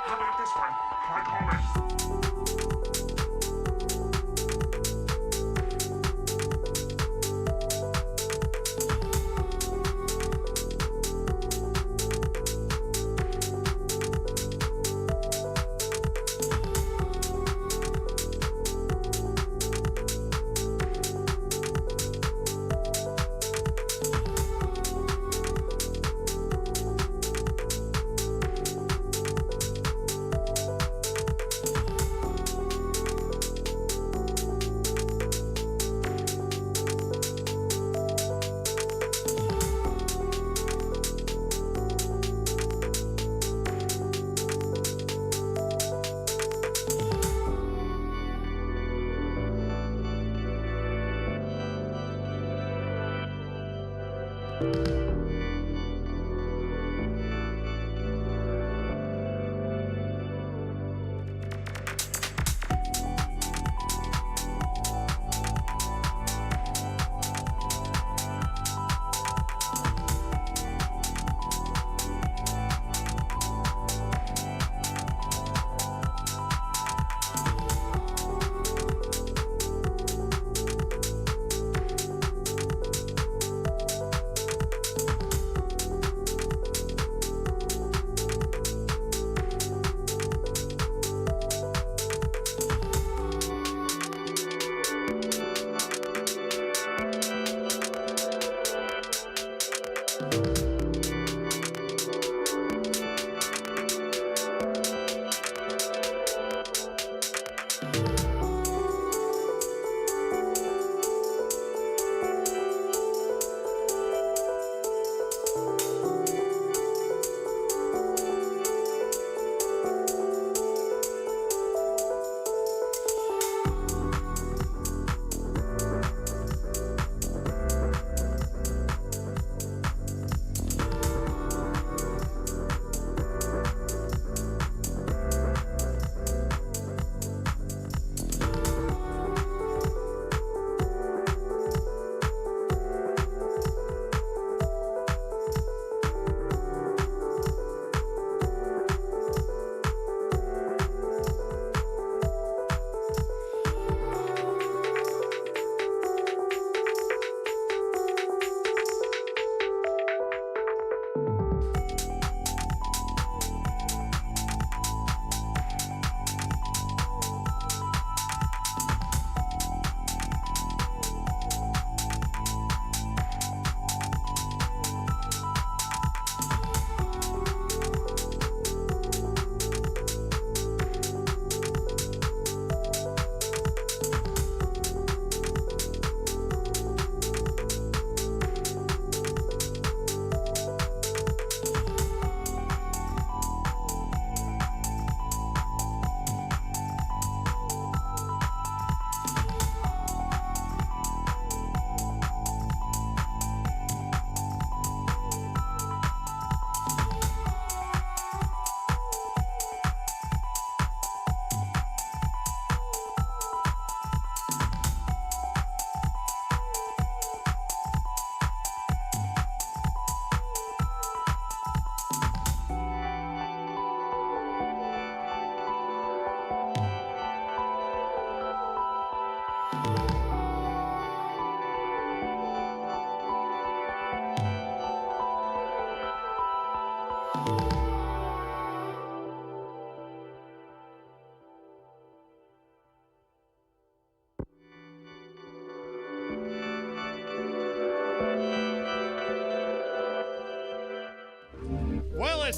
How about this one? I call it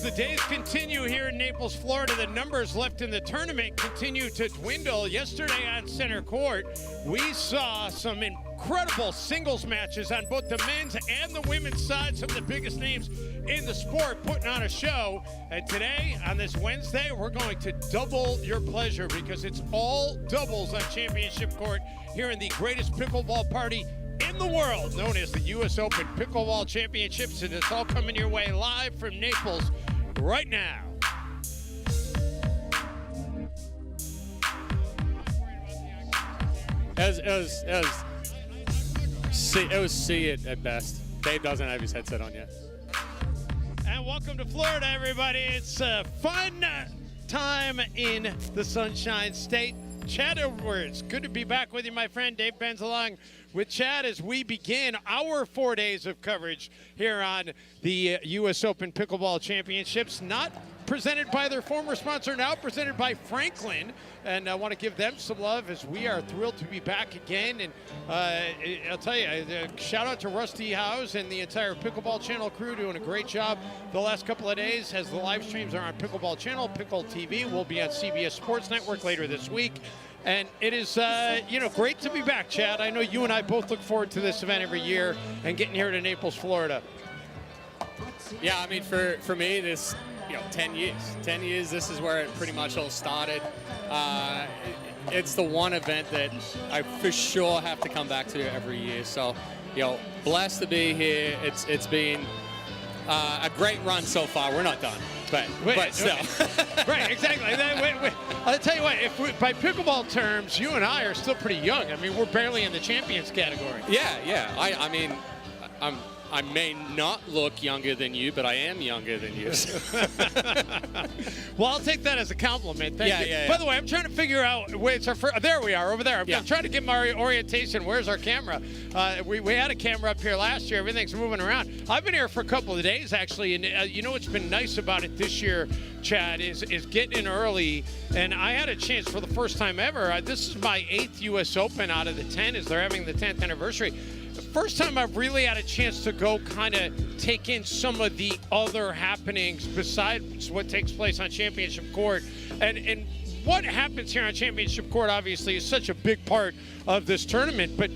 as the days continue here in Naples, Florida, the numbers left in the tournament continue to dwindle. Yesterday on center court, we saw some incredible singles matches on both the men's and the women's side. Some of the biggest names in the sport putting on a show. And today, on this Wednesday, we're going to double your pleasure because it's all doubles on Championship Court here in the greatest pickleball party in the world, known as the US Open Pickleball Championships, and it's all coming your way live from Naples right now. It was C at best. Dave doesn't have his headset on yet. And welcome to Florida, everybody. It's a fun time in the Sunshine State. Chad Edwards, good to be back with you, my friend. Dave Benz along with Chad as we begin our 4 days of coverage here on the US Open Pickleball Championships. Not presented by their former sponsor, now presented by Franklin. And I want to give them some love as we are thrilled to be back again. And I'll tell you, shout out to Rusty Howes and the entire Pickleball Channel crew doing a great job the last couple of days as the live streams are on Pickleball Channel. Pickle TV will be on CBS Sports Network later this week. And it is, great to be back, Chad. I know you and I both look forward to this event every year and getting here to Naples, Florida. Yeah, I mean, for me, this, 10 years. 10 years, this is where it pretty much all started. It's the one event that I for sure have to come back to every year. So, blessed to be here. It's been a great run so far. We're not done, but still. Right, exactly. I'll tell you what, by pickleball terms, you and I are still pretty young. I mean, we're barely in the champions category. Yeah. I mean, I may not look younger than you, but I am younger than you. Well, I'll take that as a compliment. Thank you. Yeah. By the way, I'm trying to figure out, there we are, over there. I'm trying to get my orientation. Where's our camera? We had a camera up here last year. Everything's moving around. I've been here for a couple of days, actually, and you know what's been nice about it this year, Chad, is getting in early, and I had a chance for the first time ever. This is my 8th U.S. Open out of the 10, as they're having the 10th anniversary. The first time I've really had a chance to go kind of take in some of the other happenings besides what takes place on Championship Court. And what happens here on Championship Court, obviously, is such a big part of this tournament. But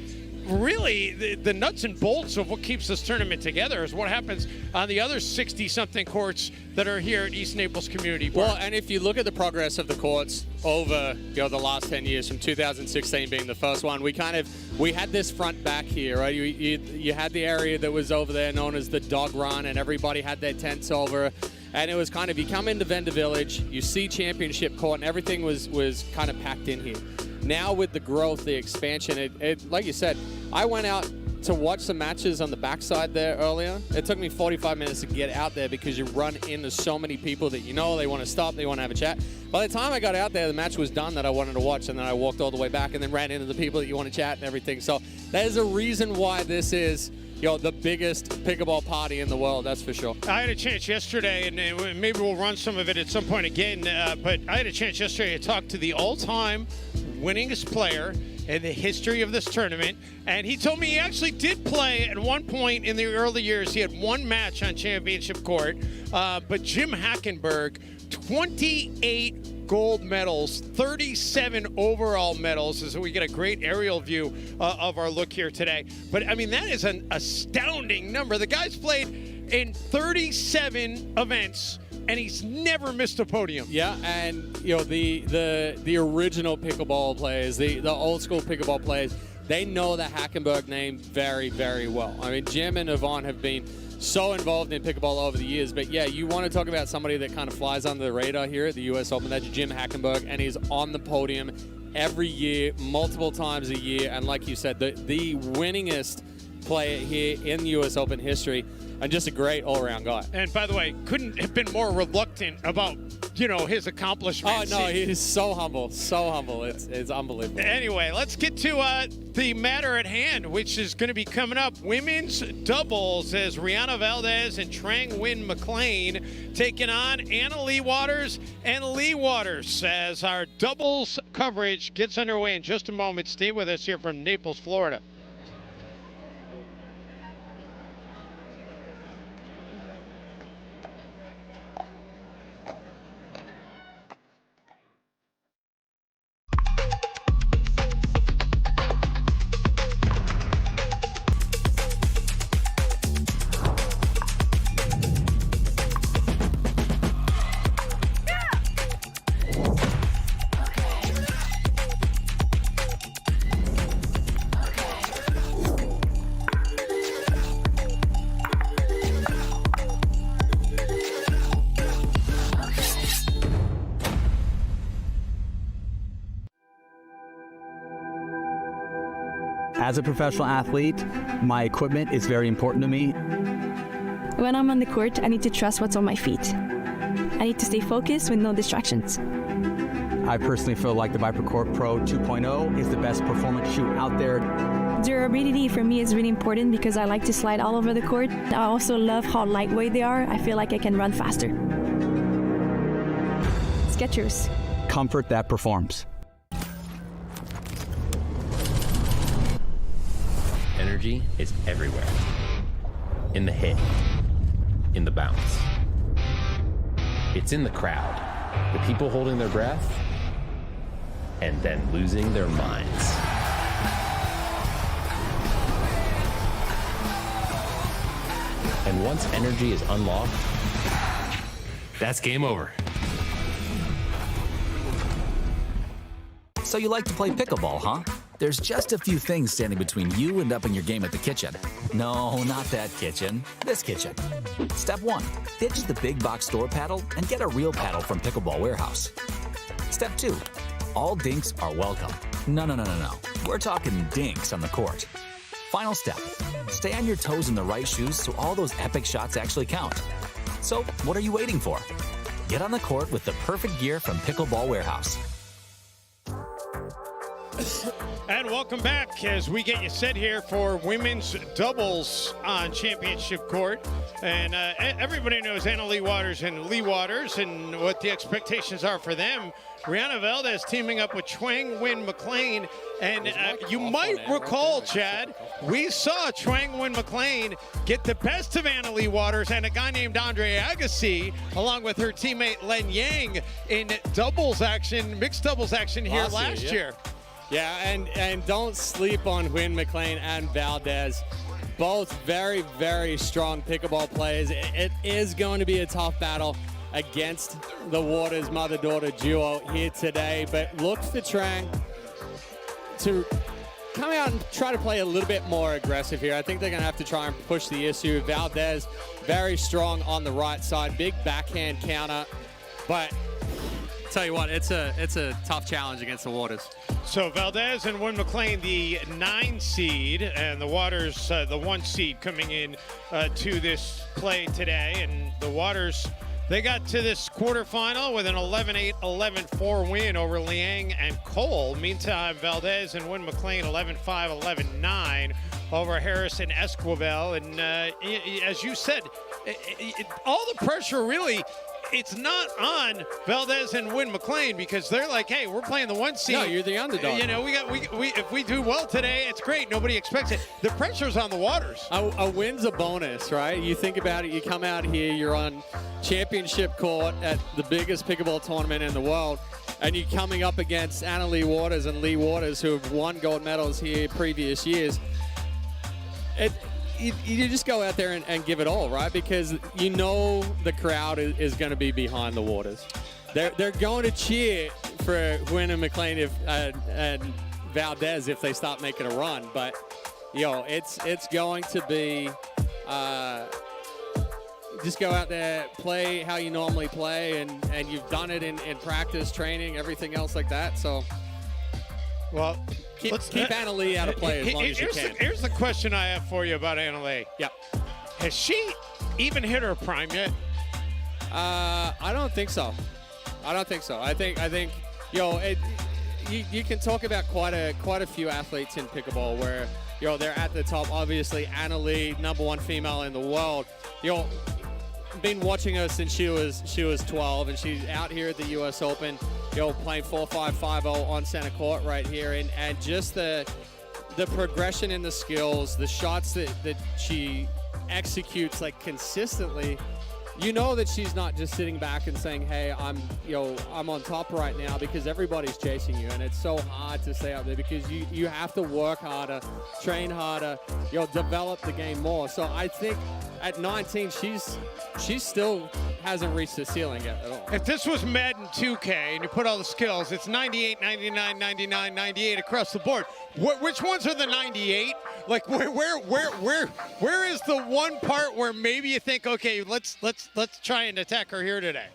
really, the nuts and bolts of what keeps this tournament together is what happens on the other 60-something courts that are here at East Naples Community Park. Well, and if you look at the progress of the courts over the last 10 years, from 2016 being the first one, we had this front back here, right? You had the area that was over there known as the Dog Run, and everybody had their tents over. And it was kind of, you come into Vendor Village, you see Championship Court, and everything was kind of packed in here. Now with the growth, the expansion, it like you said, I went out to watch some matches on the backside there earlier. It took me 45 minutes to get out there because you run into so many people that they want to stop, they want to have a chat. By the time I got out there, the match was done that I wanted to watch, and then I walked all the way back and then ran into the people that you want to chat and everything. So there's a reason why this is the biggest pickleball party in the world, that's for sure. I had a chance yesterday, and maybe we'll run some of it at some point again, but I had a chance yesterday to talk to the all-time winningest player in the history of this tournament, and he told me he actually did play at one point in the early years. He had one match on Championship Court, but Jim Hackenberg, 28 gold medals, 37 overall medals, as we get a great aerial view of our look here today. But I mean, that is an astounding number. The guy's played in 37 events, and he's never missed a podium. Yeah, and the original pickleball players, the old school pickleball players, they know the Hackenberg name very, very well. I mean, Jim and Yvonne have been so involved in pickleball over the years, but yeah, you want to talk about somebody that kind of flies under the radar here at the US Open. That's Jim Hackenberg, and he's on the podium every year, multiple times a year, and like you said, the winningest player here in US Open history, and just a great all-around guy. And by the way, couldn't have been more reluctant about his accomplishments. Oh no, he's so humble, so humble. It's unbelievable. Anyway, let's get to the matter at hand, which is going to be coming up. Women's doubles, as Rihanna Valdez and Trang Nguyen McLean taking on Anna Lee Waters and Lee Waters, as our doubles coverage gets underway in just a moment. Stay with us here from Naples, Florida. As a professional athlete, my equipment is very important to me. When I'm on the court, I need to trust what's on my feet. I need to stay focused with no distractions. I personally feel like the ViperCourt Pro 2.0 is the best performance shoe out there. Durability for me is really important because I like to slide all over the court. I also love how lightweight they are. I feel like I can run faster. Skechers. Comfort that performs. Energy is everywhere. In the hit, in the bounce. It's in the crowd, the people holding their breath, and then losing their minds. And once energy is unlocked, that's game over. So you like to play pickleball, huh? There's just a few things standing between you and upping your game at the kitchen. No, not that kitchen. This kitchen. Step 1. Ditch the big box store paddle and get a real paddle from Pickleball Warehouse. Step 2. All dinks are welcome. No. We're talking dinks on the court. Final step. Stay on your toes in the right shoes so all those epic shots actually count. So, what are you waiting for? Get on the court with the perfect gear from Pickleball Warehouse. And welcome back as we get you set here for women's doubles on Championship Court. And everybody knows Anna Leigh Waters and Leigh Waters and what the expectations are for them. Brianna Valdez teaming up with Chuang Win McLean. And you might recall, Chad, we saw Chuang Win McLean get the best of Anna Leigh Waters and a guy named Andre Agassi, along with her teammate Len Yang, in doubles action, mixed doubles action here last year. Yeah, and don't sleep on Win McLean and Valdez. Both very, very strong pickleball players. It is going to be a tough battle against the Waters mother-daughter duo here today. But look for Trang to come out and try to play a little bit more aggressive here. I think they're going to have to try and push the issue. Valdez, very strong on the right side. Big backhand counter. But tell you what, it's a tough challenge against the Waters. So Valdez and Win McLean, the 9 seed, and the Waters, the 1 seed, coming in to this play today. And the Waters, they got to this quarterfinal with an 11-8, 11-4 win over Liang and Cole. Meantime, Valdez and Win McLean 11-5, 11-9 over Harris and Esquivel. And as you said, all the pressure really, it's not on Valdez and Win McLean because they're like, hey, we're playing the 1 seed. No, you're the underdog. You know, we if we do well today, it's great. Nobody expects it. The pressure's on the Waters. A win's a bonus, right? You think about it, you come out here, you're on Championship Court at the biggest pickleball tournament in the world, and you're coming up against Anna Leigh Waters and Leigh Waters, who have won gold medals here previous years. You just go out there and give it all, right? Because you know the crowd is going to be behind the Waters. They're going to cheer for Win and McLean and Valdez if they stop making a run. But it's going to be just go out there, play how you normally play, and you've done it in practice, training, everything else like that. So, well, keep Anna Leigh out of play as long as you can. Here's the question I have for you about Anna Leigh. Yeah. Has she even hit her prime yet? I don't think so. I think you can talk about quite a few athletes in pickleball where they're at the top. Obviously, Anna Leigh, #1 female in the world. Been watching her since she was 12, and she's out here at the US Open, playing 4-5, 5-0 on center court right here, and just the progression in the skills, the shots that she executes like consistently. You know that she's not just sitting back and saying, hey, I'm on top right now, because everybody's chasing you, and it's so hard to stay up there because you have to work harder, train harder, develop the game more. So I think at 19, she still hasn't reached the ceiling yet at all. If this was Madden 2K and you put all the skills, it's 98, 99, 99, 98 across the board. Which ones are the 98? Like where is the one part where maybe you think, okay, let's try and attack her here today?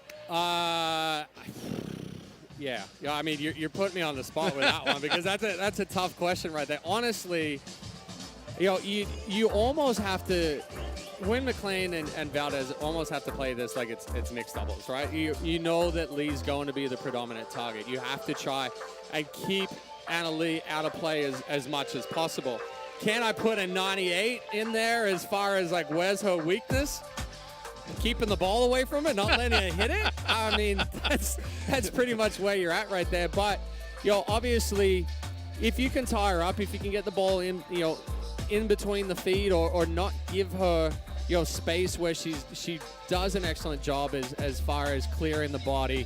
Yeah. I mean, you're putting me on the spot with that one because that's a tough question right there. Honestly, you almost have to. Wynn McLean and Valdez almost have to play this like it's mixed doubles, right? You know that Lee's going to be the predominant target. You have to try and keep Anna Leigh out of play as much as possible. Can I put a 98 in there as far as like where's her weakness? Keeping the ball away from it, not letting it hit it. I mean, that's pretty much where you're at right there. But obviously, if you can tie her up, if you can get the ball in, in between the feet, or not give her space where she does an excellent job as far as clearing the body,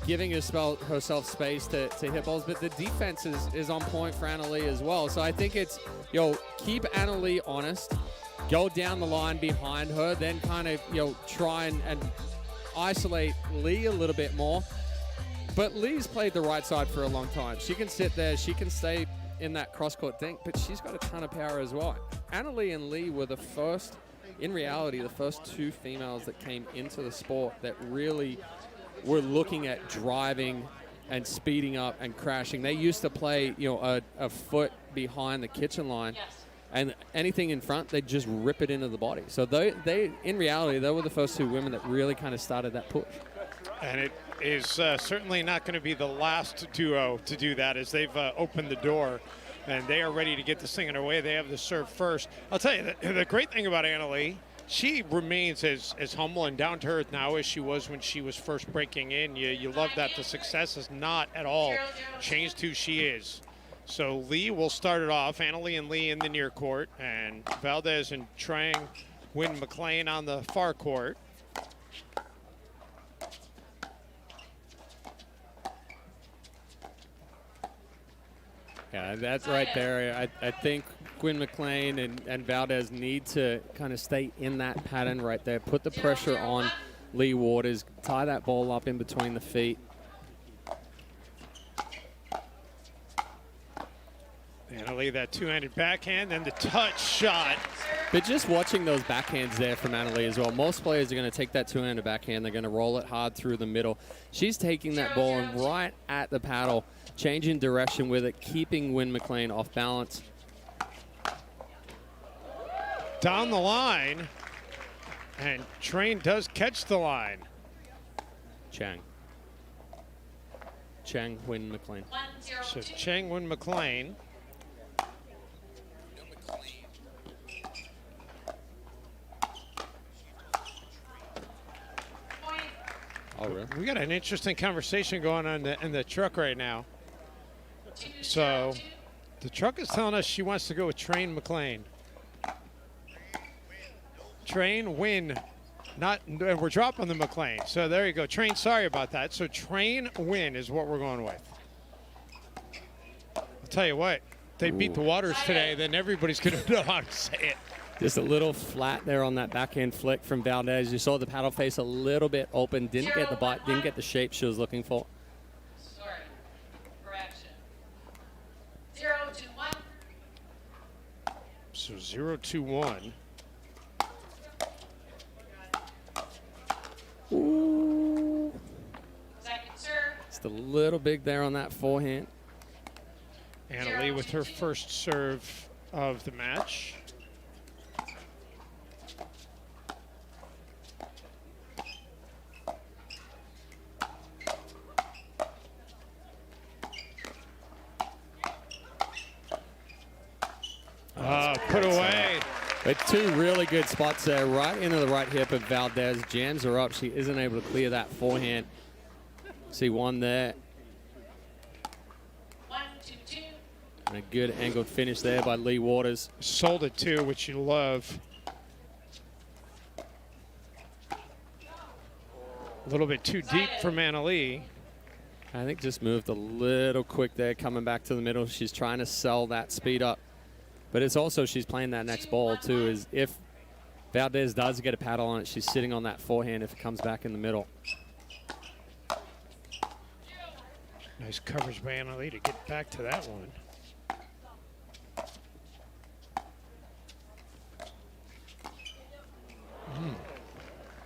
giving herself space to hit balls. But the defense is on point for Anna Leigh as well. So I think it's keep Anna Leigh honest, go down the line behind her, then kind of try and isolate Leigh a little bit more. But Lee's played the right side for a long time. She can sit there, she can stay in that cross-court dink, but she's got a ton of power as well. Anna Leigh and Leigh were the first two females that came into the sport that really were looking at driving and speeding up and crashing. They used to play, a foot behind the kitchen line, and anything in front, they'd just rip it into the body. So they in reality, they were the first two women that really kind of started that push. And it is certainly not going to be the last duo to do that, as they've opened the door and they are ready to get this thing underway. They have the serve first. I'll tell you, the great thing about Anna Leigh, she remains as humble and down to earth now as she was when she was first breaking in. You love that the success has not at all changed who she is. So Leigh will start it off. Anna Leigh and Leigh in the near court, and Valdez and Trang Wynn McLean on the far court. Yeah, that's right there. I think Gwynn McLean and Valdez need to kind of stay in that pattern right there. Put the pressure on Leigh Waters. Tie that ball up in between the feet. Anna Leigh, that two-handed backhand, and the touch shot. But just watching those backhands there from Anna Leigh as well, most players are going to take that two-handed backhand. They're going to roll it hard through the middle. She's taking that ball and right at the paddle, changing direction with it, keeping Wynn McLean off balance. Down the line, and Train does catch the line. Trang Wynn McLean. So Trang Wynn McLean. Oh, really? We got an interesting conversation going on in the truck right now. So the truck is telling us she wants to go with Train McLean. Train Win, and we're dropping the McLean. So there you go. Train, sorry about that. So Train Win is what we're going with. I'll tell you what, they beat the Waters today, then everybody's going to know how to say it. Just a little flat there on that backhand flick from Valdez. You saw the paddle face a little bit open. Didn't get the bite, didn't get the shape she was looking for. Sorry. Correction. 0-1. So 0-1. Ooh. Second serve. Just a little big there on that forehand. Anna Leigh with her first serve of the match. Put away. But two really good spots there, right into the right hip of Valdez. Jams her up. She isn't able to clear that forehand. See one there. 1-2-2. And a good angled finish there by Leigh Waters. Sold it too, which you love. A little bit too deep from Anna Leigh. I think just moved a little quick there, coming back to the middle. She's trying to sell that speed up. But it's also she's playing that next ball too, is if Valdez does get a paddle on it, she's sitting on that forehand if it comes back in the middle. Nice coverage by Anna Leigh to get back to that one.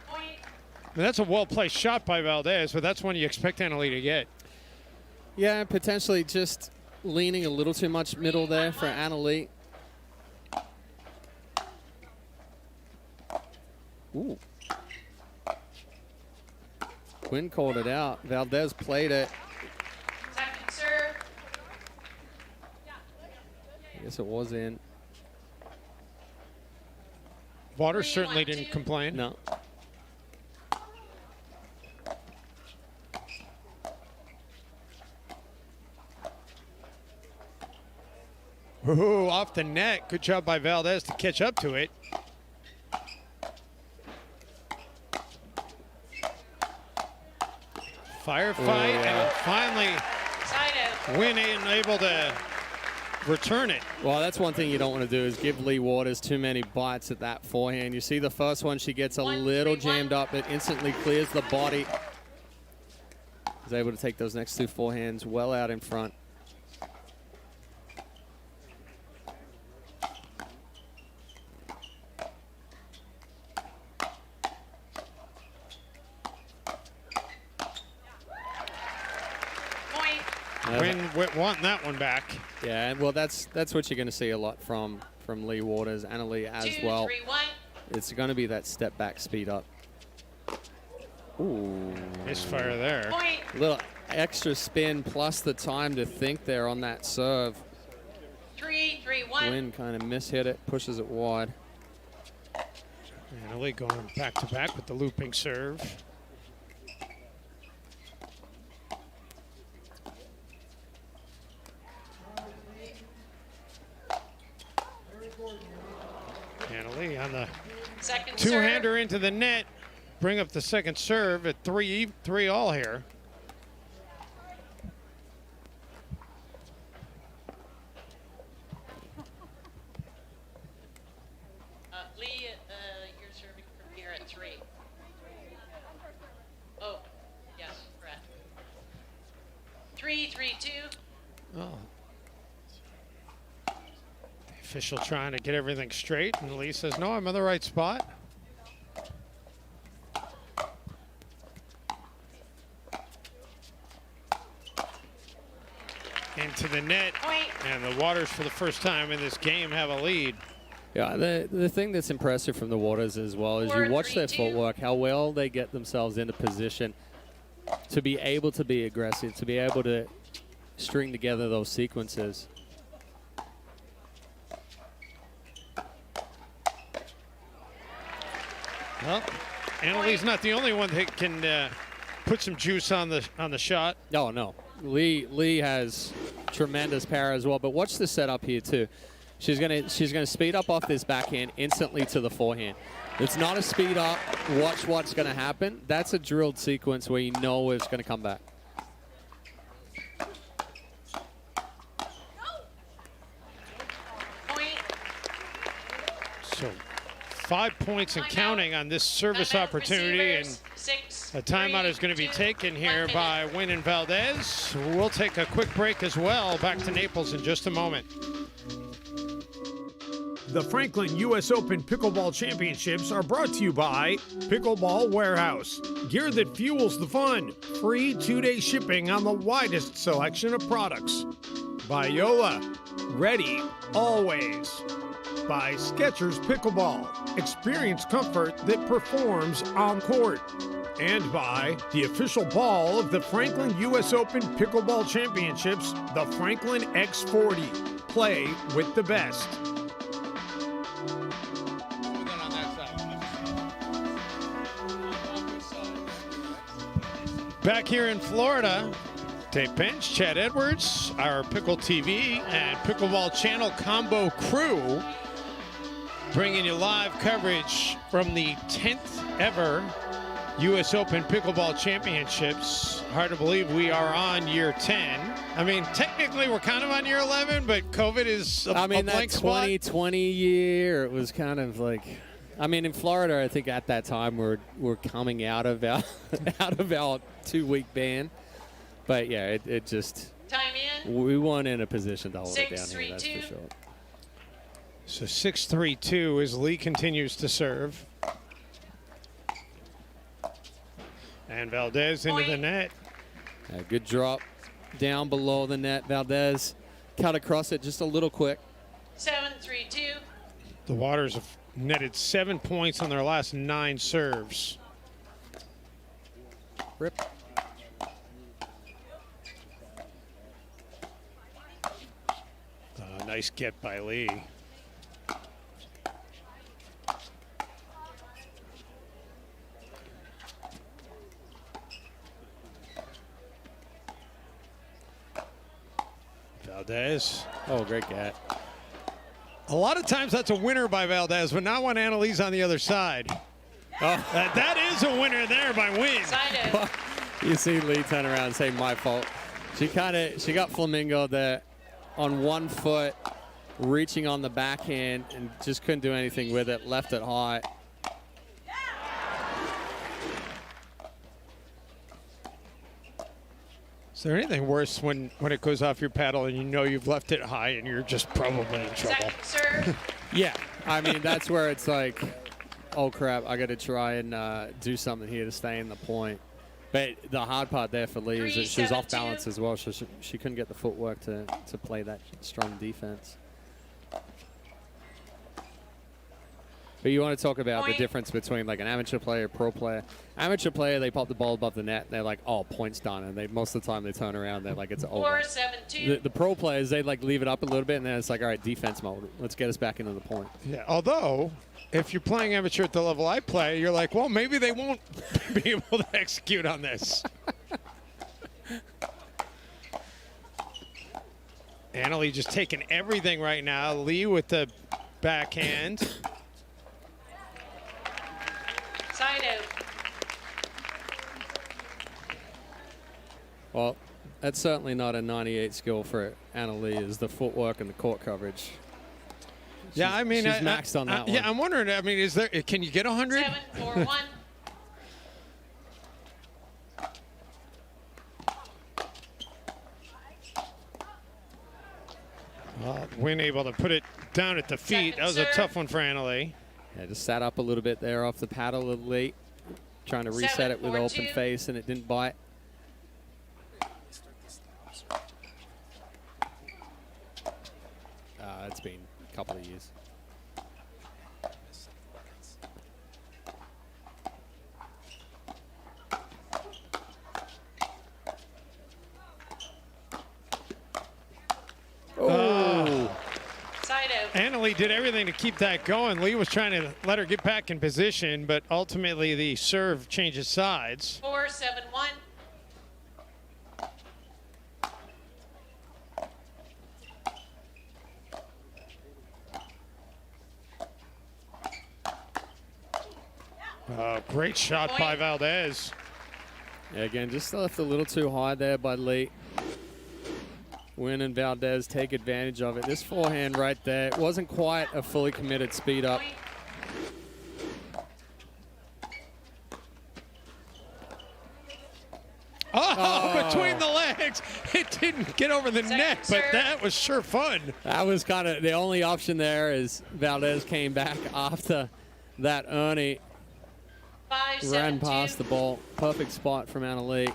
Point. That's a well-placed shot by Valdez, but that's one you expect Anna Leigh to get. Yeah, potentially just leaning a little too much middle there for Anna Lee. Ooh. Quinn called it out. Valdez played it. Second serve. I guess it was in. Waters certainly didn't complain. No. Ooh, off the net. Good job by Valdez to catch up to it. Firefight, and finally Side out. Wynn ain't able to return it. Well, that's one thing you don't want to do is give Lee Waters too many bites at that forehand. You see the first one, she gets a little jammed up. It instantly clears the body. Is able to take those next two forehands well out in front. Wynn wanting that one back. Yeah, well, that's what you're going to see a lot from Lee Waters, Anna Lee as well. 2-3-1. It's going to be that step back speed up. Ooh. Misfire there. Point. A little extra spin plus the time to think there on that serve. 3-3-1. Wynn kind of mishit it, pushes it wide. Anna Lee going back to back with the looping serve. Anna Lee on the Second two-hander into the net. Bring up the second serve at 3 all here. Lee, you're serving from here at 3. Oh, yes, correct. 3-3-2. Oh. The official trying to get everything straight, and Lee says, no, I'm in the right spot. Into the net, Point. and the Waters for the first time in this game have a lead. Yeah, the thing that's impressive from the Waters as well is you watch their 4-3-2. footwork, how well they get themselves into position to be able to be aggressive, to be able to string together those sequences. Well, Anna Lee's not the only one that can put some juice on the shot. Oh, no. Lee has tremendous power as well, but watch the setup here too. She's gonna speed up off this backhand instantly to the forehand. It's not a speed up, watch what's gonna happen. That's a drilled sequence where you know it's gonna come back. Point. So 5 points and Timeout. counting on this service Timeout, opportunity, receivers. and 6, a timeout 3, is going to be 2, taken here 1 by minute. Wynn and Valdez. We'll take a quick break as well. Back to Naples in just a moment. The Franklin US Open Pickleball Championships are brought to you by Pickleball Warehouse. Gear that fuels the fun. Free 2-day shipping on the widest selection of products. By Yola. Ready always. By Skechers Pickleball. Experience comfort that performs on court. And by the official ball of the Franklin US Open Pickleball Championships, the Franklin X40. Play with the best. Back here in Florida, Dave Bench, Chad Edwards, our Pickle TV and Pickleball Channel combo crew, bringing you live coverage from the 10th ever US Open Pickleball Championships. Hard to believe we are on year 10. I mean, technically we're kind of on year 11, but COVID is a blank that spot. 2020 year, it was kind of like, I mean, in Florida, I think at that time we're coming out of our out of our 2-week ban. But yeah, it just, Time in. we weren't in a position to hold it down here, that's 6-3-2. for sure. So 6-3-2 as Lee continues to serve. And Valdez into the net. Good drop. down below the net. Valdez cut across it just a little quick. 7-3-2. The Waters have netted 7 points on their last 9 serves. Rip. Nice get by Lee. Valdez. Oh, great get. A lot of times that's a winner by Valdez, but not when Annalise on the other side. Oh, that is a winner there by Wynn. You see Lee turn around and say, my fault. She got Flamingo there on 1 foot, reaching on the backhand, and just couldn't do anything with it, left it high. Is there anything worse when it goes off your paddle and you know you've left it high and you're just probably in trouble? Yeah, I mean, that's where it's like, oh crap, I got to try and do something here to stay in the point. But the hard part there for Lee is that she was off balance as well, so she couldn't get the footwork to play that strong defense. But you want to talk about the difference between like an amateur player, pro player. Amateur player, they pop the ball above the net, and they're like, oh, point's done. And most of the time they turn around, they're like, it's over. 4-7-2. The pro players, they like leave it up a little bit, and then it's like, all right, defense mode. Let's get us back into the point. Yeah, although if you're playing amateur at the level I play, you're like, well, maybe they won't be able to execute on this. Annalie just taking everything right now. Lee with the backhand. Side out. Well, that's certainly not a 98 skill for Annalie, is the footwork and the court coverage. Yeah, I mean, she's maxed on that one. Yeah, I'm wondering, I mean, can you get 100? 7-4-1. Well, Wynn able to put it down at the feet. That was a tough one for Annalie. Yeah, just sat up a little bit there off the paddle a little late, trying to reset it with open face, and it didn't bite. It's been a couple of years. Oh. Side out. Annalie did everything to keep that going. Lee was trying to let her get back in position, but ultimately the serve changes sides. 4-7-1. Great shot by Valdez. Yeah, again, just left a little too high there by Lee. Wynn and Valdez take advantage of it. This forehand right there, it wasn't quite a fully committed speed up. Oh, between the legs. It didn't get over the net, but that was sure fun. That was kind of the only option there, is Valdez came back after that Ernie. 5-7-2. Ran past the ball. Perfect spot from Annalie.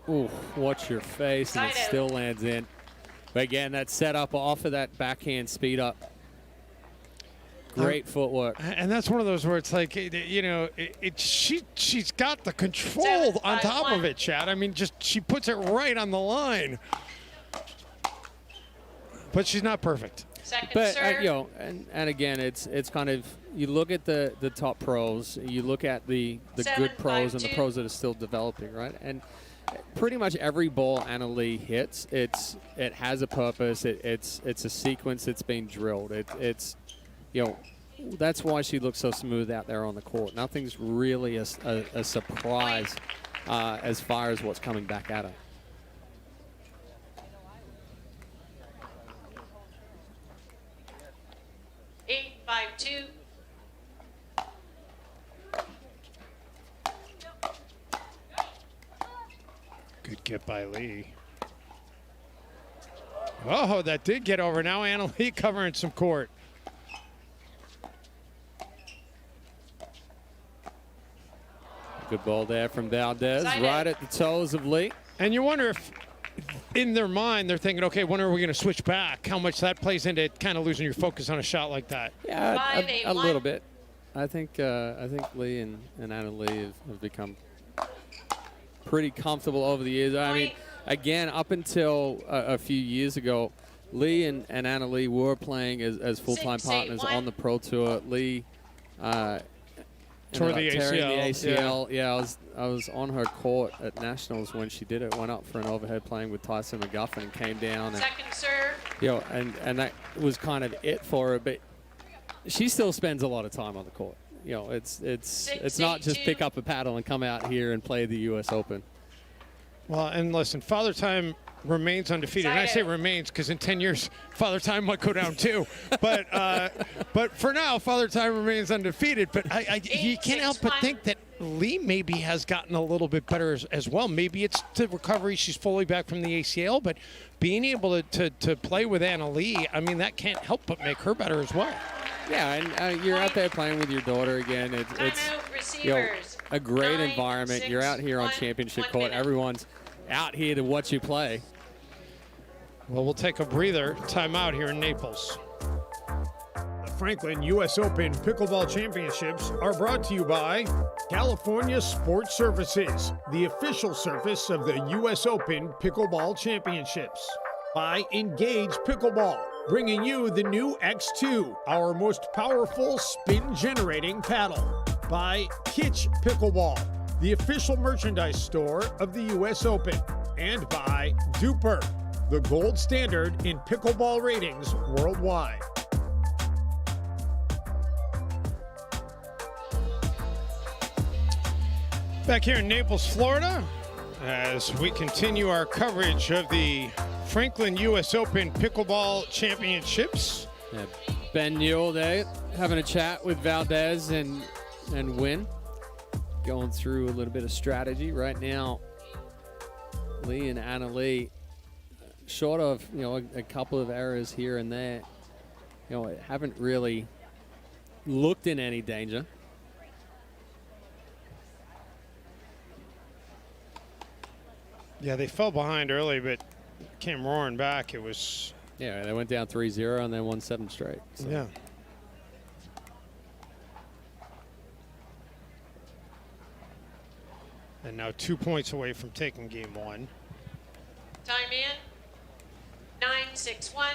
Ooh, watch your face, and it still lands in. But again, that setup off of that backhand speed up. Great footwork. And that's one of those where it's like, you know, she's got the control on top of it, Chad. I mean, she puts it right on the line. But she's not perfect. But you know, and again, it's kind of, you look at the top pros, you look at the good pros and the pros that are still developing, right? And pretty much every ball Annalie hits, it has a purpose. It's a sequence that's been drilled. It's you know, that's why she looks so smooth out there on the court. Nothing's really a surprise as far as what's coming back at her. Eight, 5-2. Good get by Lee. Oh, that did get over. Now Annalie covering some court. Good ball there from Valdez, right at the toes of Lee. And you wonder if, in their mind, they're thinking, okay, when are we going to switch back? How much that plays into kind of losing your focus on a shot like that? Yeah, a little bit. I think Lee and Anna Lee have become pretty comfortable over the years. I mean, again, up until a few years ago, Lee and Anna Lee were playing as full-time partners on the Pro Tour. Lee tore the ACL. Yeah, I was on her court at Nationals when she did it. Went up for an overhead playing with Tyson McGuffin and came down. And, Second serve. you know, and that was kind of it for her. But she still spends a lot of time on the court. You know, it's not just pick up a paddle and come out here and play the US Open. Well, and listen, Father Time remains undefeated. And I say remains because in 10 years, Father Time might go down too. But for now, Father Time remains undefeated. But you can't help but think that Lee maybe has gotten a little bit better as well. Maybe it's the recovery. She's fully back from the ACL. But being able to play with Anna Lee, I mean, that can't help but make her better as well. Yeah, and you're out there playing with your daughter again. It's you know, a great environment. You're out here on Championship Court. Everyone's out here to watch you play. Well, we'll take a breather. Timeout here in Naples. The Franklin US Open Pickleball Championships are brought to you by California Sports Surfaces, the official surface of the US Open Pickleball Championships. By Engage Pickleball, bringing you the new X2, our most powerful spin-generating paddle. By Kitsch Pickleball, the official merchandise store of the US Open. And by Duper, the gold standard in pickleball ratings worldwide. Back here in Naples, Florida, as we continue our coverage of the Franklin US Open Pickleball Championships. Yeah, Ben Newell there having a chat with Valdez and Wynn, going through a little bit of strategy right now. Lee and Anna Lee, short of a couple of errors here and there, haven't really looked in any danger. Yeah, they fell behind early, but came roaring back. It was... Yeah, they went down 3-0 and then won 7 straight. So. Yeah. And now 2 points away from taking game one. Time in. 9-6-1.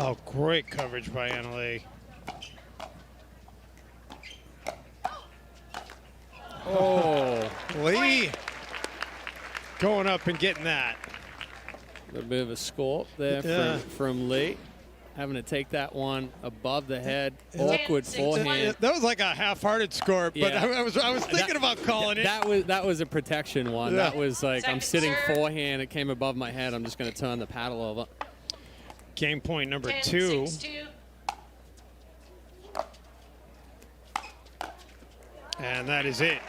Oh, great coverage by Anna Lee. Oh, Lee going up and getting that. A little bit of a sculpt there from Lee. Having to take that one above the head. Awkward forehand. That was like a half-hearted score, but yeah. I was thinking about calling it. That was a protection one. Yeah. That was like, I'm sitting forehand. It came above my head. I'm just going to turn the paddle over. Game point number 2. And that is it.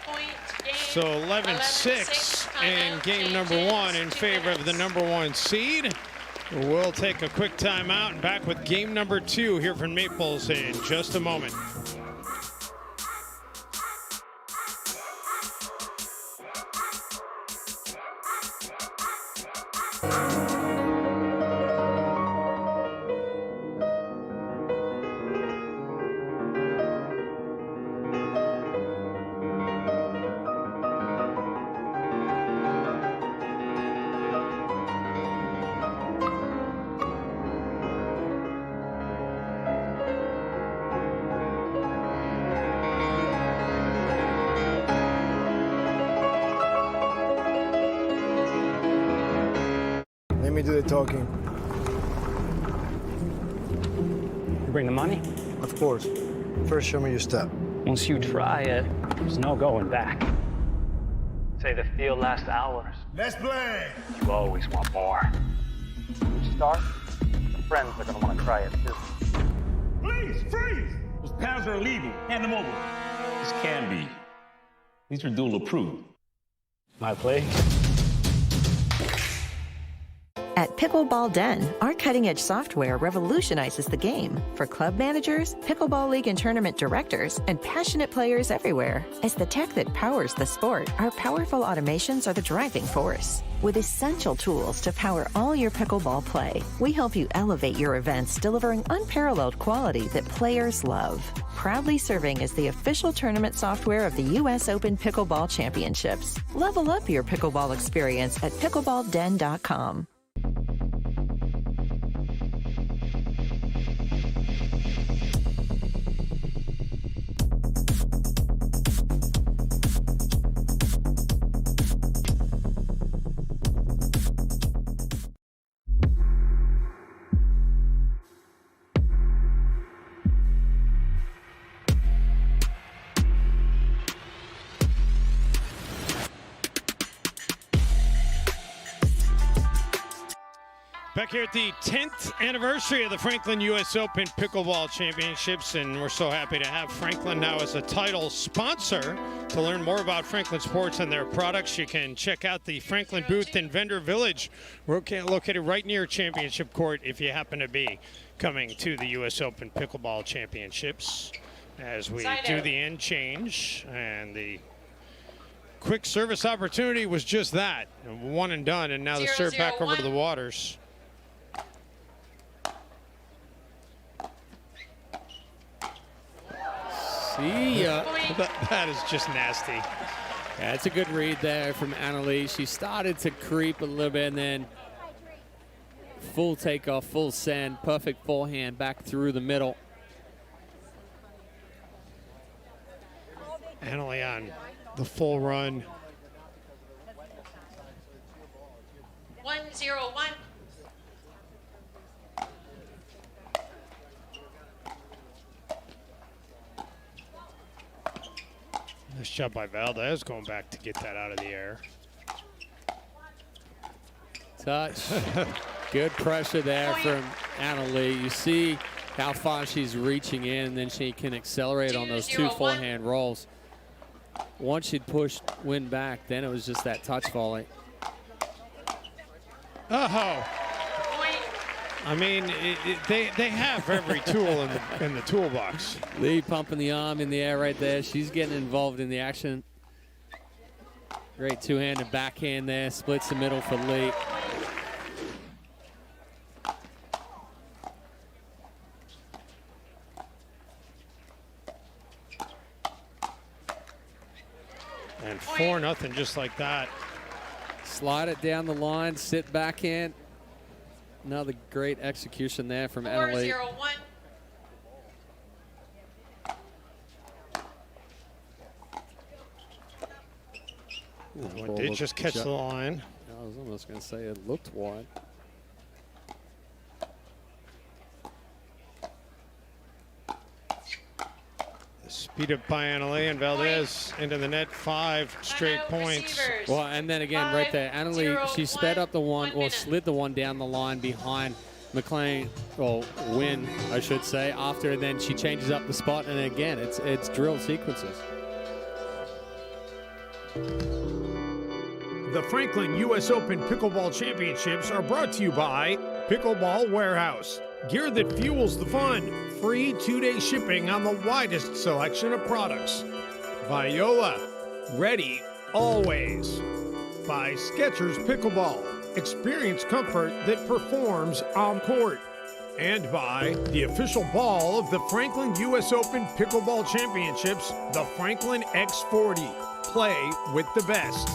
So 11-6 in game number 1 in favor of the number 1 seed. We'll take a quick timeout and back with game number 2 here from Naples in just a moment. Let me do the talking. You bring the money? Of course. First, show me your step. Once you try it, there's no going back. Say the field lasts hours. Let's play! You always want more. You start, friends are gonna want to try it too. Please, freeze! Those pads are illegal. Hand them over. This can be. These are dual approved. My play? At Pickleball Den, our cutting-edge software revolutionizes the game for club managers, pickleball league and tournament directors, and passionate players everywhere. As the tech that powers the sport, our powerful automations are the driving force. With essential tools to power all your pickleball play, we help you elevate your events, delivering unparalleled quality that players love. Proudly serving as the official tournament software of the US Open Pickleball Championships. Level up your pickleball experience at pickleballden.com. Back here at the 10th anniversary of the Franklin US Open Pickleball Championships, and we're so happy to have Franklin now as a title sponsor. To learn more about Franklin Sports and their products, you can check out the Franklin booth in Vendor Village. We're located right near Championship Court if you happen to be coming to the US Open Pickleball Championships. As we do the end change, and the quick service opportunity was just that, one and done, and now the serve back over to the Waters. See ya. That is just nasty. Yeah, it's a good read there from Annalise. She started to creep a little bit, and then full takeoff, full send, perfect forehand back through the middle. Annalise on the full run. 1-0-1. Nice job by Valdez going back to get that out of the air. Touch. Good pressure there from Annalise. You see how far she's reaching in, and then she can accelerate on those two forehand rolls. Once she'd pushed Wynn back, then it was just that touch volley. Oh. I mean, they have every tool in the toolbox. Lee pumping the arm in the air right there. She's getting involved in the action. Great two-handed backhand there. Splits the middle for Lee. And 4-0 just like that. Slide it down the line, sit backhand. Another great execution there from Annalise. 4-0-1. Did just catch the line. I was almost going to say it looked wide. Speed up by Annalise, and Valdez into the net, 5 straight points. Well, and then again, right there, Annalise, she sped up the one, or slid the one down the line behind McLean, or Wynn, I should say, after, and then she changes up the spot, and again, it's drill sequences. The Franklin US Open Pickleball Championships are brought to you by Pickleball Warehouse. Gear that fuels the fun. Free 2-day shipping on the widest selection of products. By Yola. Ready always. By Skechers Pickleball. Experience comfort that performs on court. And by the official ball of the Franklin US Open Pickleball Championships, the Franklin X40. Play with the best.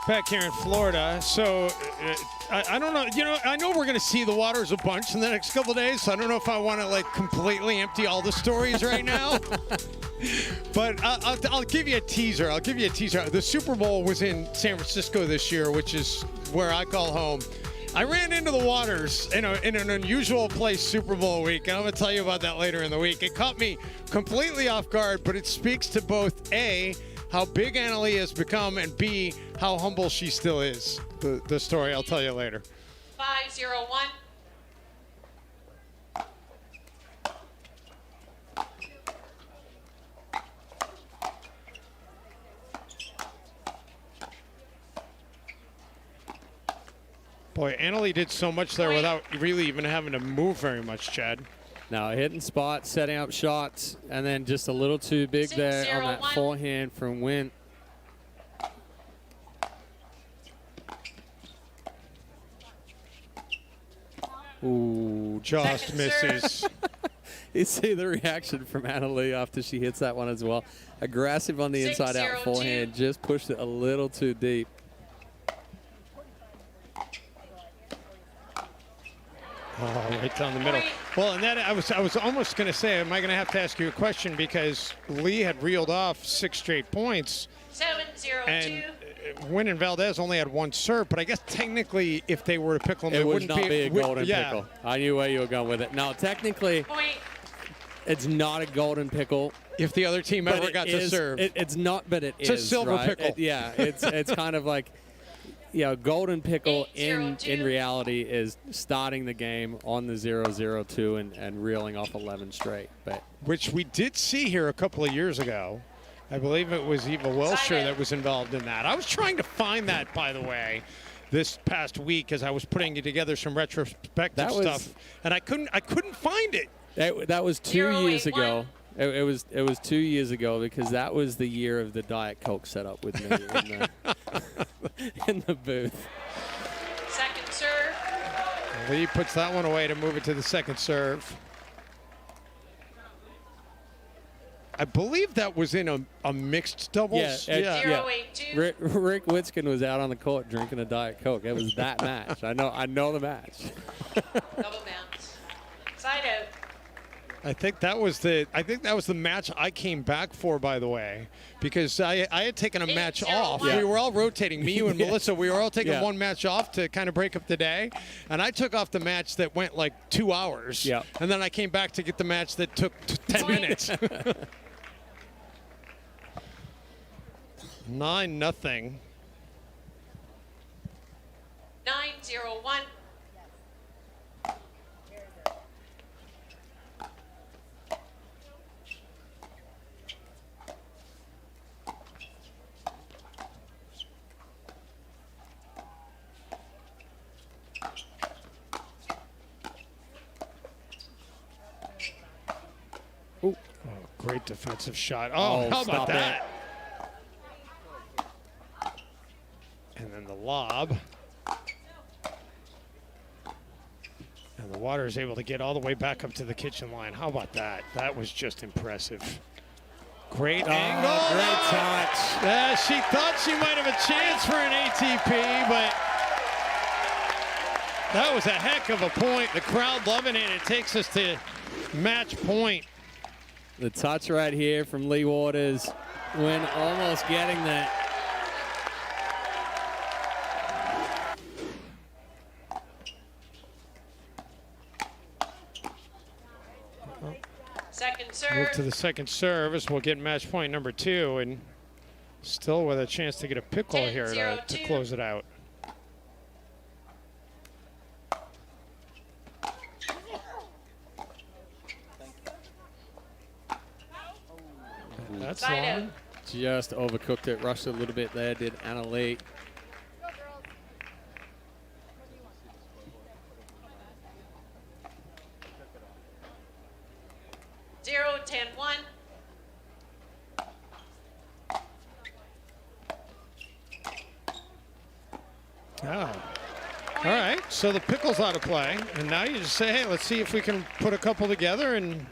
Back here in Florida, so I don't know. You know, I know we're going to see the Waters a bunch in the next couple of days. So I don't know if I want to like completely empty all the stories right now. But I'll give you a teaser. The Super Bowl was in San Francisco this year, which is where I call home. I ran into the Waters in an unusual place Super Bowl week, and I'm going to tell you about that later in the week. It caught me completely off guard, but it speaks to both A, how big Annalise has become, and B, how humble she still is. The story I'll tell you later. 5-0-1. Boy, Annalie did so much there without really even having to move very much, Chad. No, hitting spots, setting up shots, and then just a little too big there on that forehand from Wynn. Ooh, just misses. You see the reaction from Annalie after she hits that one as well. Aggressive on the inside out forehand, just pushed it a little too deep. Oh, right down the middle. Well, and that I was almost going to say, am I going to have to ask you a question, because Lee had reeled off 6 straight points. 7-0-2. And Wynn and Valdez only had 1 serve, but I guess technically if they were to pickle them, it would wouldn't not be a golden yeah. pickle. I knew where you were going with it. No, technically, it's not a golden pickle. If the other team ever got to serve. It's not, but it's a silver right? pickle. It's kind of like, golden pickle in reality is starting the game on the 0-0-2 and reeling off 11 straight. But which we did see here a couple of years ago. I believe it was Eva Welsher that was involved in that. I was trying to find that, by the way, this past week as I was putting together some retrospective stuff, and I couldn't find it. That was 2 years ago. It was 2 years ago, because that was the year of the Diet Coke setup with me in the booth. Second serve. Lee puts that one away to move it to the second serve. I believe that was in a mixed doubles. Yeah. Rick Witzkin was out on the court drinking a Diet Coke. It was that match. I know the match. Double bounce. Side out. I think that was the match I came back for, by the way, because I had taken a match off. Yeah. We were all rotating. Me, you, and Yeah. Melissa, we were all taking Yeah. one match off to kind of break up the day. And I took off the match that went like 2 hours. Yeah. And then I came back to get the match that took 10 minutes. 9-0. 9-0-1. Oh, great defensive shot. Oh, how about that? And then the lob. And the Water is able to get all the way back up to the kitchen line. How about that? That was just impressive. Great angle. Great touch. She thought she might have a chance for an ATP, but that was a heck of a point. The crowd loving it. It takes us to match point. The touch right here from Lee Waters, when almost getting that. Second serve. Move to the second service. We'll get match point number 2, and still with a chance to get a pickle here to close it out. That's long. Just overcooked it, rushed a little bit there, did Annalie. Zero, 10-1. Oh. All right, so the pickle's out of play, and now you just say, hey, let's see if we can put a couple together and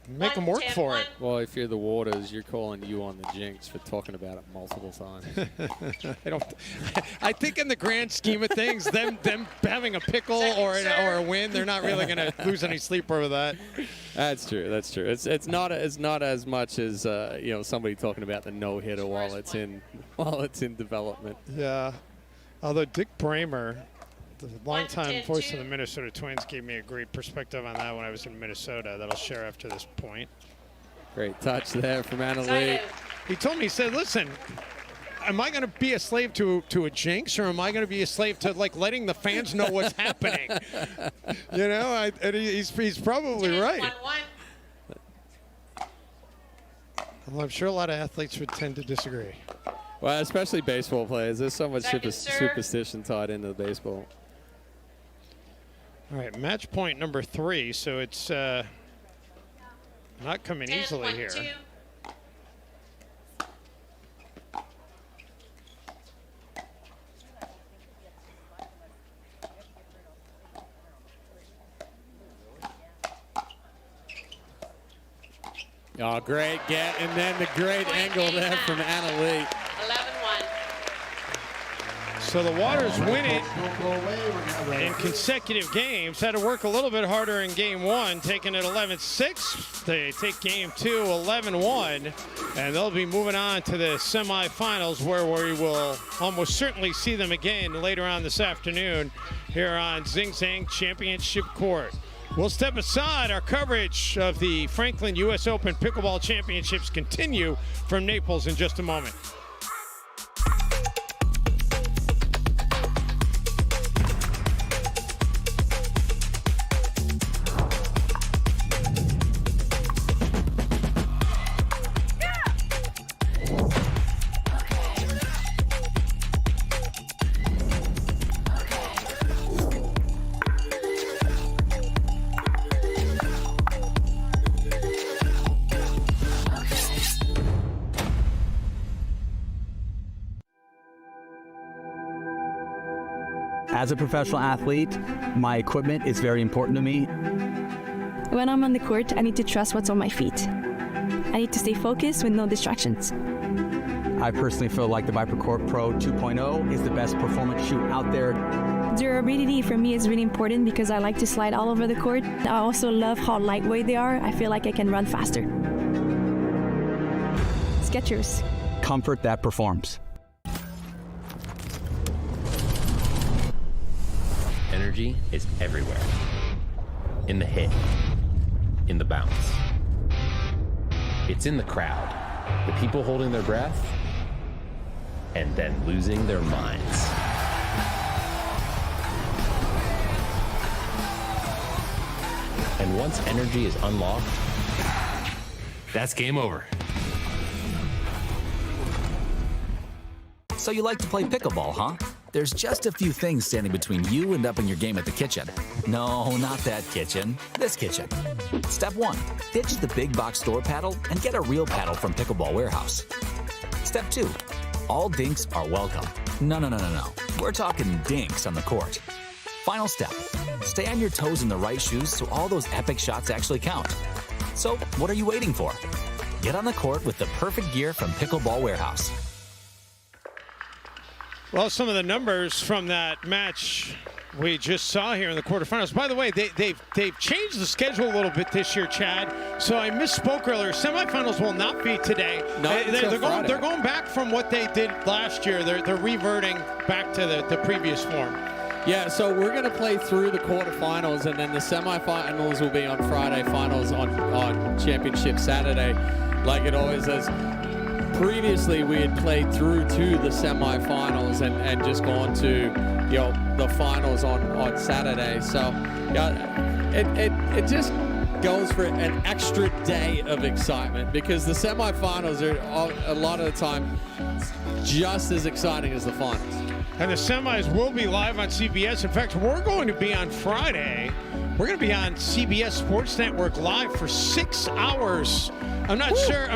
make them work for it. Well, if you're the Waters, you're calling you on the jinx for talking about it multiple times. I think in the grand scheme of things, them having a pickle or a win, they're not really going to lose any sleep over that. That's true. That's true. It's not as much as somebody talking about the no hitter while it's in development. Yeah. Although Dick Bramer, the longtime voice of the Minnesota Twins, gave me a great perspective on that when I was in Minnesota that I'll share after this point. Great touch there from Annalie. He told me, he said, listen, am I going to be a slave to a jinx, or am I going to be a slave to like letting the fans know what's happening? And he's probably right. Well, I'm sure a lot of athletes would tend to disagree. Well, especially baseball players. There's so much superstition tied into the baseball. All right, match point number 3, so it's not coming easily here. 2. Oh, great get, and then the great angle there from Anna Lee. 11-1. So the Waters win it in consecutive games. Had to work a little bit harder in game 1, taking it 11-6. They take game 2, 11-1, and they'll be moving on to the semifinals, where we will almost certainly see them again later on this afternoon here on Zing Zang Championship Court. We'll step aside. Our coverage of the Franklin US Open Pickleball Championships continue from Naples in just a moment. As a professional athlete, my equipment is very important to me. When I'm on the court, I need to trust what's on my feet. I need to stay focused with no distractions. I personally feel like the Viper Court Pro 2.0 is the best performance shoe out there. Durability for me is really important because I like to slide all over the court. I also love how lightweight they are. I feel like I can run faster. Skechers. Comfort that performs. Energy is everywhere. In the hit, in the bounce. It's in the crowd, the people holding their breath, and then losing their minds. And once energy is unlocked, that's game over. So you like to play pickleball, huh? There's just a few things standing between you and upping your game at the kitchen. No, not that kitchen. This kitchen. Step 1. Ditch the big box store paddle and get a real paddle from Pickleball Warehouse. Step 2. All dinks are welcome. No. We're talking dinks on the court. Final step. Stay on your toes in the right shoes so all those epic shots actually count. So, what are you waiting for? Get on the court with the perfect gear from Pickleball Warehouse. Well, some of the numbers from that match we just saw here in the quarterfinals. By the way, they've changed the schedule a little bit this year, Chad. So I misspoke earlier. Semifinals will not be today. They're going back from what they did last year. They're reverting back to the previous form. Yeah, so we're going to play through the quarterfinals, and then the semifinals will be on Friday, finals on Championship Saturday, like it always is. Previously, we had played through to the semifinals and just gone to, the finals on Saturday. So, it just goes for an extra day of excitement because the semifinals are a lot of the time just as exciting as the finals. And the semis will be live on CBS. In fact, we're going to be on Friday. We're going to be on CBS Sports Network live for 6 hours. I'm not sure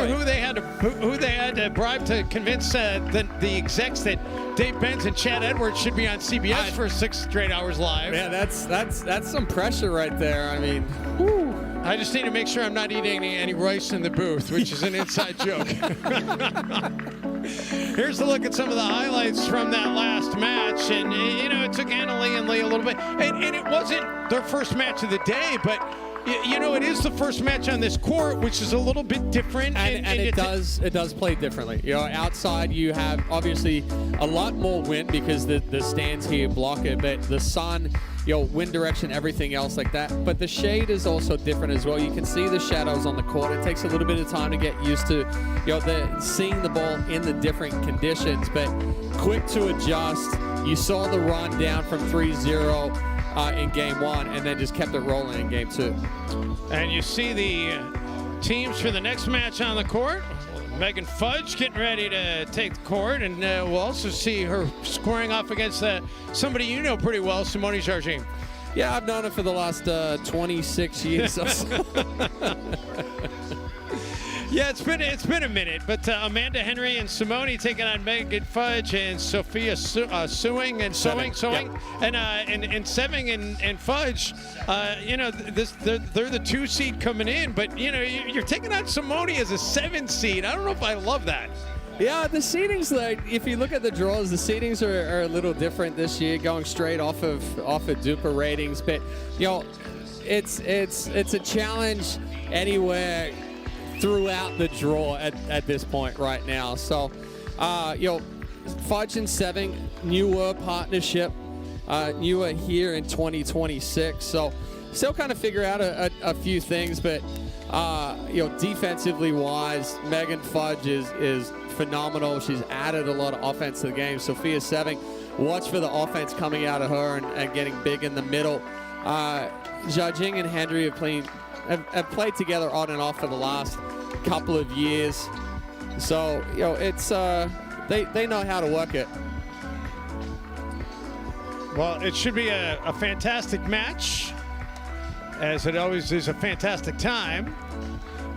who they had to bribe to convince the execs that Dave Benz and Chad Edwards should be on CBS for 6 straight hours live. Yeah, that's some pressure right there. I mean, whew. I just need to make sure I'm not eating any rice in the booth, which is an inside joke. Here's a look at some of the highlights from that last match. And, it took Anna Lee and Lee a little bit. And it wasn't their first match of the day, but, it is the first match on this court, which is a little bit different. And it does play differently. Outside you have, obviously, a lot more wind because the stands here block it, but the sun, wind direction, everything else like that. But the shade is also different as well. You can see the shadows on the court. It takes a little bit of time to get used to, seeing the ball in the different conditions, but quick to adjust. You saw the run down from 3-0 in game 1 and then just kept it rolling in game 2. And you see the teams for the next match on the court. Megan Fudge getting ready to take the court, and we'll also see her squaring off against somebody you know pretty well, Simone Jardim. Yeah, I've known her for the last 26 years or so. Yeah, it's been a minute, but Amanda Henry and Simone taking on Megan Fudge and Sophia Sewing and Seving and Fudge. You know, they're the 2 seed coming in, but you know you're taking on Simone as a 7 seed. I don't know if I love that. Yeah, the seedings, like if you look at the draws, the seedings are a little different this year, going straight off of Duper ratings. But you know, it's a challenge anywhere throughout the draw at this point right now. So, you know, Fudge and Seving, newer partnership, newer here in 2026. So, still kind of figure out a few things, but you know, defensively wise, Megan Fudge is phenomenal. She's added a lot of offense to the game. Sophia Seving, watch for the offense coming out of her and getting big in the middle. Zhajing and Henry have played together on and off for the last couple of years. So, you know, it's they know how to work it. Well, it should be a fantastic match, as it always is a fantastic time.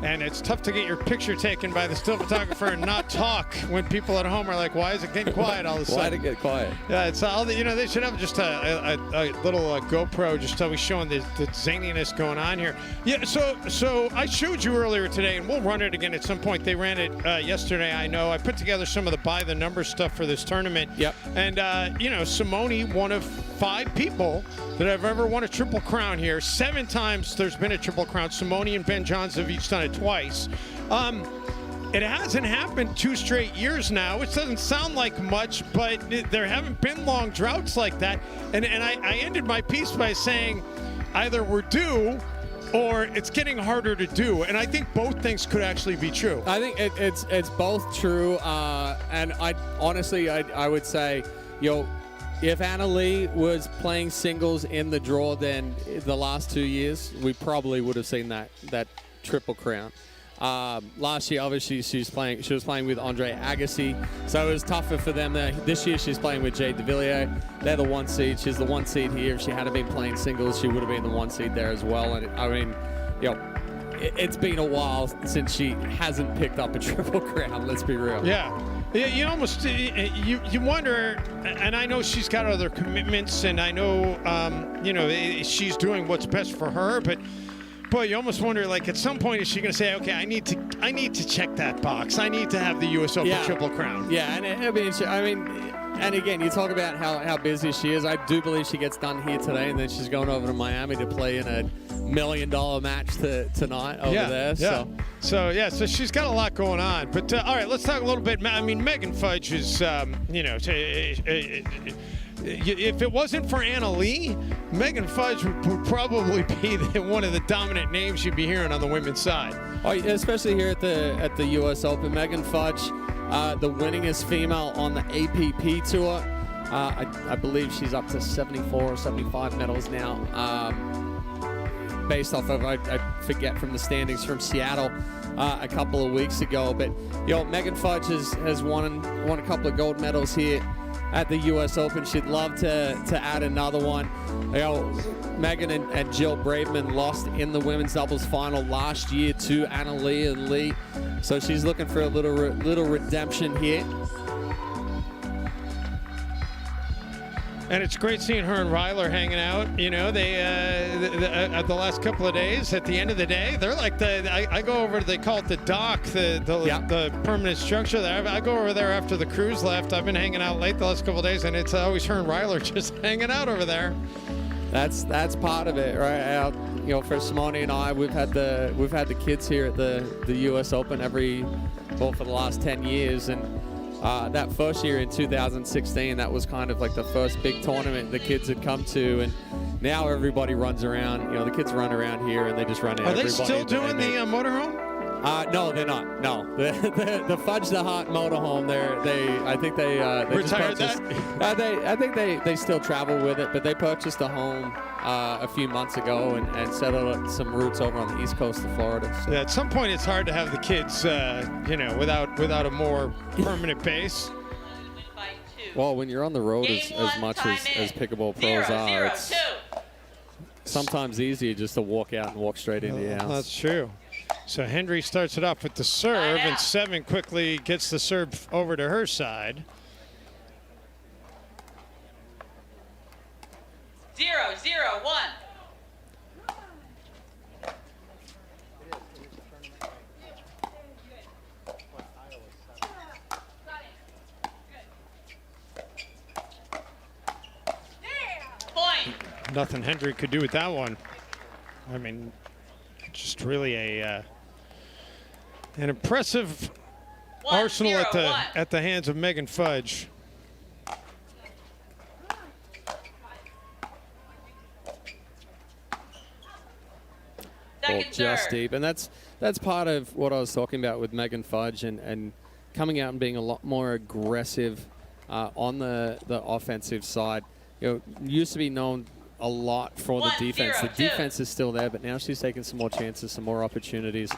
And it's tough to get your picture taken by the still photographer and not talk when people at home are like, why is it getting quiet all of a sudden? Why did it get quiet? Yeah, it's all the, you know, they should have just a little GoPro just always showing the zaniness going on here. Yeah, so I showed you earlier today, and we'll run it again at some point. They ran it yesterday, I know. I put together some of the by the number stuff for this tournament. Yep. And, you know, Simone, one of 5 people that have ever won a Triple Crown here. 7 times there's been a Triple Crown. Simone and Ben Johns have each done it twice. It hasn't happened 2 straight years now, which doesn't sound like much, but there haven't been long droughts like that. And I ended my piece by saying either we're due or it's getting harder to do. And I think both things could actually be true. I think it's both true. And I would say, you know, if Anna Lee was playing singles in the draw, then the last 2 years, we probably would have seen that Triple Crown. Last year, obviously, she was playing with Andre Agassi, so it was tougher for them there. This year, she's playing with Jade DeVilliers. They're the 1 seed. She's the 1 seed here. If she hadn't been playing singles, she would have been the 1 seed there as well. And I mean, you know, it's been a while since she hasn't picked up a Triple Crown. Let's be real. Yeah. You almost you wonder, and I know she's got other commitments, and I know you know, she's doing what's best for her, but boy, you almost wonder, like, at some point is she going to say, okay, I need to check that box. I need to have the US Open Triple Crown. Yeah, and I mean, and again, you talk about how busy she is. I do believe she gets done here today, and then she's going over to Miami to play in a $1 million match tonight over there. So she's got a lot going on. But all right, let's talk a little bit. I mean, Megan Fudge is, you know, if it wasn't for Anna Lee, Megan Fudge would probably be one of the dominant names you'd be hearing on the women's side. Oh, especially here at the US Open. Megan Fudge, the winningest female on the APP tour. I believe she's up to 74 or 75 medals now. Based off of, I forget from the standings from Seattle a couple of weeks ago. But, you know, Megan Fudge has won a couple of gold medals here at the US Open. She'd love to add another one. You know, Megan and Jill Braveman lost in the women's doubles final last year to Anna Lee and Lee. So she's looking for a little redemption here. And it's great seeing her and Ryler hanging out. You know, they at the last couple of days, at the end of the day, they're like I go over, they call it the dock, the permanent structure there. I go over there after the crews left. I've been hanging out late the last couple of days, and it's always her and Ryler just hanging out over there. That's part of it, right? You know, for Simone and I, we've had the kids here at the US Open for the last 10 years, and that first year in 2016, that was kind of like the first big tournament the kids had come to, and now everybody runs around. You know, the kids run around here and they just run into everybody. Are they still doing the motorhome? No, they're not. No, the Fudge the Heart motorhome. I think they retired that. I think they still travel with it, but they purchased a home a few months ago and settled some roots over on the east coast of Florida. So. Yeah, at some point it's hard to have the kids, you know, without a more permanent base. Well, when you're on the road as much as pickleball pros are, sometimes easier just to walk out and walk straight into your house. That's true. So Hendry starts it off with the serve, and Seven quickly gets the serve over to her side. 0-0-1. Nothing Hendry could do with that one. I mean, just really an impressive arsenal at the hands of Megan Fudge. Ball just deep, and that's part of what I was talking about with Megan Fudge and coming out and being a lot more aggressive on the offensive side. You know, used to be known a lot for the defense. The defense is still there, but now she's taking some more chances, some more opportunities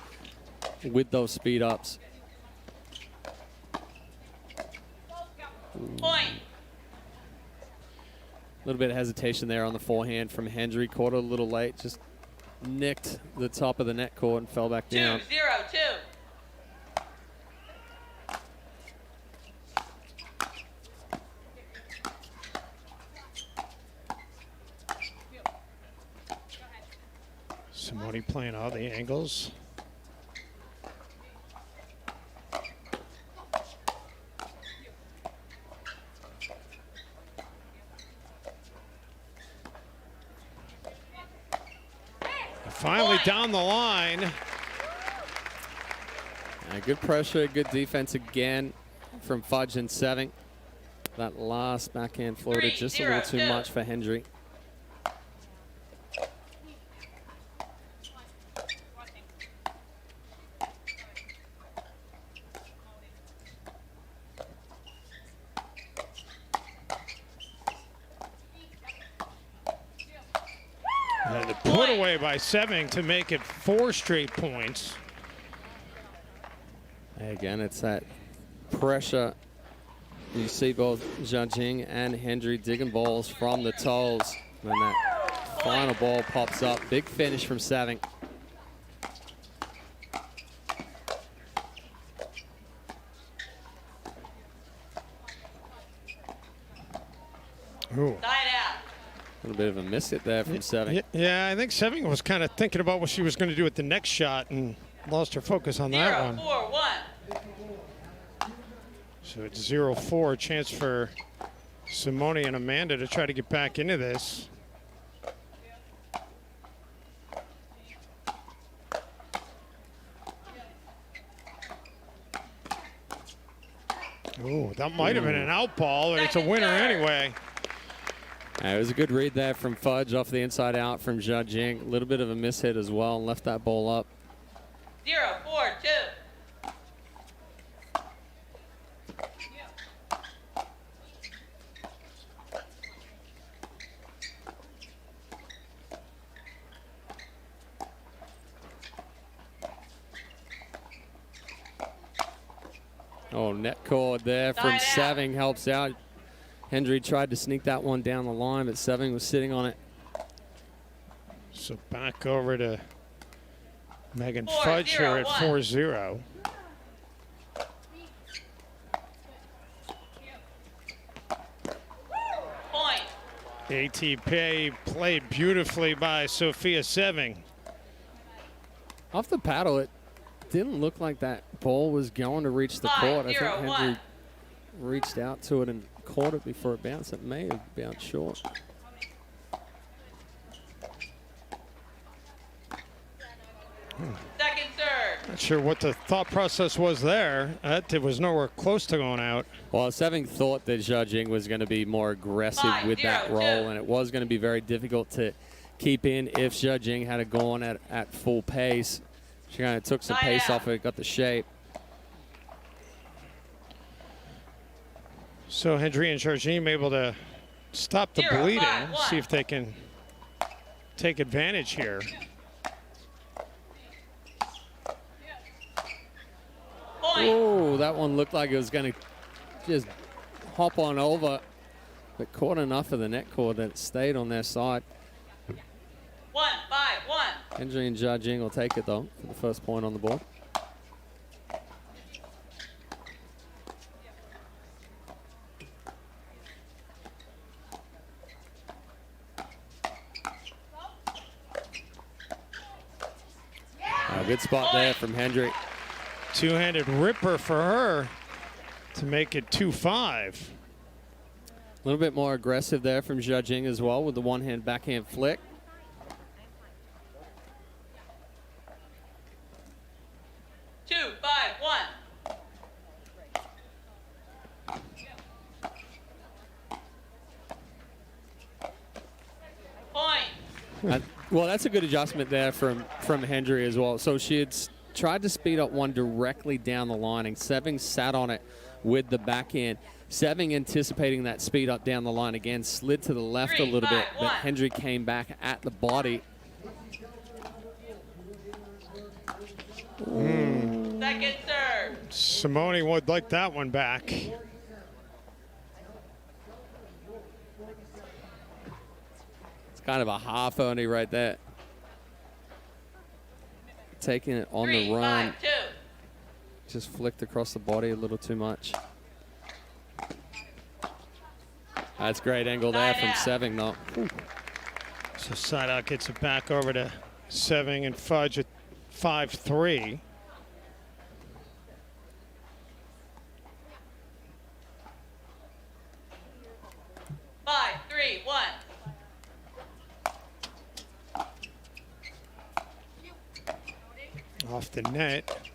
with those speed ups. Point. A little bit of hesitation there on the forehand from Hendry. Caught it a little late, just nicked the top of the net cord and fell back down. 2-0-2. Simone playing all the angles. Finally down the line. Good pressure, good defense again from Fudge and Seven. That last backhand floated just a little too much for Hendry. And the put away by Seven to make it 4 straight points. Again, it's that pressure. You see both Zhang and Hendry digging balls from the toes. When that final ball pops up, big finish from Seven. Ooh. A little bit of a miss hit there from Seven. Yeah, I think Seven was kind of thinking about what she was going to do with the next shot and lost her focus on that one. 0-4-1. So it's 0-4, chance for Simone and Amanda to try to get back into this. Ooh, that might have been an out ball, but it's a winner anyway. It was a good read there from Fudge off the inside out from Jia Jing. A little bit of a miss hit as well, and left that ball up. 0-4-2. Oh, net cord there from Seven helps out. Hendry tried to sneak that one down the line, but Seven was sitting on it. So back over to Megan Fudge here at 4-0. Point. ATP played beautifully by Sophia Seven. Off the paddle, it didn't look like that ball was going to reach the court. I think Hendry reached out to it and caught it before it bounced. It may have bounced short. Second serve. Not sure what the thought process was there. It was nowhere close to going out. Well, Seven thought that Jia Jing was going to be more aggressive with that roll, and it was going to be very difficult to keep in if Jia Jing had gone at full pace. She kind of took some pace off it, got the shape. So Hendry and Jardim able to stop the bleeding, see if they can take advantage here. Oh, that one looked like it was going to just hop on over, but caught enough of the net cord that it stayed on their side. Hendry and Jia will take it, though, for the first point on the board. Good spot there from Hendry. Two-handed ripper for her to make it 2-5. A little bit more aggressive there from Jia as well with the one-hand backhand flick. Well, that's a good adjustment there from Hendry as well. So she had tried to speed up one directly down the line, and Seving sat on it with the backhand. Seving anticipating that speed up down the line again, slid to the left a little bit, but Hendry came back at the body. Second serve. Simone would like that one back. Kind of a half Oni right there. Taking it on the run. 5-2. Just flicked across the body a little too much. That's great angle there from Seving, though. So side out gets it back over to Seving and Fudge at 5-3. Off the net.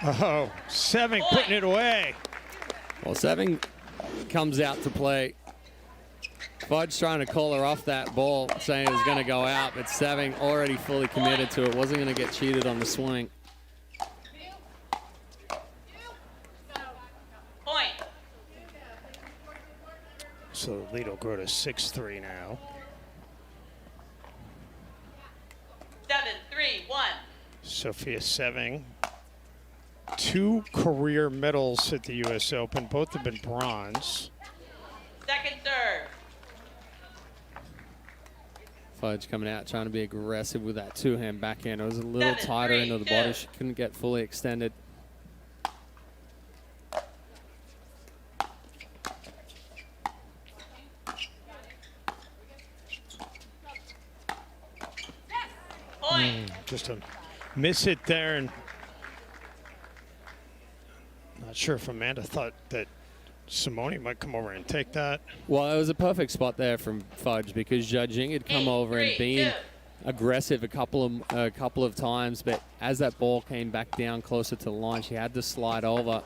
Oh, Seving putting it away. Well, Seving comes out to play. Fudge trying to call her off that ball, saying it was going to go out, but Seving already fully committed to it. Wasn't going to get cheated on the swing. So the lead will grow to 6-3 now. 7-3-1. Sophia Seving. 2 career medals at the US Open. Both have been bronze. Second serve. Fudge coming out, trying to be aggressive with that two-hand backhand. It was a little tighter into the body. She couldn't get fully extended. Just a miss hit there, and not sure if Amanda thought that Simone might come over and take that. Well, it was a perfect spot there from Fudge because Jia had come over and been aggressive a couple of times, but as that ball came back down closer to the line, she had to slide over.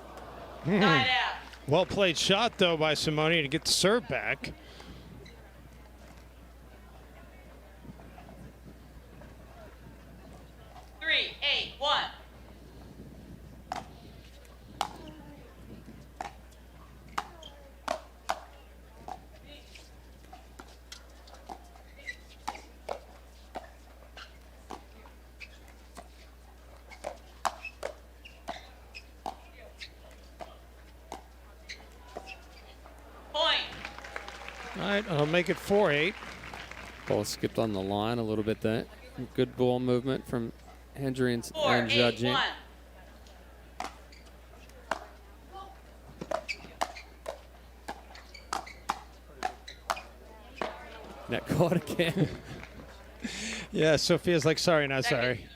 Well played shot though by Simone to get the serve back. All right, I'll make it 4-8. Ball skipped on the line a little bit there. Good ball movement from Hendry and Jia. Net caught again. Yeah, Sophia's like, sorry, not sorry.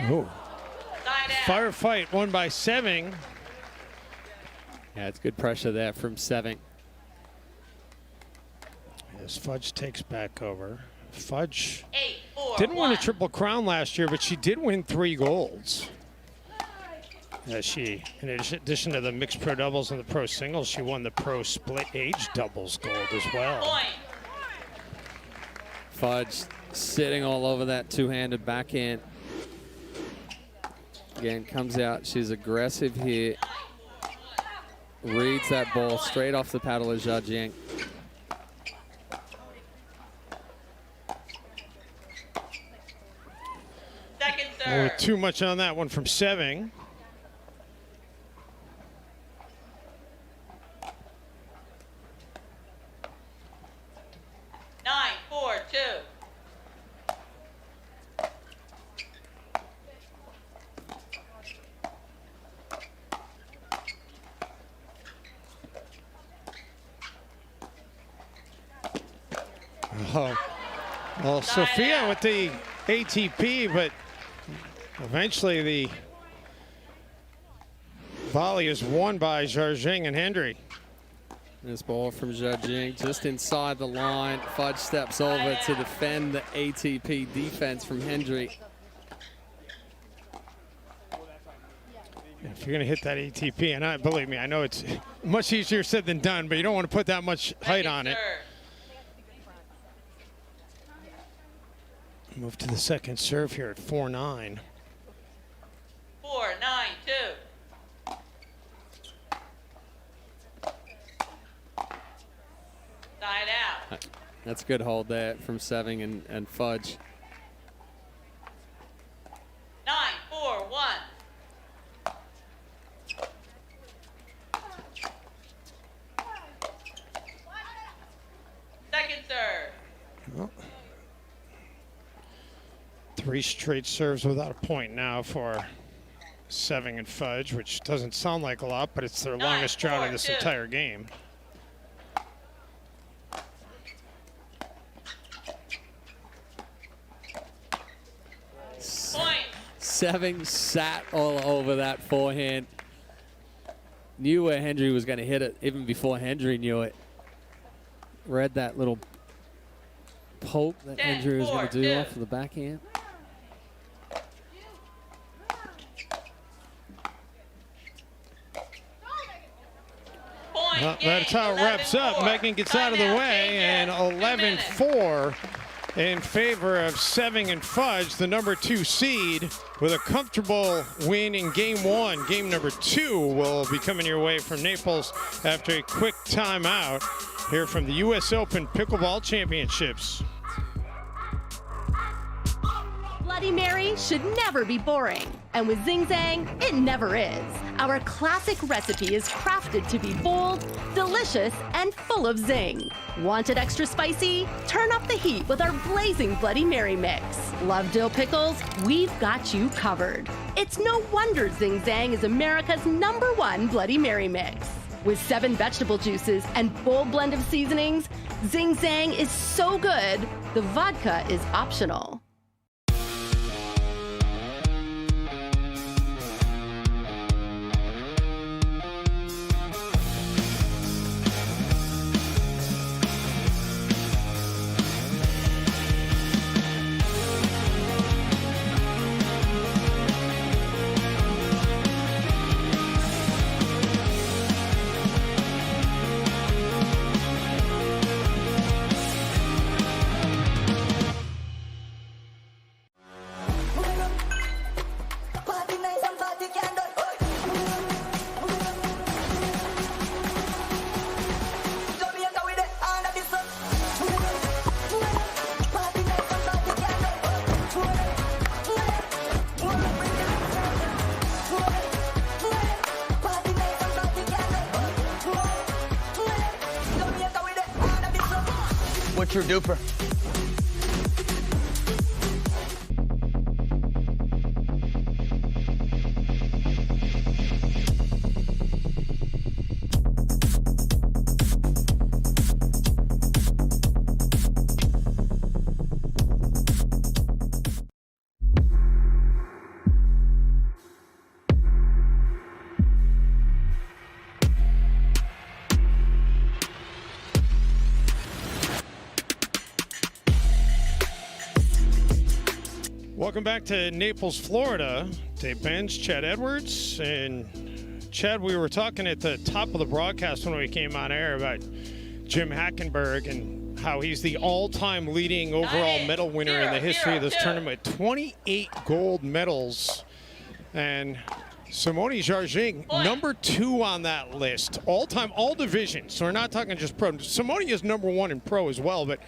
Oh, firefight won by Seving. Yeah, it's good pressure there from Seving. As Fudge takes back over. Fudge didn't win a Triple Crown last year, but she did win 3 golds. She, in addition to the mixed pro doubles and the pro singles, she won the pro split age doubles gold as well. Fudge sitting all over that two-handed backhand. Again, comes out. She's aggressive here. Reads that ball straight off the paddle of Zha Jiang. Second serve. Too much on that one from Seving. Nine, 4, 2. Oh, well, Sophia with the ATP, but eventually the volley is won by Zha Jiang and Hendry. This ball from Zha Jiang just inside the line. Fudge steps over to defend the ATP defense from Hendry. If you're going to hit that ATP, and believe me, I know it's much easier said than done, but you don't want to put that much height on it. Move to the second serve here at 4-9. 4, 9, 2. Side out. That's a good hold there from Seving and Fudge. 9, 4, 1. Second serve. Well, 3 straight serves without a point now for Seving and Fudge, which doesn't sound like a lot, but it's their longest drought of this entire game. Seving sat all over that forehand. Knew where Hendry was going to hit it even before Hendry knew it. Read that little poke that Hendry was going to do off of the backhand. Well, that's how it wraps up. Megan gets out of the way, and 11-4 in favor of Seving and Fudge, the number 2 seed, with a comfortable win in game 1. Game number 2 will be coming your way from Naples after a quick timeout here from the US Open Pickleball Championships. Bloody Mary should never be boring. And with Zing Zang, it never is. Our classic recipe is crafted to be bold, delicious, and full of zing. Want it extra spicy? Turn up the heat with our blazing Bloody Mary mix. Love dill pickles? We've got you covered. It's no wonder Zing Zang is America's #1 Bloody Mary mix. With 7 vegetable juices and bold blend of seasonings, Zing Zang is so good, the vodka is optional. What's your duper? Welcome back to Naples, Florida. Dave Benz, Chad Edwards. And Chad, we were talking at the top of the broadcast when we came on air about Jim Hackenberg and how he's the all-time leading overall medal winner in the history of this tournament. 28 gold medals And Simone Jarjing, number 2 on that list, all-time, all divisions. So we're not talking just pro. Simone is number 1 in pro as well, but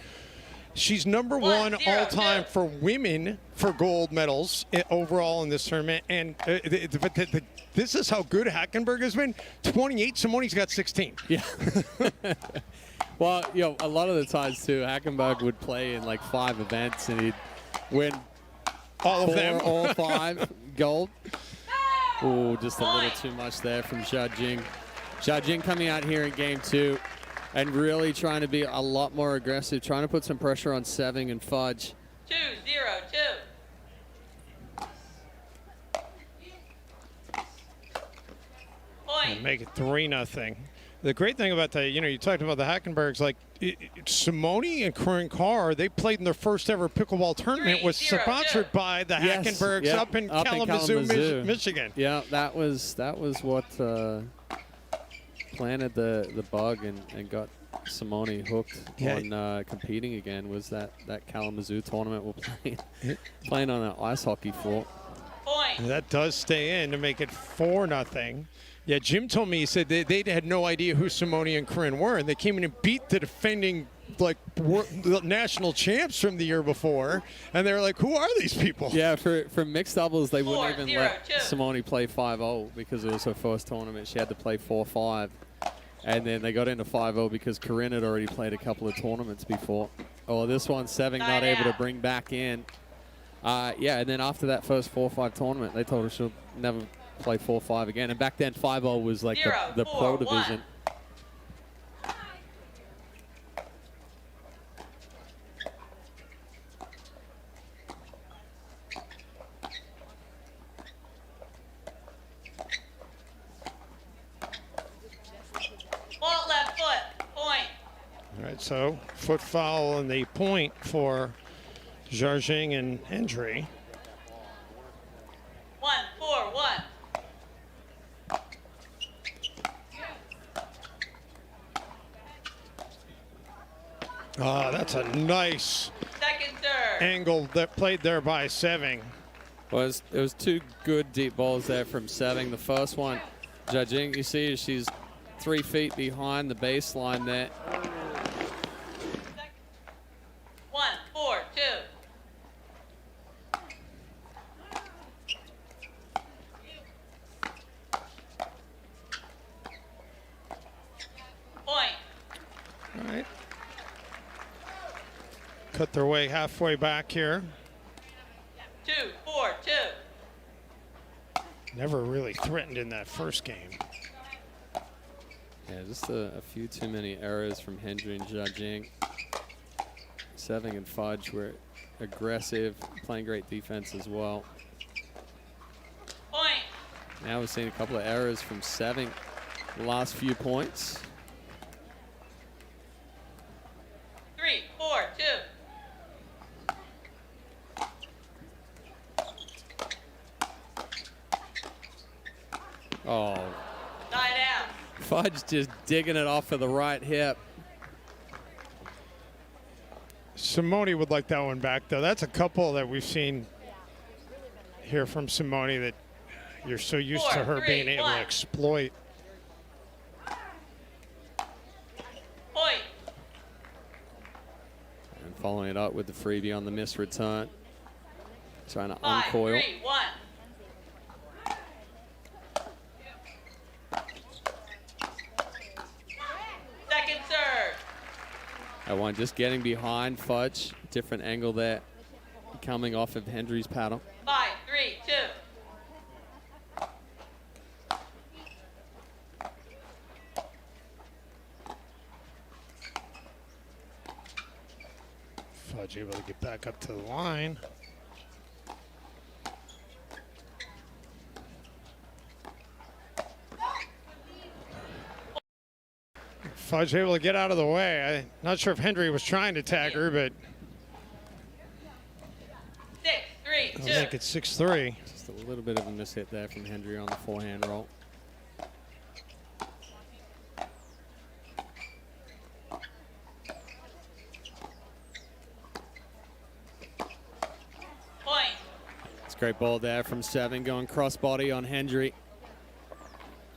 she's number 1 all-time for women for gold medals overall in this tournament. And this is how good Hackenberg has been. 28, Simone's got 16. Yeah. Well, you know, a lot of the times, too, Hackenberg would play in like 5 events, and he'd win all of them. All 5 gold. Oh, just a little too much there from Jarjing. Jarjing coming out here in game 2 and really trying to be a lot more aggressive, trying to put some pressure on Seving and Fudge. 2-0-2. And make it 3-0. The great thing about that, you know, you talked about the Hackenbergs, like Simone and Corinne Carr, they played in their first ever pickleball tournament, was sponsored by the Hackenbergs up in Kalamazoo, Michigan. Yeah, that was what planted the bug and got Simone hooked on competing again. Was that Kalamazoo tournament we're playing on an ice hockey floor. And that does stay in to make it 4-0. Yeah, Jim told me, he said they had no idea who Simone and Corinne were, and they came in and beat the defending national champs from the year before, and they were like, who are these people? Yeah, for mixed doubles, they wouldn't even let Simone play 5-0 because it was her first tournament. She had to play 4-5, and then they got into 5-0 because Corinne had already played a couple of tournaments before. Oh, this one, Seving not able to bring back in. Yeah, and then after that first 4-5 tournament, they told her she'll never play 4-5 again. And back then, 5-0 was like the pro division. Ball left foot, point. All right, so foot foul and the point for Jarjing and Hendry. 1-4-1. That's a nice Second serve. angle that played there by Seving. Well, it was 2 good deep balls there from Seving. The first one, Jarjing, you see she's 3 feet behind the baseline there. 1-4-2. Point. All right. Cut their way halfway back here. 2-4-2. Never really threatened in that first game. Yeah, just a few too many errors from Hendry and Jarjing. Seving and Fudge were aggressive, playing great defense as well. Point. Now we've seen a couple of errors from Seving the last few points. 3-4-2. Oh. Tie down. Fudge just digging it off of the right hip. Simone would like that one back, though. That's a couple that we've seen here from Simone that you're so used to her being able to exploit. Point. And following it up with the freebie on the missed return. Trying to 5-3-1. uncoil. Second serve. That one just getting behind Fudge. Different angle there. Coming off of Hendry's paddle. 5-3-2. Fudge able to get back up to the line. Fudge able to get out of the way. I'm not sure if Hendry was trying to tag her, but 6-3-2. I think it's 6-3. Just a little bit of a mishit there from Hendry on the forehand roll. Great ball there from Seven, going crossbody on Hendry.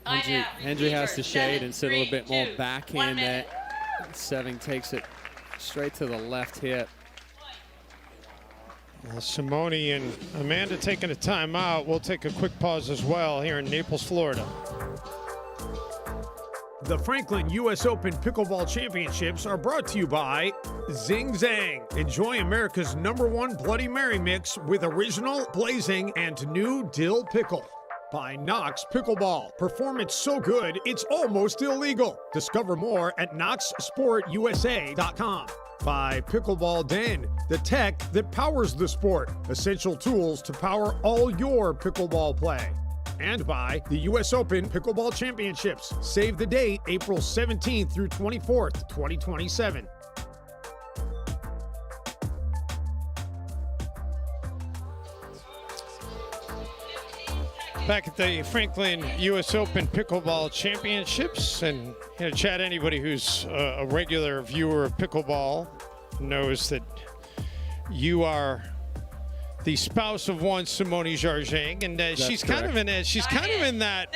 Hendry has to shade and sit a little bit more backhand there. Seven takes it straight to the left hip. Well, Simone and Amanda taking a timeout. We'll take a quick pause as well here in Naples, Florida. The Franklin US Open Pickleball Championships are brought to you by Zing Zang. Enjoy America's #1 Bloody Mary mix with original, blazing, and new dill pickle. By Knox Pickleball. Performance so good, it's almost illegal. Discover more at knoxsportusa.com. By Pickleball Den, the tech that powers the sport. Essential tools to power all your pickleball play. And by the US Open Pickleball Championships. Save the date, April 17th through 24th, 2027. Back at the Franklin US Open Pickleball Championships, and Chad, anybody who's a regular viewer of pickleball knows that you are the spouse of one Simone Jarging, and she's kind of in that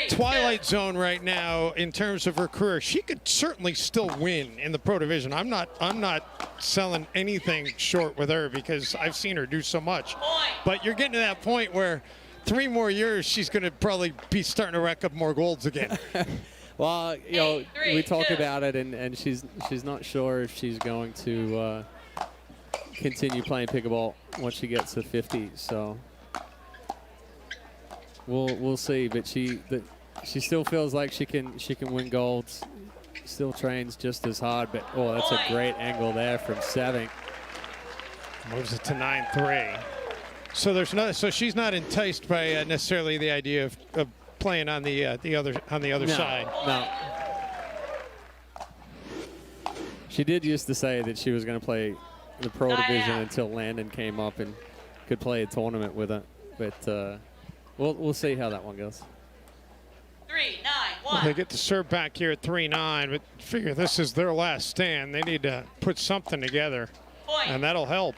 twilight zone right now in terms of her career. She could certainly still win in the pro division. I'm not selling anything short with her because I've seen her do so much. But you're getting to that point where 3 more years, she's going to probably be starting to rack up more golds again. Well, we talk about it, and she's not sure if she's going to continue playing pickleball once she gets to 50. So we'll see. But she still feels like she can win golds. Still trains just as hard. But that's a great angle there from Seven. Moves it to 9-3. So she's not enticed by necessarily the idea of playing on the other side. No. She did used to say that she was going to play the pro division until Landon came up and could play a tournament with her. But we'll see how that one goes. 3-9-1. They get to serve back here at 3-9, but figure this is their last stand. They need to put something together, and that'll help.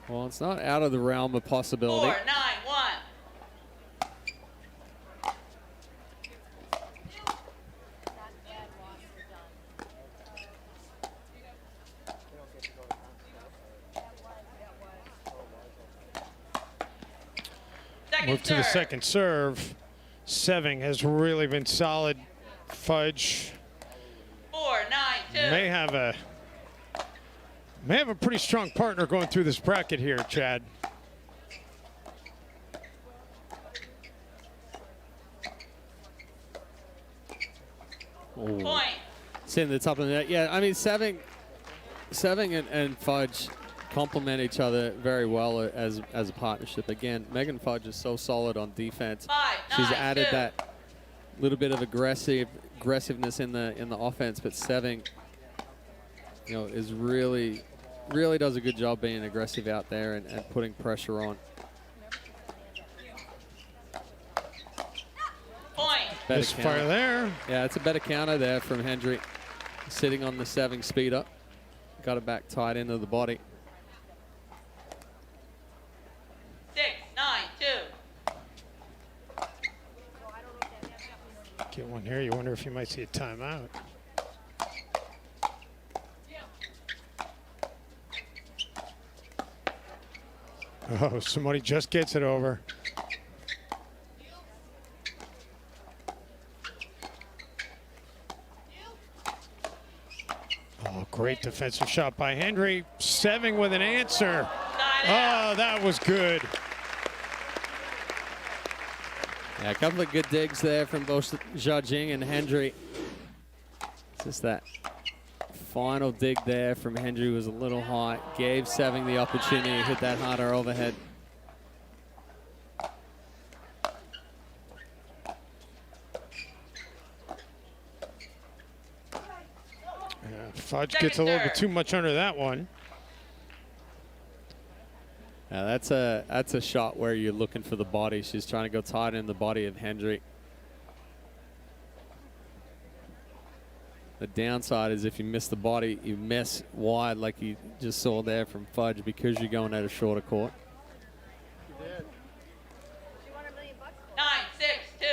Well, it's not out of the realm of possibility. 4-9-1. Move to the second serve. Seving has really been solid. Fudge 4-9-2. may have a pretty strong partner going through this bracket here, Chad. Point. It's in the top of the net. Yeah, I mean, Seving and Fudge complement each other very well as a partnership. Again, Megan Fudge is so solid on defense. 5-9-2. She's added that little bit of aggressiveness in the offense, but Seving, is really does a good job being aggressive out there and putting pressure on. Misfire there. Yeah, it's a better counter there from Hendry. Sitting on the Seving speed up. Got it back tight into the body. 6-9-2. Get one here. You wonder if you might see a timeout. Oh, somebody just gets it over. Oh, great defensive shot by Hendry. Seving with an answer. Oh, that was good. Yeah, a couple of good digs there from both Jarging and Hendry. Just that final dig there from Hendry was a little high. Gave Seving the opportunity to hit that harder overhead. Fudge gets a little bit too much under that one. Yeah, that's a shot where you're looking for the body. She's trying to go tight in the body of Hendry. The downside is if you miss the body, you miss wide like you just saw there from Fudge because you're going at a shorter court. 9, 6, 2.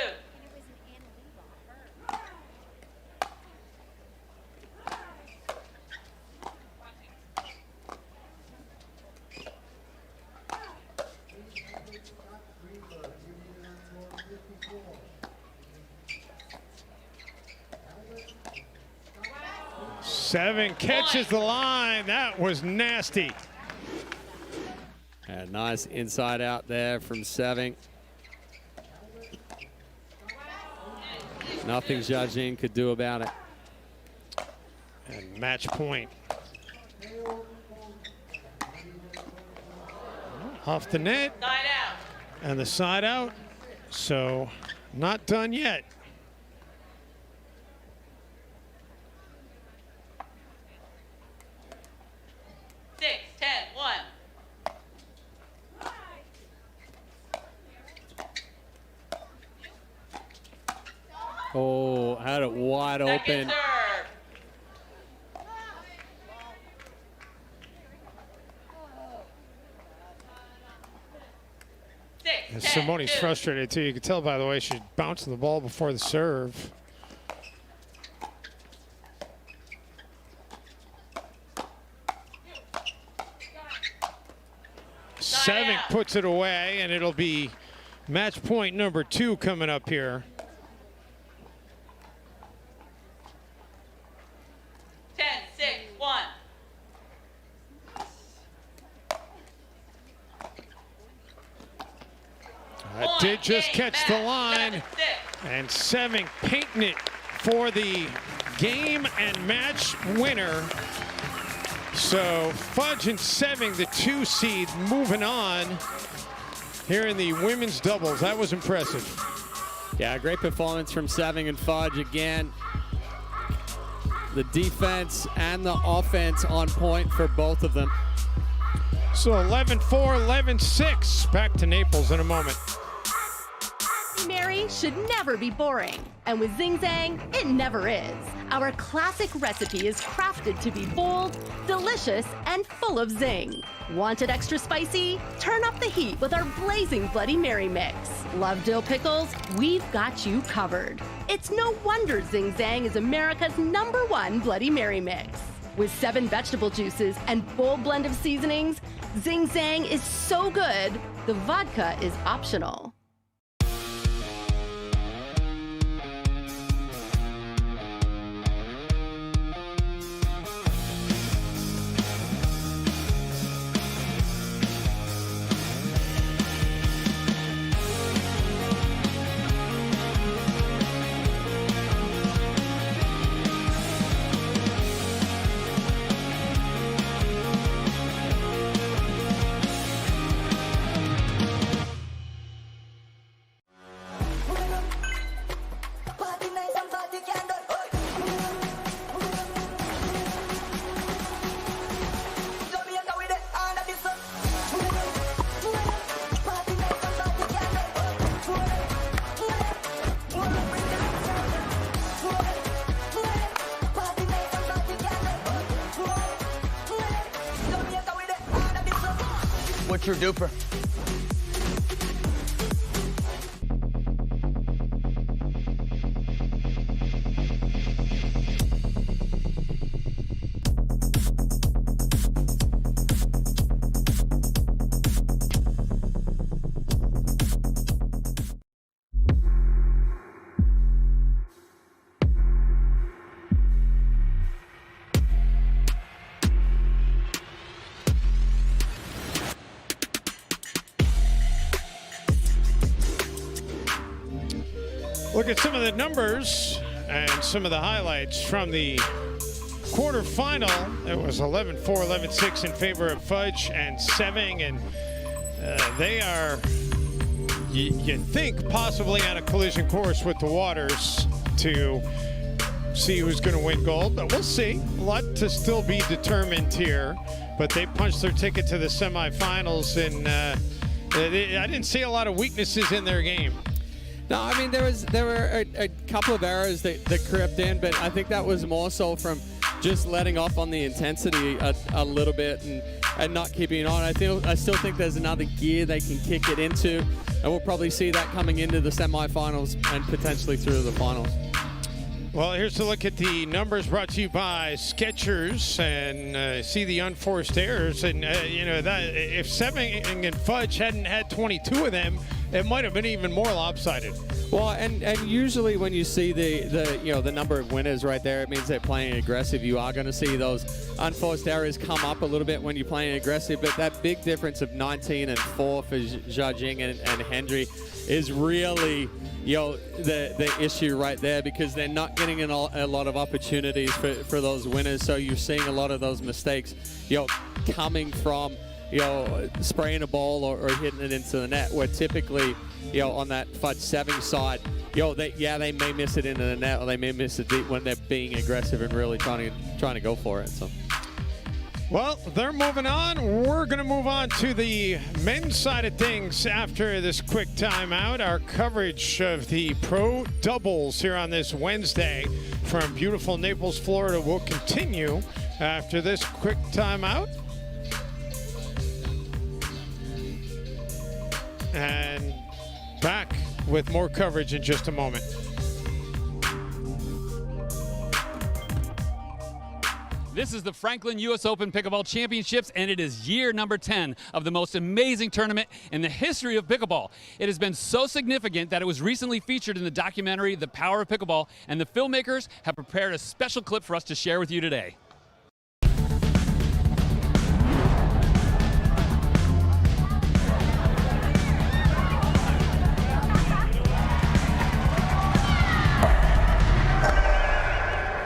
Seven catches the line. That was nasty. And nice inside out there from Seving. Nothing Zhajin could do about it. And match point. Off the net. Side out. And the side out. So not done yet. Oh, had it wide open. And Simone's frustrated too. You can tell by the way she's bouncing the ball before the serve. Seving puts it away, and it'll be match point number 2 coming up here. 10, 6, 1. That did just catch the line, and Seving painting it for the game and match winner. So Fudge and Seving, the 2 seed, moving on here in the women's doubles. That was impressive. Yeah, great performance from Seving and Fudge again. The defense and the offense on point for both of them. So 11-4, 11-6. Back to Naples in a moment. Mary should never be boring. And with Zing Zang, it never is. Our classic recipe is crafted to be bold, delicious, and full of zing. Want it extra spicy? Turn up the heat with our blazing Bloody Mary mix. Love dill pickles? We've got you covered. It's no wonder Zing Zang is America's #1 Bloody Mary mix. With 7 vegetable juices and bold blend of seasonings, Zing Zang is so good, the vodka is optional. What's your duper? Look at some of the numbers and some of the highlights from the quarterfinal. It was 11-4, 11-6 in favor of Fudge and Seving, and they are, you think, possibly on a collision course with the Waters to see who's going to win gold, but we'll see. A lot to still be determined here, but they punched their ticket to the semifinals, and I didn't see a lot of weaknesses in their game. No, I mean, there were a couple of errors that crept in, but I think that was more so from just letting off on the intensity a little bit and not keeping it on. I still think there's another gear they can kick it into, and we'll probably see that coming into the semifinals and potentially through the finals. Well, here's a look at the numbers brought to you by Skechers, and see the unforced errors. And you know that if Seving and Fudge hadn't had 22 of them, it might have been even more lopsided. Well, and usually when you see the number of winners right there, it means they're playing aggressive. You are going to see those unforced errors come up a little bit when you're playing aggressive, but that big difference of 19 and 4 for Zhajing and Hendry is really the issue right there, because they're not getting a lot of opportunities for those winners. So you're seeing a lot of those mistakes coming from spraying a ball or hitting it into the net, where typically on that Fudge Seving side, they may miss it into the net, or they may miss it deep when they're being aggressive and really trying to go for it. So. Well, they're moving on. We're going to move on to the men's side of things after this quick timeout. Our coverage of the pro doubles here on this Wednesday from beautiful Naples, Florida will continue after this quick timeout. And back with more coverage in just a moment. This is the Franklin US Open Pickleball Championships, and it is year number 10 of the most amazing tournament in the history of pickleball. It has been so significant that it was recently featured in the documentary The Power of Pickleball, and the filmmakers have prepared a special clip for us to share with you today.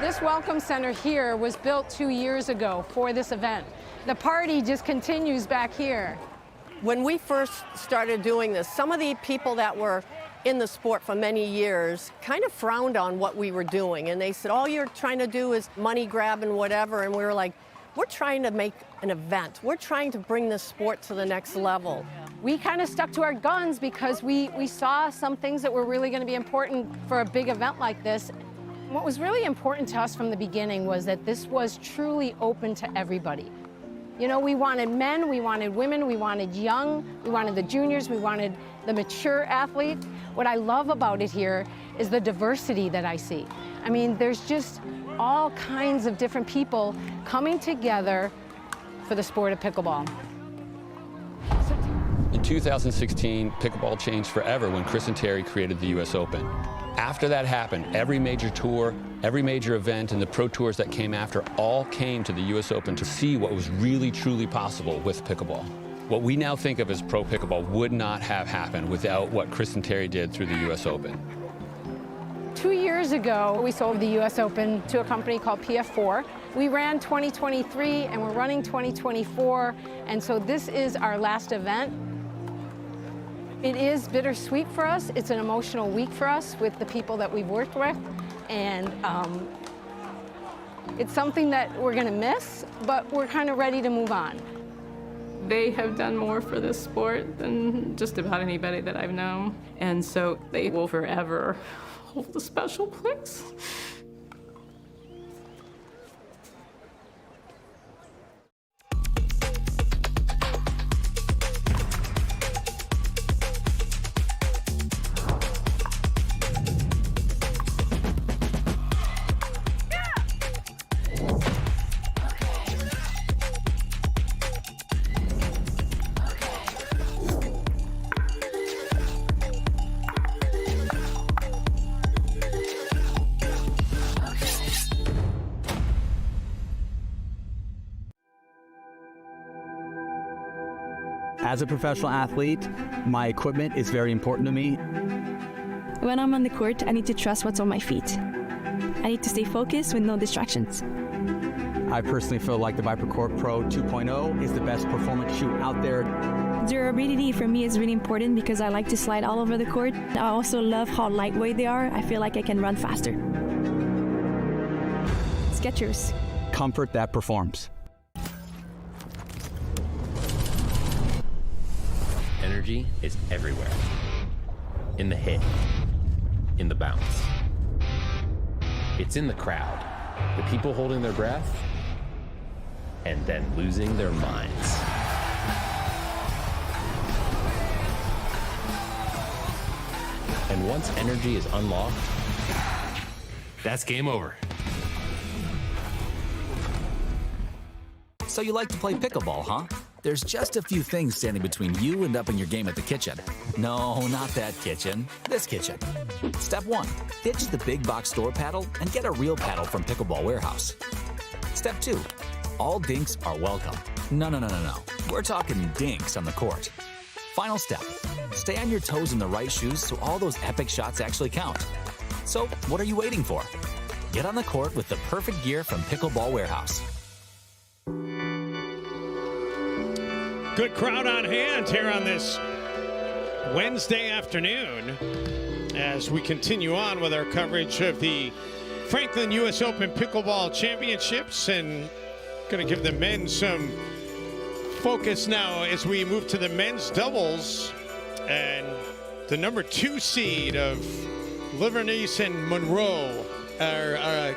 This Welcome Center here was built 2 years ago for this event. The party just continues back here. When we first started doing this, some of the people that were in the sport for many years kind of frowned on what we were doing. And they said, all you're trying to do is money grab and whatever. And we were like, we're trying to make an event. We're trying to bring this sport to the next level. We kind of stuck to our guns because we saw some things that were really going to be important for a big event like this. What was really important to us from the beginning was that this was truly open to everybody. You know, we wanted men, we wanted women, we wanted young, we wanted the juniors, we wanted the mature athlete. What I love about it here is the diversity that I see. I mean, there's just all kinds of different people coming together for the sport of pickleball. In 2016, pickleball changed forever when Chris and Terry created the US Open. After that happened, every major tour, every major event, and the pro tours that came after all came to the US Open to see what was really, truly possible with pickleball. What we now think of as pro pickleball would not have happened without what Chris and Terry did through the US Open. 2 years ago, we sold the US Open to a company called PF4. We ran 2023 and we're running 2024, and so this is our last event. It is bittersweet for us. It's an emotional week for us with the people that we've worked with, and it's something that we're going to miss, but we're kind of ready to move on. They have done more for this sport than just about anybody that I've known, and so they will forever hold a special place. As a professional athlete, my equipment is very important to me. When I'm on the court, I need to trust what's on my feet. I need to stay focused with no distractions. I personally feel like the Viper Court Pro 2.0 is the best performance shoe out there. Durability for me is really important because I like to slide all over the court. I also love how lightweight they are. I feel like I can run faster. Skechers. Comfort that performs. Energy is everywhere. In the hit, in the bounce. It's in the crowd, the people holding their breath and then losing their minds. And once energy is unlocked, that's game over. So you like to play pickleball, huh? There's just a few things standing between you and upping your game at the kitchen. No, not that kitchen. This kitchen. Step 1. Ditch the big box store paddle and get a real paddle from Pickleball Warehouse. Step 2. All dinks are welcome. No. We're talking dinks on the court. Final step. Stay on your toes in the right shoes so all those epic shots actually count. So, what are you waiting for? Get on the court with the perfect gear from Pickleball Warehouse. Good crowd on hand here on this Wednesday afternoon as we continue on with our coverage of the Franklin US Open Pickleball Championships, and going to give the men some focus now as we move to the men's doubles, and the number 2 seed of Livernice and Monroe are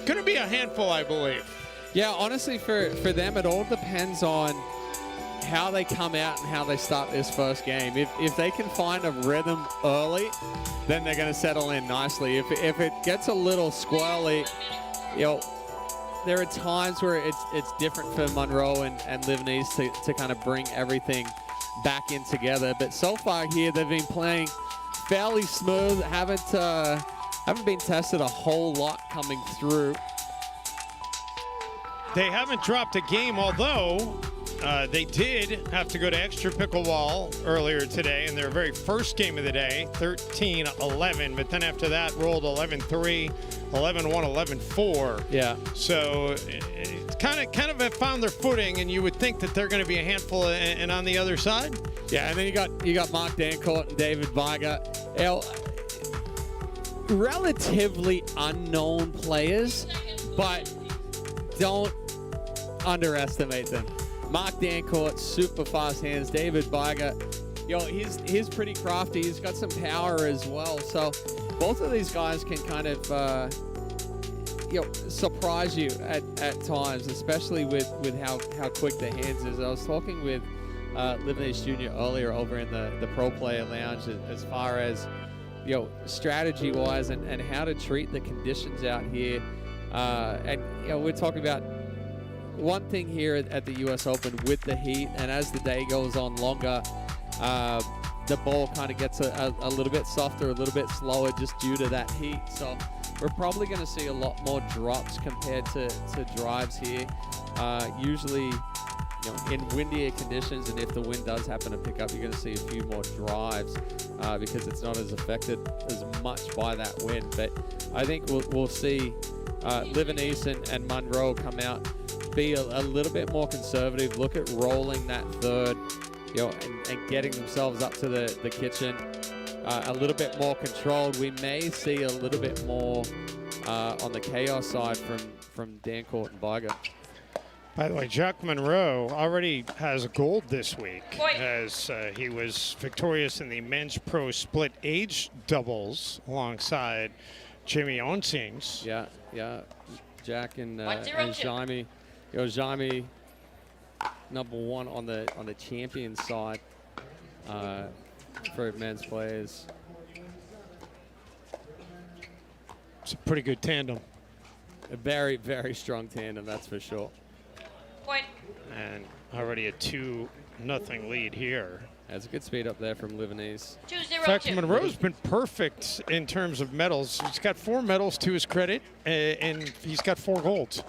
going to be a handful, I believe. Yeah, honestly, for them, it all depends on how they come out and how they start this first game. If they can find a rhythm early, then they're going to settle in nicely. If it gets a little squirrely, there are times where it's different for Monroe and Livernice to kind of bring everything back in together. But so far here, they've been playing fairly smooth. Haven't been tested a whole lot coming through. They haven't dropped a game, although they did have to go to extra pickleball earlier today in their very first game of the day, 13-11. But then after that, rolled 11-3, 11-1, 11-4. Yeah. So it's kind of have found their footing, and you would think that they're going to be a handful. And on the other side, yeah. And then you got Mark Dancourt and David Biger, relatively unknown players, but don't underestimate them. Mark Dancourt, super fast hands. David Biger, he's pretty crafty. He's got some power as well. So both of these guys can kind of, surprise you at times, especially with how quick the hands is. I was talking with Livernice Jr. earlier over in the Pro Player Lounge as far as, strategy-wise and how to treat the conditions out here. We're talking about one thing here at the US Open with the heat, and as the day goes on longer, the ball kind of gets a little bit softer, a little bit slower just due to that heat. So we're probably going to see a lot more drops compared to drives here. Usually, in windier conditions, and if the wind does happen to pick up, you're going to see a few more drives because it's not as affected as much by that wind. But I think we'll see Livernice and Monroe come out, be a little bit more conservative, look at rolling that third, and getting themselves up to the kitchen a little bit more controlled. We may see a little bit more on the chaos side from Dancourt and Biger. By the way, Jack Monroe already has a gold this week as he was victorious in the men's pro split age doubles alongside Jimmy Onsings. Yeah. Jack and Jaime. Jaime, number 1 on the champion side for men's players. It's a pretty good tandem. A very, very strong tandem, that's for sure. Point. And already a 2-0 lead here. That's a good speed up there from Livernice. 2-0. In fact, Monroe's been perfect in terms of medals. He's got 4 medals to his credit, and he's got 4 golds.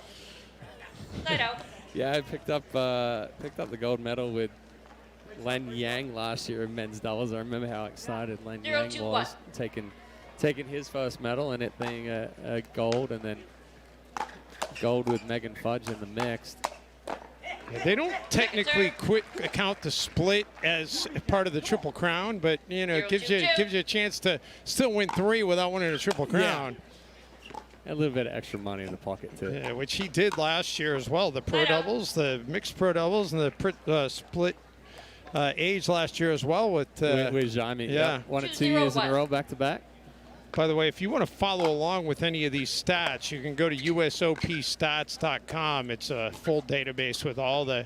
Side out. Yeah, I picked up the gold medal with Len Yang last year in men's doubles. I remember how excited Len Yang was taking his first medal, and it being a gold, and then gold with Megan Fudge in the mixed. Yeah, they don't technically count the split as part of the Triple Crown, but it gives you a chance to still win 3 without winning a Triple Crown. Yeah. A little bit of extra money in the pocket too. Yeah, which he did last year as well. The pro doubles, the mixed pro doubles, and the split age last year as well with Jaime. Yeah, won it 2 years in a row, back to back. By the way, if you want to follow along with any of these stats, you can go to usopstats.com. It's a full database with all the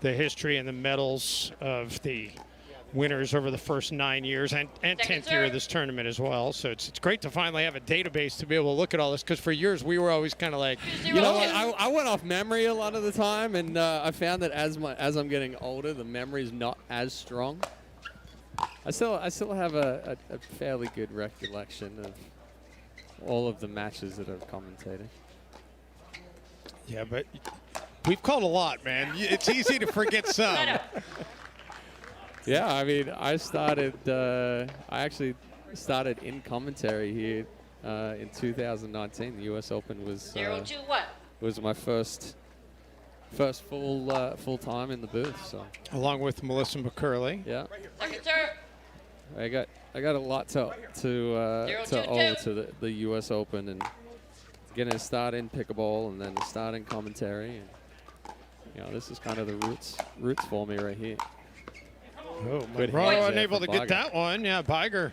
history and the medals of the winners over the first 9 years and 10th year of this tournament as well. So it's great to finally have a database to be able to look at all this, because for years we were always kind of like, you know what, I went off memory a lot of the time, and I found that as I'm getting older, the memory's not as strong. I still have a fairly good recollection of all of the matches that I've commentated. Yeah, but we've called a lot, man. It's easy to forget some. Yeah, I mean, I actually started in commentary here in 2019. The US Open was my first full time in the booth. So along with Melissa McCurley. Yeah. Second serve. I got a lot to owe to the US Open, and getting a start in pickleball and then a start in commentary, and this is kind of the roots for me right here. Oh, Monroe unable to get that one. Yeah, Biger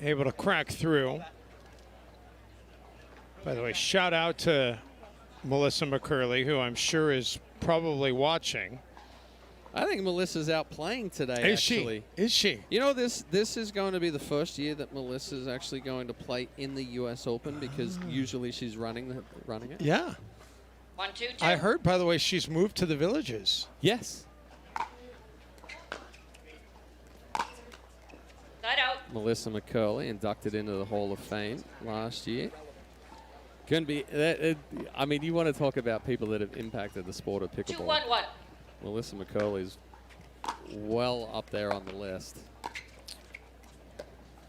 able to crack through. By the way, shout out to Melissa McCurley, who I'm sure is probably watching. I think Melissa's out playing today, actually. Is she? You know, this is going to be the first year that Melissa's actually going to play in the US Open, because usually she's running it. Yeah. 1, 2, 2. I heard, by the way, she's moved to the Villages. Yes. Side out. Melissa McCurley inducted into the Hall of Fame last year. Going to be, I mean, you want to talk about people that have impacted the sport of pickleball. 2, 1, 1. Melissa McCurley's well up there on the list.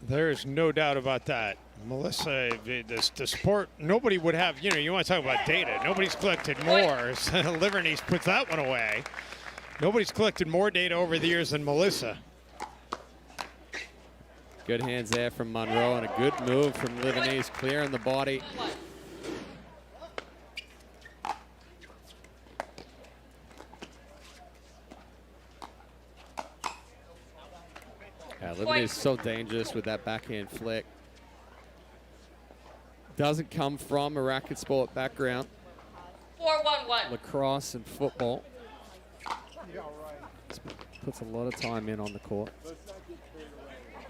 There is no doubt about that. Melissa, the sport, nobody would have, you want to talk about data. Nobody's collected more. Livernice puts that one away. Nobody's collected more data over the years than Melissa. Good hands there from Monroe, and a good move from Livernice, clearing the body. Yeah, Livernice is so dangerous with that backhand flick. Doesn't come from a racket sport background. 4, 1, 1. Lacrosse and football. Puts a lot of time in on the court.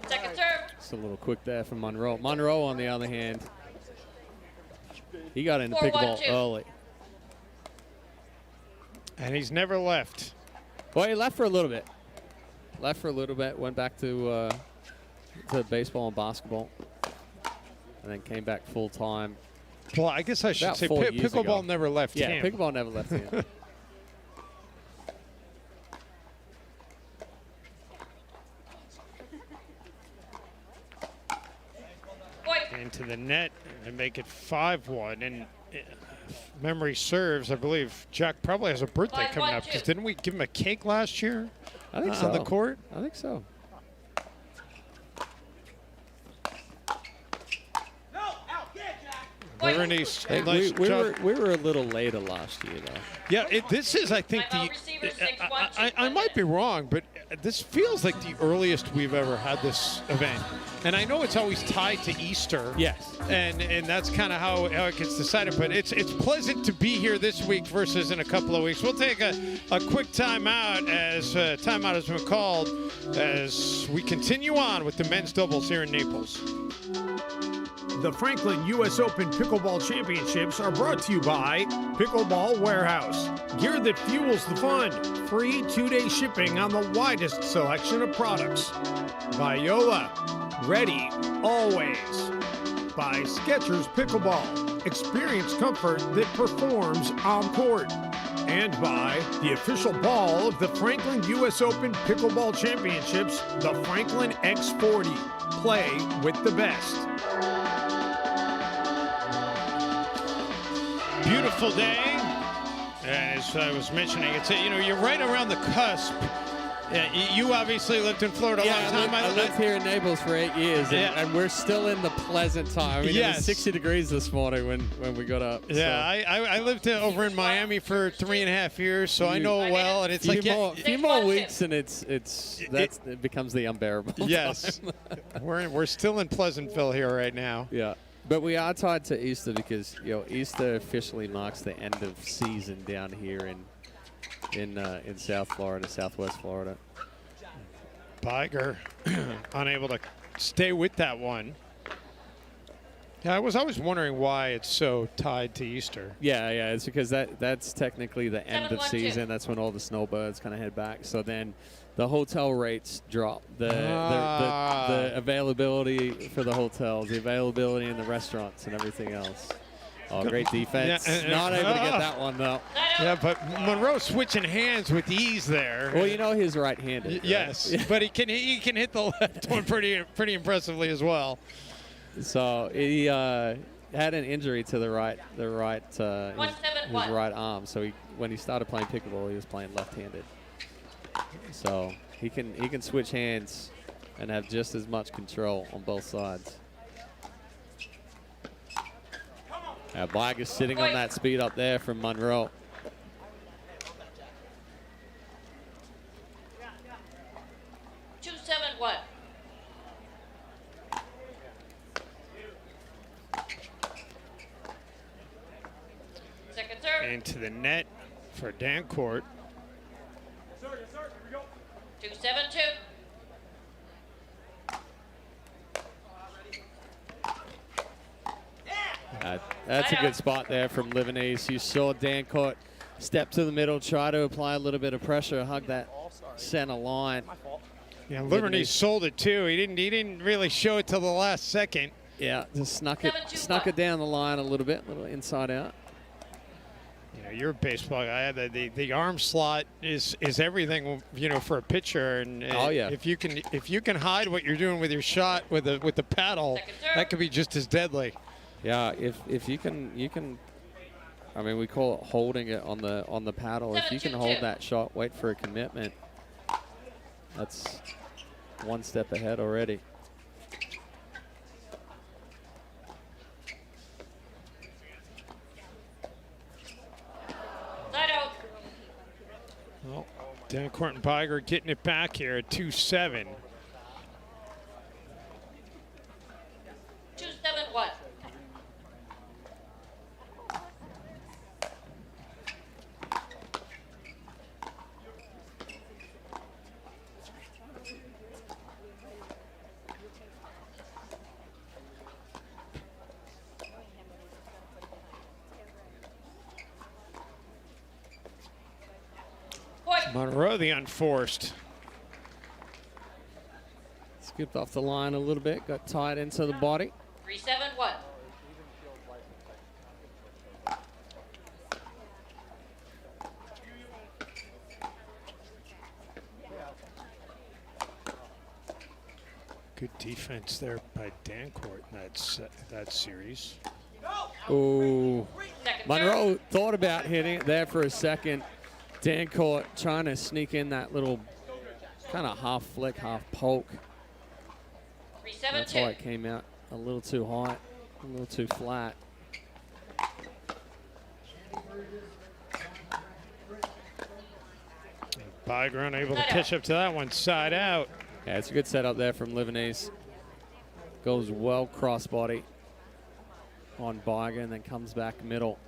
Second serve. Just a little quick there from Monroe. Monroe, on the other hand, he got into 4, pickleball 1, 2. early. And he's never left. Well, he left for a little bit. Went back to baseball and basketball, and then came back full time. Well, I guess I should say pickleball never left him. Yeah, pickleball never left him. Into the net and make it 5-1. And if memory serves, I believe Jack probably has a birthday coming up, because didn't we give him a cake last year? I think so. On the court? I think so. Livernice, we were a little later last year, though. Yeah, this is, I think, I might be wrong, but this feels like the earliest we've ever had this event. And I know it's always tied to Easter. Yes. And that's kind of how it gets decided. But it's pleasant to be here this week versus in a couple of weeks. We'll take a quick timeout, as timeout has been called, as we continue on with the men's doubles here in Naples. The Franklin US Open Pickleball Championships are brought to you by Pickleball Warehouse. Gear that fuels the fun. Free 2-day shipping on the widest selection of products. By Yola. Ready, always. By Skechers Pickleball. Experience comfort that performs on court. And by the official ball of the Franklin US Open Pickleball Championships, the Franklin X40. Play with the best. Beautiful day. As I was mentioning, it's you're right around the cusp Yeah, you obviously lived in Florida a long time. I lived here in Naples for 8 years, and we're still in the pleasant time. I mean, it was 60 degrees this morning when we got up. Yeah, so. I lived over in Miami for 3.5 years, so I know it well. And it's like a few more weeks, and it becomes the unbearable. Yes, we're still in Pleasantville here right now. Yeah. But we are tied to Easter because Easter officially marks the end of season down here in South Florida, Southwest Florida. Biger unable to stay with that one. Yeah, I was always wondering why it's so tied to Easter. Yeah, it's because that's technically the end of season. That's when all the snowbirds kind of head back. So then the hotel rates drop. The availability for the hotels, the availability in the restaurants and everything else. Oh, great defense. Yeah, Not able to get that one, though. Yeah, but Monroe switching hands with ease there. Well, he's right-handed. Right? Yes, but he can hit the left one pretty impressively as well. So he had an injury to the right his right arm. So when he started playing pickleball, he was playing left-handed. So he can switch hands and have just as much control on both sides. Biger sitting on that speed up there from Monroe. Into the net for Dancourt. 2-7-2. That's a good spot there from Livanese. You saw Dancourt step to the middle, try to apply a little bit of pressure, hug that center line. Yeah, Livanese sold it too. He didn't really show it till the last second. Yeah, just snuck it down the line a little bit, a little inside out. You're a baseball guy. The arm slot is everything, for a pitcher. And if you can hide what you're doing with your shot with the paddle, that could be just as deadly. Yeah, if you can, I mean, we call it holding it on the paddle. If you can hold that shot, wait for a commitment, that's one step ahead already. Well, Dancourt and Biger getting it back here at 2-7. 2-7-1. Monroe, the unforced. Skipped off the line a little bit, got tied into the body. 3-7-1. Good defense there by Dancourt in that series. Ooh. Monroe thought about hitting it there for a second. Dancourt trying to sneak in that little kind of half flick, half poke. That's why it came out a little too high, a little too flat. Biger unable to catch up to that one, side out. Yeah, it's a good setup there from Livanese. Goes well crossbody on Biger and then comes back middle.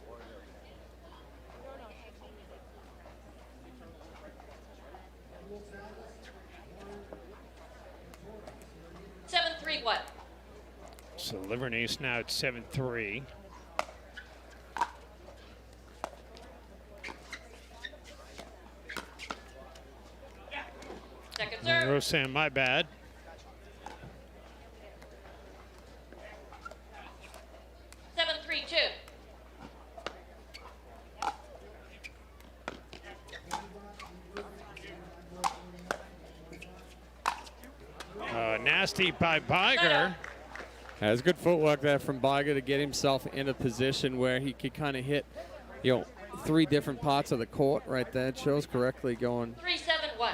So Livanese now at 7-3. Monroe saying, my bad. Nasty by Biger. There's good footwork there from Biger to get himself in a position where he could kind of hit, 3 different parts of the court right there. It shows correctly going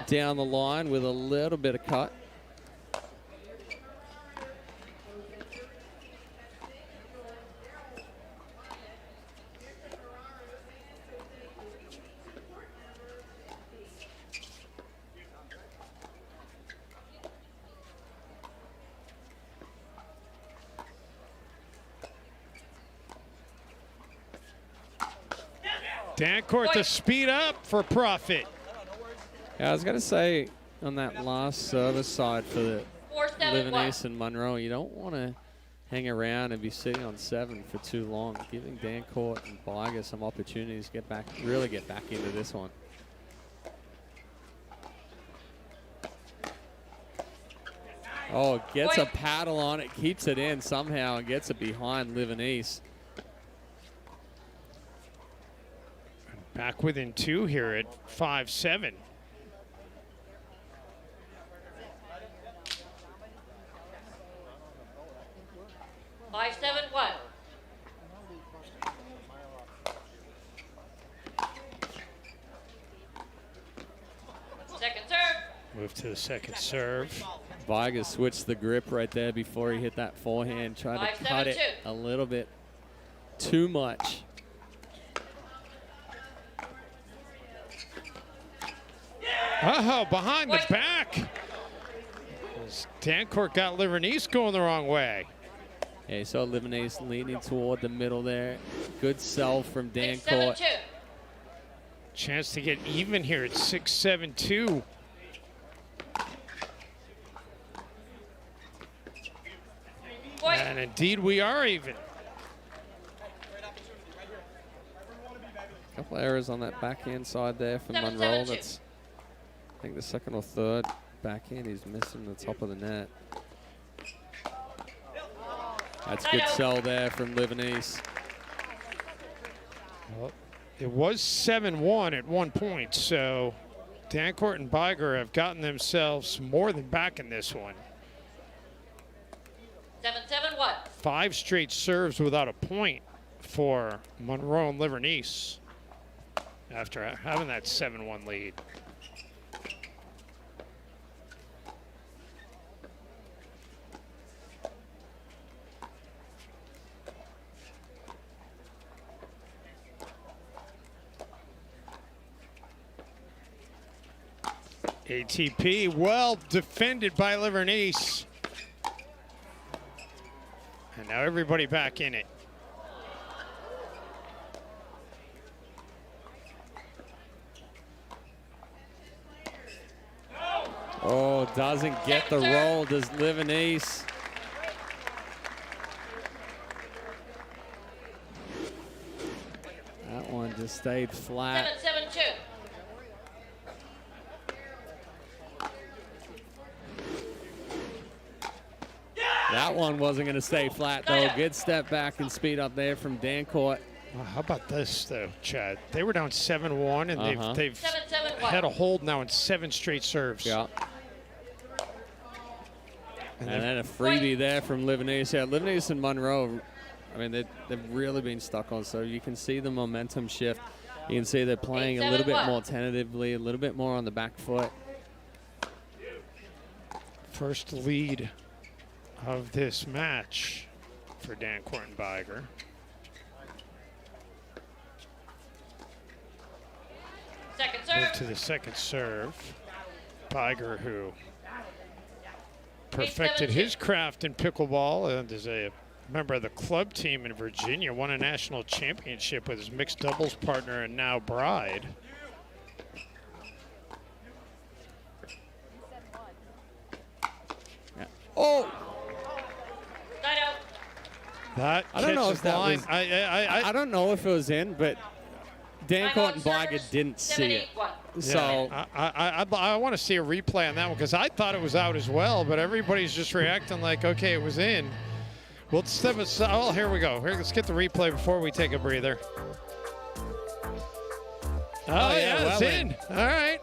down the line with a little bit of cut. Dancourt to speed up for profit. Yeah, I was going to say on that last service side for the Livanese and Monroe, you don't want to hang around and be sitting on 7 for too long, giving Dancourt and Biger some opportunities to get back, really get back into this one. Oh, gets a paddle on it, keeps it in somehow, and gets it behind Livanese. Back within 2 here at 5-7. Second serve. Move to the second serve. Biger switched the grip right there before he hit that forehand, tried to cut it a little bit too much. Oh, behind the back. Dancourt got Livanese going the wrong way. Yeah, you saw Livanese leaning toward the middle there. Good sell from Dancourt. Chance to get even here at 6-7-2. And indeed, we are even. A couple errors on that backhand side there from Monroe. That's, I think, the second or third backhand he's missing the top of the net. That's a good sell there from Livanese. Well, it was 7-1 at one point, so Dancourt and Biger have gotten themselves more than back in this one. 7-7-1. 5 straight serves without a point for Monroe and Livanese after having that 7-1 lead. ATP well defended by Livanese. And now everybody back in it. Oh, doesn't get the roll, does Livanese. That one just stayed flat. 7-7-2. That one wasn't going to stay flat, though. Good step back and speed up there from Dancourt. Well, how about this, though, Chad? They were down 7-1, and they've had a hold now in 7 straight serves. Yeah. And then a freebie there from Livanese. Yeah, Livanese and Monroe, I mean, they've really been stuck on, so you can see the momentum shift. You can see they're playing a little bit more tentatively, a little bit more on the back foot. First lead of this match for Dancourt and Biger. Second serve. Move to the second serve. Biger, who perfected his craft in pickleball and is a member of the club team in Virginia, won a national championship with his mixed doubles partner and now bride. Yeah. Oh! That I don't know if that line. was. I don't know if it was in, but Dancourt and Biger didn't see it. So I want to see a replay on that one because I thought it was out as well, but everybody's just reacting like, okay, it was in. We'll step aside. Oh, here we go. Here, let's get the replay before we take a breather. Oh, yeah, it's in. All right.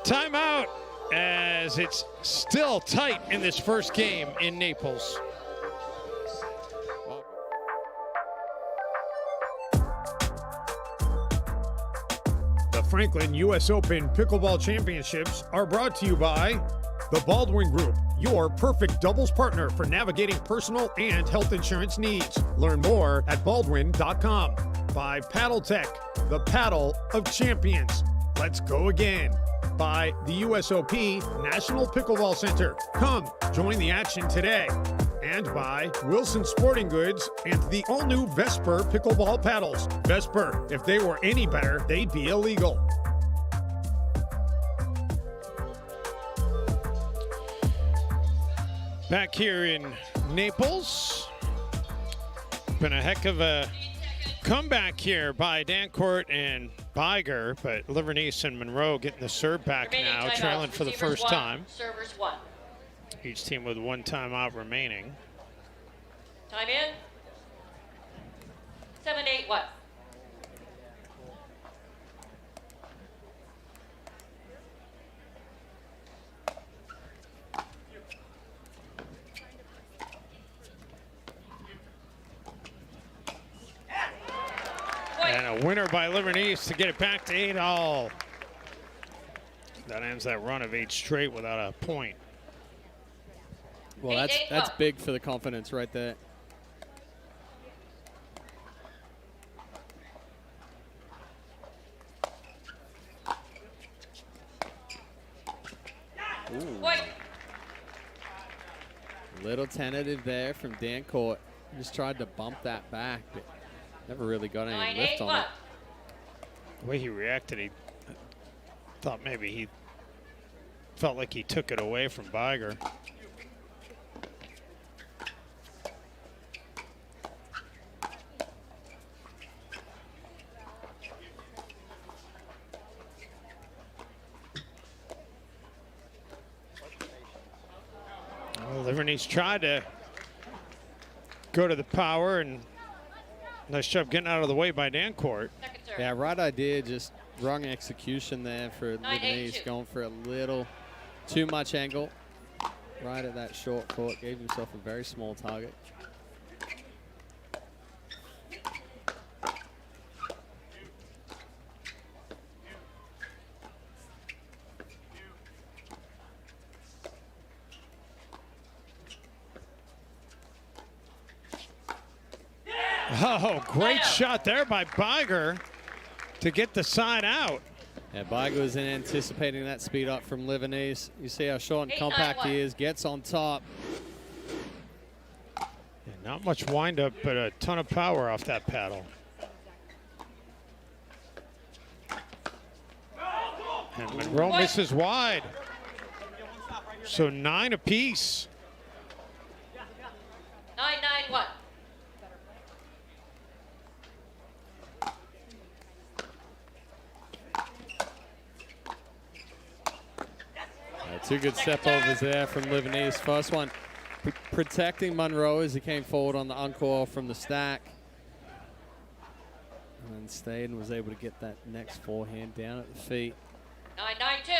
Timeout as it's still tight in this first game in Naples. Franklin US Open Pickleball Championships are brought to you by the Baldwin Group, your perfect doubles partner for navigating personal and health insurance needs. Learn more at baldwin.com. By Paddle Tech, the paddle of champions. Let's go again. By the USOP National Pickleball Center. Come join the action today. And by Wilson Sporting Goods and the all-new Vesper pickleball paddles. Vesper, if they were any better, they'd be illegal. Back here in Naples. Been a heck of a comeback here by Dancourt and Biger, but Livernice and Monroe getting the serve back now, trailing for the first time. Servers one. Each team with one timeout remaining. Time in. 7-8-1. And a winner by Livernice to get it back to 8-all. That ends that run of 8 straight without a point. Well, that's big for the confidence right there. Ooh. Little tentative there from Dancourt. Just tried to bump that back, but never really got any lift on it. The way he reacted, he thought maybe he felt like he took it away from Biger. Well, Livernice tried to go to the power, and nice job getting out of the way by Dancourt. Yeah, right idea, just wrong execution there for Livernice, going for a little too much angle. Right at that short court, gave himself a very small target. Oh, great shot there by Biger to get the side out. Yeah, Biger was anticipating that speed up from Livernice. You see how short and compact he is, gets on top. Yeah, not much wind up, but a ton of power off that paddle. And Monroe misses wide. So 9 apiece. 9-9-1. Two good step overs there from Livernice. First one protecting Monroe as he came forward on the encore from the stack. And then stayed and was able to get that next forehand down at the feet. 9-9-2.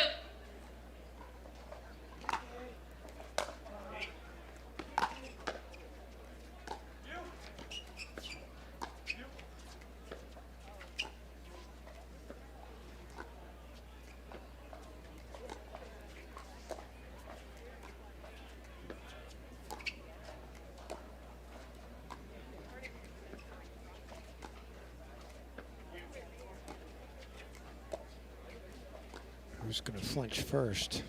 Who's going to flinch first?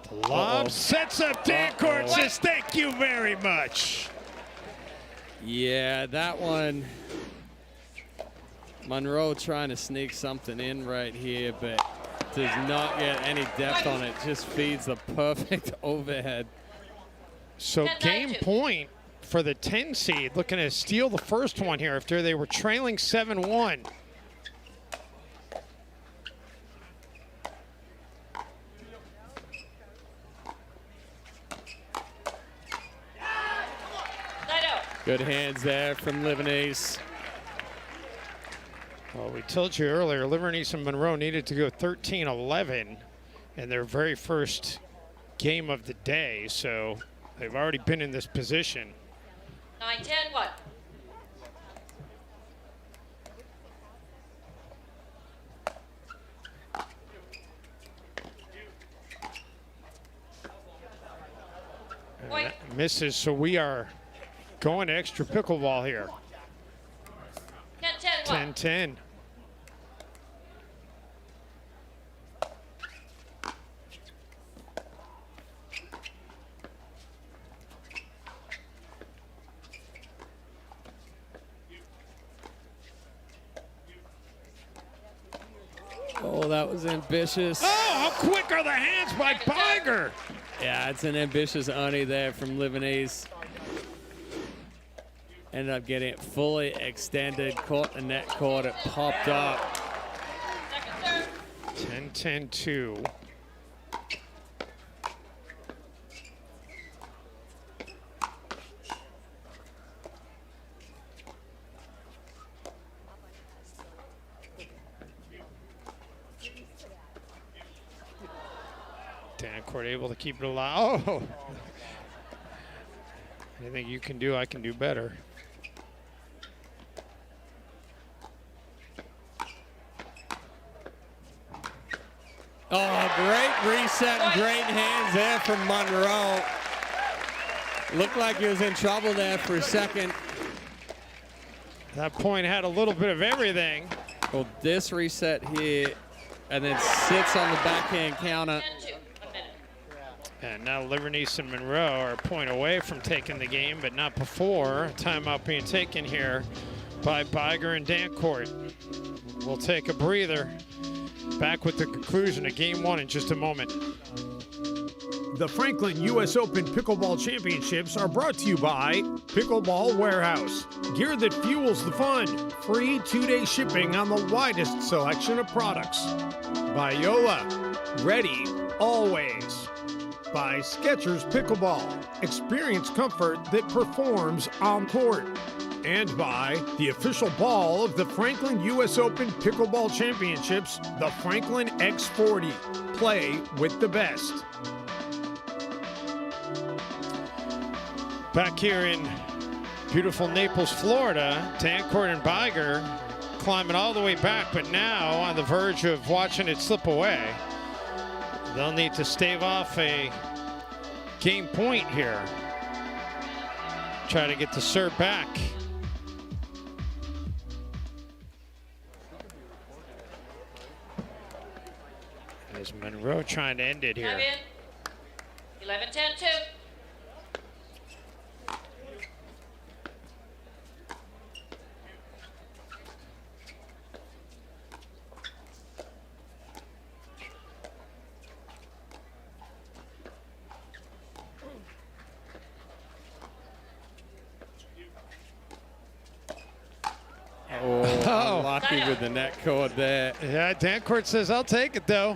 The lob sets up Dancourt, says thank you very much. Yeah, that one, Monroe trying to sneak something in right here, but does not get any depth on it. Just feeds the perfect overhead. So game point for the 10 seed, looking to steal the first one here after they were trailing 7-1. Good hands there from Livernice. Well, we told you earlier, Livernice and Monroe needed to go 13-11 in their very first game of the day, so they've already been in this position. 9-10, what? And that misses, so we are going to extra pickleball here. 10-10, what? 10-10. Oh, that was ambitious. Oh, how quick are the hands by Biger? Yeah, it's an ambitious Oni there from Lebanese. Ended up getting it fully extended, caught the net cord, it popped up. 10-10-2. Dancourt able to keep it alive. Oh! Anything you can do, I can do better. Oh, great reset and great hands there from Monroe. Looked like he was in trouble there for a second. That point had a little bit of everything. Well, this reset here, and then sits on the backhand counter. And now Lebanese and Monroe are a point away from taking the game, but not before. Timeout being taken here by Biger and Dancourt. We'll take a breather. Back with the conclusion of game one in just a moment. The Franklin US Open Pickleball Championships are brought to you by Pickleball Warehouse. Gear that fuels the fun. Free 2-day shipping on the widest selection of products. By Yola. Ready, always. By Skechers Pickleball. Experience comfort that performs on court. And by the official ball of the Franklin US Open Pickleball Championships, the Franklin X40. Play with the best. Back here in beautiful Naples, Florida, Dancourt and Biger climbing all the way back, but now on the verge of watching it slip away. They'll need to stave off a game point here. Try to get the serve back. As Monroe trying to end it here. 11-10-2. Oh, unlucky with the net cord there. Yeah, Dancourt says, I'll take it, though.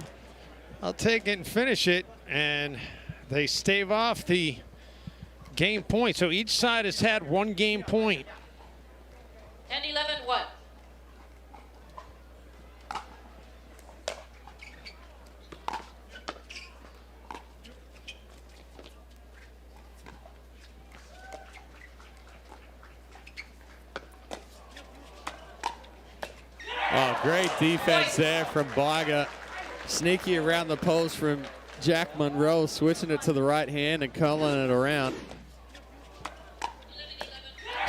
I'll take it and finish it. And they stave off the game point. So each side has had one game point. 10-11, what? Oh, great defense there from Biger. Sneaky around the post from Jack Monroe, switching it to the right hand and culling it around.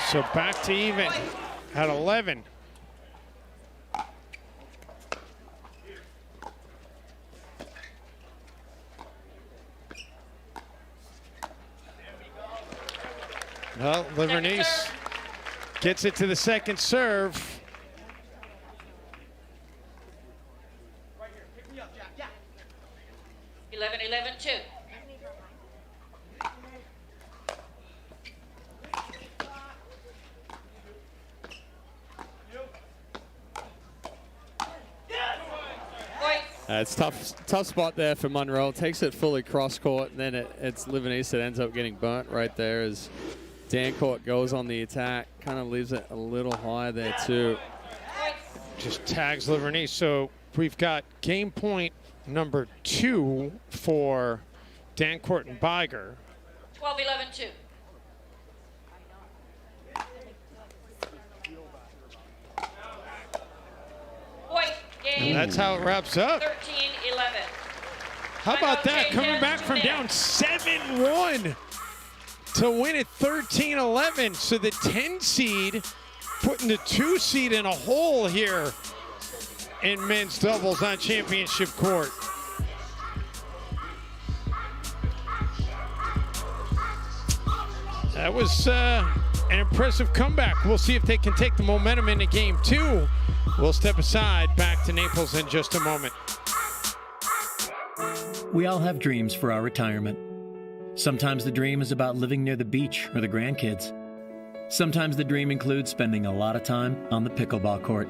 So back to even at 11. Well, Lebanese gets it to the second serve. Right here. Pick me up, Jack. Yeah. 11-11-2. It's tough spot there for Monroe. Takes it fully cross court, and then it's Lebanese that ends up getting burnt right there as Dancourt goes on the attack. Kind of leaves it a little high there too. Just tags Lebanese. So we've got game point number 2 for Dancourt and Biger. 12-11-2. Point game. And that's how it wraps up. 13-11. How about that? Coming back from down 7-1 to win it 13-11. So the 10 seed putting the 2 seed in a hole here in men's doubles on championship court. That was an impressive comeback. We'll see if they can take the momentum into game 2. We'll step aside, back to Naples in just a moment. We all have dreams for our retirement. Sometimes the dream is about living near the beach or the grandkids. Sometimes the dream includes spending a lot of time on the pickleball court.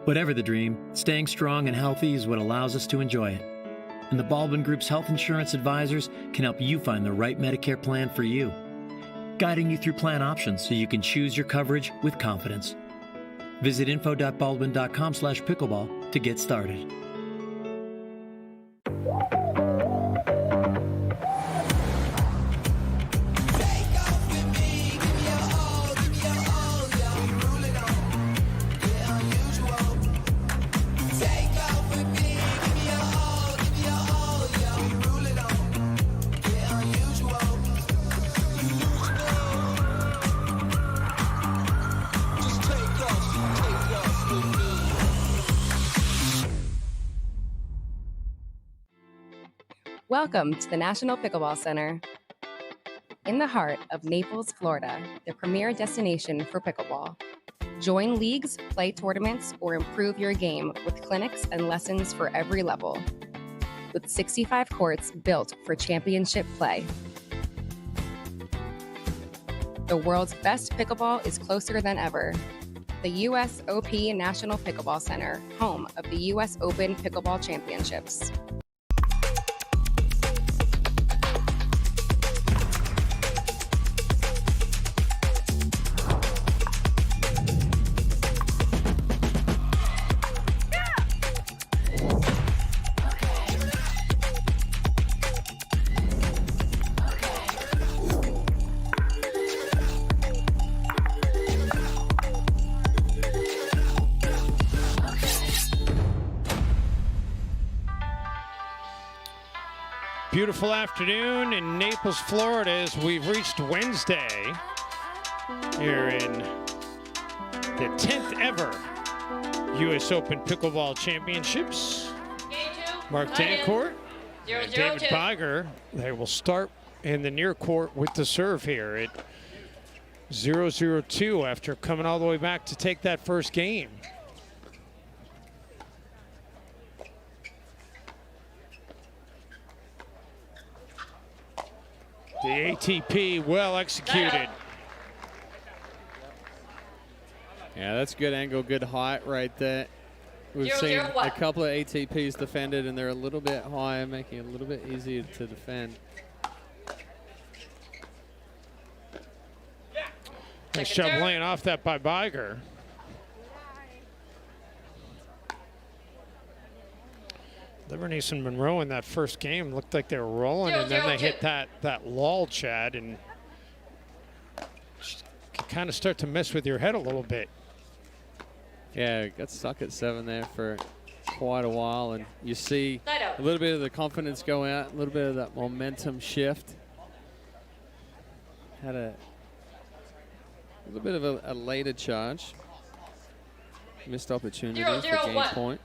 Whatever the dream, staying strong and healthy is what allows us to enjoy it. And the Baldwin Group's health insurance advisors can help you find the right Medicare plan for you, guiding you through plan options so you can choose your coverage with confidence. Visit info.baldwin.com/pickleball to get started. Welcome to the National Pickleball Center. In the heart of Naples, Florida, the premier destination for pickleball. Join leagues, play tournaments, or improve your game with clinics and lessons for every level. With 65 courts built for championship play. The world's best pickleball is closer than ever. The US OP National Pickleball Center, home of the US Open Pickleball Championships. Beautiful afternoon in Naples, Florida, as we've reached Wednesday here in the 10th ever US Open Pickleball Championships. Mark Dancourt and David Biger, they will start in the near court with the serve here at 0-0-2 after coming all the way back to take that first game. The ATP well executed. Yeah, that's good angle, good height right there. We've seen a couple of ATPs defended, and they're a little bit higher, making it a little bit easier to defend. Nice job laying off that by Biger. Libernice and Monroe in that first game looked like they were rolling, and then they hit that lull, Chad, and can kind of start to mess with your head a little bit. Yeah, got stuck at 7 there for quite a while, and you see a little bit of the confidence go out, a little bit of that momentum shift. Had a little bit of a later charge. Missed opportunity for game point.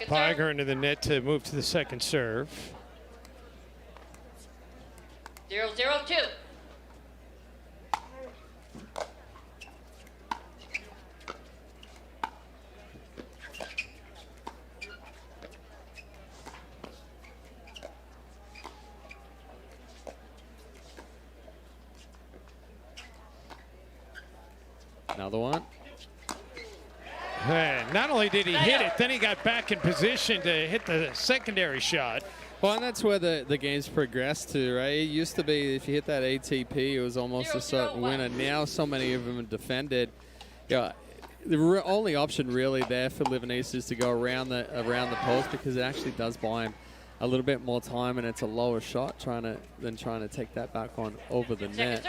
Biger into the net to move to the second serve. 0-0-2. Another one. And not only did he hit it, then he got back in position to hit the secondary shot. Well, and that's where the game's progressed to, right? It used to be if you hit that ATP, it was almost a certain winner. Now so many of them are defended. Yeah, the only option really there for Livanese is to go around the post, because it actually does buy him a little bit more time, and it's a lower shot than trying to take that back on over the net.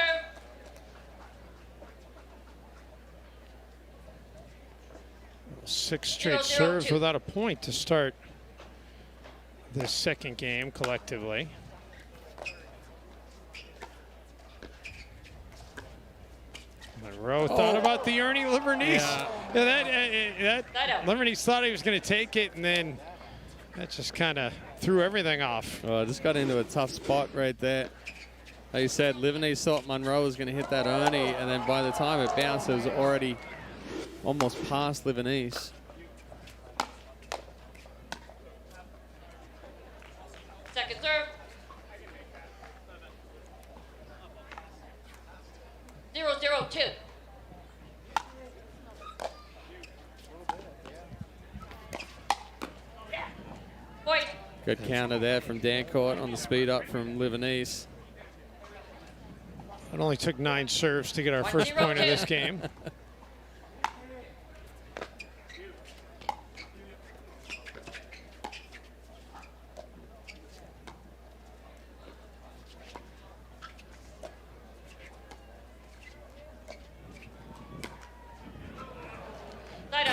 6 straight serves without a point to start this second game collectively. Monroe thought about the Ernie Livernice. Yeah, that Livernice thought he was going to take it, and then that just kind of threw everything off. Oh, just got into a tough spot right there. Like you said, Livernice thought Monroe was going to hit that Ernie, and then by the time it bounced, it was already almost past Livanese. Second serve. 0-0-2. Point. Good counter there from Dancourt on the speed up from Livanese. It only took 9 serves to get our first point of this game.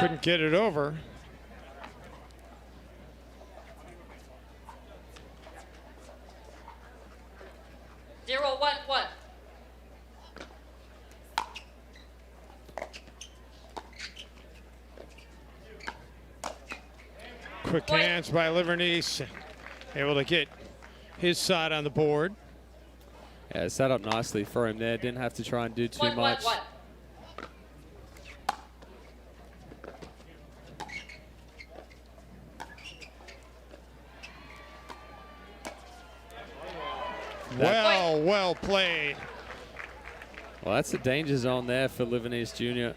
Couldn't get it over. Zero, one, one. Quick hands by Livernice, able to get his side on the board. Yeah, set up nicely for him there. Didn't have to try and do too much. Well played. Well, that's a danger zone there for Livanese Jr.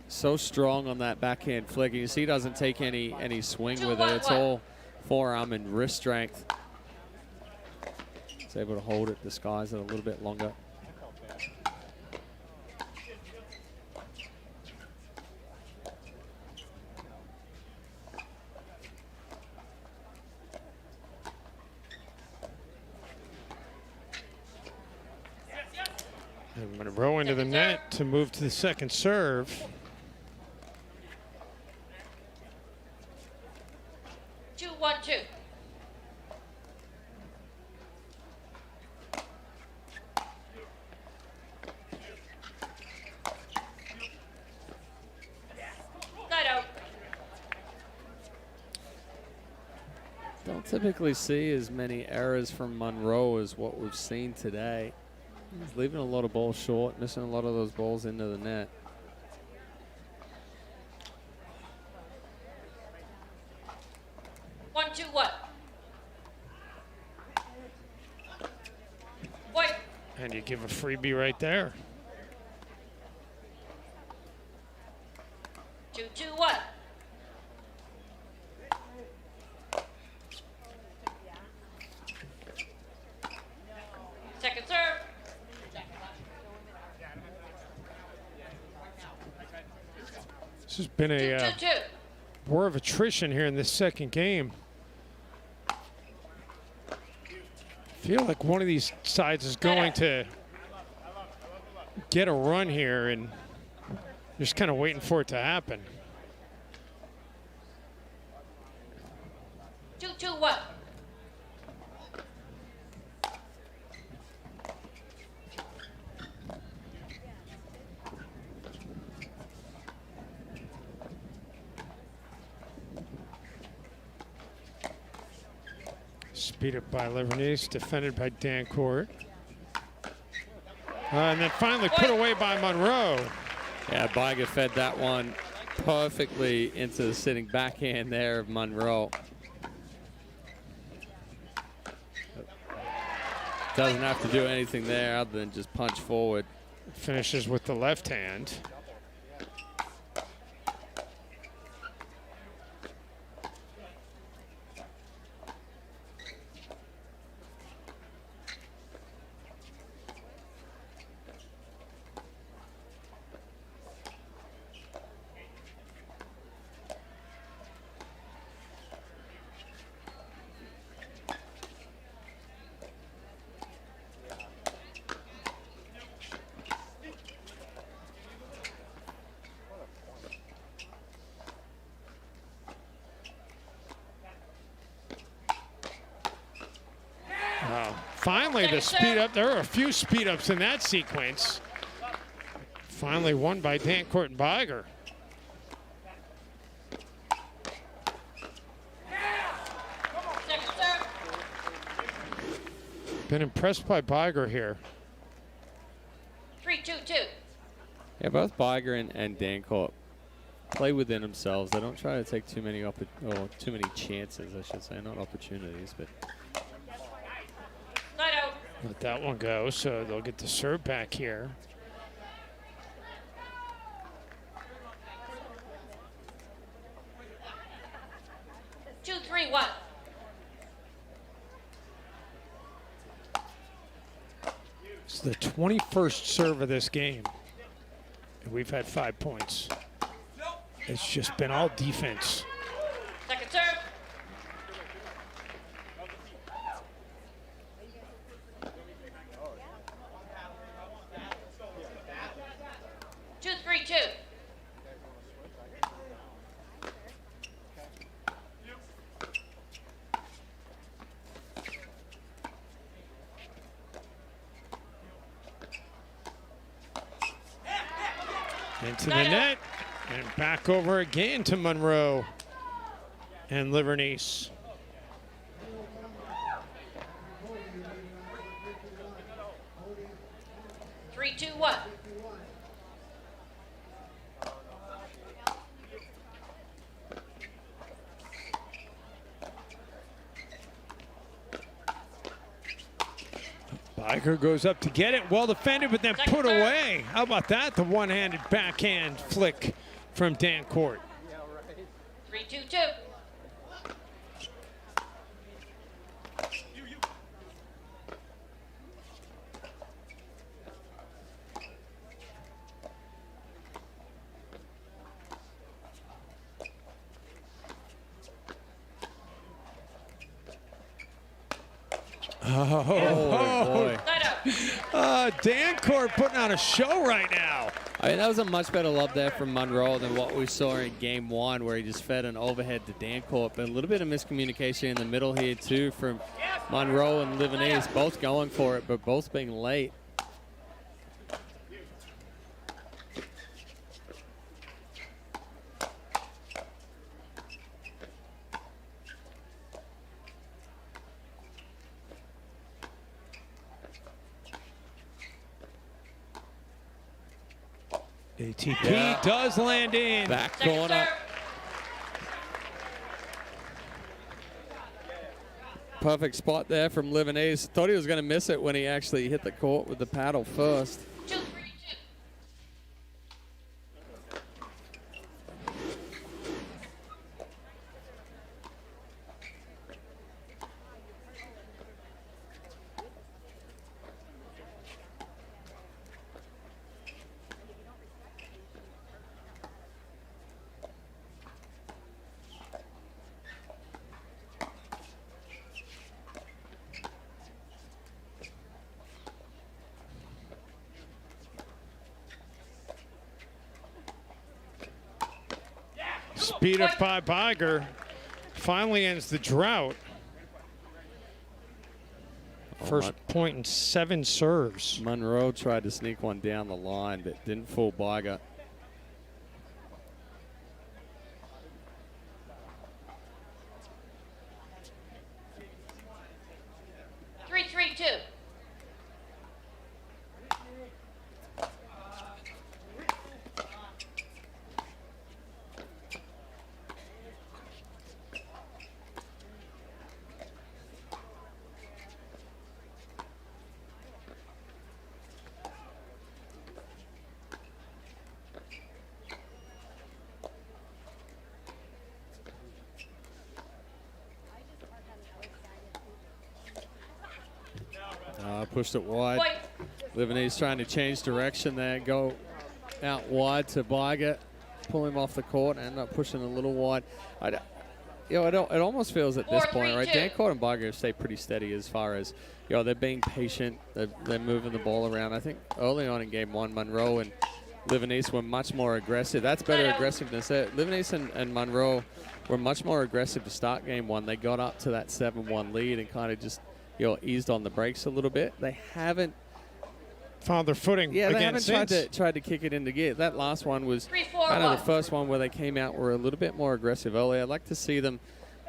So strong on that backhand flick. You see he doesn't take any swing with it. It's all forearm and wrist strength. He's able to hold it, disguise it a little bit longer. And Monroe into the net to move to the second serve. Two, one, two. Don't typically see as many errors from Monroe as what we've seen today. He's leaving a lot of balls short, missing a lot of those balls into the net. One, two, one. Point. And you give a freebie right there. 2, 2, 1. Second serve. This has been a war of attrition here in this second game. I feel like one of these sides is going to get a run here, and just kind of waiting for it to happen. 2, 2, 1. Speed up by Livernice, defended by Dancourt. And then finally put away by Monroe. Yeah, Biga fed that one perfectly into the sitting backhand there of Monroe. Doesn't have to do anything there other than just punch forward. Finishes with the left hand. Finally, the speed up. There were a few speed ups in that sequence. Finally won by Dancourt and Biger. Been impressed by Biger here. 3-2-2. Yeah, both Biger and Dancourt play within themselves. They don't try to take too many chances, I should say, not opportunities, but let that one go, so they'll get the serve back here. Two, 3-1. It's the 21st serve of this game, and we've had 5 points. It's just been all defense. Second serve. 2-3-2. Into the net, and back over again to Monroe and Livernice. Three, 2-1. Biger goes up to get it, well defended, but then put away. How about that? The one-handed backhand flick from Dancourt. 3-2-2. Dancourt putting on a show right now. I mean, that was a much better love there from Monroe than what we saw in game one, where he just fed an overhead to Dancourt. But a little bit of miscommunication in the middle here, too, from Monroe and Livernice, both going for it, but both being late. ATP does land in. Back corner. Perfect spot there from Livernice. Thought he was going to miss it when he actually hit the court with the paddle first. 2-3-2. Speed up by Biger. Finally ends the drought. First point in 7 serves. Monroe tried to sneak one down the line, but didn't fool Biger. Pushed it wide. Livernice trying to change direction there, go out wide to Biger, pull him off the court, and end up pushing a little wide. It almost feels at this point, right? Dancourt and Biger stay pretty steady as far as, they're being patient, they're moving the ball around. I think early on in game one, Monroe and Livernice were much more aggressive. That's better aggressiveness there. Livernice and Monroe were much more aggressive to start game one. They got up to that 7-1 lead and kind of just eased on the brakes a little bit. They haven't found their footing. Yeah, they again haven't tried to kick it into gear. That last one was kind of the first one where they came out were a little bit more aggressive early. I'd like to see them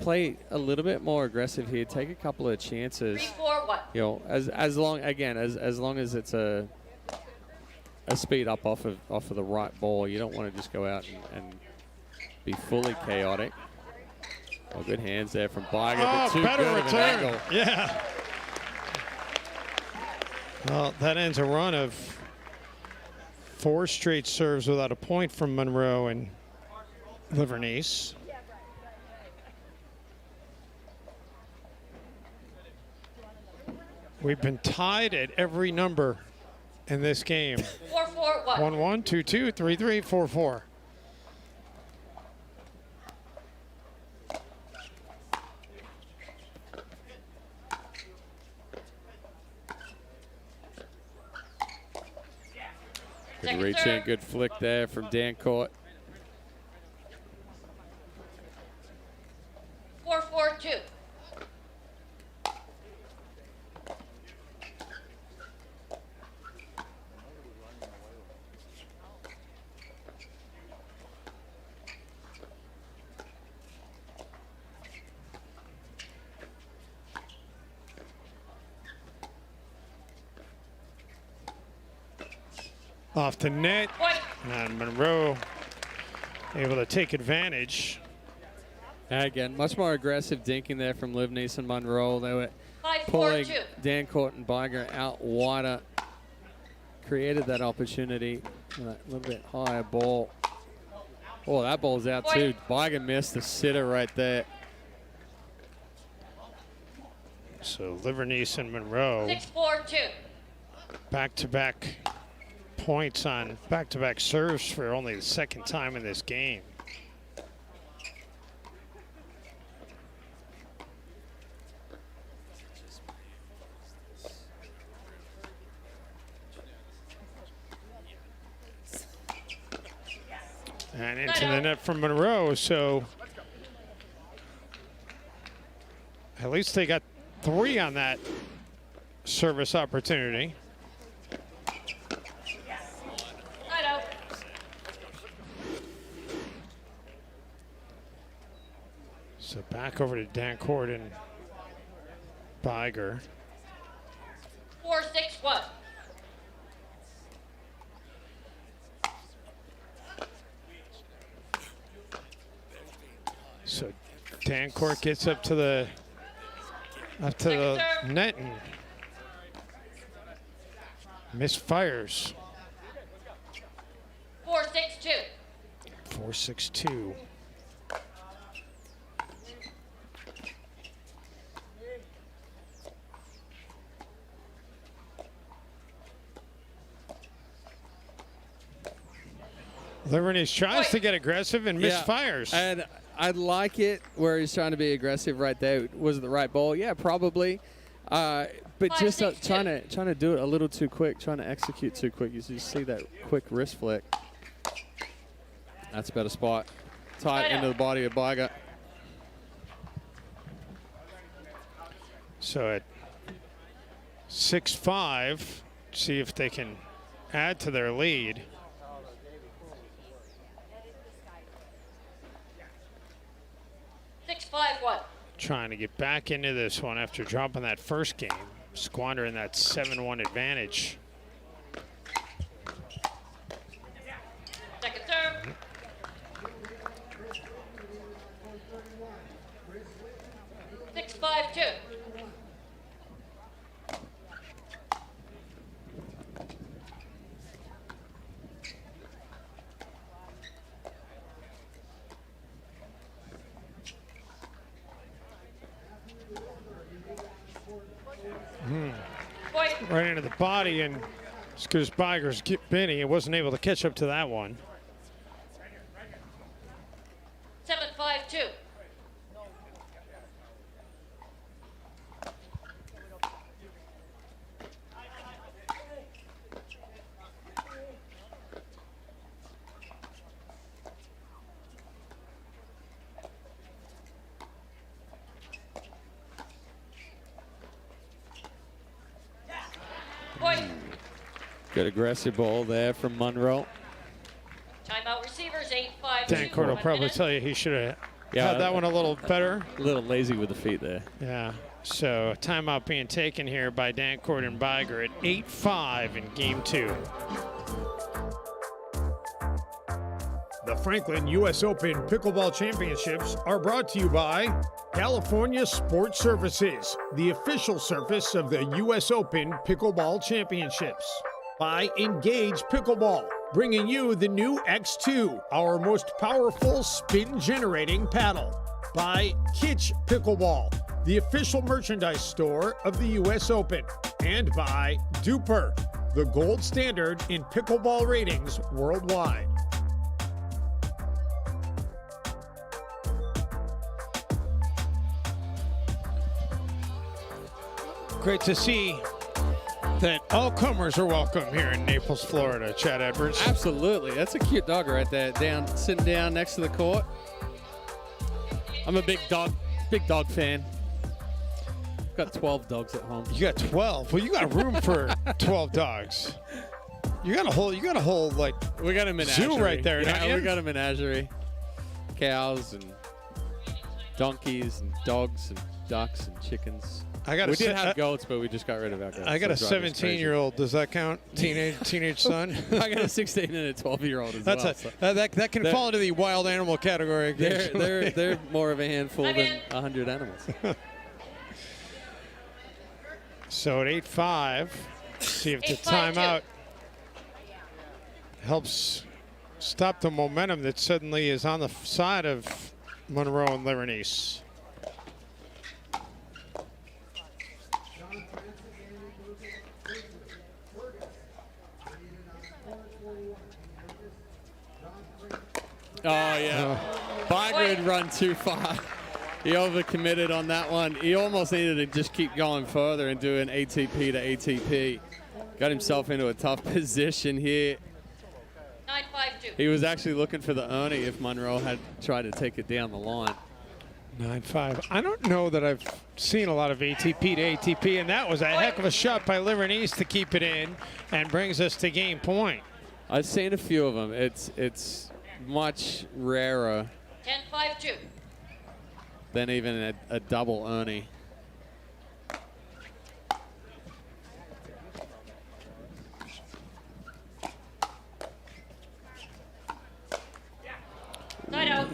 play a little bit more aggressive here. Take a couple of chances. 3-4-1. As long as it's a speed up off of the right ball. You don't want to just go out and be fully chaotic. Oh, good hands there from Biger, but too better good of an return. angle. Yeah. Well, that ends a run of 4 straight serves without a point from Monroe and Livernice. We've been tied at every number in this game. 4-4-1. 1-1, 2-2, 3-3, 4-4. Good reach in, good flick there from Dancourt. 4-4-2. Off the net, and Monroe able to take advantage. Again, much more aggressive dinking there from Livnice and Monroe. They were 5-4-2. pulling Dancourt and Biger out wider. Created that opportunity. A little bit higher ball. Oh, that ball's out too. Biger missed the sitter right there. So Livernice and Monroe 6-4-2. back-to-back points on back-to-back serves for only the second time in this game. And into the net from Monroe, so at least they got 3 on that service opportunity. So back over to Dancourt and Biger. 4-6-1. So Dancourt gets up to the net and misfires. 4-6-2. 4-6-2. Livernice tries to get aggressive and misfires. And I like it where he's trying to be aggressive right there. Was it the right ball? Yeah, probably. But just trying to do it a little too quick, trying to execute too quick. You see that quick wrist flick. That's a better spot. Tight into the body of Biger. So at 6-5, see if they can add to their lead. 6-5-1. Trying to get back into this one after dropping that first game, squandering that 7-1 advantage. Second serve. Six, 5-2. Right into the body, and as good as Biger's Benny, it wasn't able to catch up to that one. 7-5-2. Point. Good aggressive ball there from Monroe. Timeout receivers, 8-5. Dan Court will probably tell you he should have had that one a little better. A little lazy with the feet there. Yeah. So timeout being taken here by Dan Court and Biger at 8-5 in game 2. The Franklin US Open Pickleball Championships are brought to you by California Sports Services, the official surface of the US Open Pickleball Championships. By Engage Pickleball, bringing you the new X2, our most powerful spin-generating paddle. By Kitsch Pickleball, the official merchandise store of the US Open. And by Duper, the gold standard in pickleball ratings worldwide. Great to see that all comers are welcome here in Naples, Florida. Chad Edwards. Absolutely. That's a cute dog right there, sitting down next to the court. I'm a big dog fan. I've got 12 dogs at home. You got 12? Well, you got room for 12 dogs. You got a whole like we got a menagerie zoo right there. Yeah, we got a menagerie. Cows and donkeys and dogs and ducks and chickens. We did have goats, but we just got rid of our goats. I got a 17-year-old. Does that count? Teenage son? I got a 16 and a 12-year-old as well. That can fall into the wild animal category. They're more of a handful than 100 animals. So at 8-5, see if the timeout helps stop the momentum that suddenly is on the side of Monroe and Livernice. Oh, yeah. Biger had run too far. He overcommitted on that one. He almost needed to just keep going further and do an ATP to ATP. Got himself into a tough position here. 9-5-2. He was actually looking for the Ernie if Monroe had tried to take it down the line. 9-5. I don't know that I've seen a lot of ATP to ATP, and that was a heck of a shot by Livernice to keep it in and brings us to game point. I've seen a few of them. It's much rarer 10-5-2. than even a double Ernie.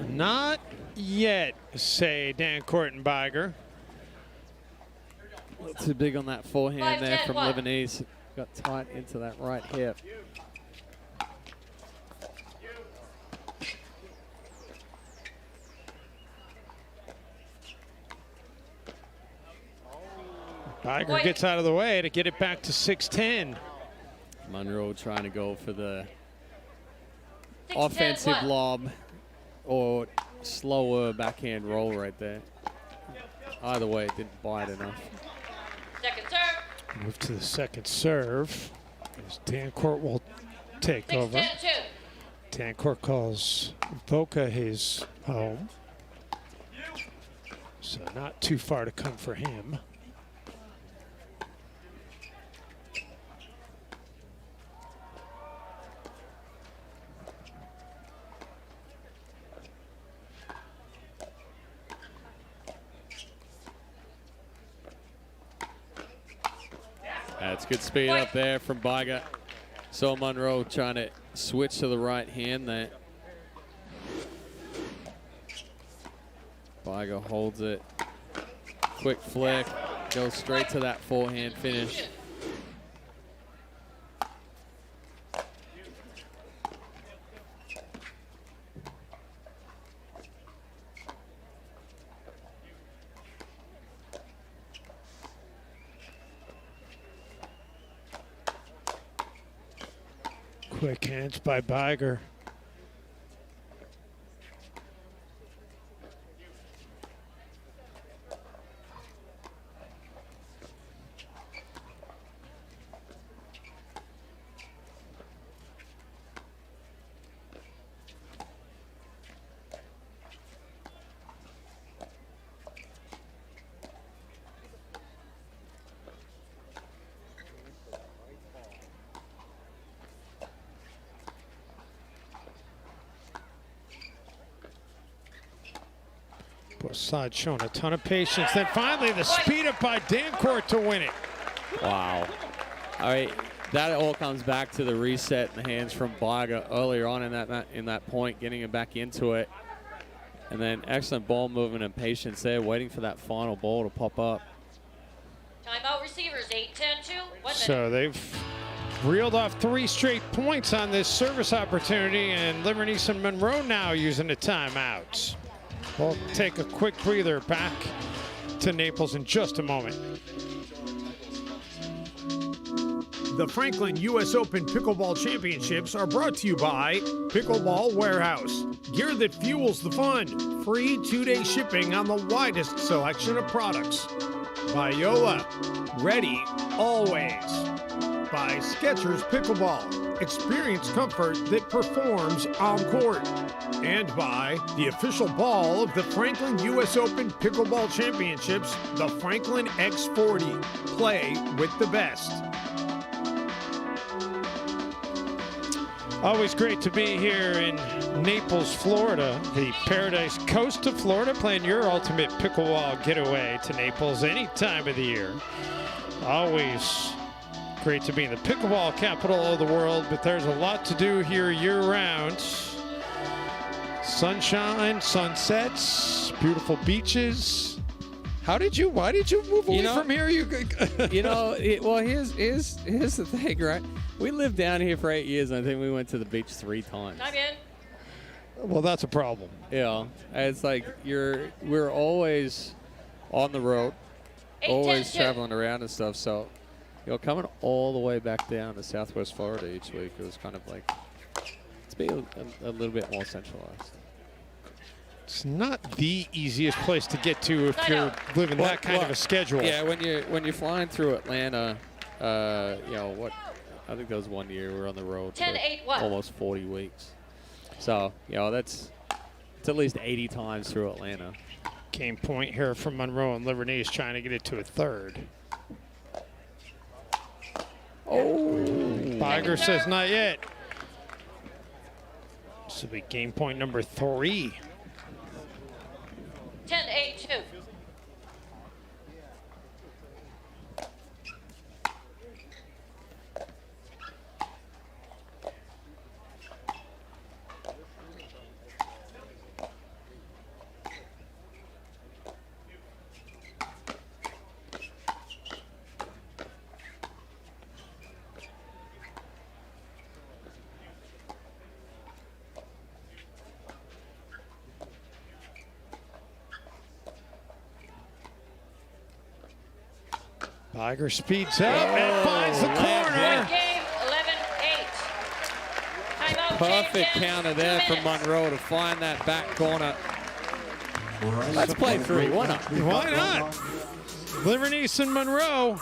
Not yet, say Dan Court and Biger. A little too big on that forehand there from Livernice. Got tight into that right hip. Biger gets out of the way to get it back to 6-10. Monroe trying to go for the offensive lob or slower backhand roll right there. Either way, it didn't bite enough. Second serve. Move to the second serve. As Dan Court will take over. 6-10-2. Dan Court calls Boca his home. So not too far to come for him. That's good speed up there from Biger. So Monroe trying to switch to the right hand there. Biger holds it. Quick flick. Goes straight to that forehand finish. Quick hands by Biger. Both sides showing a ton of patience. Then finally the speed up by Dancourt to win it. Wow. All right, that all comes back to the reset in the hands from Baga earlier on in that point, getting him back into it. And then excellent ball movement and patience there, waiting for that final ball to pop up. Timeout receivers, 8-10-2. 1 minute. So they've reeled off 3 straight points on this service opportunity, and Livernice and Monroe now using the timeouts. We'll take a quick breather. Back to Naples in just a moment. The Franklin US Open Pickleball Championships are brought to you by Pickleball Warehouse. Gear that fuels the fun. Free 2-day shipping on the widest selection of products. By Yola. Ready always. By Skechers Pickleball. Experience comfort that performs on court. And by the official ball of the Franklin US Open Pickleball Championships, the Franklin X40. Play with the best. Always great to be here in Naples, Florida, the paradise coast of Florida, playing your ultimate pickleball getaway to Naples any time of the year. Always great to be in the pickleball capital of the world, but there's a lot to do here year-round. Sunshine, sunsets, beautiful beaches. Why did you move away from here? Well, here's the thing, right? We lived down here for 8 years, and I think we went to the beach 3 times. Time in. Well, that's a problem. Yeah, it's like we're always on the road, always traveling around and stuff. So, coming all the way back down to Southwest Florida each week, it was kind of like it's being a little bit more centralized. It's not the easiest place to get to if you're living that kind of a schedule. Yeah, when you're flying through Atlanta, I think there was 1 year we were on the road for almost 40 weeks. So, it's at least 80 times through Atlanta. Game point here from Monroe and Livernice trying to get it to a third. Oh. Biger says not yet. This will be game point number 3. 10-8-2. Biger speeds up and finds the corner. Game 11-8. Timeout. Perfect counter there from Monroe to find that back corner. Let's play 3. Why not? Why not? Livernice and Monroe.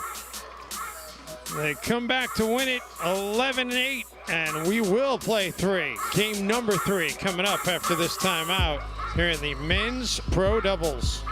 They come back to win it 11-8, and we will play 3. Game number 3 coming up after this timeout here in the men's pro doubles.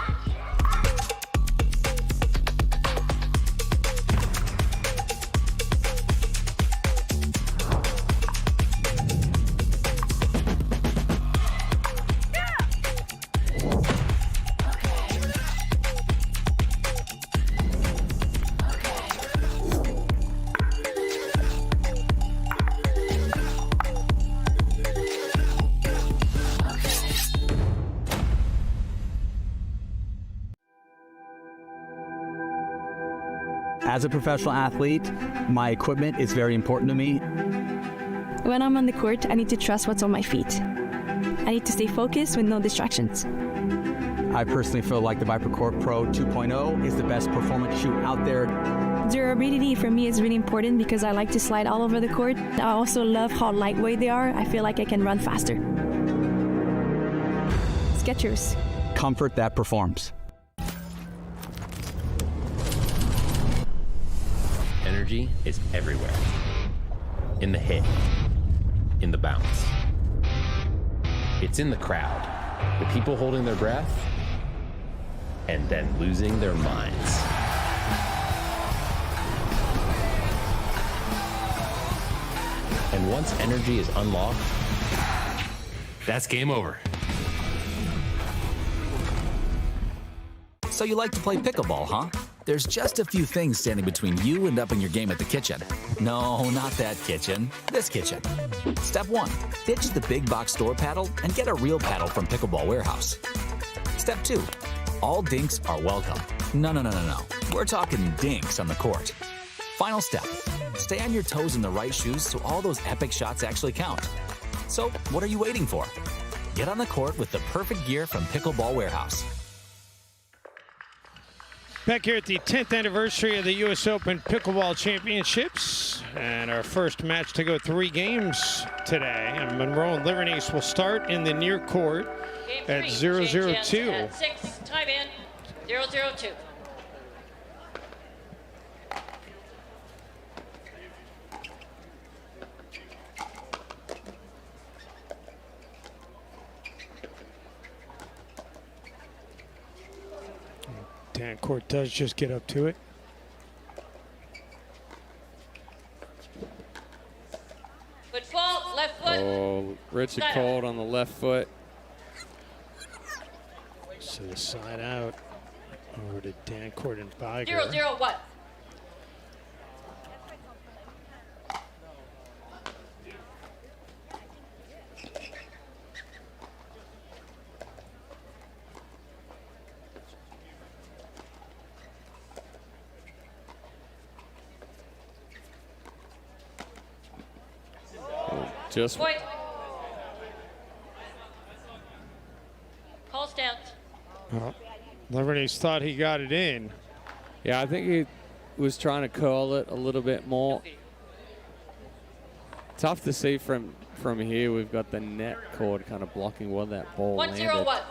As a professional athlete, my equipment is very important to me. When I'm on the court, I need to trust what's on my feet. I need to stay focused with no distractions. I personally feel like the Viper Court Pro 2.0 is the best performance shoe out there. Durability for me is really important because I like to slide all over the court. I also love how lightweight they are. I feel like I can run faster. Skechers. Comfort that performs. Energy is everywhere. In the hit, in the bounce. It's in the crowd, the people holding their breath, and then losing their minds. And once energy is unlocked, that's game over. So you like to play pickleball, huh? There's just a few things standing between you and upping your game at the kitchen. No, not that kitchen. This kitchen. Step 1. Ditch the big box store paddle and get a real paddle from Pickleball Warehouse. Step 2. All dinks are welcome. No. We're talking dinks on the court. Final step. Stay on your toes in the right shoes so all those epic shots actually count. So, what are you waiting for? Get on the court with the perfect gear from Pickleball Warehouse. Back here at the 10th anniversary of the US Open Pickleball Championships. And our first match to go 3 games today. And Monroe and Livernice will start in the near court at 0-0-2. At 6, time in, 0-0-2. Dan Court does just get up to it. Foot fault, left foot. Oh, Richard called on the left foot. So the side out over to Dan Court and Biger. 0-0-1. Just point. Call stance. Livernice thought he got it in. Yeah, I think he was trying to curl it a little bit more. Tough to see from here. We've got the net cord kind of blocking where that ball landed. 1-0-1.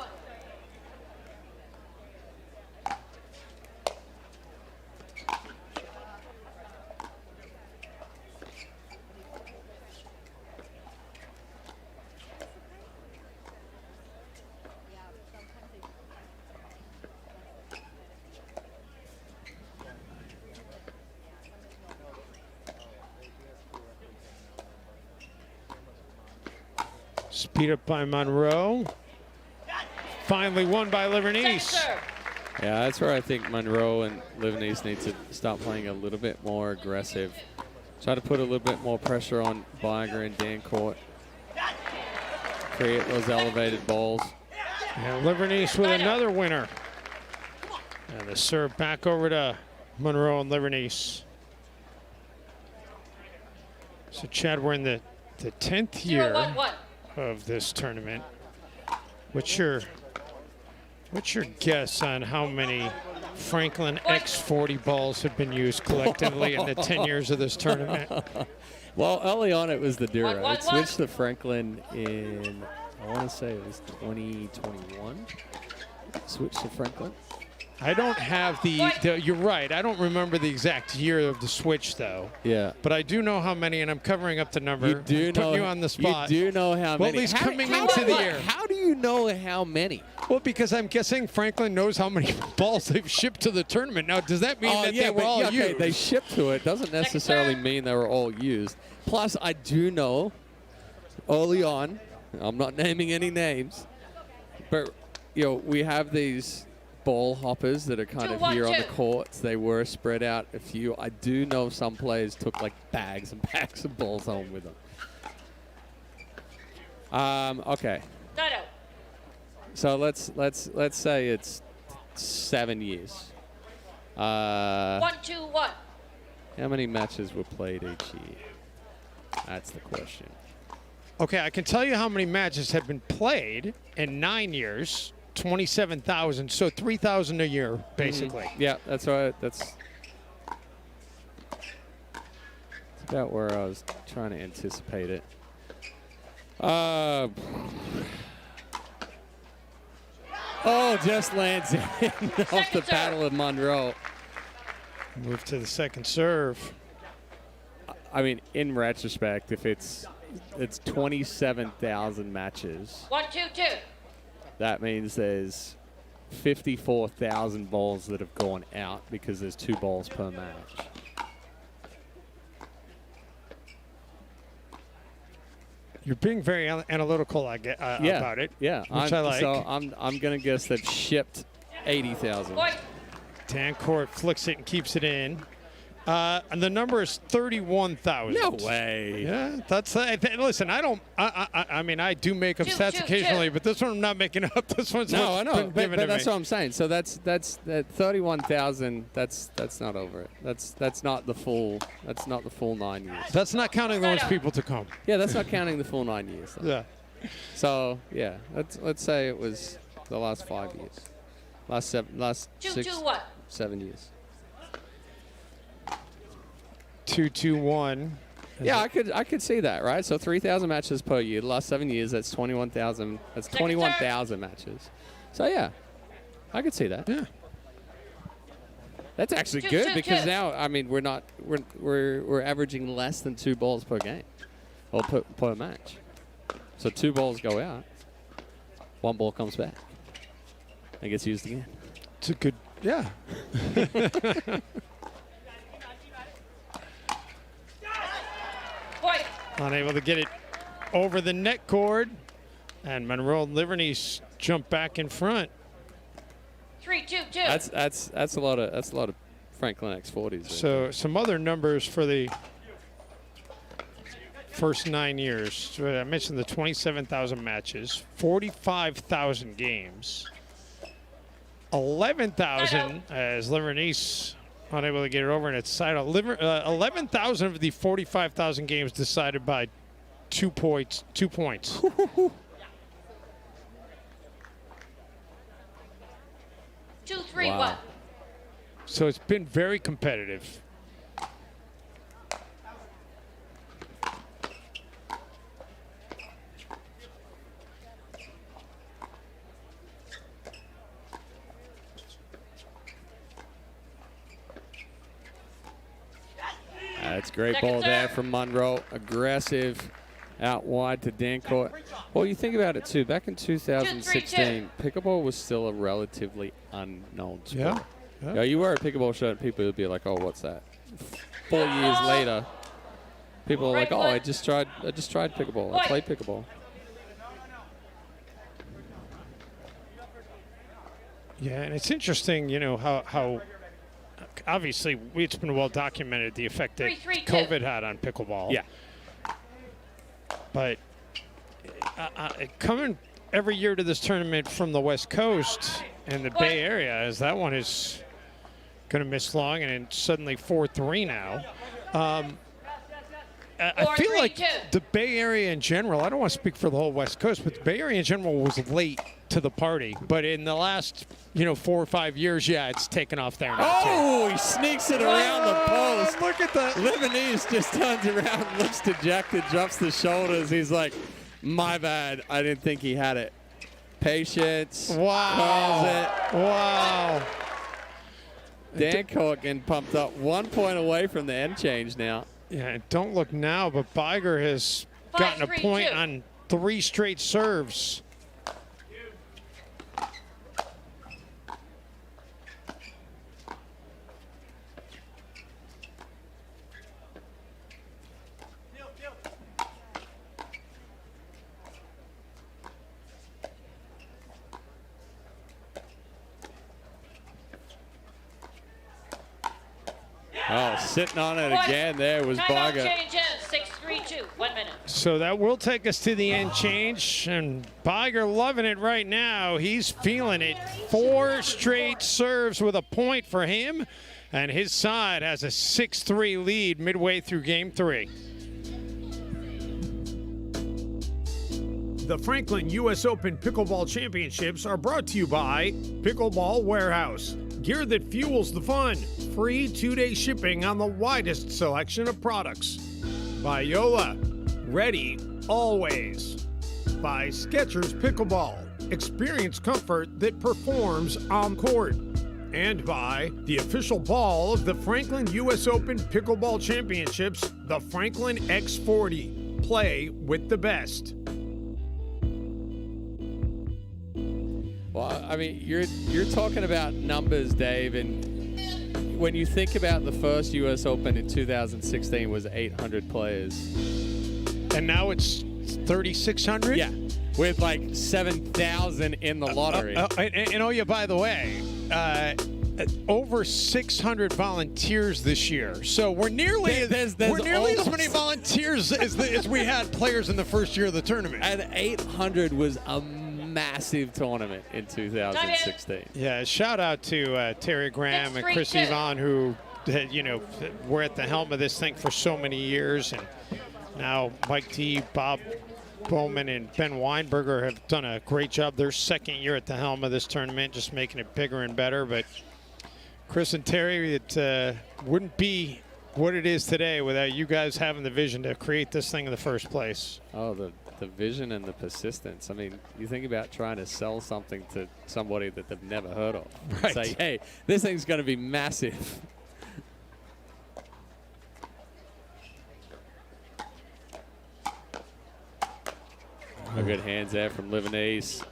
Speed up by Monroe. Finally won by Livernice. Yeah, that's where I think Monroe and Livernice need to start playing a little bit more aggressive. Try to put a little bit more pressure on Biger and Dan Court. Create those elevated balls. And Livernice with another winner. And the serve back over to Monroe and Livernice. So Chad, we're in the 10th year of this tournament. What's your guess on how many Franklin X40 balls have been used collectively in the 10 years of this tournament? Well, early on it was the Duro. It switched to Franklin in, I want to say it was 2021. Switched to Franklin. I don't have the you're right. I don't remember the exact year of the switch, though. Yeah. But I do know how many, and I'm covering up the number. You do know. Putting you on the spot. You do know how many. Well, at least coming into the year. How do you know how many? Well, because I'm guessing Franklin knows how many balls they've shipped to the tournament. Now, does that mean that they were all used? They shipped to it. Doesn't necessarily mean they were all used. Plus, I do know early on, I'm not naming any names, but we have these ball hoppers that are kind of here on the courts. They were spread out a few. I do know some players took like bags and bags of balls home with them. Okay. So let's say it's 7 years. 1-2-1. How many matches were played each year? That's the question. Okay, I can tell you how many matches have been played in 9 years. 27,000, so 3,000 a year, basically. Yeah, that's right. That's about where I was trying to anticipate it. Oh, just lands in off the paddle of Monroe. Move to the second serve. I mean, in retrospect, if it's 27,000 matches. 1-2-2. That means there's 54,000 balls that have gone out because there's 2 balls per match. You're being very analytical, about it. Yeah, which I like. So I'm gonna guess they've shipped 80,000. Dancourt flicks it and keeps it in. And the number is 31,000. No way. Yeah, that's listen. I mean, I do make up stats occasionally, but this one I'm not making up. This one's No, what's I know, been given but to that's me. what I'm saying. So that's that 31,000. That's not over it. That's not the full. That's not the full 9 years. That's not counting the ones people to come. Yeah, that's not counting the full 9 years. Though. Yeah. So yeah, let's say it was the last 5 years, last 7 years. 2-2-1. Yeah, I could see that, right? So 3,000 matches per year. The last 7 years, that's 21,000. That's 21,000 matches. So yeah, I could see that. Yeah. That's actually good because now, I mean, we're averaging less than 2 balls per game, or per match. So 2 balls go out, 1 ball comes back, and gets used again. It's a good, yeah. Unable to get it over the net cord, and Monroe and Livernice jump back in front. 3-2-2. That's a lot of Franklin X40s. Right So there. some other numbers for the first 9 years. So I mentioned the 27,000 matches, 45,000 games, 11,000 as Livernice unable to get it over, and it's side out. 11,000 of the 45,000 games decided by 2 points. 2 points. Two, three, one. So it's been very competitive. That's a great ball there from Monroe. Aggressive, out wide to Dancourt. Well, you think about it too. Back in 2016, pickleball was still a relatively unknown sport. Yeah. You know, you wear a pickleball shirt, and people would be like, "Oh, what's that?" 4 years later, people are like, "Oh, I just tried pickleball. I played pickleball." Yeah, and it's interesting, you know, how obviously it's been well documented the effect that COVID had on pickleball. Yeah. But coming every year to this tournament from the West Coast and the Bay Area, as that one is going to miss long, and then suddenly 4-3 now. I feel like the Bay Area in general, I don't want to speak for the whole West Coast, but the Bay Area in general was late to the party. But in the last, 4 or 5 years, yeah, it's taken off there now, Oh, he sneaks it around the post. Look at that. Libanese just turns around, looks dejected, drops the shoulders. He's like, my bad. I didn't think he had it. Patience. Wow. Calls it. Wow. Dancourt getting pumped up. 1 point away from the end change now. Yeah, don't look now, but Biger has gotten a point on 3 straight serves. Oh, sitting on it again there was Timeout Biger. changes. 6-3-2. 1 minute. So that will take us to the end change, and Biger loving it right now. He's feeling it. 4 straight serves with a point for him, and his side has a 6-3 lead midway through Game 3. The Franklin US Open Pickleball Championships are brought to you by Pickleball Warehouse. Gear that fuels the fun. Free 2-day shipping on the widest selection of products. By Yola. Ready always. By Skechers Pickleball. Experience comfort that performs on court. And by the official ball of the Franklin US Open Pickleball Championships, the Franklin X40. Play with the best. Well, I mean, you're talking about numbers, Dave, and when you think about the first U.S. Open in 2016 was 800 players. And now it's 3,600? Yeah, with like 7,000 in the lottery. And oh yeah, by the way, over 600 volunteers this year. So we're nearly as many volunteers as we had players in the first year of the tournament. And 800 was a massive tournament in 2016. Yeah, shout out to Terry Graham and Chris Yvonne, who were at the helm of this thing for so many years, and now Mike D, Bob Bowman, and Ben Weinberger have done a great job. Their second year at the helm of this tournament, just making it bigger and better. But Chris and Terry, it wouldn't be what it is today without you guys having the vision to create this thing in the first place. Oh, the vision and the persistence. I mean, you think about trying to sell something to somebody that they've never heard of. Right. Say, hey, this thing's going to be massive. Good hands there from Lebanese.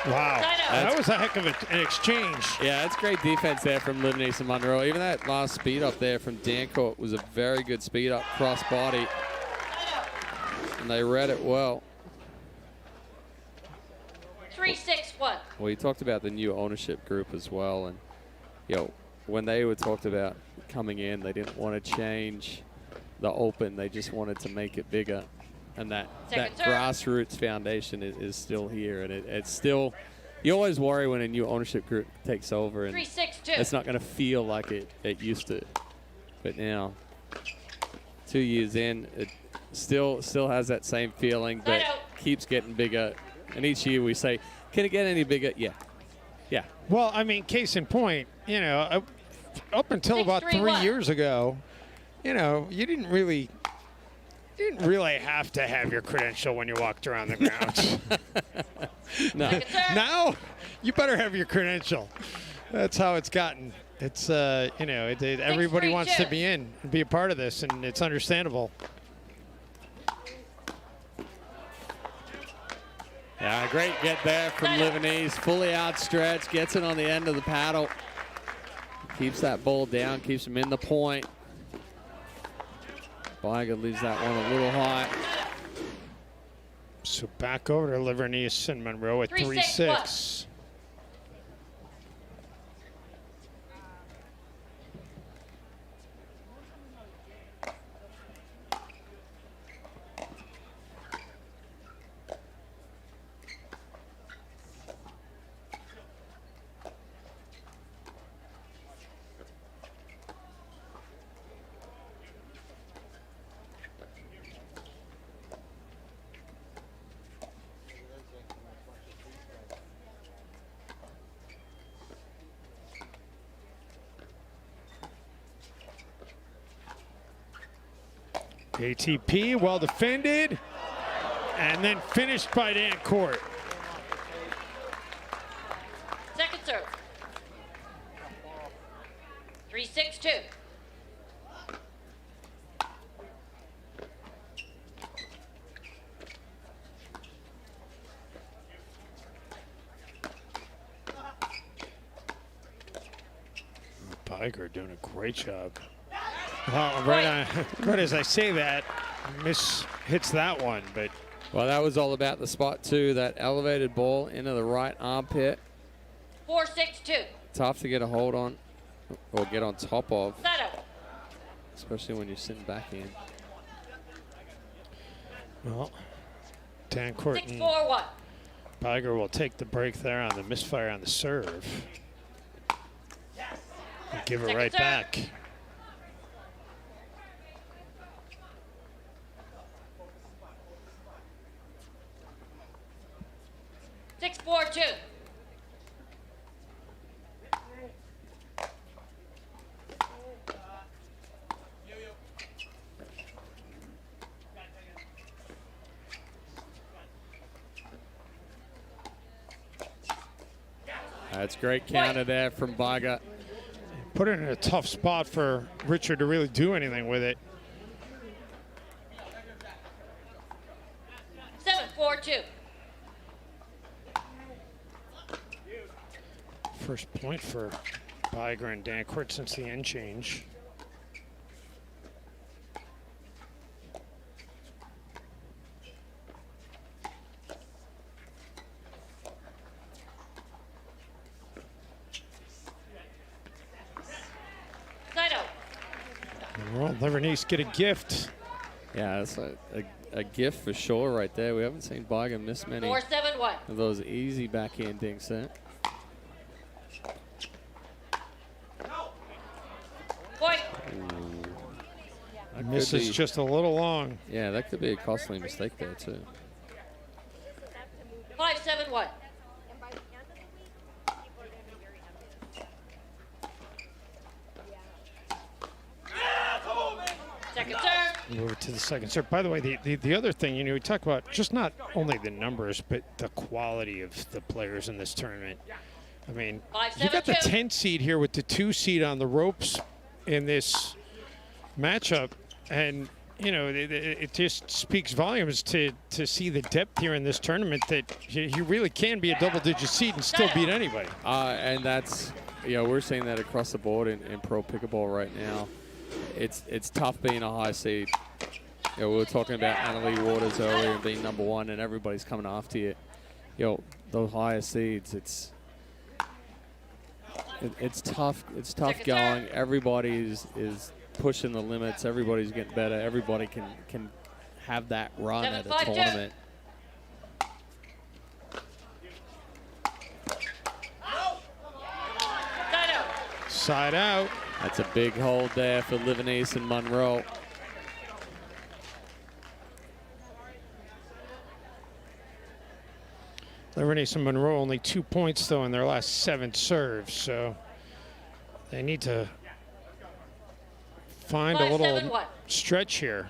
Wow, that was a heck of an exchange. Yeah, that's great defense there from Lebanese and Monroe. Even that last speed up there from Dancourt was a very good speed up cross body. And they read it well. 3-6-1. Well, you talked about the new ownership group as well, and when they were talked about coming in, they didn't want to change the Open. They just wanted to make it bigger, and that grassroots foundation is still here, and it's still. You always worry when a new ownership group takes over, and 3-6-2. it's not going to feel like it used to. But now, 2 years in, it still has that same feeling, but keeps getting bigger. And each year we say, can it get any bigger? Yeah. Yeah. Well, I mean, case in point, up until about 3 years ago, you didn't really have to have your credential when you walked around the grounds. No. Now, you better have your credential. That's how it's gotten. It's everybody wants to be in and be a part of this, and it's understandable. Yeah, great get there from Lebanese. Fully outstretched, gets it on the end of the paddle. Keeps that ball down, keeps him in the point. Biga leaves that one a little high. So back over to Lebanese and Monroe at 3-6. ATP, well defended, and then finished by Dancourt. Second serve. 3-6-2. Biger doing a great job. Well, right as I say that, miss hits that one, but. Well, that was all about the spot too, that elevated ball into the right armpit. 4-6-2. Tough to get a hold on or get on top of, Settle. especially when you're sitting back in. Well, Dancourt and 6-4-1. Biger will take the break there on the misfire on the serve. And give it right back. Six, 4-2. That's great counter there from Biga. Put it in a tough spot for Richard to really do anything with it. 7-4-2. First point for Biger and Dancourt since the end change. Livernice get a gift. Yeah, that's a gift for sure right there. We haven't seen Biga miss many 4-7-1. of those easy backhand dinks there. Point. Misses just a little long. Yeah, that could be a costly mistake there too. 5-7-1. Second serve. Move to the second serve. By the way, the other thing, you know, we talk about just not only the numbers, but the quality of the players in this tournament. I mean, you got the 10 seed here with the 2 seed on the ropes in this matchup, and you know, it just speaks volumes to see the depth here in this tournament that you really can be a double-digit seed and still beat anybody. And that's, you know, we're seeing that across the board in pro pickleball right now. It's tough being a high seed. You know, we were talking about Annalie Waters earlier and being #1, and everybody's coming after you. You know, those higher seeds, it's tough. It's tough going. Everybody is pushing the limits. Everybody's getting better. Everybody can have that run at a tournament. Side out. That's a big hold there for Livernice and Monroe. Livernice and Monroe only 2 points though in their last 7 serves, so they need to find a little stretch here.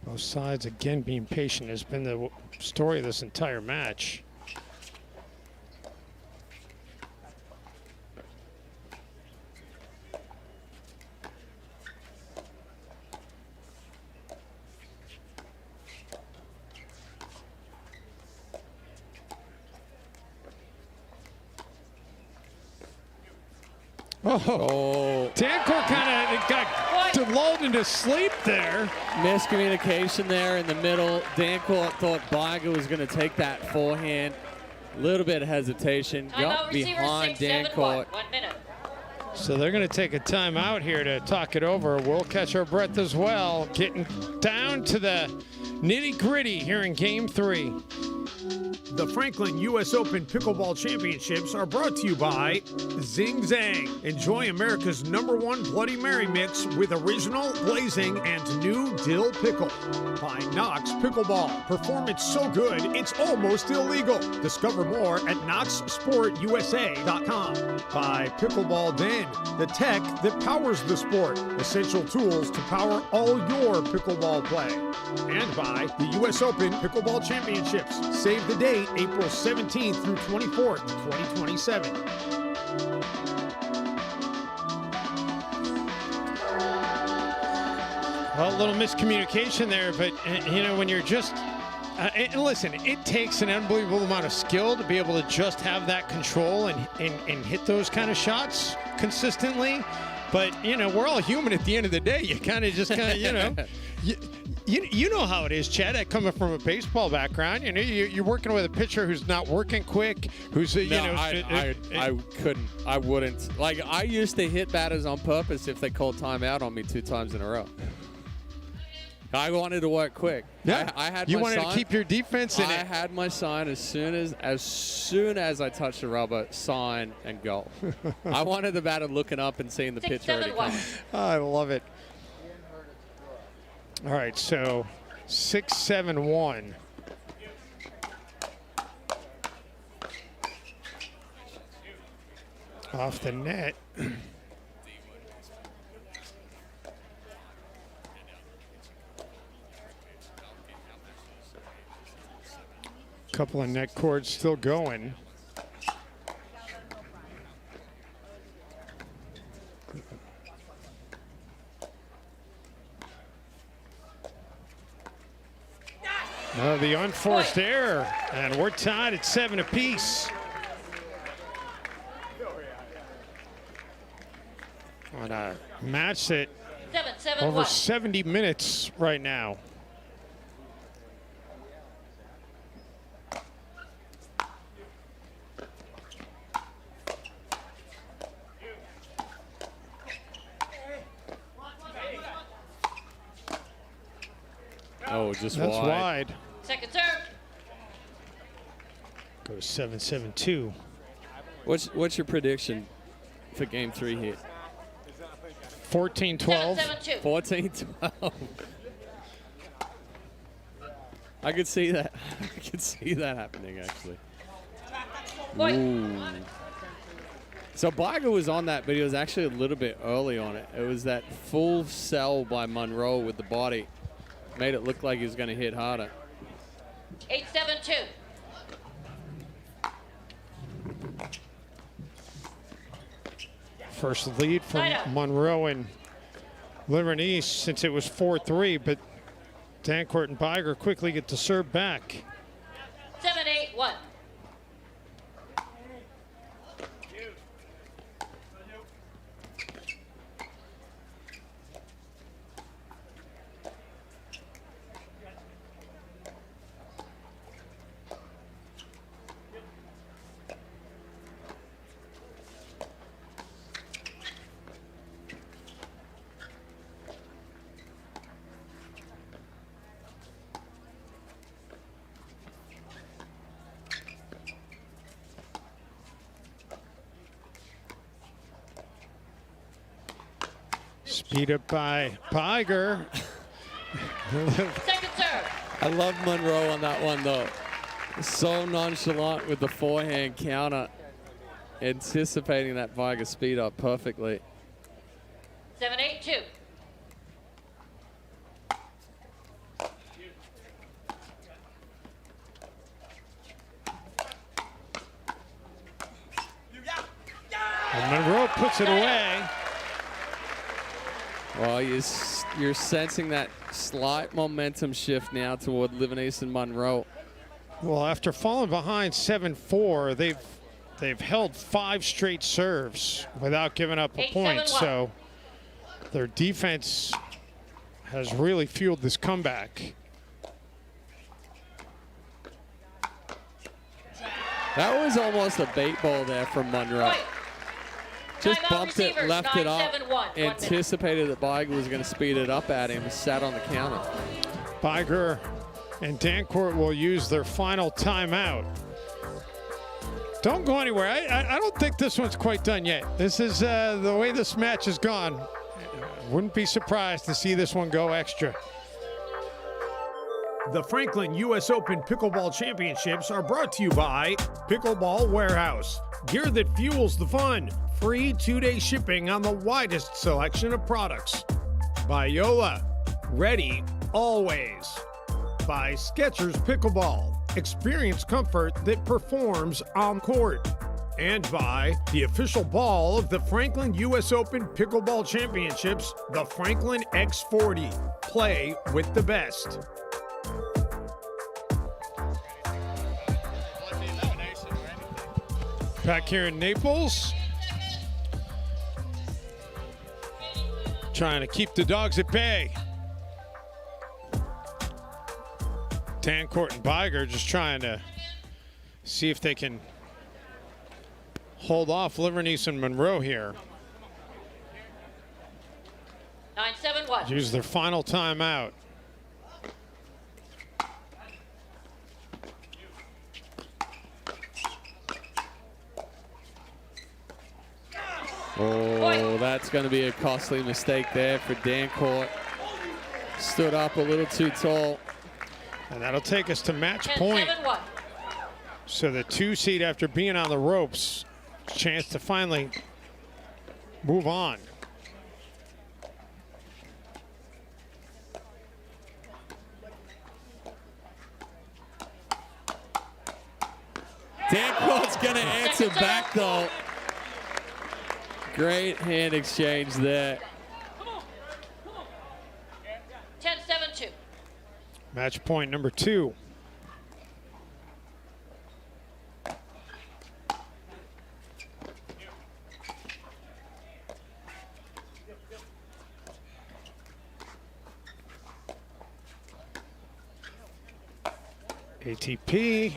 Both sides, again, being patient has been the story of this entire match. Oh, Dancourt kind of got lulled into sleep there. Miscommunication there in the middle. Dancourt thought Biga was going to take that forehand. Little bit of hesitation. Got behind Dancourt. 1 minute. So they're going to take a timeout here to talk it over. We'll catch our breath as well. Getting down to the nitty-gritty here in Game 3. The Franklin US Open Pickleball Championships are brought to you by Zing Zang. Enjoy America's #1 Bloody Mary mix with original, blazing, and new dill pickle. By Knox Pickleball. Performance so good, it's almost illegal. Discover more at knoxsportusa.com. By Pickleball Den, the tech that powers the sport. Essential tools to power all your pickleball play. And by the US Open Pickleball Championships. Save the date, April 17th through 24th, 2027. Well, a little miscommunication there, but you know, when you're just, and listen, it takes an unbelievable amount of skill to be able to just have that control and hit those kind of shots consistently. But, you know, we're all human at the end of the day. You kind of, you know, you know how it is, Chad, coming from a baseball background. You know, you're working with a pitcher who's not working quick, who's, you know. I couldn't. I wouldn't. Like, I used to hit batters on purpose if they called timeout on me 2 times in a row. I wanted to work quick. Yeah, I had you my wanted sign. to keep your defense in it. I had my sign as soon as I touched the rubber, sign and go. I wanted the batter looking up and seeing the pitch already coming. I love it. All right, so 6-7-1. Off the net. Couple of net cords still going. The unforced error, and we're tied at 7 apiece. On a match that over 70 minutes right now. Oh, just That's wide. Second serve. Goes 7-7-2. What's your prediction for game 3 here? 14-12. 14-12. I could see that. I could see that happening, actually. Ooh. So Biger was on that, but he was actually a little bit early on it. It was that full sell by Monroe with the body. Made it look like he was going to hit harder. 8-7-2. First lead from Monroe and Livernice since it was 4-3, but Dancourt and Biger quickly get to serve back. 7-8-1. Speed up by Biger. Second serve. I love Monroe on that one, though. So nonchalant with the forehand counter. Anticipating that Biger speed up perfectly. 7-8-2. And Monroe puts it away. Well, you're sensing that slight momentum shift now toward Livernice and Monroe. Well, after falling behind 7-4, they've held 5 straight serves without giving up a point. So their defense has really fueled this comeback. That was almost a bait ball there from Monroe. Just bumped it, left it up, anticipated that Biger was going to speed it up at him, sat on the counter. Biger and Dancourt will use their final timeout. Don't go anywhere. I don't think this one's quite done yet. This is the way this match has gone. Wouldn't be surprised to see this one go extra. The Franklin US Open Pickleball Championships are brought to you by Pickleball Warehouse. Gear that fuels the fun. Free 2-day shipping on the widest selection of products. By Yola. Ready always. By Skechers Pickleball. Experience comfort that performs on court. And by the official ball of the Franklin US Open Pickleball Championships, the Franklin X40. Play with the best. Back here in Naples. Trying to keep the dogs at bay. Dancourt and Biger just trying to see if they can hold off Livernice and Monroe here. 9-7-1. Use their final timeout. Oh, that's going to be a costly mistake there for Dancourt. Stood up a little too tall. And that'll take us to match point. 10-7-1. So the 2 seed, after being on the ropes, chance to finally move on. Dancourt's going to answer back, though. Great hand exchange there. 10-7-2. Match point number 2. ATP,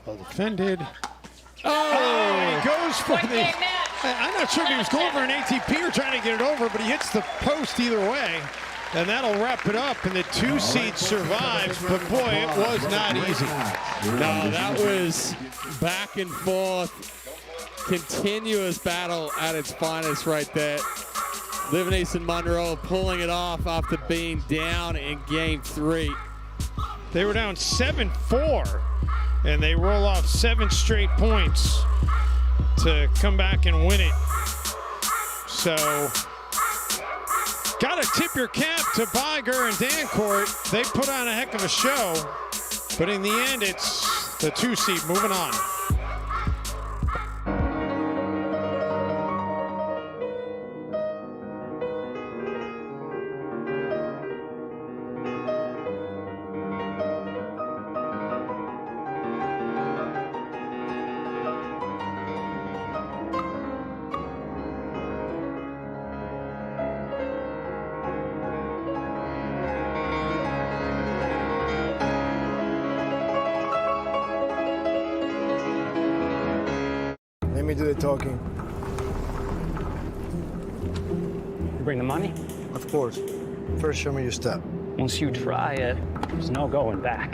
well defended. Oh, he goes for the, I'm not sure if he was going for an ATP or trying to get it over, but he hits the post either way. And that'll wrap it up, and the 2 seed survives, but boy, it was not easy. No, that was back and forth, continuous battle at its finest right there. Livingston Monroe pulling it off after being down in game 3. They were down 7-4, and they roll off 7 straight points to come back and win it. So, gotta tip your cap to Biger and Dancourt. They put on a heck of a show, but in the end, it's the 2 seed moving on. Let me do the talking. You bring the money? Of course. First, show me your step. Once you try it, there's no going back.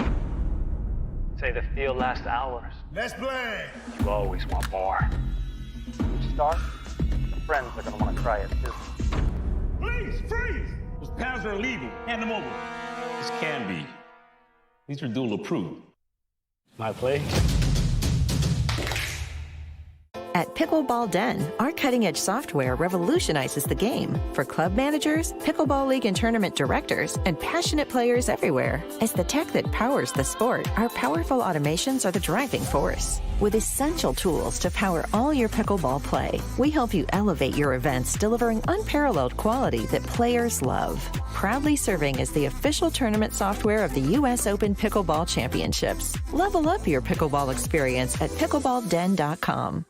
Say the field lasts hours. Let's play. You always want more. You start, the friends are gonna want to try it too. Please, freeze! Those pads are illegal. Hand them over. This can be. These are dual approved. My play? At Pickleball Den, our cutting-edge software revolutionizes the game for club managers, pickleball league and tournament directors, and passionate players everywhere. As the tech that powers the sport, our powerful automations are the driving force. With essential tools to power all your pickleball play, we help you elevate your events, delivering unparalleled quality that players love. Proudly serving as the official tournament software of the US Open Pickleball Championships. Level up your pickleball experience at pickleballden.com.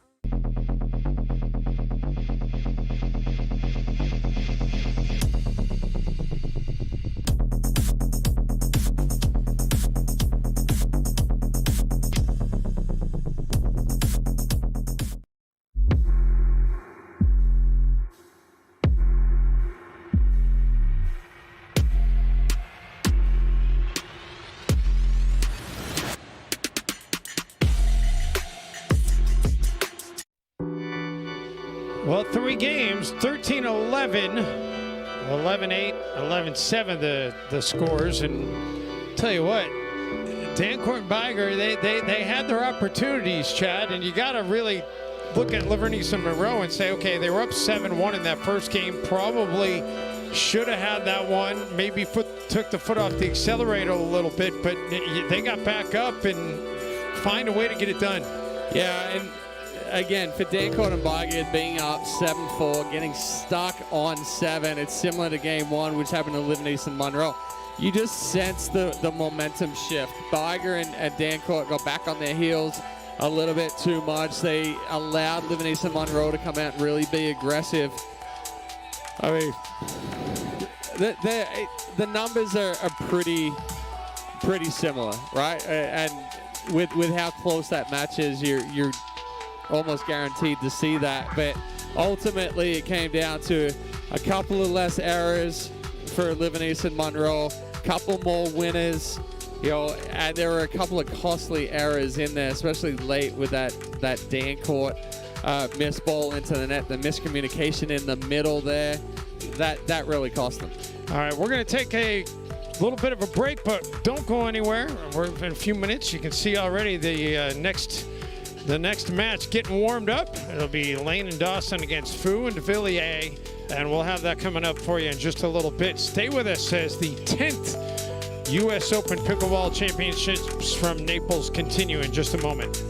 Well, 3 games, 13-11, 11-8, 11-7 the scores. And tell you what, Dancourt and Biger, they had their opportunities, Chad, and you got to really look at Livingston Monroe and say, okay, they were up 7-1 in that first game, probably should have had that one, maybe took the foot off the accelerator a little bit, but they got back up and find a way to get it done. Yeah, and again, for Dancourt and Biger being up 7-4, getting stuck on 7, it's similar to game 1, which happened to Livingston Monroe. You just sense the momentum shift. Biger and Dancourt got back on their heels a little bit too much. They allowed Livingston Monroe to come out and really be aggressive. I mean, the numbers are pretty similar, right? And with how close that match is, you're almost guaranteed to see that. But ultimately, it came down to a couple of less errors for Livingston Monroe, couple more winners, you know, and there were a couple of costly errors in there, especially late with that Dancourt missed ball into the net, the miscommunication in the middle there. That really cost them. All right, we're going to take a little bit of a break, but don't go anywhere. We're in a few minutes. You can see already the next match getting warmed up. It'll be Lane and Dawson against Fu and de Villiers, and we'll have that coming up for you in just a little bit. Stay with us as the 10th US Open Pickleball Championships from Naples continue in just a moment.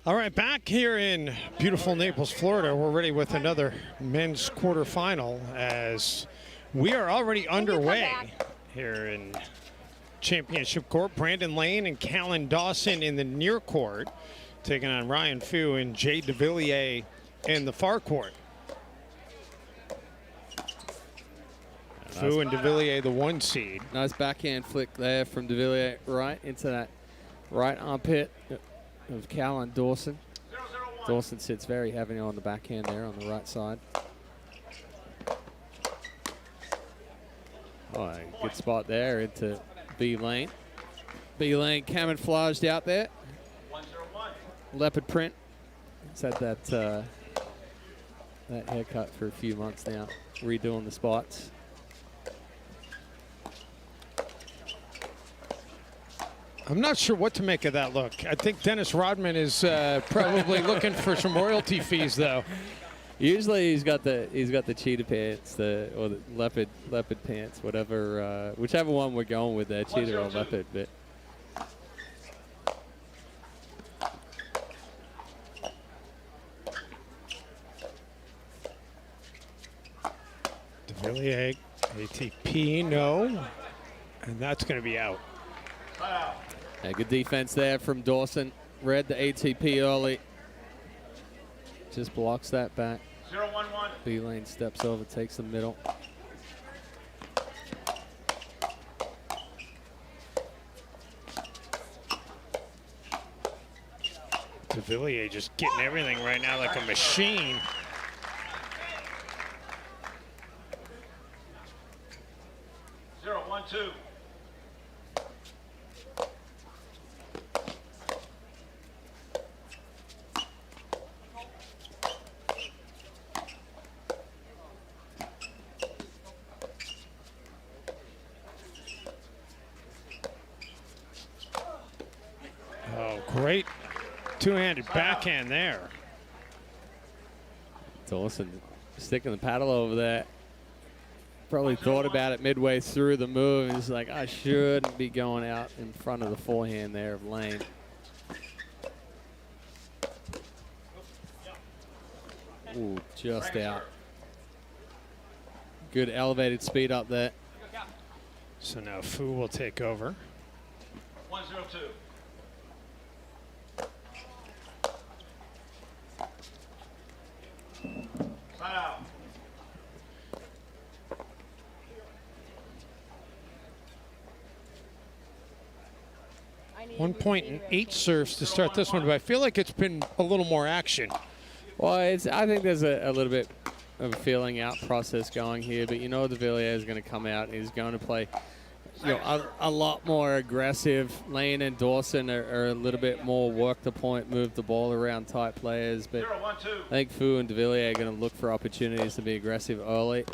All right, back here in beautiful Naples, Florida, we're ready with another men's quarterfinal as we are already underway here in Championship Court. Brandon Lane and Callan Dawson in the near court, taking on Ryan Fu and Jay DeVilliers in the far court. Fu and DeVilliers, the 1 seed. Nice backhand flick there from DeVilliers right into that right armpit of Callan Dawson. Dawson sits very heavy on the backhand there on the right side. Oh, a good spot there into B Lane. B Lane camouflaged out there. Leopard print. He's had that haircut for a few months now, redoing the spots. I'm not sure what to make of that look. I think Dennis Rodman is probably looking for some royalty fees, though. Usually he's got the cheetah pants, or the leopard pants, whatever, whichever one we're going with there, cheetah or leopard. But DeVilliers, ATP, no, and that's going to be out. Yeah, good defense there from Dawson. Read the ATP early. Just blocks that back. 0-1-1. B Lane steps over, takes the middle. DeVilliers just getting everything right now like a machine. Zero, 1-2. Great two-handed backhand there. Dawson sticking the paddle over there. Probably thought about it midway through the move. He's like, I shouldn't be going out in front of the forehand there of Lane. Ooh, just out. Good elevated speed up there. So now Fu will take over. 1-0-2. Side out. One point and 8 serves to start this one, but I feel like it's been a little more action. Well, I think there's a little bit of a feeling out process going here, but you know DeVilliers is going to come out and he's going to play a lot more aggressive. Lane and Dawson are a little bit more work the point, move the ball around type players, but I think Fu and DeVilliers are going to look for opportunities to be aggressive early.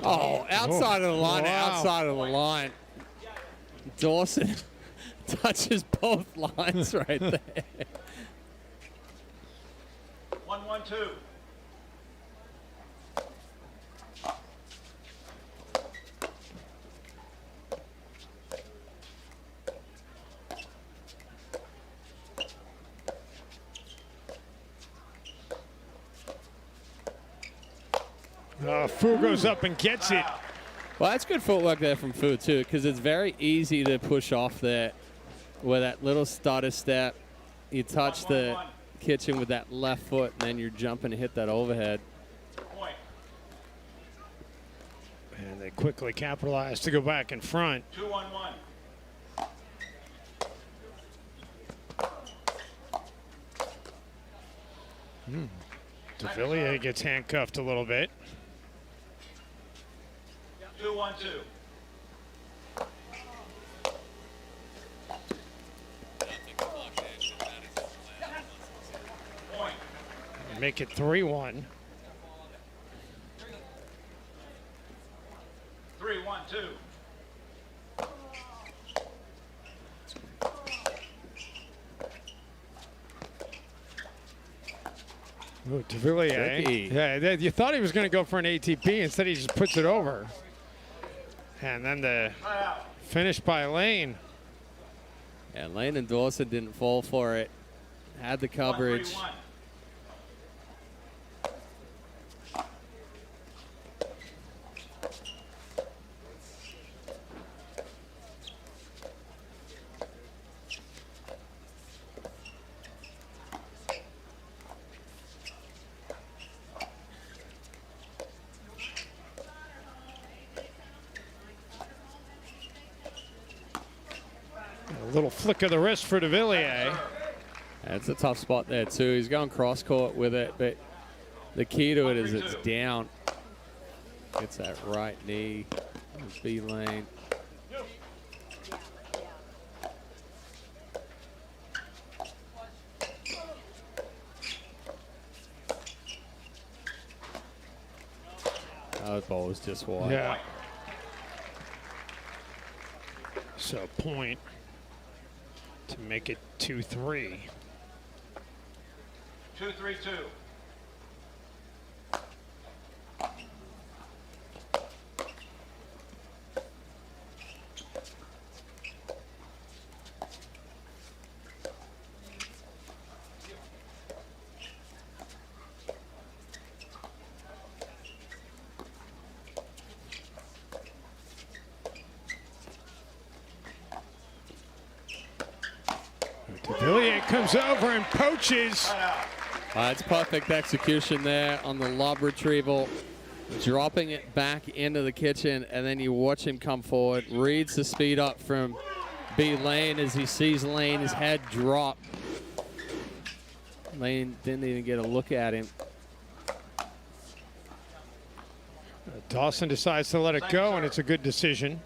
Oh, outside of the line, outside of the line. Dawson touches both lines right there. 1-1-2. Fu goes up and gets it. Well, that's good footwork there from Fu, too, because it's very easy to push off there with that little stutter step. You touch the kitchen with that left foot, and then you're jumping to hit that overhead. And they quickly capitalize to go back in front. 2-1-1. DeVilliers gets handcuffed a little bit. 2-1-2. Make it 3-1. 3-1-2. Ooh, DeVilliers. Yeah, you thought he was going to go for an ATP. Instead, he just puts it over. And then the finish by Lane. Yeah, Lane and Dawson didn't fall for it. Had the coverage. A little flick of the wrist for de Villiers. That's a tough spot there too. He's going cross court with it, but the key to it is it's down. Gets that right knee. B Lane. Oh, the ball was just wide. Yeah. So point to make it 2-3. 2-3-2. Villiers comes over and poaches. It's perfect execution there on the lob retrieval. Dropping it back into the kitchen, and then you watch him come forward. Reads the speed up from B Lane as he sees Lane, his head drop. Lane didn't even get a look at him. Dawson decides to let it go, and it's a good decision.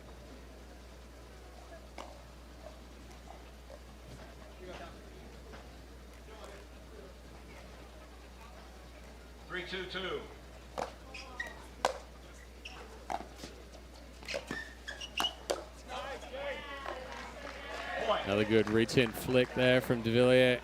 Another good reach-in flick there from de Villiers.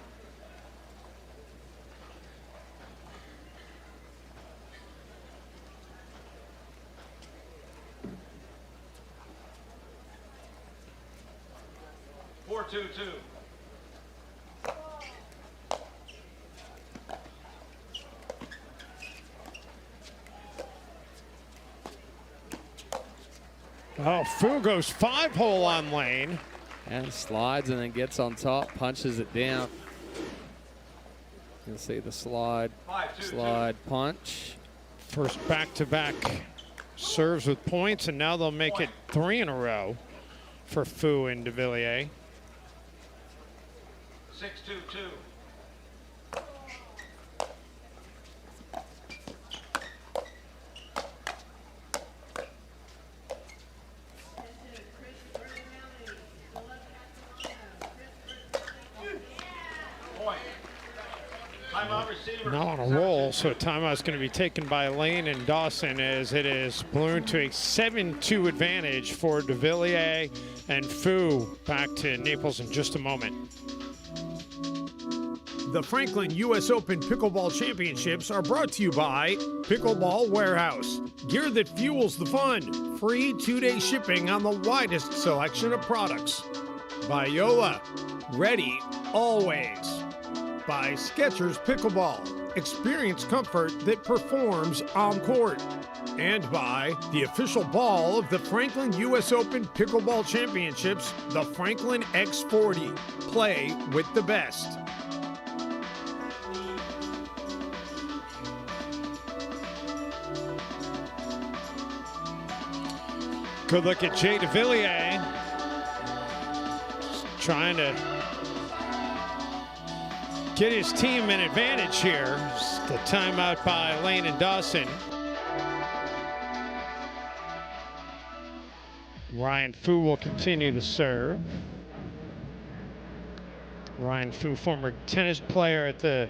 Oh, Fu goes 5-hole on Lane. And slides and then gets on top, punches it down. You'll see the slide, slide, punch. First back-to-back serves with points, and now they'll make it 3 in a row for Fu and de Villiers. 6-2-2. Now on a roll, so timeout's going to be taken by Lane and Dawson as it is ballooned to a 7-2 advantage for de Villiers and Fu. Back to Naples in just a moment. The Franklin US Open Pickleball Championships are brought to you by Pickleball Warehouse. Gear that fuels the fun. Free 2-day shipping on the widest selection of products. By Yola. Ready always. By Skechers Pickleball. Experience comfort that performs on court. And by the official ball of the Franklin US Open Pickleball Championships, the Franklin X40. Play with the best. Good look at Jay de Villiers. Just trying to get his team an advantage here. Just the timeout by Lane and Dawson. Ryan Fu will continue to serve. Ryan Fu, former tennis player at the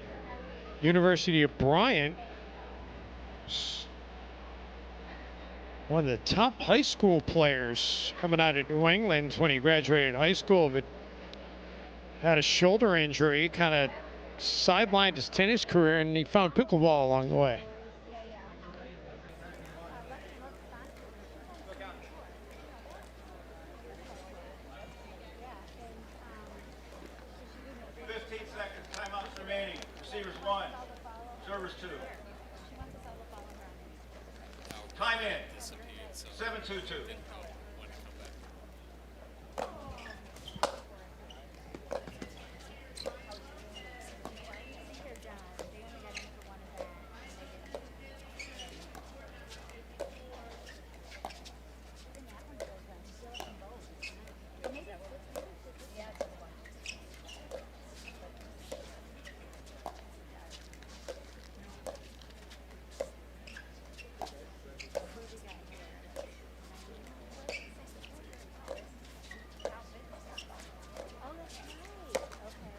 University of Bryant. One of the top high school players coming out of New England when he graduated high school, but had a shoulder injury, kind of sidelined his tennis career, and he found pickleball along the way. 1-2-2.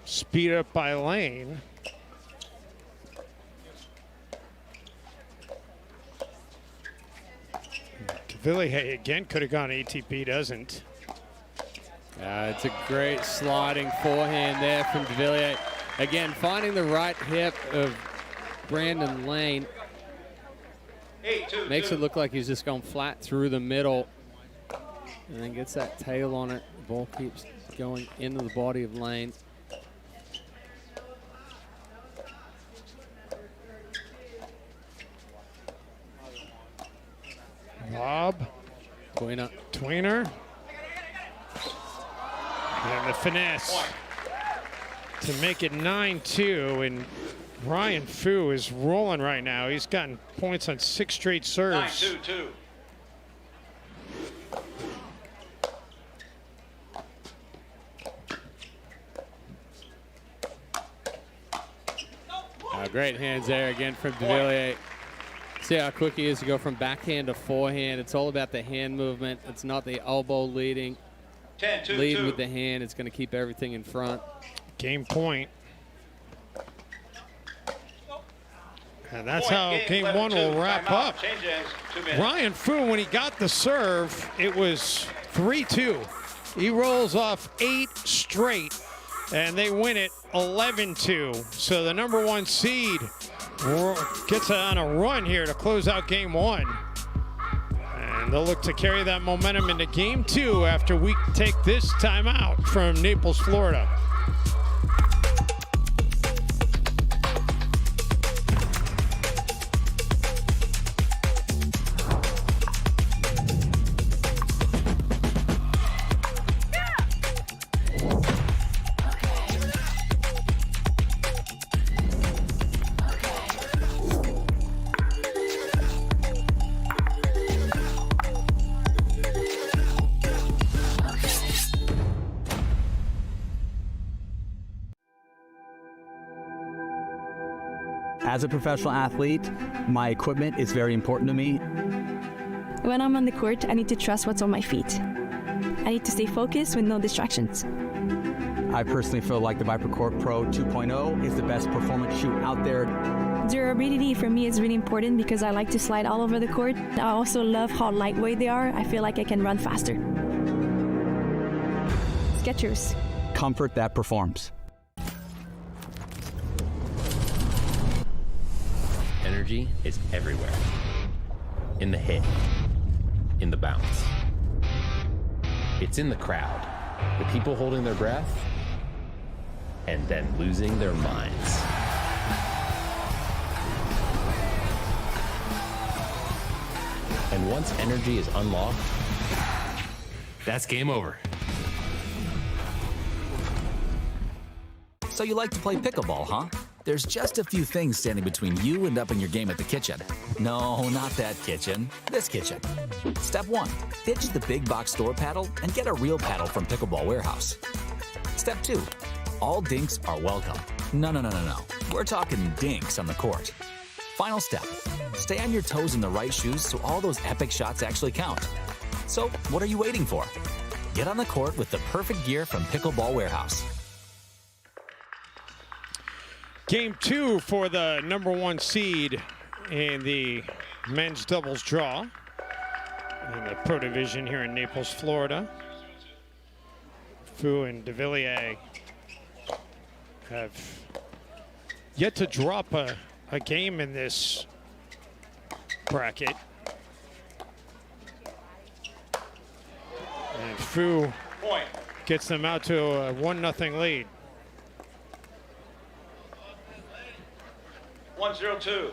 Speed up by Lane. Villiers again could have gone ATP, doesn't. It's a great sliding forehand there from Villiers. Again, finding the right hip of Brandon Lane. Makes it look like he's just going flat through the middle and then gets that tail on it. The ball keeps going into the body of Lane. Lob. Tweener. And the finesse to make it 9-2. And Ryan Fu is rolling right now. He's gotten points on 6 straight serves. 9-2-2. Great hands there again from De Villiers. See how quick he is to go from backhand to forehand. It's all about the hand movement. It's not the elbow leading. 10-2-2. Lead with the hand. It's going to keep everything in front. Game point. And that's how game 1 will wrap up. Ryan Fu, when he got the serve, it was 3-2. He rolls off 8 straight, and they win it 11-2. So the number 1 seed gets on a run here to close out game 1. And they'll look to carry that momentum into game 2 after we take this timeout from Naples, Florida. As a professional athlete, my equipment is very important to me. When I'm on the court, I need to trust what's on my feet. I need to stay focused with no distractions. I personally feel like the Viper Court Pro 2.0 is the best performance shoe out there. Durability for me is really important because I like to slide all over the court. I also love how lightweight they are. I feel like I can run faster. Skechers. Comfort that performs. Energy is everywhere. In the hit, in the bounce. It's in the crowd, the people holding their breath, and then losing their minds. And once energy is unlocked, that's game over. So you like to play pickleball, huh? There's just a few things standing between you and upping your game at the kitchen. No, not that kitchen. This kitchen. Step 1. Ditch the big box store paddle and get a real paddle from Pickleball Warehouse. Step 2. All dinks are welcome. No. We're talking dinks on the court. Final step. Stay on your toes in the right shoes so all those epic shots actually count. So, what are you waiting for? Get on the court with the perfect gear from Pickleball Warehouse. Game 2 for the number 1 seed in the men's doubles draw in the Pro Division here in Naples, Florida. Fu and De Villiers have yet to drop a game in this bracket. And Fu gets them out to a 1-0 lead. 1-0-2.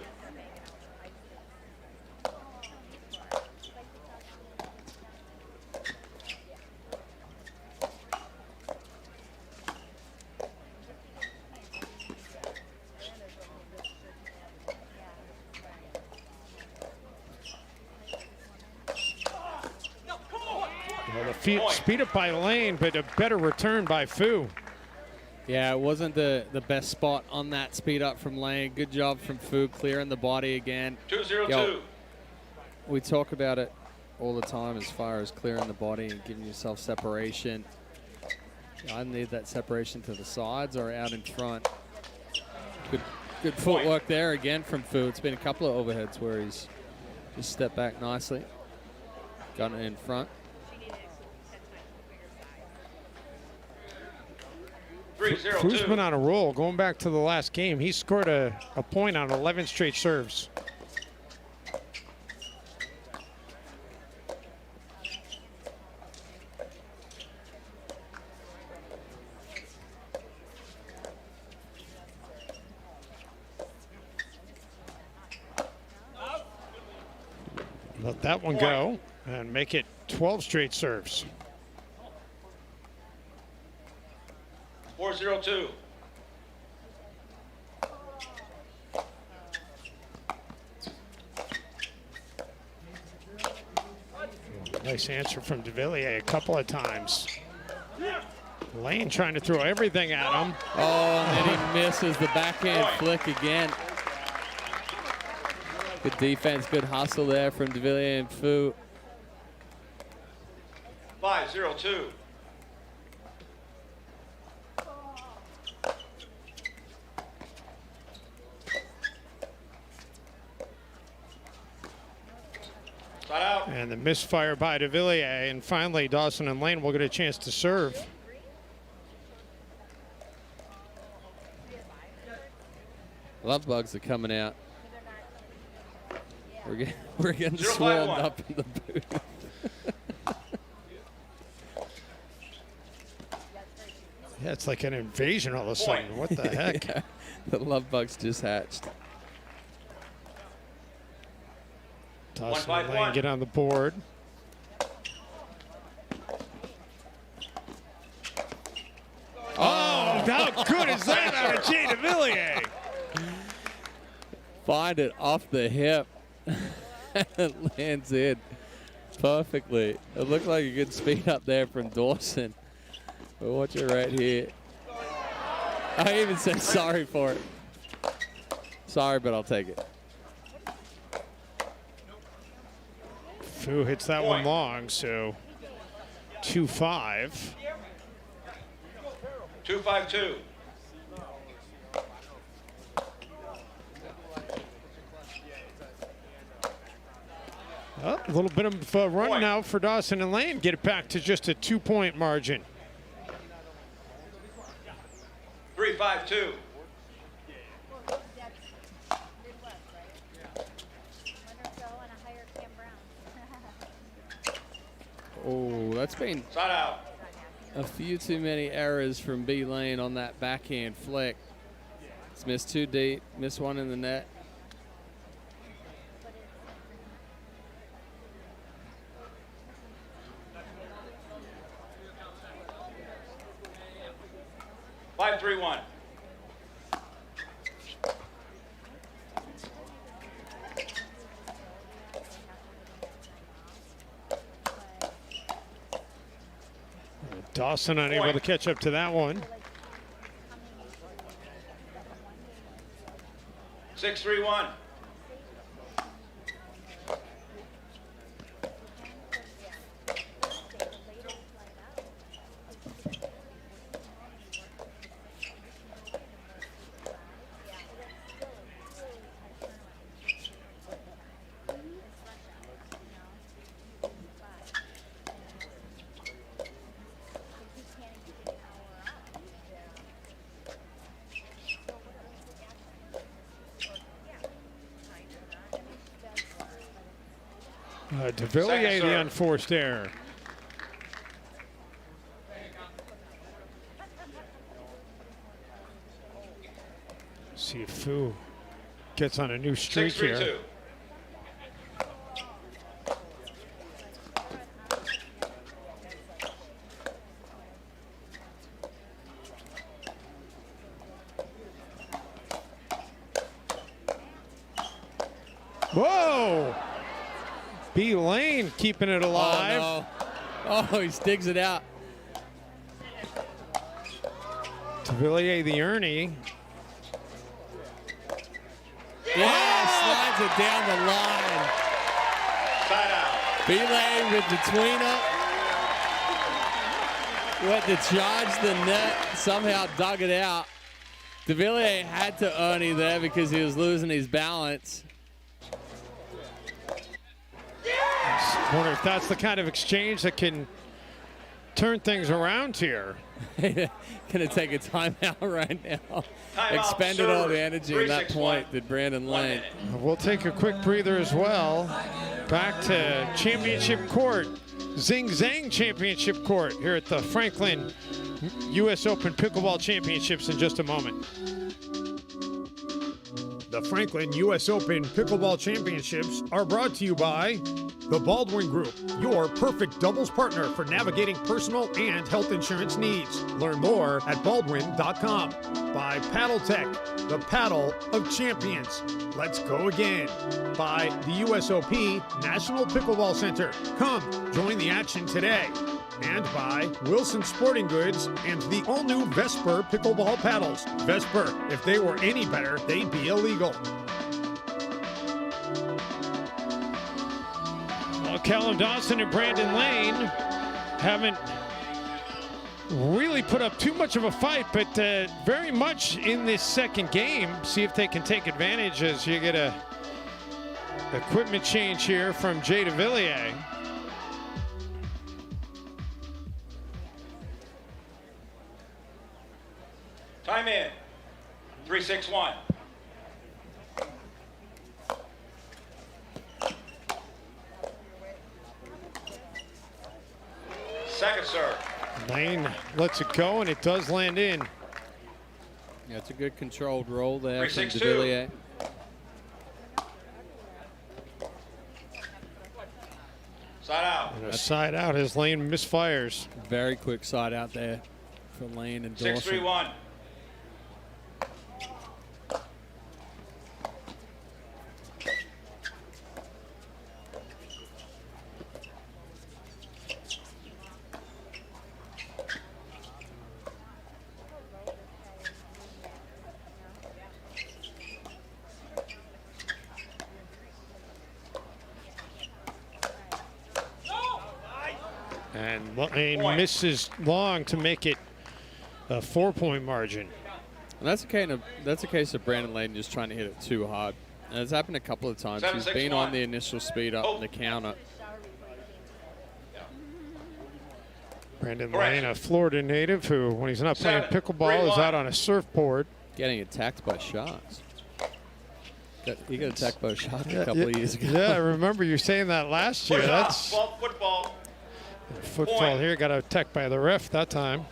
Well, the speed up by Lane, but a better return by Fu. Yeah, it wasn't the best spot on that speed up from Lane. Good job from Fu clearing the body again. 2-0-2. We talk about it all the time as far as clearing the body and giving yourself separation. I need that separation to the sides or out in front. Good footwork there again from Fu. It's been a couple of overheads where he's just stepped back nicely. Got it in front. 3-0-2. Fu's been on a roll. Going back to the last game, he scored a point on 11 straight serves. Let that one go and make it 12 straight serves. 4-0-2. Nice answer from de Villiers a couple of times. Lane trying to throw everything at him. Oh, and then he misses the backhand flick again. Good defense, good hustle there from de Villiers and Fu. 5-0-2. And the misfire by de Villiers, and finally Dawson and Lane will get a chance to serve. Love bugs are coming out. We're getting swarmed up in the booth. Yeah, it's like an invasion all of a sudden. What the heck? Yeah, the love bugs just hatched. Dawson and Lane get on the board. Oh, how good is that out of Jay de Villiers? Find it off the hip. It lands in perfectly. It looked like a good speed up there from Dawson. But watch it right here. I even said sorry for it. Sorry, but I'll take it. Fu hits that one long, so 2-5. 2-5-2. Oh, a little bit of a run now for Dawson and Lane. Get it back to just a 2-point margin. 3-5-2. Oh, that's been Side out. a few too many errors from B Lane on that backhand flick. He's missed too deep, missed one in the net. 5-3-1. Dawson unable to catch up to that one. 6-3-1. De Villiers, the unforced error. See if Fu gets on a new streak here. Whoa! B Lane keeping it alive. Oh, he digs it out. DeVilliers the Ernie. Yeah, slides it down the line. Side out. Belay with the tweener. Went to charge the net, somehow dug it out. DeVilliers had to Ernie there because he was losing his balance. I wonder if that's the kind of exchange that can turn things around here. Gonna take a timeout right now. Timeout, Expended all server. the energy in that 3-6-1. point, did Brandon Lane. We'll take a quick breather as well. Back to Championship Court. Zing Zang Championship Court here at the Franklin US Open Pickleball Championships in just a moment. The Franklin US Open Pickleball Championships are brought to you by the Baldwin Group, your perfect doubles partner for navigating personal and health insurance needs. Learn more at baldwin.com. By Paddle Tech, the paddle of champions. Let's go again. By the USOP National Pickleball Center. Come join the action today. And by Wilson Sporting Goods and the all-new Vesper pickleball paddles. Vesper, if they were any better, they'd be illegal. Well, Callum Dawson and Brandon Lane haven't really put up too much of a fight, but very much in this second game. See if they can take advantage as you get a equipment change here from Jay DeVilliers. Time in. 3-6-1. Second serve. Lane lets it go, and it does land in. Yeah, it's a good controlled roll there from 3-6-2. DeVilliers. Side out. And a side out as Lane misfires. Very quick side out there for Lane and Dawson. 6-3-1. And Lane misses long to make it a 4-point margin. And that's a case of Brandon Lane just trying to hit it too hard. And it's happened a couple of times. He's been on the initial speed up and the counter. Brandon Lane, a Florida native who, when he's not playing pickleball, is out on a surfboard. Getting attacked by sharks. He got attacked by a shark a couple of years ago. Yeah, I remember you saying that last year. That's football. Football here, got attacked by the ref that time.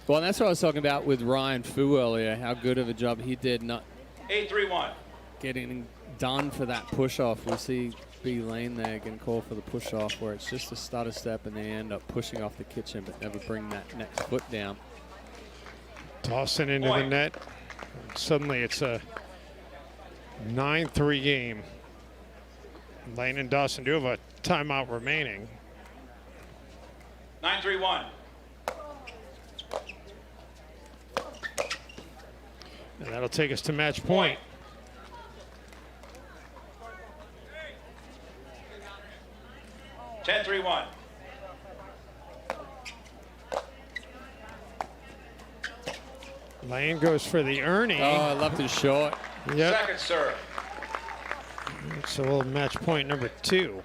Well, and that's what I was talking about with Ryan Fu earlier, how good of a job he did not 8-3-1. getting done for that push-off. We see B Lane there getting called for the push-off where it's just a stutter step and they end up pushing off the kitchen but never bring that next foot down. Dawson into the net. Suddenly it's a 9-3 game. Lane and Dawson do have a timeout remaining. 9-3-1. And that'll take us to match point. Ten 3-1. Lane goes for the Ernie. Oh, I left it short. Yep. Second serve. So we'll match point number 2.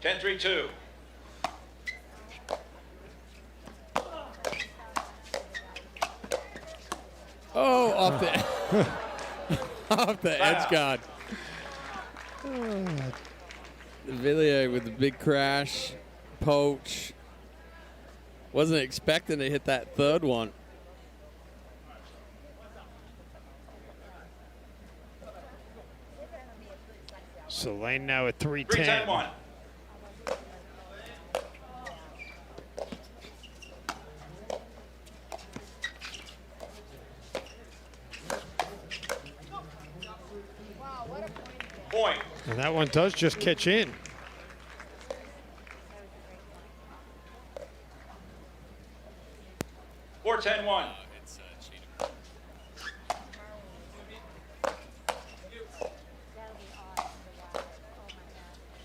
10-3-2. Oh, off the off the edge guard. DeVilliers with the big crash, poach. Wasn't expecting to hit that third one. So Lane now at 3-10. 3-10-1. Point. And that one does just catch in. 4-10-1.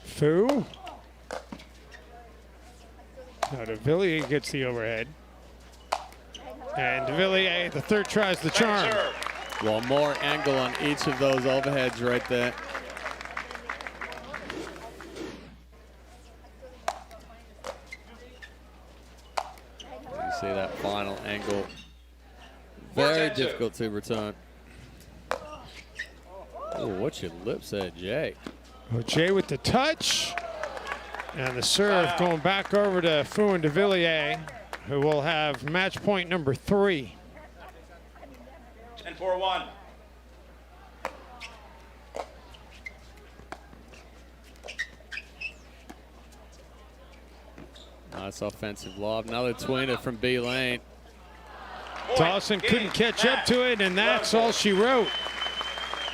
Fu. Now DeVilliers gets the overhead. And DeVilliers, the third, tries the charm. Well, more angle on each of those overheads right there. You see that final angle. Very difficult to return. Oh, what's your lips there, Jay? Oh, Jay with the touch. And the serve going back over to Fu and DeVilliers, who will have match point number 3. 10-4-1. Nice offensive lob. Another tweener from B lane. Dawson couldn't catch up to it, and that's all she wrote.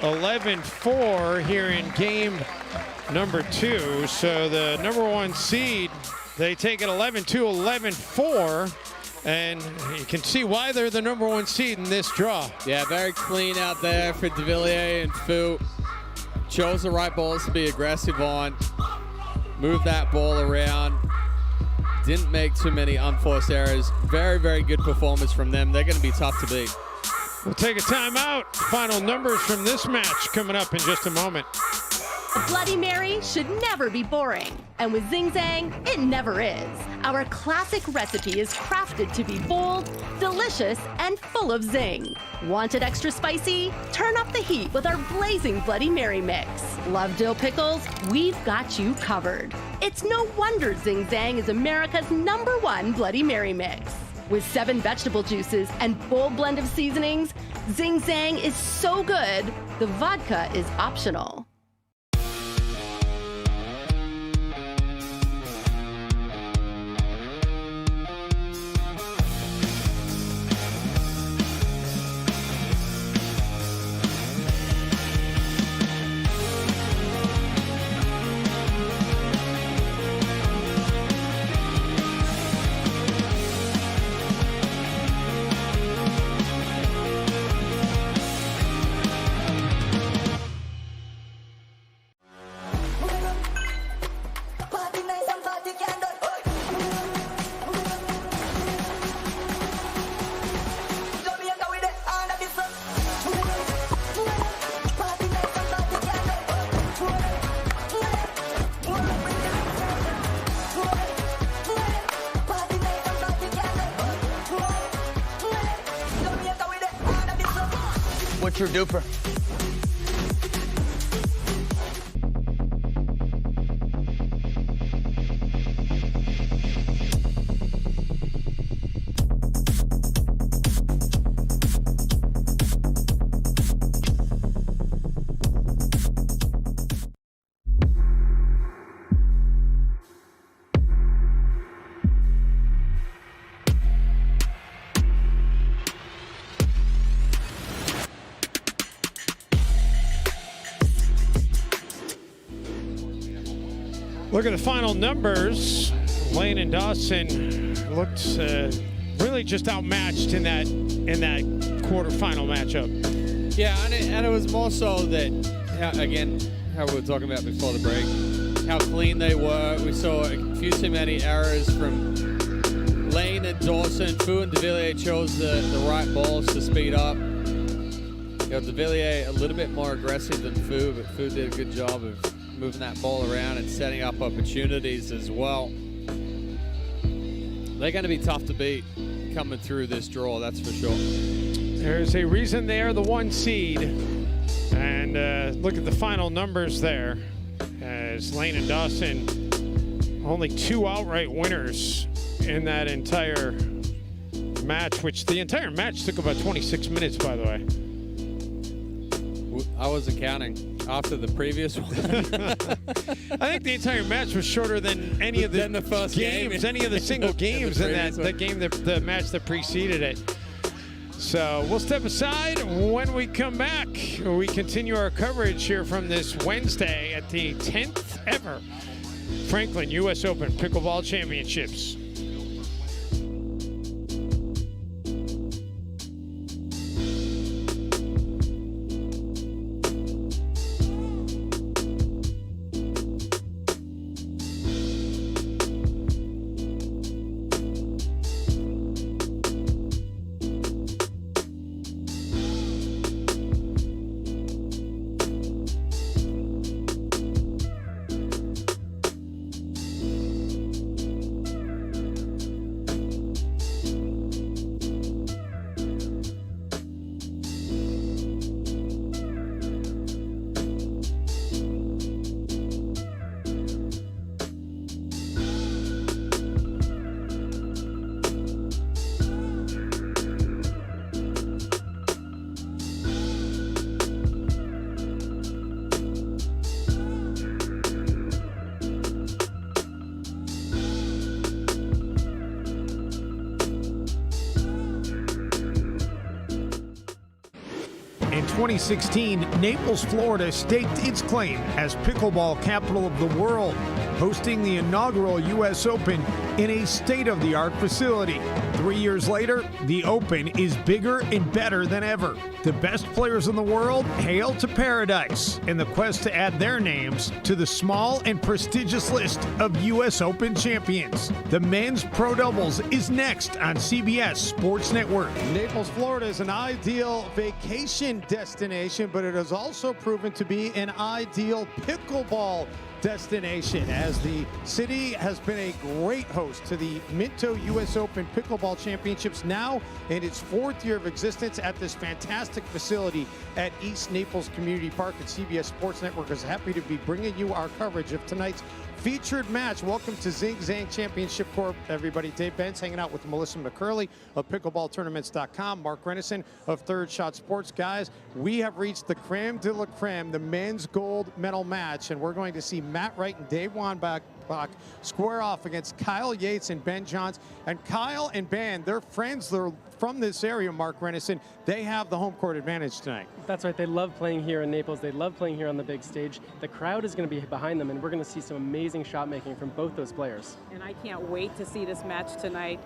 11-4 here in game number 2. So the number 1 seed, they take it 11-2, 11-4. And you can see why they're the number 1 seed in this draw. Yeah, very clean out there for DeVilliers and Fu. Chose the right balls to be aggressive on. Moved that ball around. Didn't make too many unforced errors. Very, very good performance from them. They're going to be tough to beat. We'll take a timeout. Final numbers from this match coming up in just a moment. A Bloody Mary should never be boring. And with Zing Zang, it never is. Our classic recipe is crafted to be bold, delicious, and full of zing. Want it extra spicy? Turn up the heat with our blazing Bloody Mary mix. Love dill pickles? We've got you covered. It's no wonder Zing Zang is America's #1 Bloody Mary mix. With 7 vegetable juices and bold blend of seasonings, Zing Zang is so good, the vodka is optional. What's your duper? Look at the final numbers. Lane and Dawson looked really just outmatched in that quarterfinal matchup. Yeah, and it was more so that, again, how we were talking about before the break, how clean they were. We saw a few too many errors from Lane and Dawson. Fu and DeVilliers chose the right balls to speed up. You know, DeVilliers a little bit more aggressive than Fu, but Fu did a good job of moving that ball around and setting up opportunities as well. They're going to be tough to beat coming through this draw, that's for sure. There's a reason they are the 1 seed. And look at the final numbers there, as Lane and Dawson, only 2 outright winners in that entire match, which the entire match took about 26 minutes, by the way. I wasn't counting after the previous one. I think the entire match was shorter than any of the first games, any of the single games in that game, the match that preceded it. So we'll step aside. When we come back, we continue our coverage here from this Wednesday at the 10th ever Franklin US Open Pickleball Championships. 2016, Naples, Florida staked its claim as pickleball capital of the world, hosting the inaugural US Open in a state-of-the-art facility. 3 years later, the Open is bigger and better than ever. The best players in the world hail to paradise in the quest to add their names to the small and prestigious list of US Open champions. The men's pro doubles is next on CBS Sports Network. Naples, Florida is an ideal vacation destination, but it has also proven to be an ideal pickleball destination, as the city has been a great host to the Minto US Open Pickleball Championships, now in its 4th year of existence at this fantastic facility at East Naples Community Park. And CBS Sports Network is happy to be bringing you our coverage of tonight's featured match. Welcome to Zing Zang Championship Court, everybody. Dave Benz hanging out with Melissa McCurley of pickleballtournaments.com, Mark Renison of Third Shot Sports. Guys, we have reached the creme de la creme, the men's gold medal match, and we're going to see Matt Wright and Dave Weinbach square off against Kyle Yates and Ben Johns. And Kyle and Ben, they're friends. They're from this area, Mark Renison. They have the home court advantage tonight. That's right. They love playing here in Naples. They love playing here on the big stage. The crowd is going to be behind them, and we're going to see some amazing shot making from both those players. And I can't wait to see this match tonight.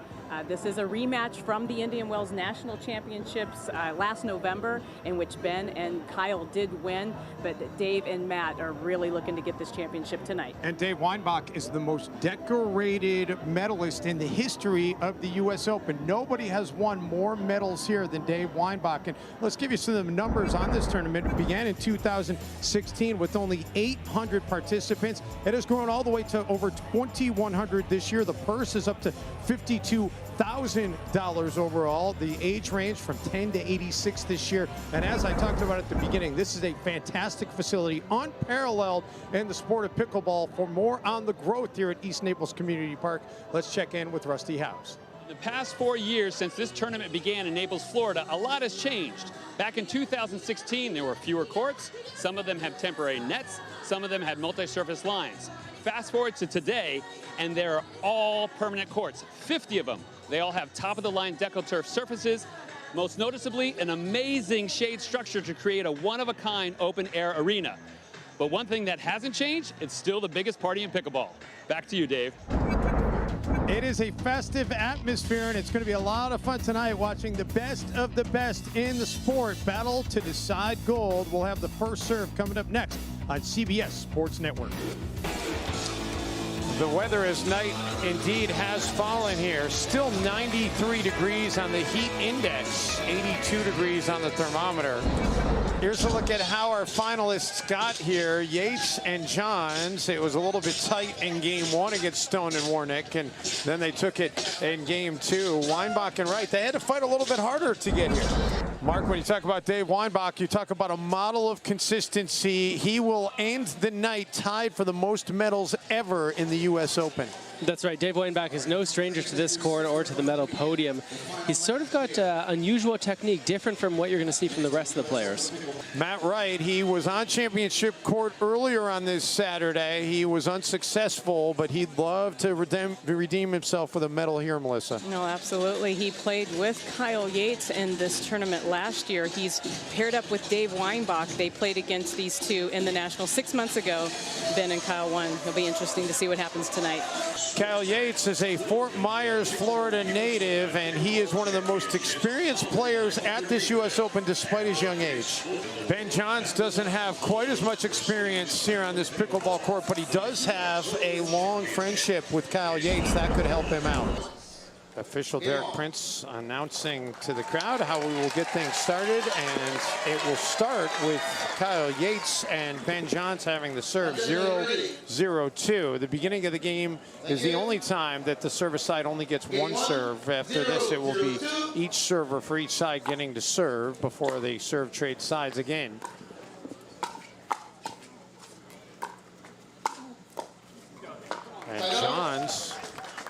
This is a rematch from the Indian Wells National Championships last November, in which Ben and Kyle did win, but Dave and Matt are really looking to get this championship tonight. And Dave Weinbach is the most decorated medalist in the history of the US Open. Nobody has won more medals here than Dave Weinbach. And let's give you some of the numbers on this tournament. It began in 2016 with only 800 participants. It has grown all the way to over 2,100 this year. The purse is up to $52,000 overall. The age range from 10 to 86 this year. And as I talked about at the beginning, this is a fantastic facility, unparalleled in the sport of pickleball. For more on the growth here at East Naples Community Park, let's check in with Rusty House. The past 4 years since this tournament began in Naples, Florida, a lot has changed. Back in 2016, there were fewer courts. Some of them have temporary nets. Some of them had multi-surface lines. Fast forward to today, and they're all permanent courts, 50 of them. They all have top-of-the-line DecoTurf surfaces. Most noticeably, an amazing shade structure to create a one-of-a-kind open-air arena. But one thing that hasn't changed, it's still the biggest party in pickleball. Back to you, Dave. It is a festive atmosphere, and it's going to be a lot of fun tonight watching the best of the best in the sport battle to decide gold. We'll have the first serve coming up next on CBS Sports Network. The weather as night indeed has fallen here. Still 93 degrees on the heat index, 82 degrees on the thermometer. Here's a look at how our finalists got here. Yates and Johns. It was a little bit tight in game one against Stone and Warnick, and then they took it in game two. Weinbach and Wright, they had to fight a little bit harder to get here. Mark, when you talk about Dave Weinbach, you talk about a model of consistency. He will end the night tied for the most medals ever in the US Open. That's right. Dave Weinbach is no stranger to this court or to the medal podium. He's sort of got unusual technique, different from what you're going to see from the rest of the players. Matt Wright, he was on championship court earlier on this Saturday. He was unsuccessful, but he'd love to redeem himself with a medal here, Melissa. No, absolutely. He played with Kyle Yates in this tournament last year. He's paired up with Dave Weinbach. They played against these two in the National 6 months ago. Ben and Kyle won. It'll be interesting to see what happens tonight. Kyle Yates is a Fort Myers, Florida native, and he is one of the most experienced players at this US Open despite his young age. Ben Johns doesn't have quite as much experience here on this pickleball court, but he does have a long friendship with Kyle Yates. That could help him out. Official Derek Prince announcing to the crowd how we will get things started, and it will start with Kyle Yates and Ben Johns having the serve 0-0-2. The beginning of the game is the only time that the service side only gets one serve. After this, it will be each server for each side getting to serve before they serve trade sides again. And Johns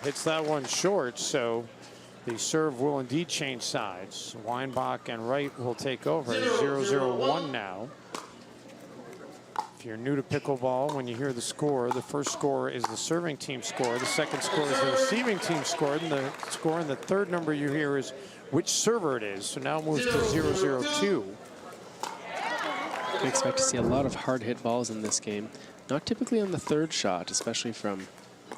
hits that one short, so the serve will indeed change sides. Weinbach and Wright will take over. 0-0-1 now. If you're new to pickleball, when you hear the score, the first score is the serving team score. The second score is the receiving team score. And the score and the third number you hear is which server it is. So now it moves to 0-0-2. I expect to see a lot of hard hit balls in this game. Not typically on the third shot, especially from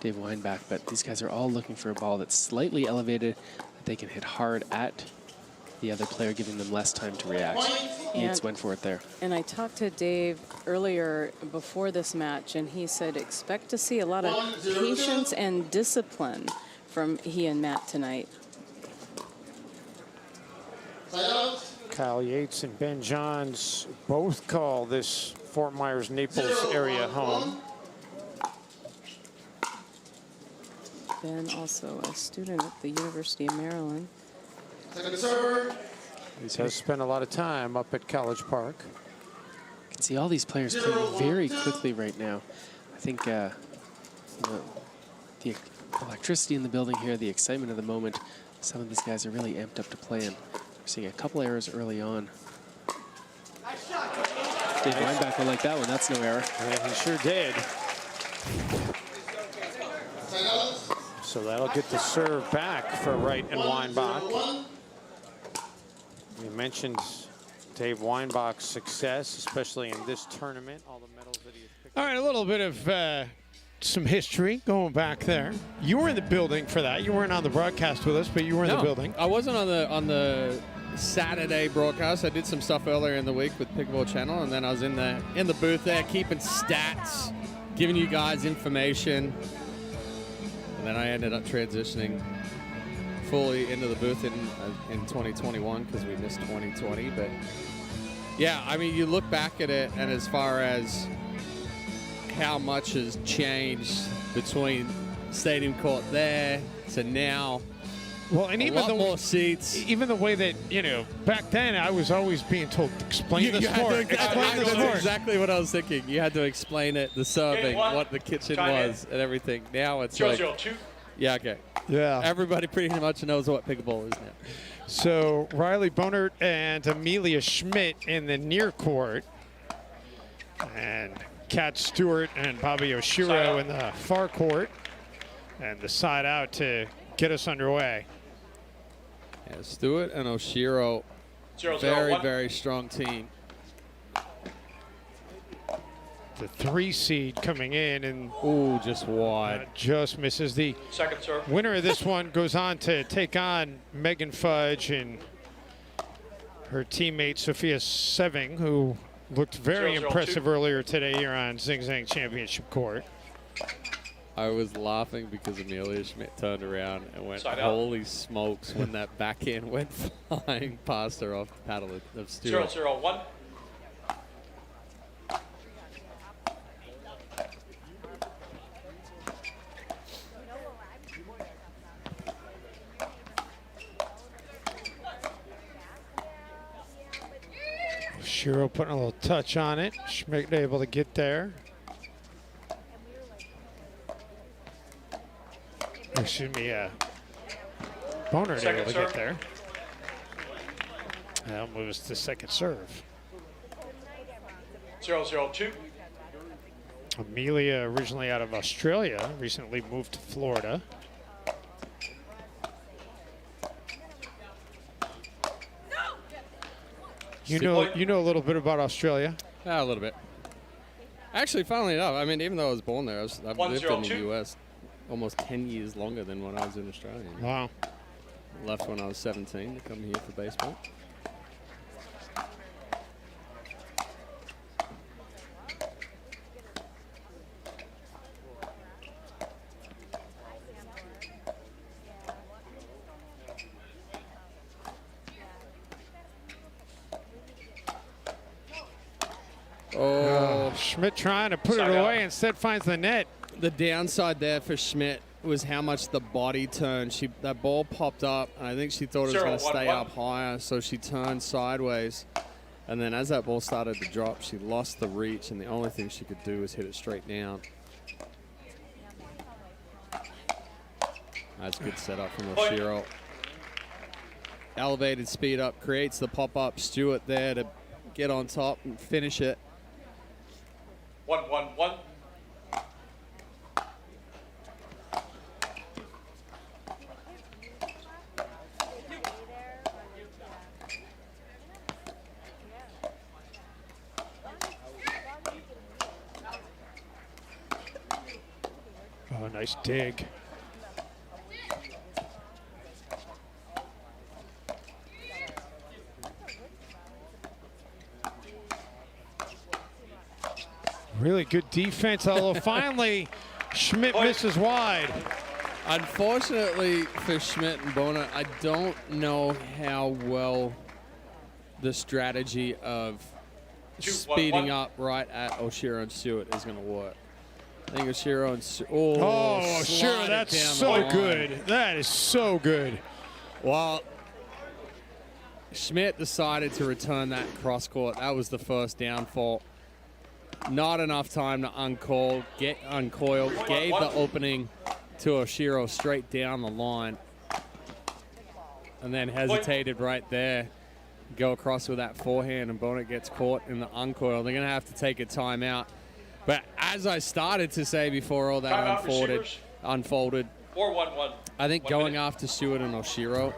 Dave Weinbach, but these guys are all looking for a ball that's slightly elevated that they can hit hard at the other player, giving them less time to react. Yates went for it there. And I talked to Dave earlier before this match, and he said expect to see a lot of patience and discipline from he and Matt tonight. Kyle Yates and Ben Johns both call this Fort Myers, Naples area home. Ben also a student at the University of Maryland. He has spent a lot of time up at College Park. You can see all these players playing very quickly right now. I think you know, the electricity in the building here, the excitement of the moment, some of these guys are really amped up to play, and we're seeing a couple errors early on. Dave Weinbach will like that one. That's no error. Yeah, he sure did. So that'll get the serve back for Wright and Weinbach. You mentioned Dave Weinbach's success, especially in this tournament, all the medals that he has picked. All right, a little bit of some history going back there. You were in the building for that. You weren't on the broadcast with us, but you were in the building. I wasn't on the Saturday broadcast. I did some stuff earlier in the week with Pickleball Channel, and then I was in the booth there keeping stats, giving you guys information. And then I ended up transitioning fully into the booth in 2021 because we missed 2020. But yeah, I mean, you look back at it, and as far as how much has changed between Stadium Court there to now. Well, and even the more seats. Even the way that, you know, back then I was always being told, explain the sport. Explain the sport. That's exactly what I was thinking. You had to explain it, the serving, what the kitchen was, and everything. Now it's like, yeah, okay. Yeah. Everybody pretty much knows what pickleball is now. So Riley Bonert and Amelia Schmidt in the near court, and Kat Stewart and Bobby Oshiro in the far court, and the side out to get us underway. Yeah, Stewart and Oshiro, very strong team. The 3 seed coming in, and ooh, just wide. Just misses. The second serve. Winner of this one goes on to take on Megan Fudge and her teammate Sophia Seving, who looked very impressive earlier today here on Zing Zang Championship Court. I was laughing because Amelia Schmidt turned around and went, Side holy smokes, when that backhand went flying past her off the paddle of Stewart. 0-0-1. Shiro putting a little touch on it. Schmidt able to get there. Excuse me, Bonert able to get there. Now moves to second serve. 0-0-2. Amelia, originally out of Australia, recently moved to Florida. You know a little bit about Australia? Yeah, a little bit. Actually, funnily enough, I mean, even though I was born there, I've lived in the U.S. almost 10 years longer than when I was in Australia. Wow. Left when I was 17 to come here for baseball. Oh, Schmidt trying to put it away, instead finds the net. The downside there for Schmidt was how much the body turned. That ball popped up, and I think she thought it was going to stay up higher, so she turned sideways. And then as that ball started to drop, she lost the reach, and the only thing she could do was hit it straight down. That's a good setup from Oshiro. Elevated speed up, creates the pop-up. Stewart there to get on top and finish it. 1-1-1. Nice dig. Really good defense, although finally Schmidt misses wide. Unfortunately for Schmidt and Bona, I don't know how well the strategy of speeding up right at Oshiro and Stewart is going to work. I think Oshiro and Stewart. Oh, Oshiro, that's so good. That is so good. Well, Schmidt decided to return that cross court. That was the first downfall. Not enough time to uncoil, gave the opening to Oshiro straight down the line, and then hesitated right there. Go across with that forehand, and Bona gets caught in the uncoil. They're going to have to take a timeout. But as I started to say before all that unfolded, 4-1-1. I think going after Stewart and Oshiro,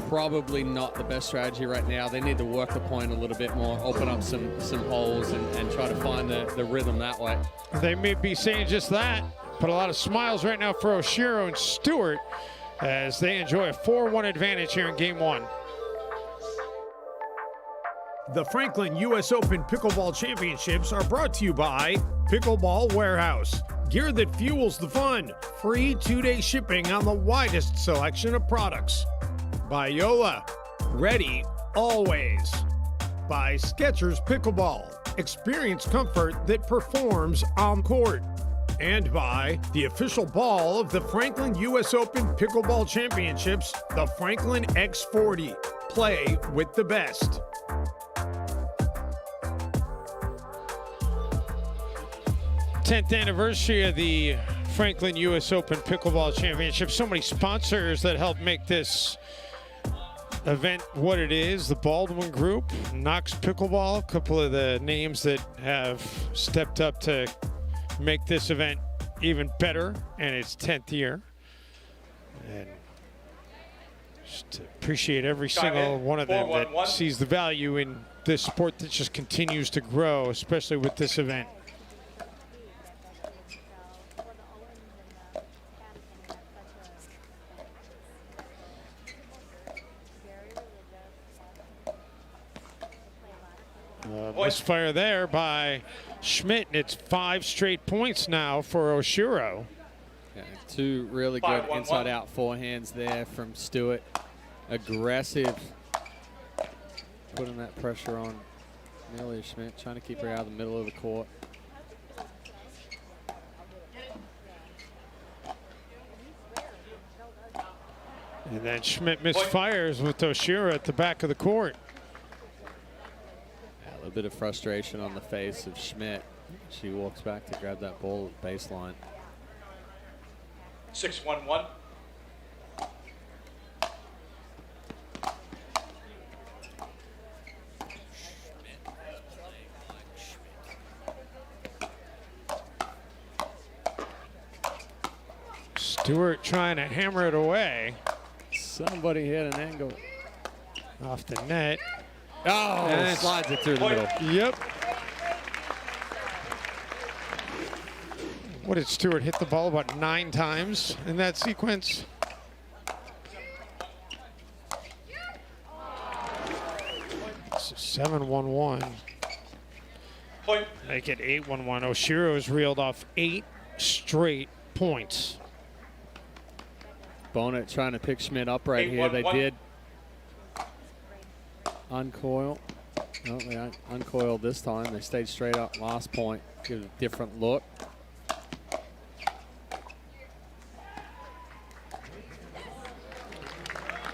probably not the best strategy right now. They need to work the point a little bit more, open up some holes, and try to find the rhythm that way. They may be saying just that, but a lot of smiles right now for Oshiro and Stewart as they enjoy a 4-1 advantage here in game one. The Franklin US Open Pickleball Championships are brought to you by Pickleball Warehouse. Gear that fuels the fun. Free 2-day shipping on the widest selection of products. By Yola. Ready always. By Skechers Pickleball. Experience comfort that performs on court. And by the official ball of the Franklin US Open Pickleball Championships, the Franklin X40. Play with the best. 10th anniversary of the Franklin US Open Pickleball Championship. So many sponsors that help make this event what it is. The Baldwin Group, Knox Pickleball, a couple of the names that have stepped up to make this event even better in its 10th year. And just appreciate every single one of them that sees the value in this sport that just continues to grow, especially with this event. Misfire there by Schmidt, and it's 5 straight points now for Oshiro. Yeah, 2 really good inside-out forehands there from Stewart. Aggressive, putting that pressure on Amelia Schmidt, trying to keep her out of the middle of the court. And then Schmidt misfires with Oshiro at the back of the court. A bit of frustration on the face of Schmidt. She walks back to grab that ball at baseline. 6-1-1. Stewart trying to hammer it away. Somebody hit an angle off the net. Oh, and slides it through the middle. Yep. What did Stewart hit the ball about 9 times in that sequence? It's 7-1-1. Make it 8-1-1. Oshiro's reeled off 8 straight points. Bonnet trying to pick Schmidt up right here. They did uncoil. No, they uncoiled this time. They stayed straight up last point. Give it a different look.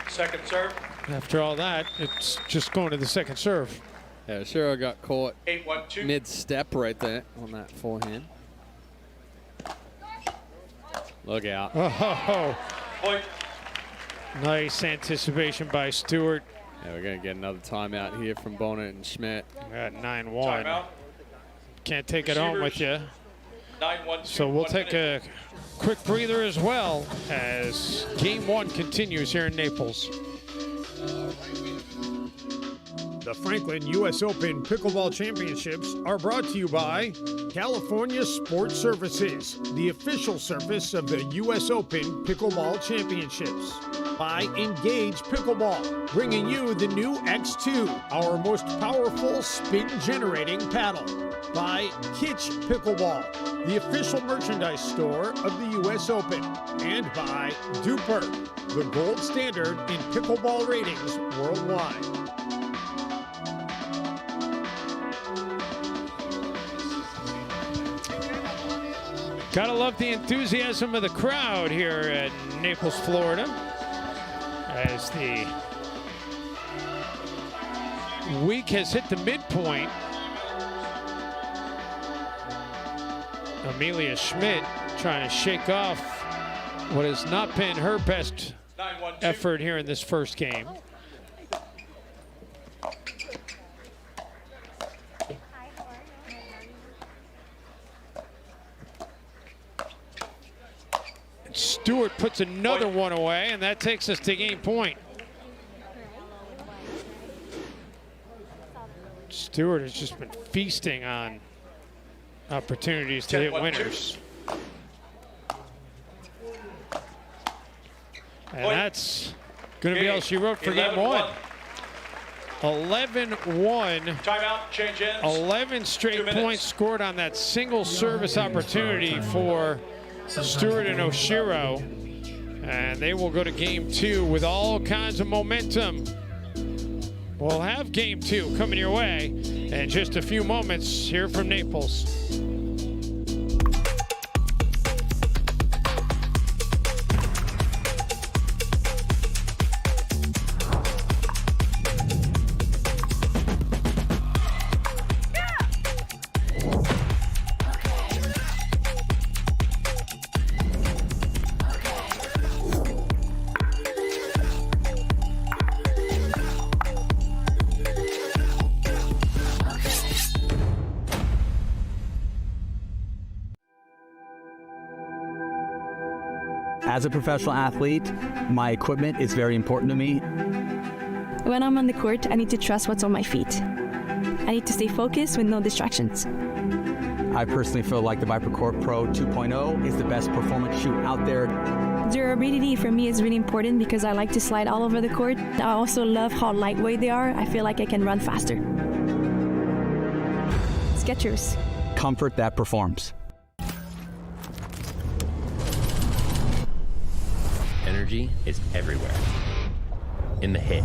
Second serve. After all that, it's just going to the second serve. Yeah, Oshiro got caught 8-1-2. mid-step right there on that forehand. Look out. Oh, Point. Nice anticipation by Stewart. Yeah, we're going to get another timeout here from Bonnet and Schmidt. At 9-1. Timeout. Can't take it home with you. 9-1-2. So we'll take a quick breather as well as game one continues here in Naples. The Franklin US Open Pickleball Championships are brought to you by California Sports Services, the official service of the US Open Pickleball Championships. By Engage Pickleball, bringing you the new X2, our most powerful spin-generating paddle. By Kitsch Pickleball, the official merchandise store of the US Open. And by Duper, the gold standard in pickleball ratings worldwide. Gotta love the enthusiasm of the crowd here at Naples, Florida, as the week has hit the midpoint. Amelia Schmidt trying to shake off what has not been her best effort here in this first game. Stewart puts another one away, and that takes us to game point. Stewart has just been feasting on opportunities to hit winners. And that's going to be all she wrote for game one. 11-1. Timeout, change ends. 11 straight points scored on that single service opportunity for Stewart and Oshiro. And they will go to game two with all kinds of momentum. We'll have game two coming your way in just a few moments here from Naples. As a professional athlete, my equipment is very important to me. When I'm on the court, I need to trust what's on my feet. I need to stay focused with no distractions. I personally feel like the Viper Court Pro 2.0 is the best performance shoe out there. Durability for me is really important because I like to slide all over the court. I also love how lightweight they are. I feel like I can run faster. Skechers. Comfort that performs. Energy is everywhere. In the hit,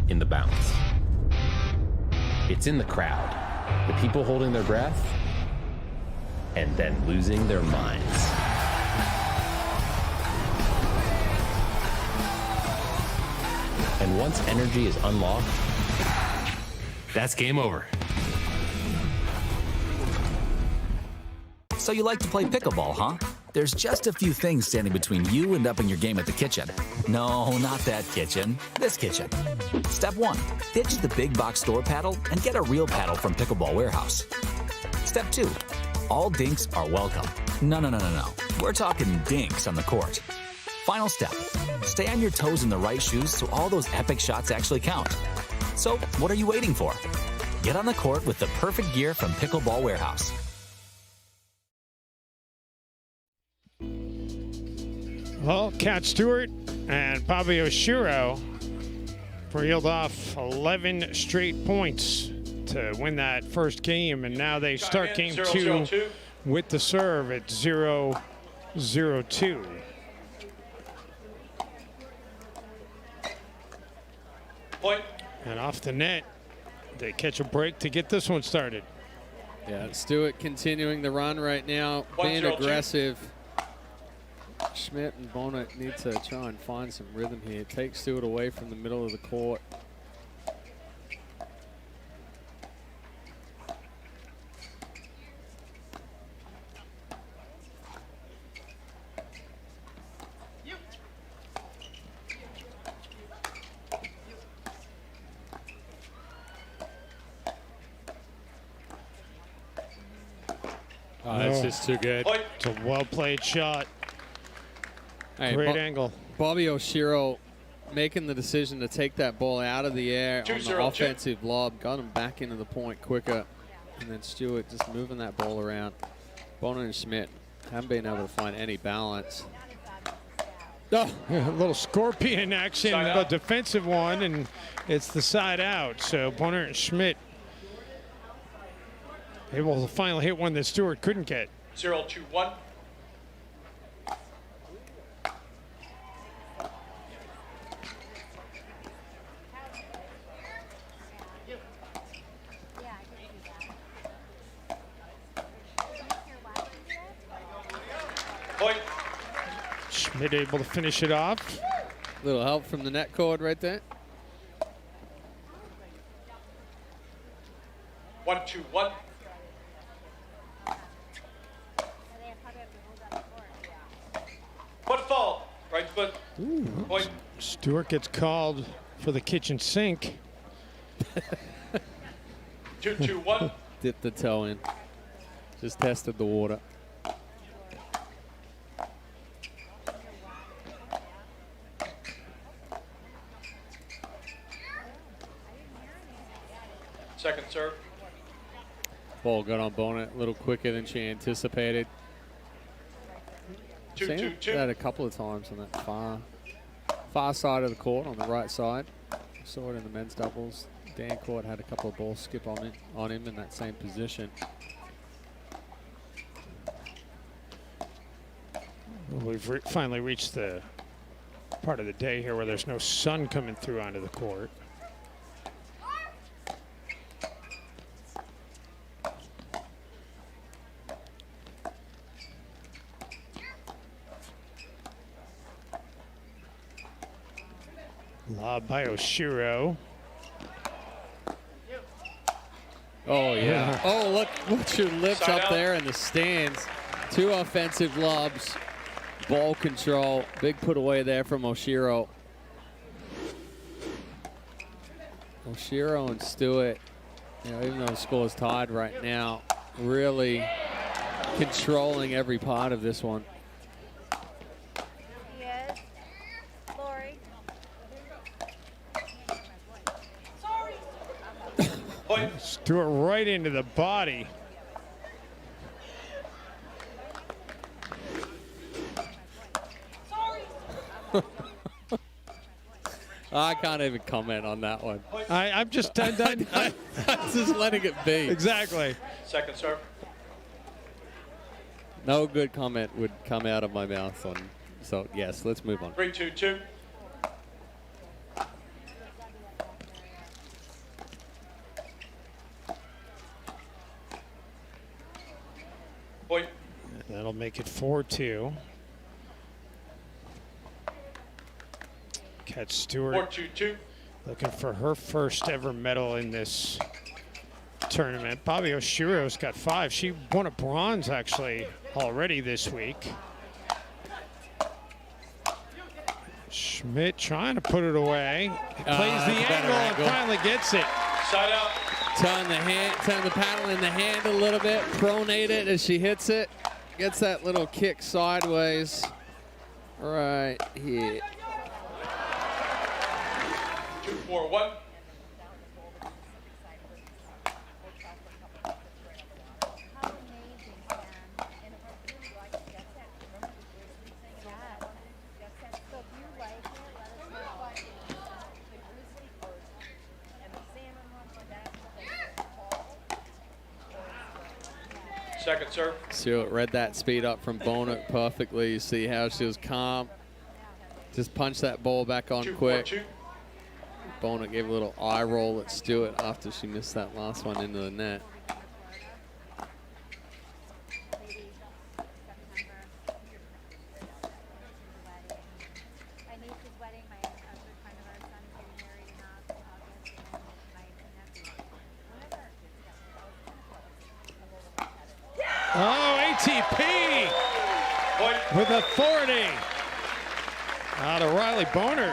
in the bounce. It's in the crowd, the people holding their breath, and then losing their minds. And once energy is unlocked, that's game over. So you like to play pickleball, huh? There's just a few things standing between you and upping your game at the kitchen. No, not that kitchen. This kitchen. Step 1. Ditch the big box store paddle and get a real paddle from Pickleball Warehouse. Step 2. All dinks are welcome. No. We're talking dinks on the court. Final step. Stay on your toes in the right shoes so all those epic shots actually count. So, what are you waiting for? Get on the court with the perfect gear from Pickleball Warehouse. Well, Kat Stewart and Bobby Oshiro reeled off 11 straight points to win that first game, and now they start game two with the serve at 0-0-2. Point. And off the net, they catch a break to get this one started. Yeah, Stewart continuing the run right now, being aggressive. Schmidt and Bonnet need to try and find some rhythm here. Take Stewart away from the middle of the court. Oh, that's just too good. It's a well-played shot. Hey, Great angle. Bobby Oshiro making the decision to take that ball out of the air on the 2-0, offensive lob, got him back into the point quicker, and then Stewart just moving that ball around. Bonner and Schmidt haven't been able to find any balance. Oh, a little scorpion action, a defensive one, and it's the side out. So Bonner and Schmidt able to finally hit one that Stewart couldn't get. 0-2-1. Point. Schmidt able to finish it off. Little help from the net cord right there. 1-2-1. Foot fall. Right foot. Point. Stewart gets called for the kitchen sink. 2-2-1. Dipped the toe in. Just tested the water. Second serve. Ball got on Bonnet a little quicker than she anticipated. 2-2-2. Seen that a couple of times on that far side of the court, on the right side. Saw it in the men's doubles. Dan Court had a couple of balls skip on him in that same position. Well, we've finally reached the part of the day here where there's no sun coming through onto the court. Lob by Oshiro. Oh, yeah. Oh, look your lips Side up out. there in the stands. 2 offensive lobs. Ball control. Big put away there from Oshiro. Oshiro and Stewart, even though the score is tied right now, really controlling every part of this one. Stewart right into the body. I can't even comment on that one. I'm just done. I'm just letting it be. Exactly. Second serve. No good comment would come out of my mouth on. So yes, let's move on. 3-2-2. Point. That'll make it 4-2. Kat Stewart 4-2-2. looking for her first ever medal in this tournament. Bobby Oshiro's got 5. She won a bronze actually already this week. Schmidt trying to put it away. Plays the angle and finally gets it. Side out. Turn the paddle in the hand a little bit, pronate it as she hits it. Gets that little kick sideways right here. 2-4-1. Second serve. Stewart read that speed up from Bonnet perfectly. You see how she was calm. Just punched that ball back on quick. Bonnet gave a little eye roll at Stewart after she missed that last one into the net. Oh, ATP with authority out of Riley Bonner.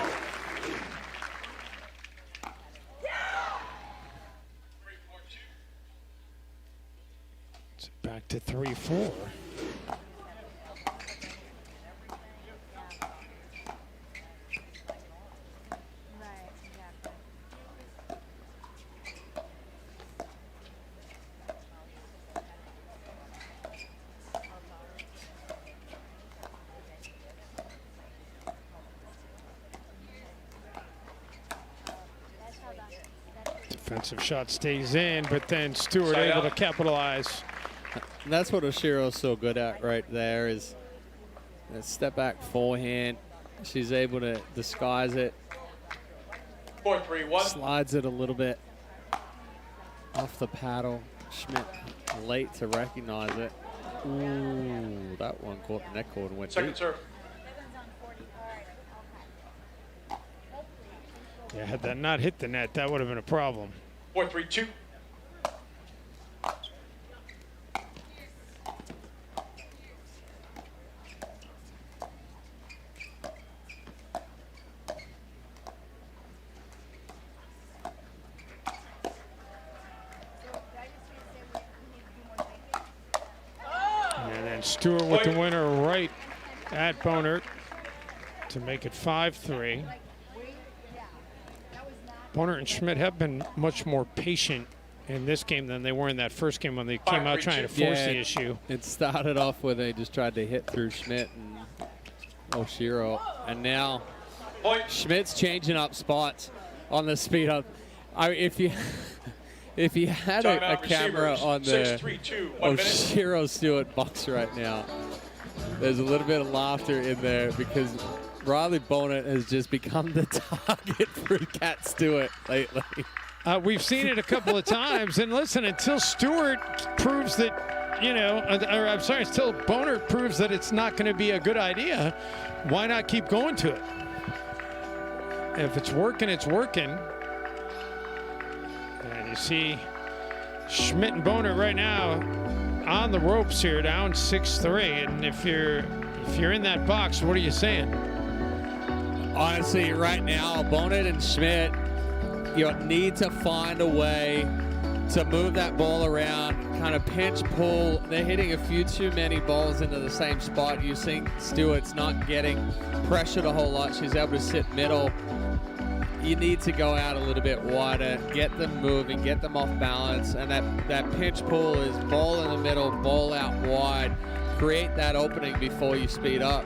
It's back to 3-4. Defensive shot stays in, but then Stewart Side able out. to capitalize. That's what Oshiro's so good at right there is that step back forehand. She's able to disguise it. 4-3-1. Slides it a little bit off the paddle. Schmidt late to recognize it. Ooh, that one caught the neck cord and went Second deep. serve. Yeah, had that not hit the net, that would have been a problem. 4-3-2. And then Stewart with the winner right at Bonert to make it 5-3. Bonert and Schmidt have been much more patient in this game than they were in that first game when they came out trying to force the issue. It started off where they just tried to hit through Schmidt and Oshiro, and now Schmidt's changing up spots on the speed up. If you had a camera on the 6-3-2, 1 minute. Oshiro Stewart box right now, there's a little bit of laughter in there because Riley Bonnet has just become the target for Cat Stewart lately. We've seen it a couple of times, and listen, until Stewart proves that, you know, or I'm sorry, until Bonert proves that it's not going to be a good idea, why not keep going to it? If it's working, it's working. And you see Schmidt and Bonert right now on the ropes here, down 6-3. And if you're in that box, what are you saying? Honestly, right now, Bonnet and Schmidt, you need to find a way to move that ball around, kind of pinch pull. They're hitting a few too many balls into the same spot. You see Stewart's not getting pressured a whole lot. She's able to sit middle. You need to go out a little bit wider, get them moving, get them off balance, and that pinch pull is ball in the middle, ball out wide. Create that opening before you speed up.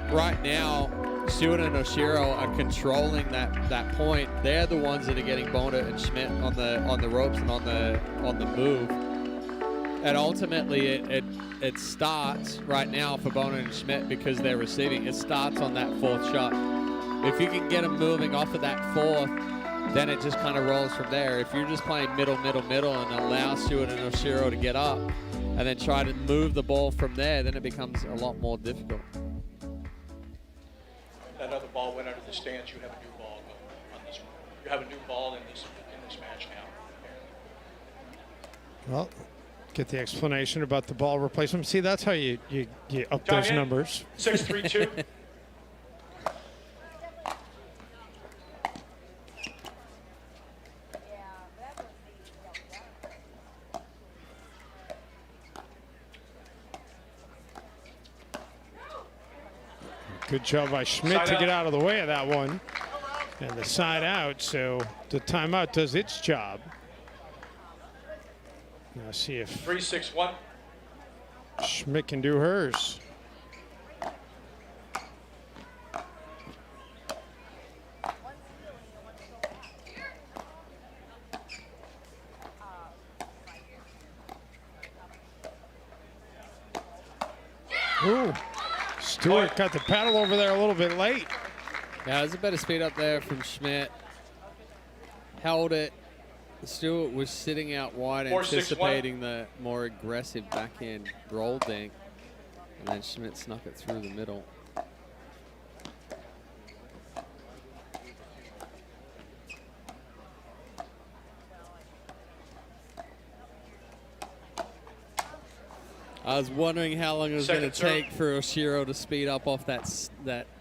Right now, Stewart and Oshiro are controlling that point. They're the ones that are getting Bonnet and Schmidt on the ropes and on the move. And ultimately, it starts right now for Bonnet and Schmidt because they're receiving. It starts on that fourth shot. If you can get them moving off of that fourth, then it just kind of rolls from there. If you're just playing middle, and allow Stewart and Oshiro to get up and then try to move the ball from there, then it becomes a lot more difficult. That other ball went under the stands. You have a new ball on this one. You have a new ball in this match now. Well, get the explanation about the ball replacement. See, that's how you up those numbers. 6-3-2. Good job by Schmidt to get out of the way of that one. And the side out, so the timeout does its job. Now see if 3-6-1. Schmidt can do hers. Ooh. Stewart got the paddle over there a little bit late. Yeah, there's a better speed up there from Schmidt. Held it. Stewart was sitting out wide, 4-6-1. anticipating the more aggressive backhand roll dink. And then Schmidt snuck it through the middle. I was wondering how long it was going to take for Oshiro to speed up off that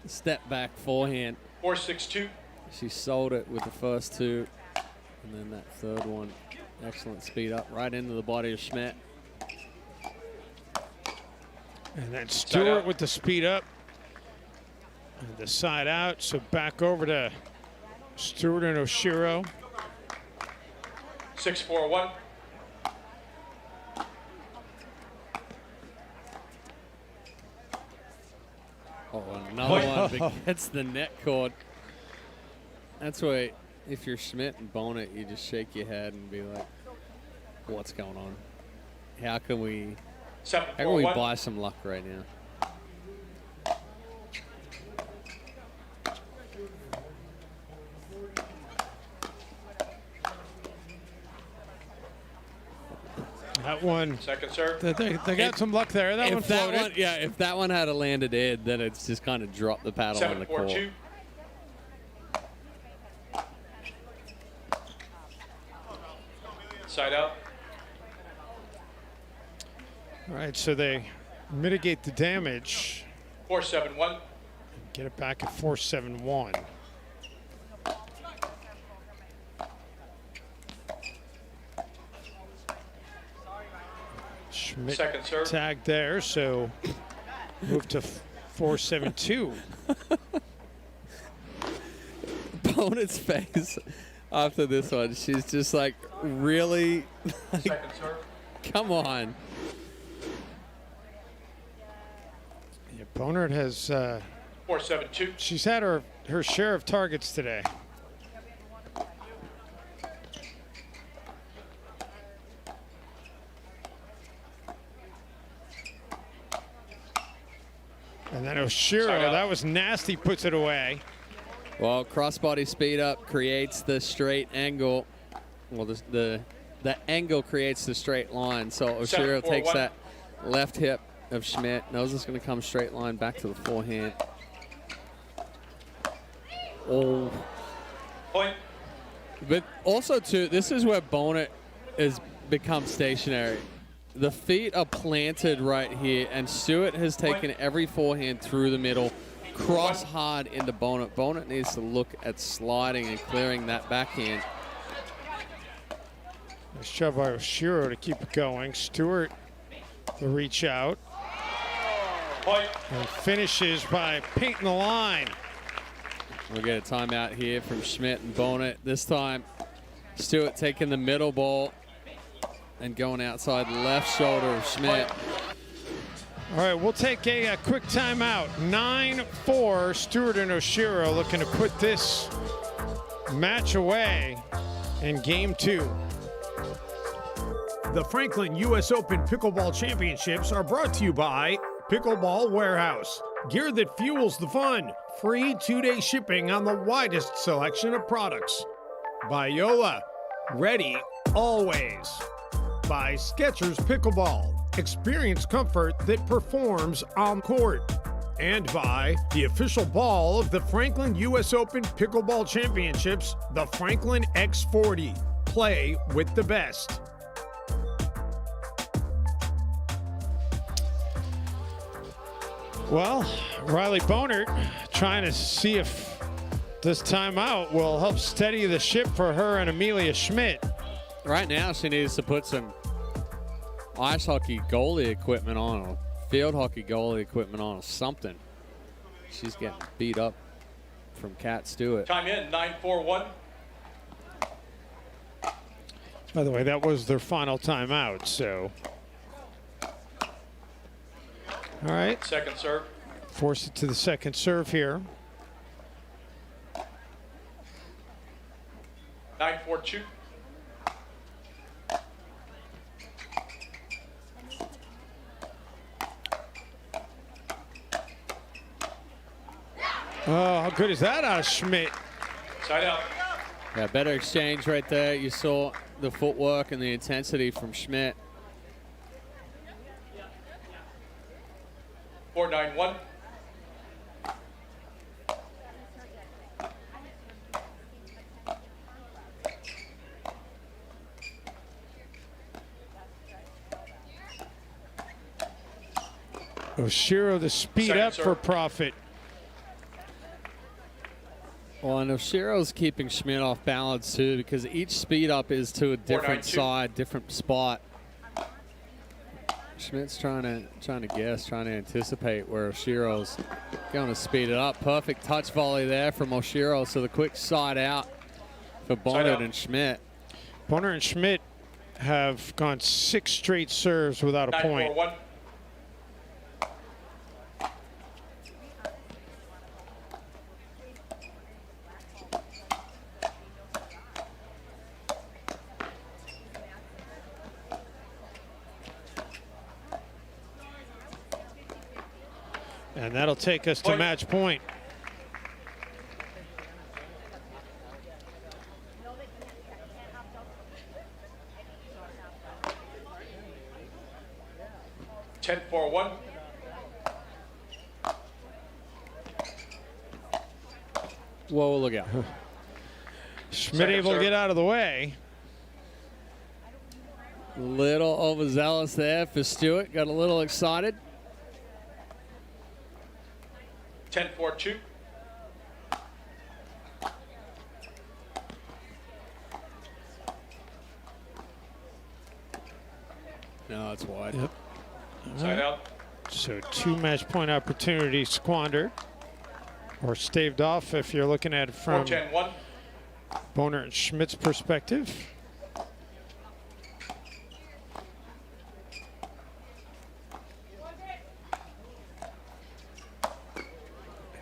step back forehand. 4-6-2. She sold it with the first two, and then that third one, excellent speed up right into the body of Schmidt. And then Stewart with the speed up. And the side out, so back over to Stewart and Oshiro. 6-4-1. Oh, another one that gets the net cord. That's where if you're Schmidt and Bonnet, you just shake your head and be like, what's going on? How can we buy some luck right now? That one. Second serve. They got some luck there. That one floated. If that one had a landed in, then it's just kind of dropped the paddle on the court. 7-4-2. Side out. All right, so they mitigate the damage. 4-7-1. Get it back at 4-7-1. Schmidt Second serve. tagged there, so move to 4-7-2. Bonnet's face after this one, she's just like, really? Like, Second serve. come on. Yeah, Bonert has 4-7-2. she's had her share of targets today. And then Oshiro, that was nasty, puts it away. Well, crossbody speed up creates the straight angle. Well, the angle creates the straight line. So Oshiro takes that left hip of Schmidt, knows it's going to come straight line back to the forehand. Oh. Point. But also, too, this is where Bonnet has become stationary. The feet are planted right here, and Stewart has taken every forehand through the middle, cross hard into Bonnet. Bonnet needs to look at sliding and clearing that backhand. Nice job by Oshiro to keep it going. Stewart, the reach out. Point. And finishes by painting the line. We'll get a timeout here from Schmidt and Bonnet. This time, Stewart taking the middle ball and going outside left shoulder of Schmidt. All right, we'll take a quick timeout. 9-4, Stewart and Oshiro looking to put this match away in game 2. The Franklin US Open Pickleball Championships are brought to you by Pickleball Warehouse. Gear that fuels the fun. Free 2-day shipping on the widest selection of products. By Yola. Ready always. By Skechers Pickleball. Experience comfort that performs on court. And by the official ball of the Franklin US Open Pickleball Championships, the Franklin X40. Play with the best. Well, Riley Bonert trying to see if this timeout will help steady the ship for her and Amelia Schmidt. Right now, she needs to put some ice hockey goalie equipment on, or field hockey goalie equipment on, or something. She's getting beat up from Kat Stewart. Time in, 9-4-1. By the way, that was their final timeout, so. All right. Second serve. Force it to the second serve here. 9-4-2. Oh, how good is that out of Schmidt? Side out. Yeah, better exchange right there. You saw the footwork and the intensity from Schmidt. 4-9-1. Oshiro the speed Second up serve. for profit. Well, and Oshiro's keeping Schmidt off balance too, because each speed up is to a different 4-9-2. side, different spot. Schmidt's trying to guess, trying to anticipate where Oshiro's going to speed it up. Perfect touch volley there from Oshiro. So the quick side out for Bonnet and Schmidt. Bonner and Schmidt have gone 6 straight serves without a point. 9-4-1. And that'll take us to match point. Ten for 1. Whoa, look out. Schmidt able to get out of the way. Little overzealous there for Stewart. Got a little excited. 10 for 2. No, it's wide. Yep. Side out. So 2 match point opportunities squandered or staved off if you're looking at it from 4-10-1. Boner and Schmidt's perspective.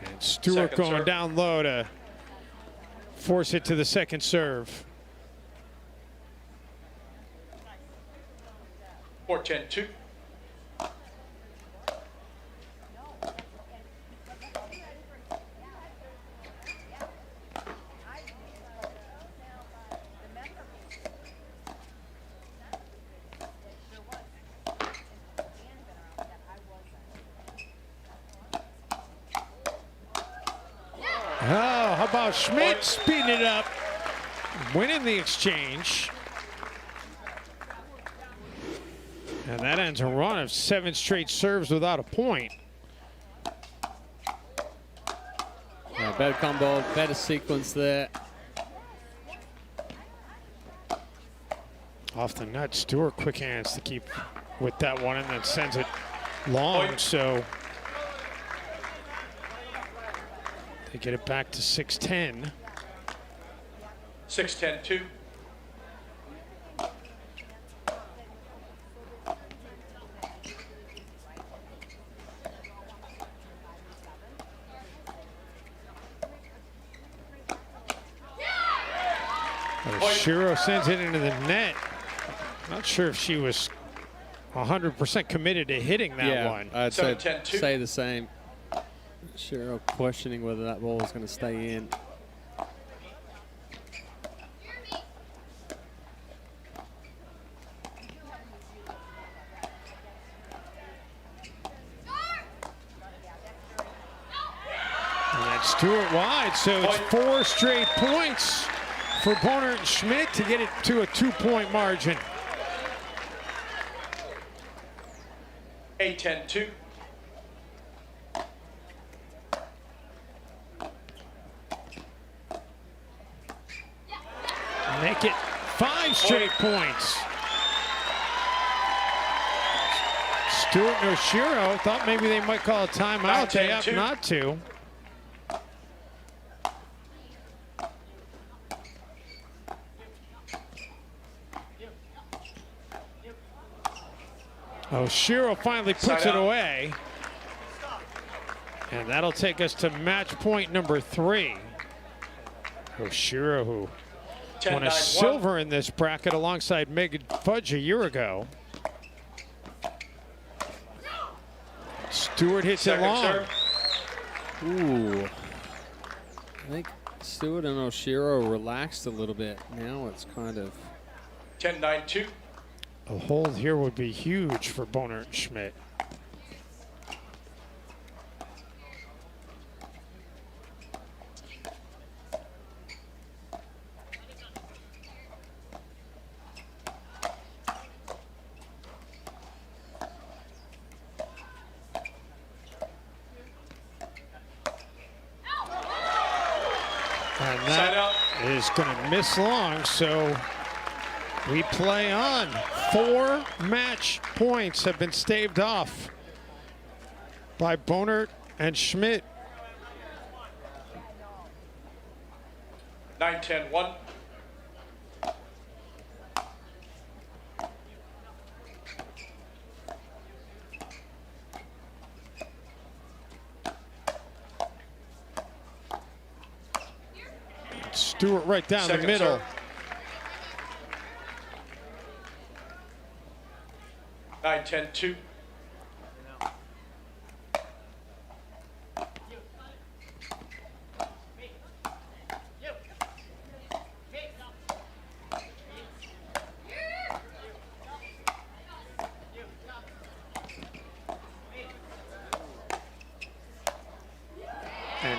And Stewart Second going serve. down low to force it to the second serve. 4-10-2. Oh, how about Schmidt speeding it up, winning the exchange. And that ends a run of 7 straight serves without a point. Yeah, better combo, better sequence there. Off the nut, Stewart quick hands to keep with that one and then sends it long. So they get it back to 6-10. 6-10-2. Shiro sends it into the net. Not sure if she was 100% committed to hitting that one. I'd say the same. Shiro questioning whether that ball was going to stay in. And that's Stewart wide, so it's 4 straight points for Boner and Schmidt to get it to a 2-point margin. 8-10-2. Make it 5 straight points. Stewart and Oshiro thought maybe they might call a timeout. They opt not to. Oshiro finally puts it away. And that'll take us to match point number 3. Oshiro, who won a silver in this bracket alongside Megan Fudge a year ago. Stewart hits it long. Ooh. I think Stewart and Oshiro relaxed a little bit. Now it's kind of 10-9-2. A hold here would be huge for Boner and Schmidt. And that is going to miss long, so we play on. 4 match points have been staved off by Boner and Schmidt. 9-10-1. Stewart right down Second the middle. serve. 9-10-2.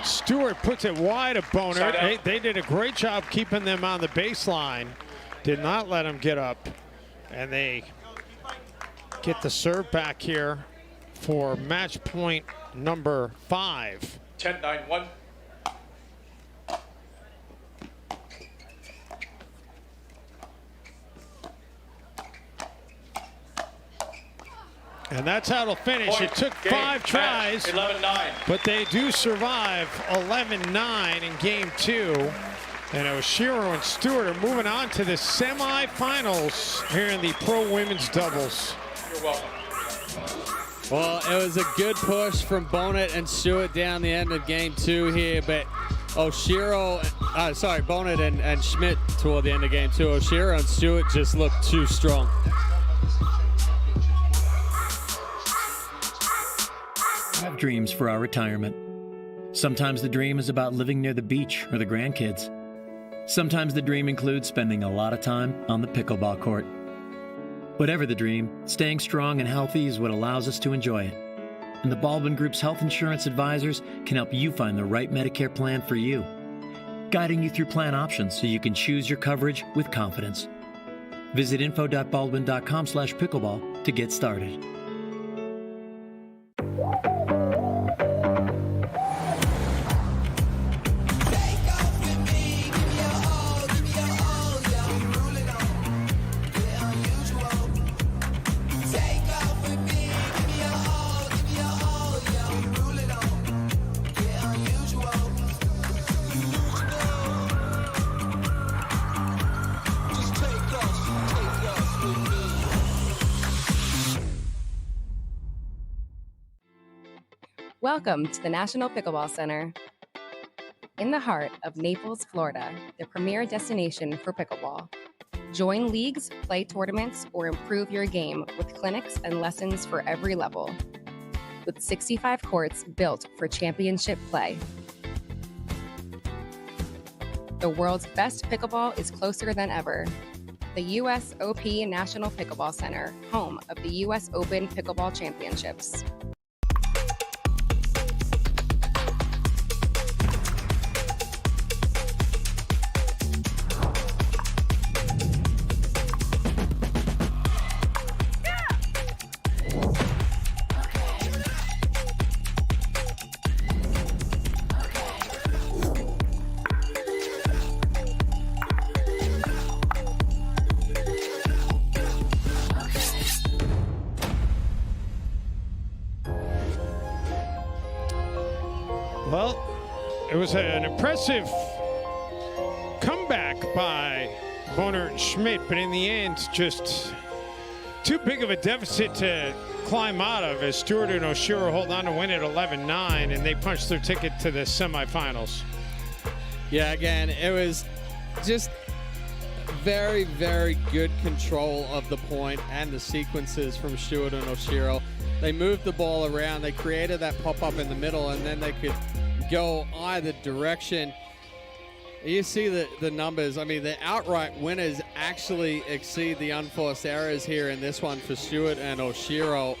Stewart puts it wide of Boner. They did a great job keeping them on the baseline. Did not let them get up. And they get the serve back here for match point number 5. 10-9-1. And that's how it'll finish. It took 5 tries, 11-9. but they do survive 11-9 in game 2. And Oshiro and Stewart are moving on to the semifinals here in the pro women's doubles. You're welcome. Well, it was a good push from Bonet and Stewart down the end of game 2 here, but Bonet and Schmidt toward the end of game 2. Oshiro and Stewart just looked too strong. I have dreams for our retirement. Sometimes the dream is about living near the beach or the grandkids. Sometimes the dream includes spending a lot of time on the pickleball court. Whatever the dream, staying strong and healthy is what allows us to enjoy it. And the Baldwin Group's health insurance advisors can help you find the right Medicare plan for you, guiding you through plan options so you can choose your coverage with confidence. Visit info.baldwin.com/pickleball to get started. Welcome to the National Pickleball Center. In the heart of Naples, Florida, the premier destination for pickleball. Join leagues, play tournaments, or improve your game with clinics and lessons for every level. With 65 courts built for championship play. The world's best pickleball is closer than ever. The US OP National Pickleball Center, home of the US Open Pickleball Championships. Well, it was an impressive comeback by Boner and Schmidt, but in the end, just too big of a deficit to climb out of as Stewart and Oshiro hold on to win at 11-9, and they punched their ticket to the semifinals. Yeah, again, it was just very, very good control of the point and the sequences from Stewart and Oshiro. They moved the ball around, they created that pop-up in the middle, and then they could go either direction. You see the numbers. I mean, the outright winners actually exceed the unforced errors here in this one for Stewart and Oshiro.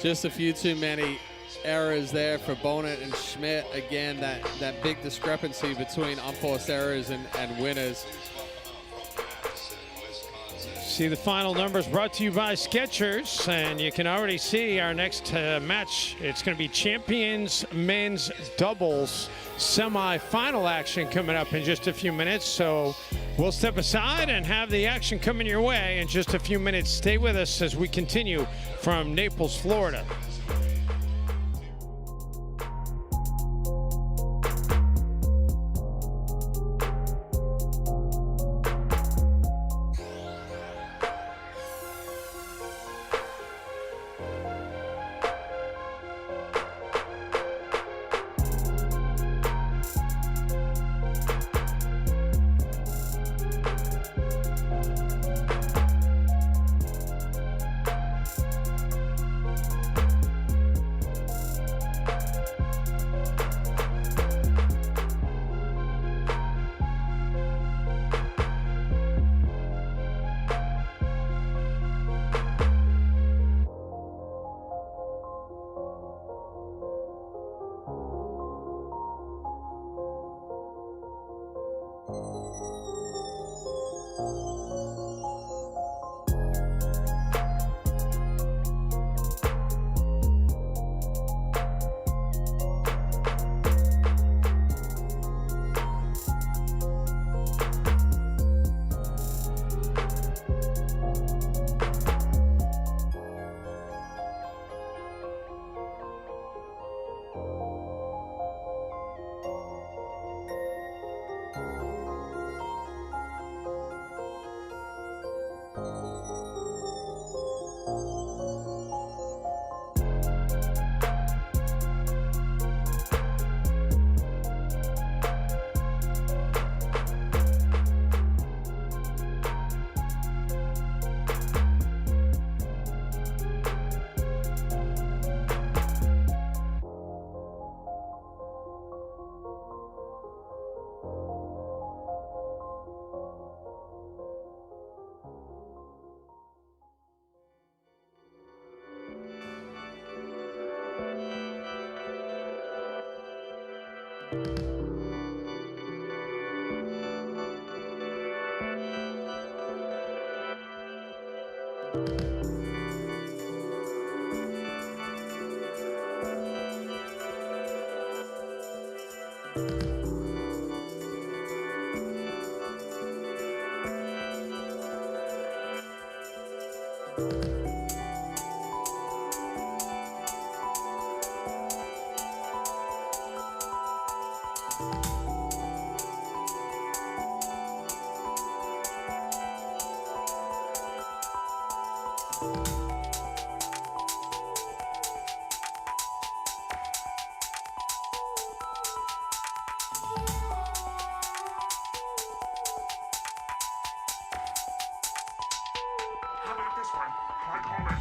Just a few too many errors there for Bonet and Schmidt. Again, that big discrepancy between unforced errors and winners. See the final numbers brought to you by Skechers, and you can already see our next match. It's going to be Champions Men's Doubles semi-final action coming up in just a few minutes. So we'll step aside and have the action coming your way in just a few minutes. Stay with us as we continue from Naples, Florida. How about this one? Try calling.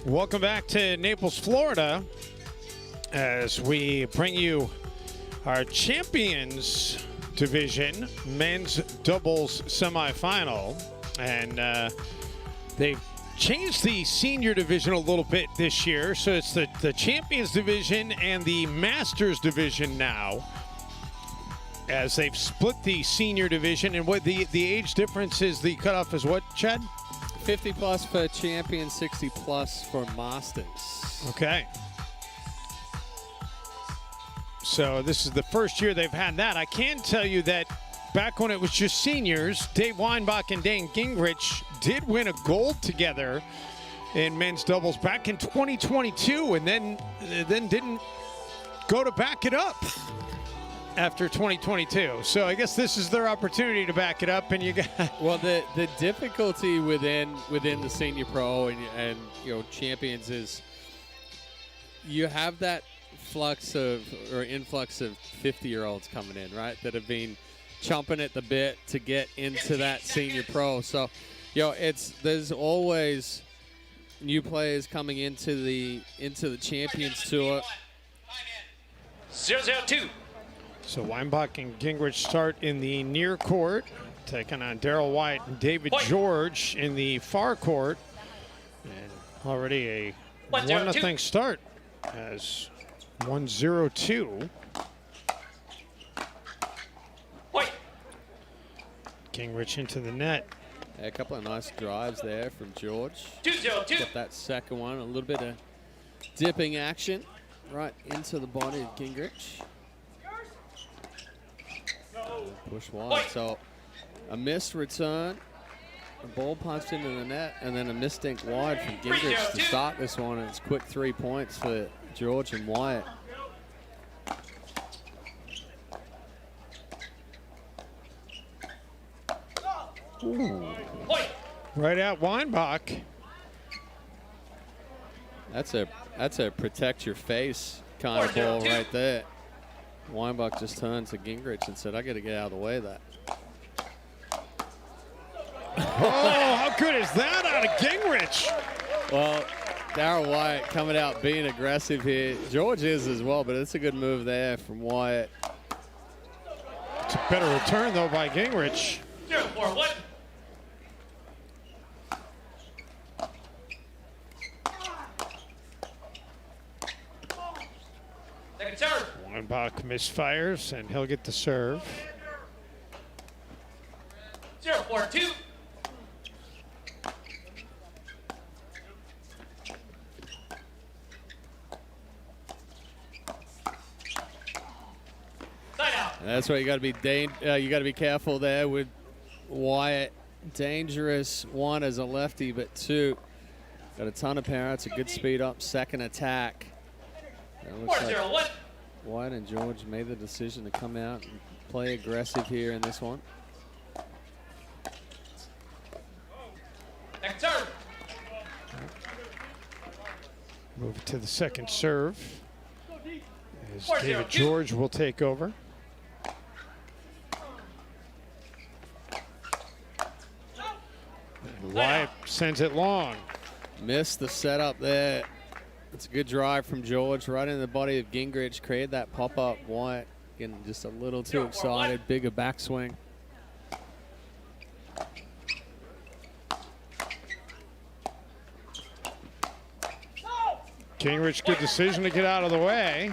Welcome back to Naples, Florida, as we bring you our Champions Division men's doubles semifinal. And they've changed the senior division a little bit this year. So it's the Champions Division and the Masters Division now, as they've split the senior division. And what the age difference is, the cutoff is what, Chad? 50 plus for champion, 60 plus for masters. Okay. So this is the first year they've had that. I can tell you that back when it was just seniors, Dave Weinbach and Dan Gingrich did win a gold together in men's doubles back in 2022, and then didn't go to back it up after 2022. So I guess this is their opportunity to back it up. And you got well, the difficulty within the senior pro and you know, champions is you have that influx of 50-year-olds coming in, right, that have been chomping at the bit to get into that senior pro. So, you know, there's always new players coming into the Champions Tour. 0-0-2. So Weinbach and Gingrich start in the near court, taking on Daryl White and David George in the far court. And already a 1-0 start as 1-0-2. Gingrich into the net. Yeah, a couple of nice drives there from George. 2-0-2. Got that second one, a little bit of dipping action right into the body of Gingrich. Push wide. So a missed return, a ball punched into the net, and then a missed dink wide from Gingrich to start this one. And it's quick 3 points for George and Wyatt. Ooh. Right at Weinbach. That's a protect your face kind of ball right there. Weinbach just turned to Gingrich and said, I got to get out of the way of that. Oh, how good is that out of Gingrich? Well, Daryl Wyatt coming out being aggressive here. George is as well, but it's a good move there from Wyatt. It's a better return, though, by Gingrich. 0-4-1. Second serve. Weinbach misfires, and he'll get the serve. 0-4-2. That's why you got to be careful there with Wyatt. Dangerous, one as a lefty, but two, got a ton of power. It's a good speed up second attack. It looks like Wyatt and George made the decision to come out and play aggressive here in this one. Next serve. Move it to the second serve, as David George will take over. And Wyatt sends it long. Missed the setup there. It's a good drive from George right in the body of Gingrich. Created that pop-up. Wyatt getting just a little too excited. Bigger backswing. Gingrich, good decision to get out of the way.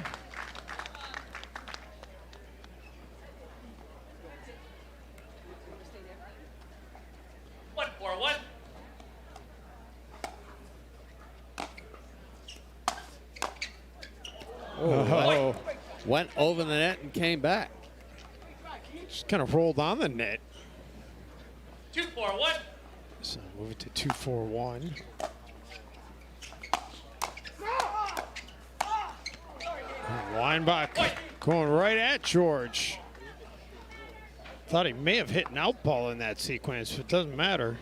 Oh, went over the net and came back. Just kind of rolled on the net. 2-4-1. So move it to 2-4-1. Weinbach going right at George. Thought he may have hit an out ball in that sequence, but it doesn't matter.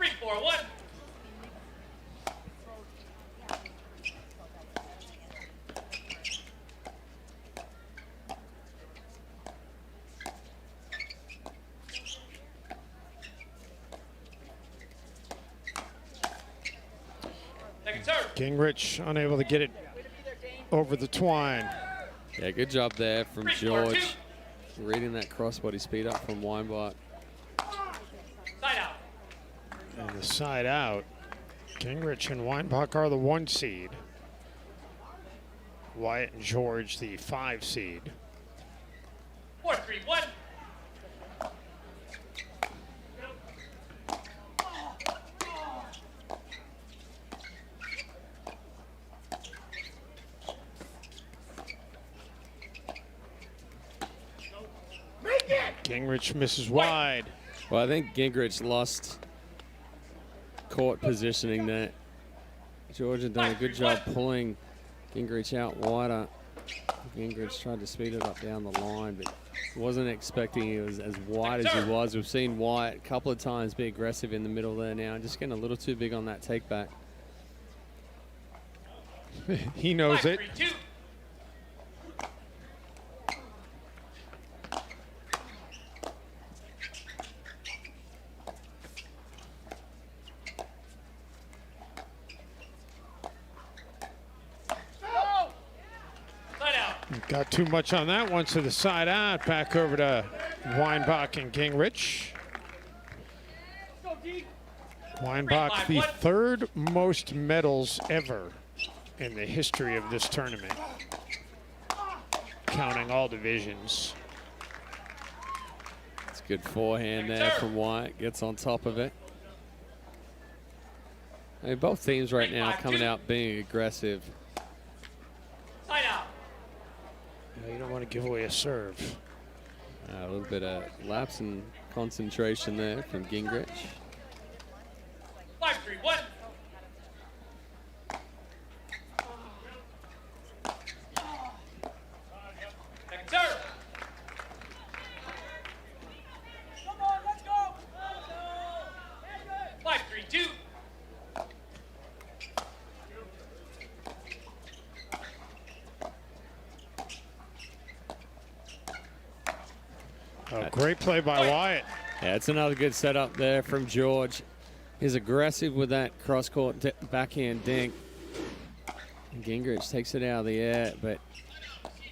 3-4-1. Gingrich unable to get it over the twine. Yeah, good job there from George. Reading that crossbody speed up from Weinbach. Side out. And the side out. Gingrich and Weinbach are the 1 seed. Wyatt and George the 5 seed. 4-3-1. Gingrich misses wide. Well, I think Gingrich lost court positioning there. George had done a good job pulling Gingrich out wider. Gingrich tried to speed it up down the line, but wasn't expecting he was as wide as he was. We've seen Wyatt a couple of times be aggressive in the middle there now, just getting a little too big on that take back. He knows it. 5-3-2. Got too much on that one, so the side out. Back over to Weinbach and Gingrich. Weinbach, the 3rd most medals ever in the history of this tournament, counting all divisions. It's a good forehand there from Wyatt. Gets on top of it. I mean, both teams right now coming out being aggressive. Side out. You don't want to give away a serve. A little bit of lapse in concentration there from Gingrich. 5-3-1. Second serve. Come on, let's go. 5-3-2. Oh, great play by Wyatt. Yeah, it's another good setup there from George. He's aggressive with that cross-court backhand dink. And Gingrich takes it out of the air, but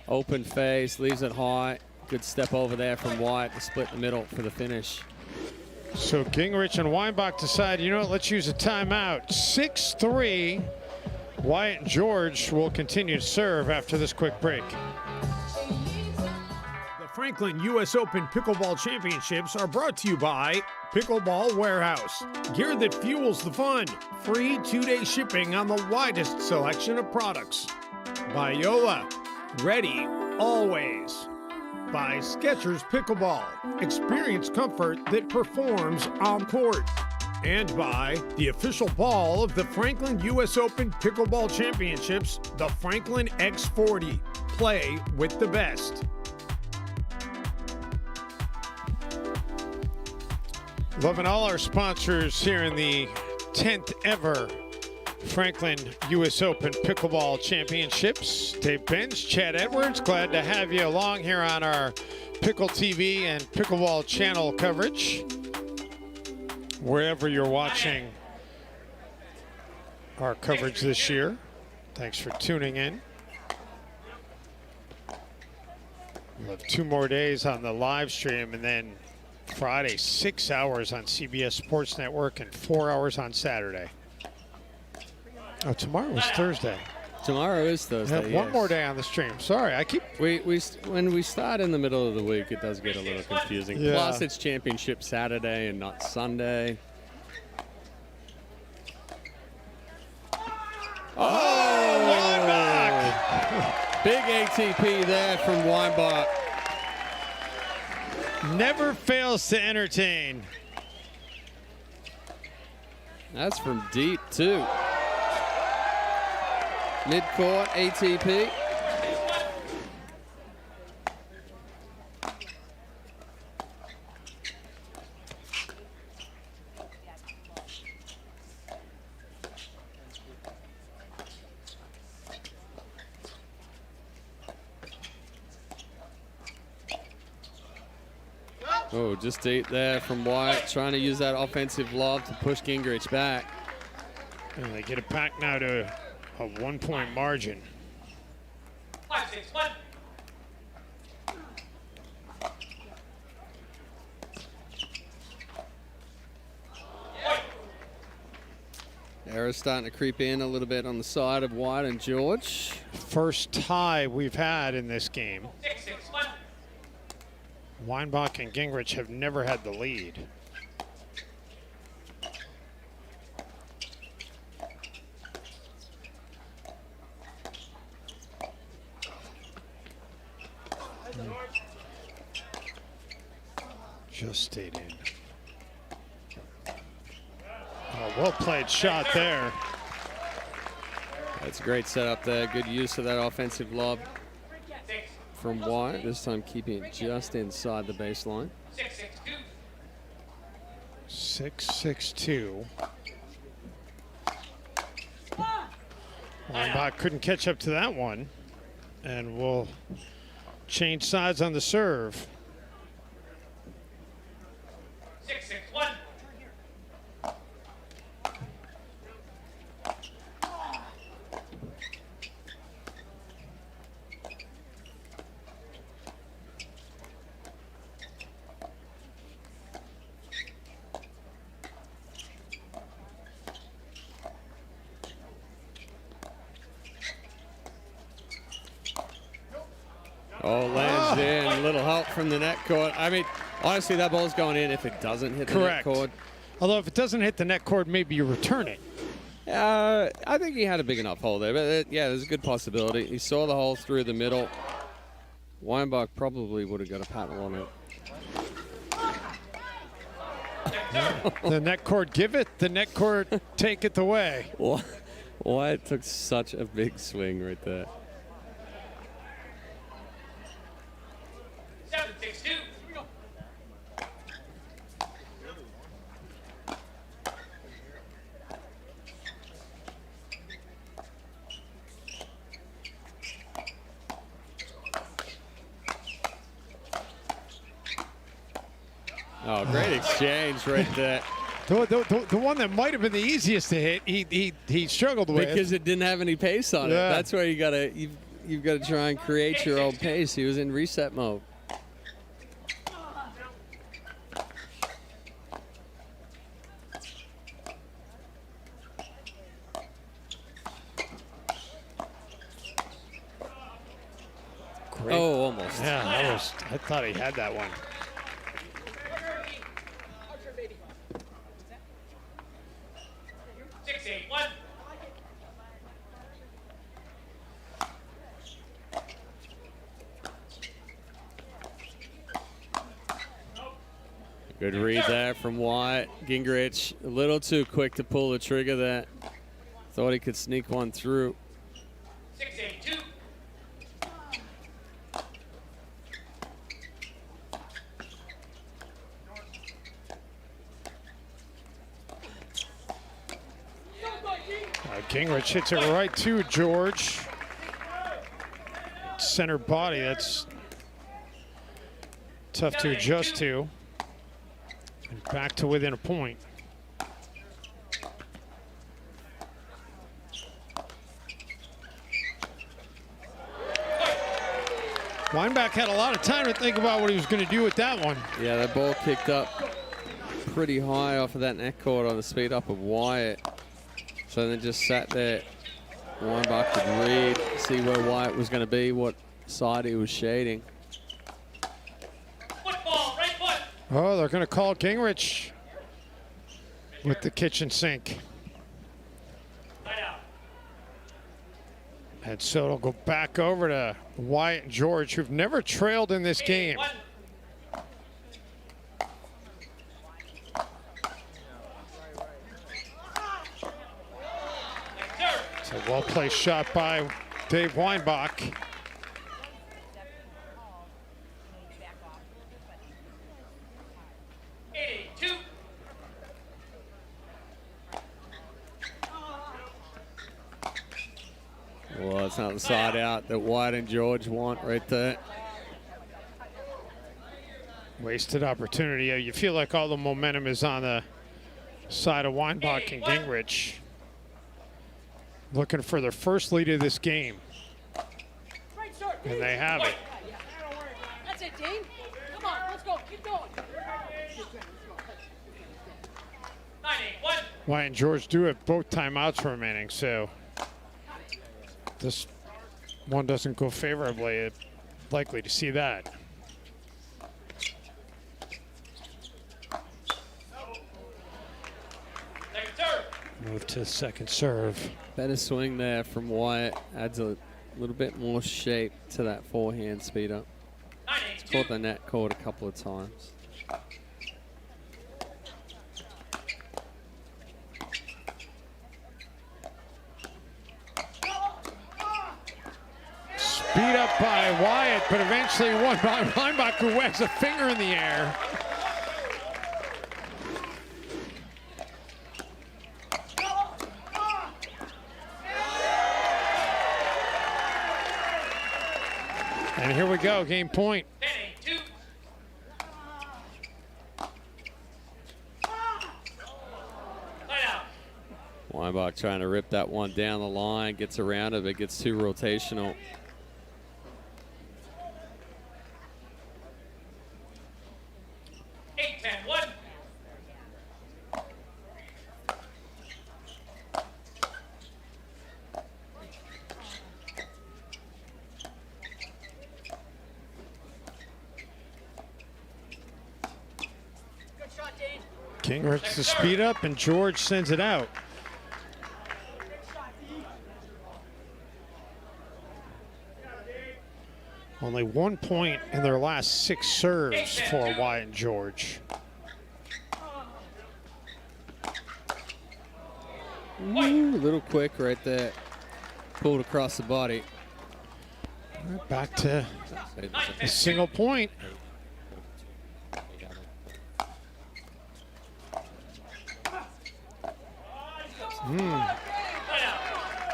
open face, leaves it high. Good step over there from Wyatt to split the middle for the finish. So Gingrich and Weinbach decide, you know what, let's use a timeout. 6-3. Wyatt and George will continue to serve after this quick break. Franklin US Open Pickleball Championships are brought to you by Pickleball Warehouse. Gear that fuels the fun. Free 2-day shipping on the widest selection of products. By Yola. Ready always. By Skechers Pickleball. Experience comfort that performs on court. And by the official ball of the Franklin US Open Pickleball Championships, the Franklin X40. Play with the best. Loving all our sponsors here in the 10th ever Franklin US Open Pickleball Championships. Dave Benz, Chad Edwards, glad to have you along here on our Pickle TV and Pickleball Channel coverage. Wherever you're watching our coverage this year, thanks for tuning in. We'll have 2 more days on the live stream, and then Friday, 6 hours on CBS Sports Network and 4 hours on Saturday. Oh, tomorrow is Thursday. Tomorrow is Thursday. One more day on the stream. Sorry, I keep. When we start in the middle of the week, it does get a little confusing. Yeah. Plus, it's Championship Saturday and not Sunday. Oh, Weinbach! Big ATP there from Weinbach. Never fails to entertain. That's from deep, too. Mid-court, ATP. Oh, just deep there from Wyatt, trying to use that offensive lob to push Gingrich back. And they get it back now to A 1-point margin. 5-6-1. Error's starting to creep in a little bit on the side of White and George. First tie we've had in this game. 6-6-1. Weinbach and Gingrich have never had the lead. Just stayed in. Oh, well played shot there. That's a great setup there. Good use of that offensive lob from White. This time keeping it just inside the baseline. 6-6-2. Weinbach couldn't catch up to that one. And we'll change sides on the serve. 6-6-1. Oh, lands in. A little help from the net cord. I mean, honestly, that ball's going in if it doesn't hit the net cord. Although if it doesn't hit the net cord, maybe you return it. I think he had a big enough hole there. But yeah, there's a good possibility. He saw the hole through the middle. Weinbach probably would have got a paddle on it. The net cord give it, the net cord take it away. White took such a big swing right there. 7-6-2. Oh, great exchange right there. The one that might have been the easiest to hit, he struggled with. Because it didn't have any pace on it. That's where you've got to try and create your own pace. He was in reset mode. Great. Oh, almost. Yeah, I thought he had that one. Good read there from White. Gingrich a little too quick to pull the trigger there. Thought he could sneak one through. 6-8-2. Gingrich hits it right to George. Center body, that's tough to adjust to. And back to within a point. Weinbach had a lot of time to think about what he was going to do with that one. Yeah, that ball kicked up pretty high off of that net cord on the speed up of Wyatt. So then just sat there. Weinbach could read, see where Wyatt was going to be, what side he was shading. Football, right foot. Oh, they're going to call Gingrich with the kitchen sink. And so it'll go back over to Wyatt and George, who've never trailed in this game. It's a well-placed shot by Dave Weinbach. Well, that's not the side out that White and George want right there. Wasted opportunity. You feel like all the momentum is on the side of Weinbach and Gingrich. looking for their first lead of this game. And they have it. That's it, Dean. Come on, let's go. Keep going. 9-8-1. Wyatt and George do have both timeouts remaining, so this one doesn't go favorably. Likely to see that. Move to second serve. Better swing there from Wyatt. Adds a little bit more shape to that forehand speed up. It's caught the net cord a couple of times. Beat up by Wyatt, but eventually won by Weinbach, who wags a finger in the air. And here we go, game point. Weinbach trying to rip that one down the line, gets around it, but gets too rotational. Gingrich to speed up, and George sends it out. Only 1 point in their last 6 serves for Wyatt and George. Ooh, a little quick right there. Pulled across the body. Right, back to a single point.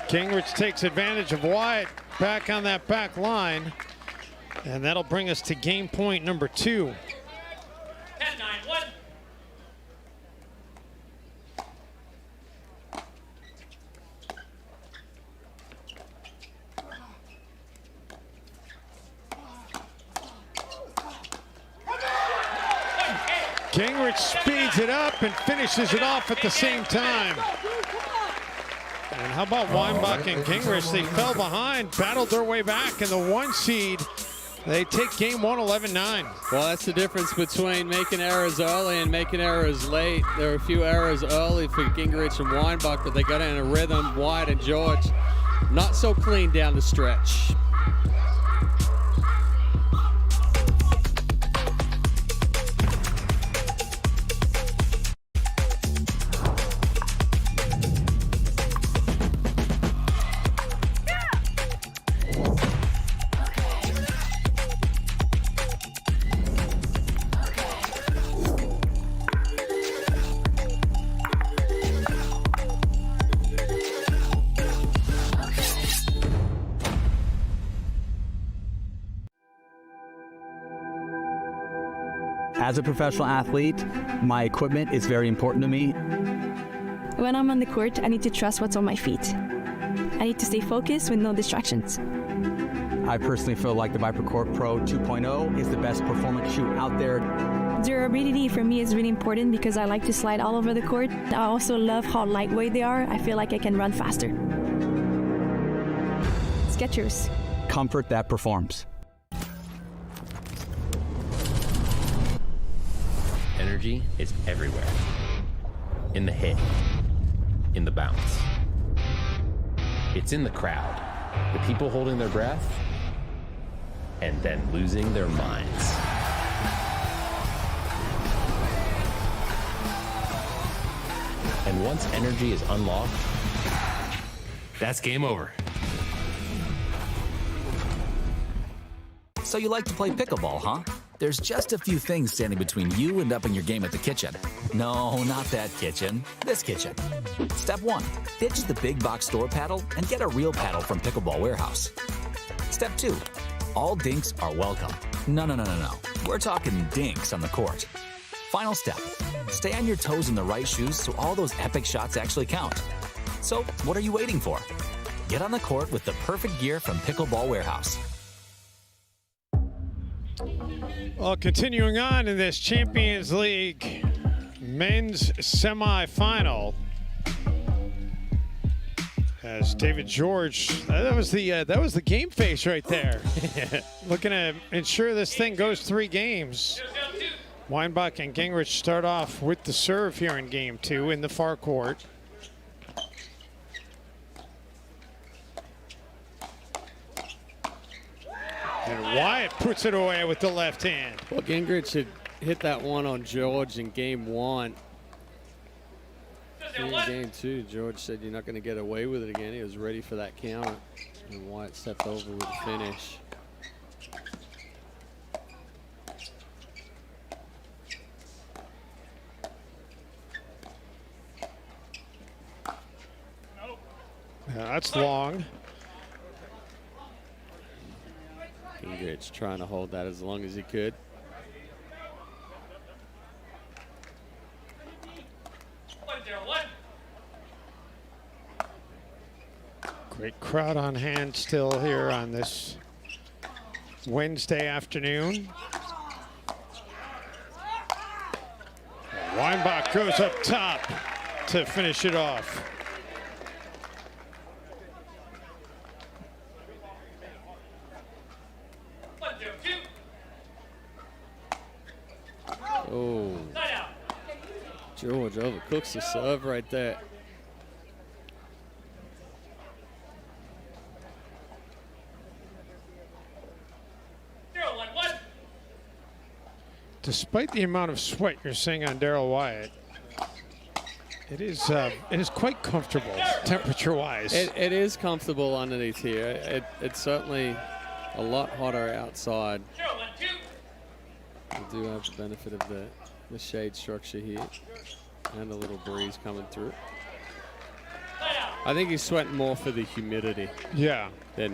Gingrich takes advantage of Wyatt back on that back line, and that'll bring us to game point number 2. 10-9-1. Gingrich speeds it up and finishes it off at the same time. And how about Weinbach and Gingrich? They fell behind, battled their way back, and the 1 seed, they take game 1, 11-9. Well, that's the difference between making errors early and making errors late. There were a few errors early for Gingrich and Weinbach, but they got in a rhythm. Wyatt and George, not so clean down the stretch. As a professional athlete, my equipment is very important to me. When I'm on the court, I need to trust what's on my feet. I need to stay focused with no distractions. I personally feel like the Viper Court Pro 2.0 is the best performance shoe out there. Durability for me is really important because I like to slide all over the court. I also love how lightweight they are. I feel like I can run faster. Skechers. Comfort that performs. Energy is everywhere. In the hit, in the bounce. It's in the crowd, the people holding their breath, and then losing their minds. And once energy is unlocked, that's game over. So you like to play pickleball, huh? There's just a few things standing between you and upping your game at the kitchen. No, not that kitchen. This kitchen. Step 1. Ditch the big box store paddle and get a real paddle from Pickleball Warehouse. Step 2. All dinks are welcome. No. We're talking dinks on the court. Final step. Stay on your toes in the right shoes so all those epic shots actually count. So, what are you waiting for? Get on the court with the perfect gear from Pickleball Warehouse. Well, continuing on in this Champions League men's semifinal, as David George, that was the game face right there, looking to ensure this thing goes 3 games. Weinbach and Gingrich start off with the serve here in game 2 in the far court. And Wyatt puts it away with the left hand. Well, Gingrich had hit that one on George in game 1. In game 2, George said you're not going to get away with it again. He was ready for that count, and Wyatt stepped over with the finish. Yeah, that's long. Gingrich trying to hold that as long as he could. Great crowd on hand still here on this Wednesday afternoon. Weinbach goes up top to finish it off. Oh, George overcooks the serve right there. Despite the amount of sweat you're seeing on Daryl Wyatt, it is quite comfortable temperature-wise. It is comfortable underneath here. It's certainly a lot hotter outside. We do have the benefit of the shade structure here and a little breeze coming through. I think he's sweating more for the humidity. Yeah.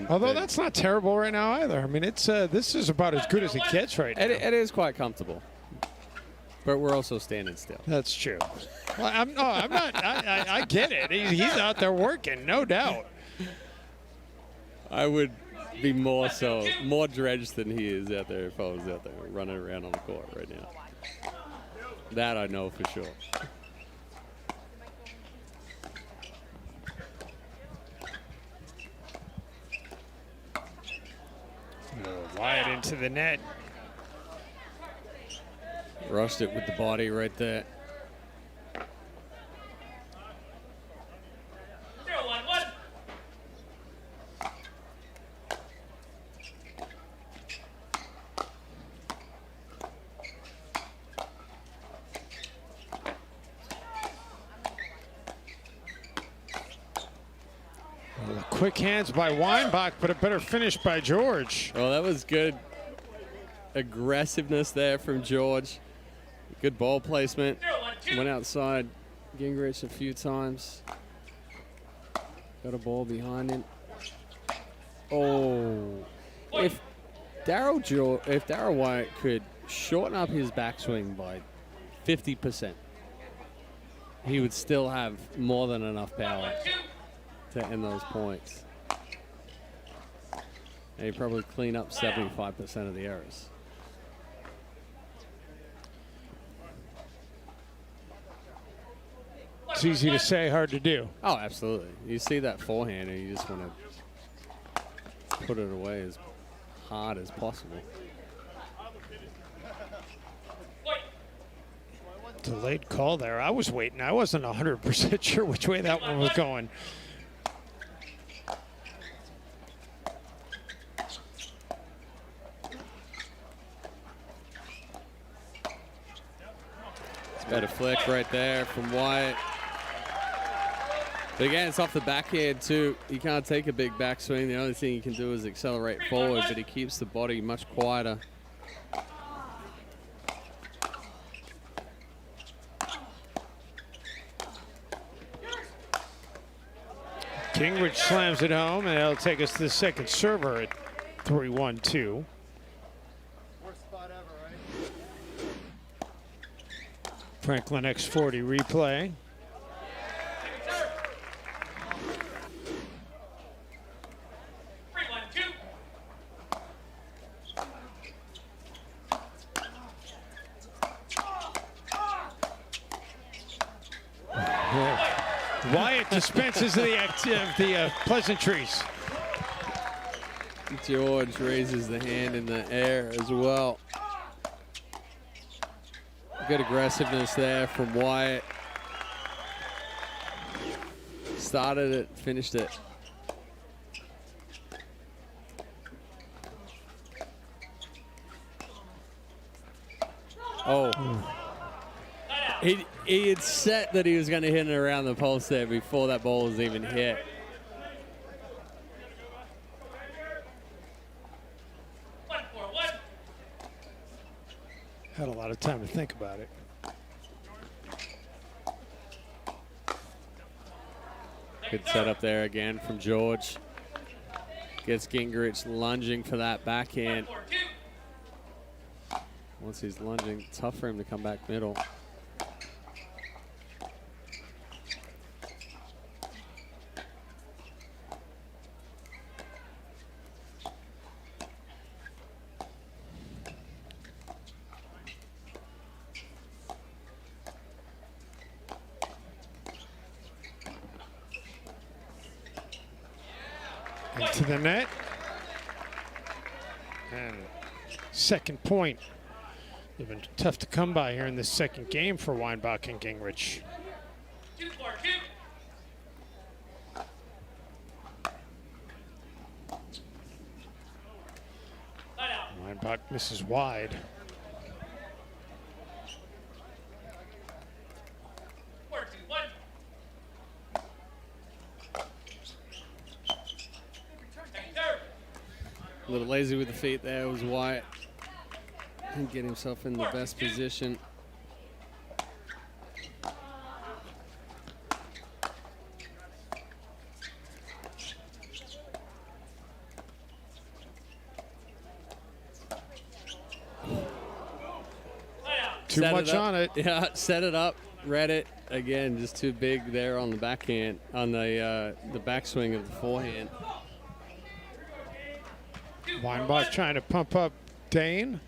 Although that's not terrible right now either. I mean, it's this is about as good as it gets right now. It is quite comfortable, but we're also standing still. That's true. Well, I'm not. I get it. He's out there working, no doubt. I would be more drenched than he is out there if I was out there running around on the court right now. That I know for sure. Wyatt into the net. Rushed it with the body right there. Quick hands by Weinbach, but a better finish by George. Oh, that was good aggressiveness there from George. Good ball placement. Went outside Gingrich a few times. Got a ball behind him. Oh, if Daryl Wyatt could shorten up his backswing by 50%, he would still have more than enough power to end those points. And he'd probably clean up 75% of the errors. It's easy to say, hard to do. Oh, absolutely. You see that forehand and you just want to put it away as hard as possible. Delayed call there. I was waiting. I wasn't 100% sure which way that one was going. Better flick right there from Wyatt. But again, it's off the backhand too. He can't take a big backswing. The only thing he can do is accelerate forward, but he keeps the body much quieter. Gingrich slams it home, and that'll take us to the second server at 3-1-2. Franklin X40 replay. Wyatt dispenses the pleasantries. George raises the hand in the air as well. Good aggressiveness there from Wyatt. Started it, finished it. Oh. He had set that he was going to hit it around the post there before that ball was even hit. Had a lot of time to think about it. Good setup there again from George. Gets Gingrich lunging for that backhand. Once he's lunging, tough for him to come back middle. Into the net. And second point. Even tough to come by here in this second game for Weinbach and Gingrich. Weinbach misses wide. A little lazy with the feet there was Wyatt. Didn't get himself in the best position. Too much on it. Yeah, set it up, read it. Again, just too big there on the backhand, on the backswing of the forehand. Weinbach trying to pump up Dane.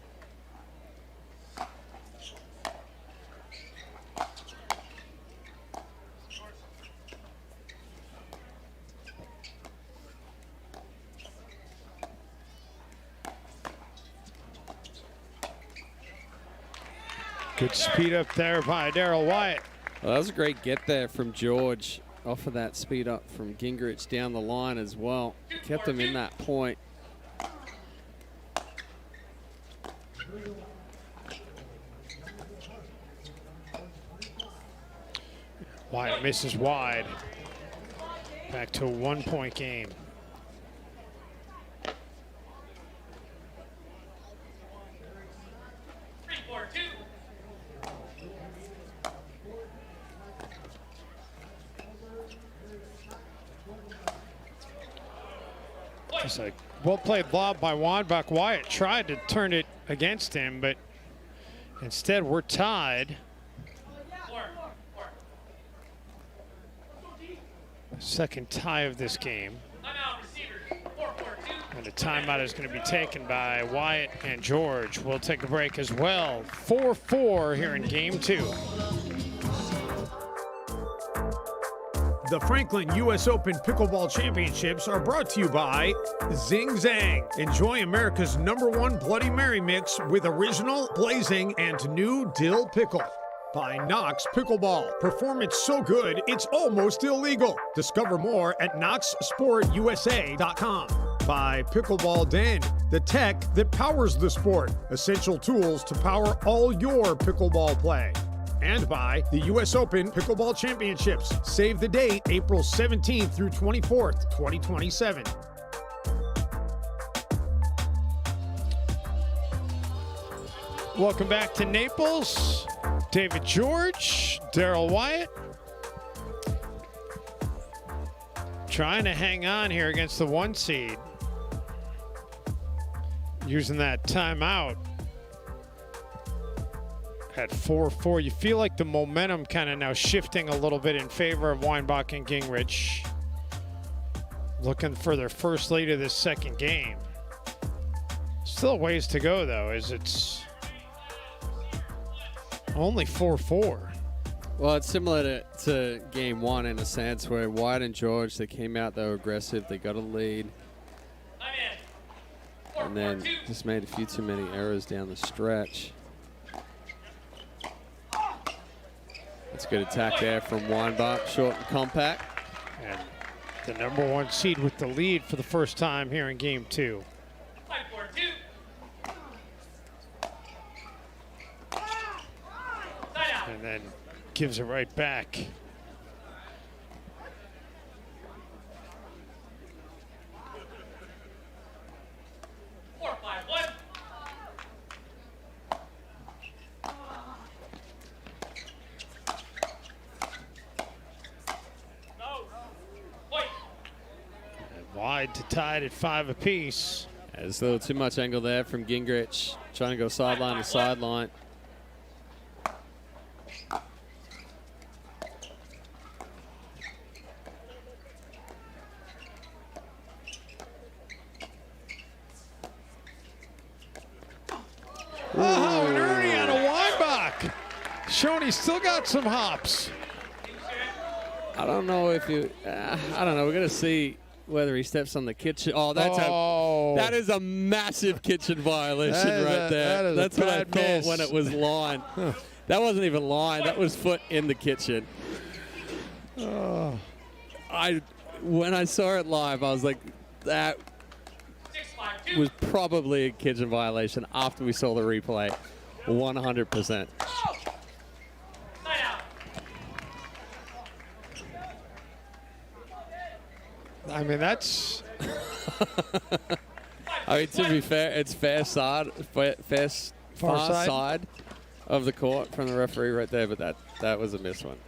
Good speed up there by Daryl Wyatt. Well, that was a great get there from George off of that speed up from Gingrich down the line as well. Kept him in that point. Wyatt misses wide. Back to a 1-point game. Just a well-played lob by Weinbach. Wyatt tried to turn it against him, but instead we're tied. Second tie of this game. And a timeout is going to be taken by Wyatt and George. We'll take a break as well. 4-4 here in game 2. The Franklin US Open Pickleball Championships are brought to you by Zing Zang. Enjoy America's #1 Bloody Mary mix with original, blazing, and new dill pickle. By Knox Pickleball. Performance so good, it's almost illegal. Discover more at knoxsportusa.com. By Pickleball Den, the tech that powers the sport. Essential tools to power all your pickleball play. And by the US Open Pickleball Championships. Save the date, April 17th through 24th, 2027. Welcome back to Naples. David George, Daryl Wyatt. Trying to hang on here against the 1 seed. Using that timeout. At 4-4, you feel like the momentum kind of now shifting a little bit in favor of Weinbach and Gingrich. Looking for their first lead of this second game. Still a ways to go, though, as it's only 4-4. Well, it's similar to game one in a sense where Wyatt and George, they came out, they were aggressive, they got a lead. And then just made a few too many errors down the stretch. That's a good attack there from Weinbach, short and compact. And the #1 seed with the lead for the first time here in game 2. And then gives it right back. Wide to tied at 5 apiece. There's a little too much angle there from Gingrich, trying to go sideline to sideline. Oh, an Ernie on a Weinbach. Showing he's still got some hops. I don't know if you, I don't know. We're going to see whether he steps on the kitchen. Oh, that is a massive kitchen violation right there. That's what I thought when it was line. That wasn't even line. That was foot in the kitchen. When I saw it live, I was like, that was probably a kitchen violation after we saw the replay. 100%. I mean, that's... I mean, to be fair, it's far side of the court from the referee right there, but that was a missed one.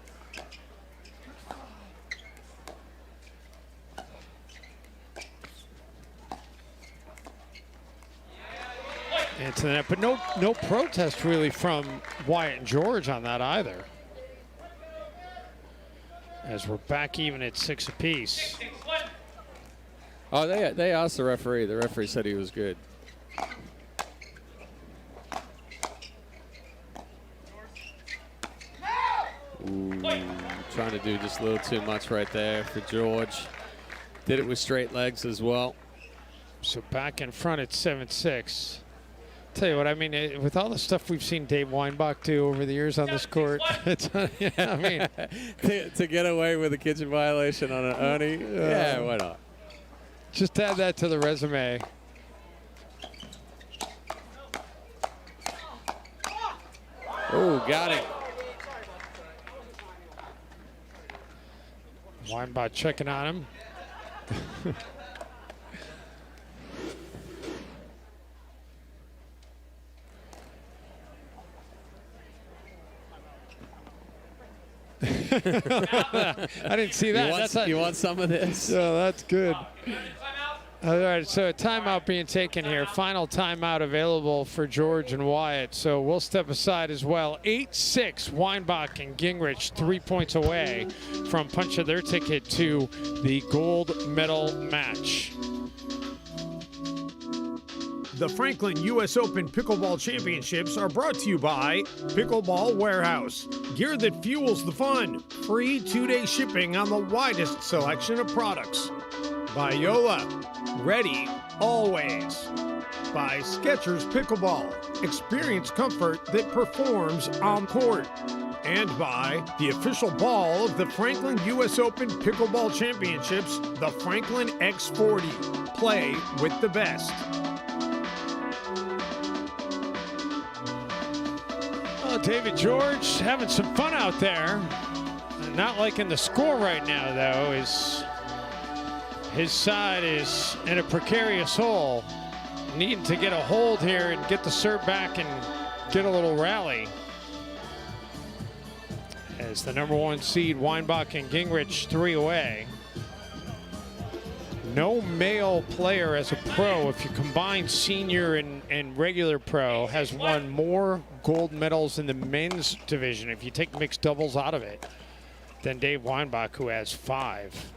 Into the net, but no protest really from Wyatt and George on that either. As we're back even at 6 apiece. Oh, they asked the referee. The referee said he was good. Ooh, trying to do just a little too much right there for George. Did it with straight legs as well. So back in front at 7-6. Tell you what, I mean, with all the stuff we've seen Dave Weinbach do over the years on this court, it's, I mean, to get away with a kitchen violation on an Ernie, yeah, why not? Just add that to the resume. Oh, got it. Weinbach checking on him. I didn't see that. You want some of this? Oh, that's good. All right, so a timeout being taken here. Final timeout available for George and Wyatt. So we'll step aside as well. 8-6, Weinbach and Gingrich 3 points away from punching their ticket to the gold medal match. The Franklin US Open Pickleball Championships are brought to you by Pickleball Warehouse. Gear that fuels the fun. Free 2-day shipping on the widest selection of products. By Yola. Ready always. By Skechers Pickleball. Experience comfort that performs on court. And by the official ball of the Franklin US Open Pickleball Championships, the Franklin X40. Play with the best. David George having some fun out there. Not liking the score right now, though. His side is in a precarious hole. Needing to get a hold here and get the serve back and get a little rally. As the #1 seed, Weinbach and Gingrich 3 away. No male player as a pro, if you combine senior and regular pro, has won more gold medals in the men's division, if you take mixed doubles out of it, than Dave Weinbach, who has 5.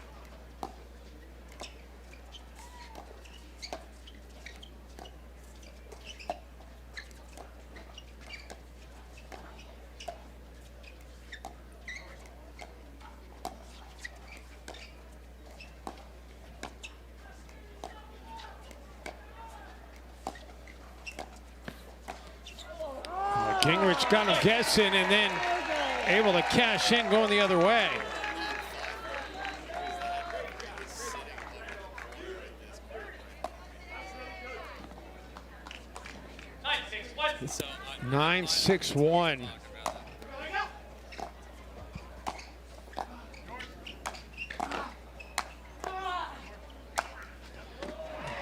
which got him guessing, and then able to cash in going the other way. So, 9-6-1.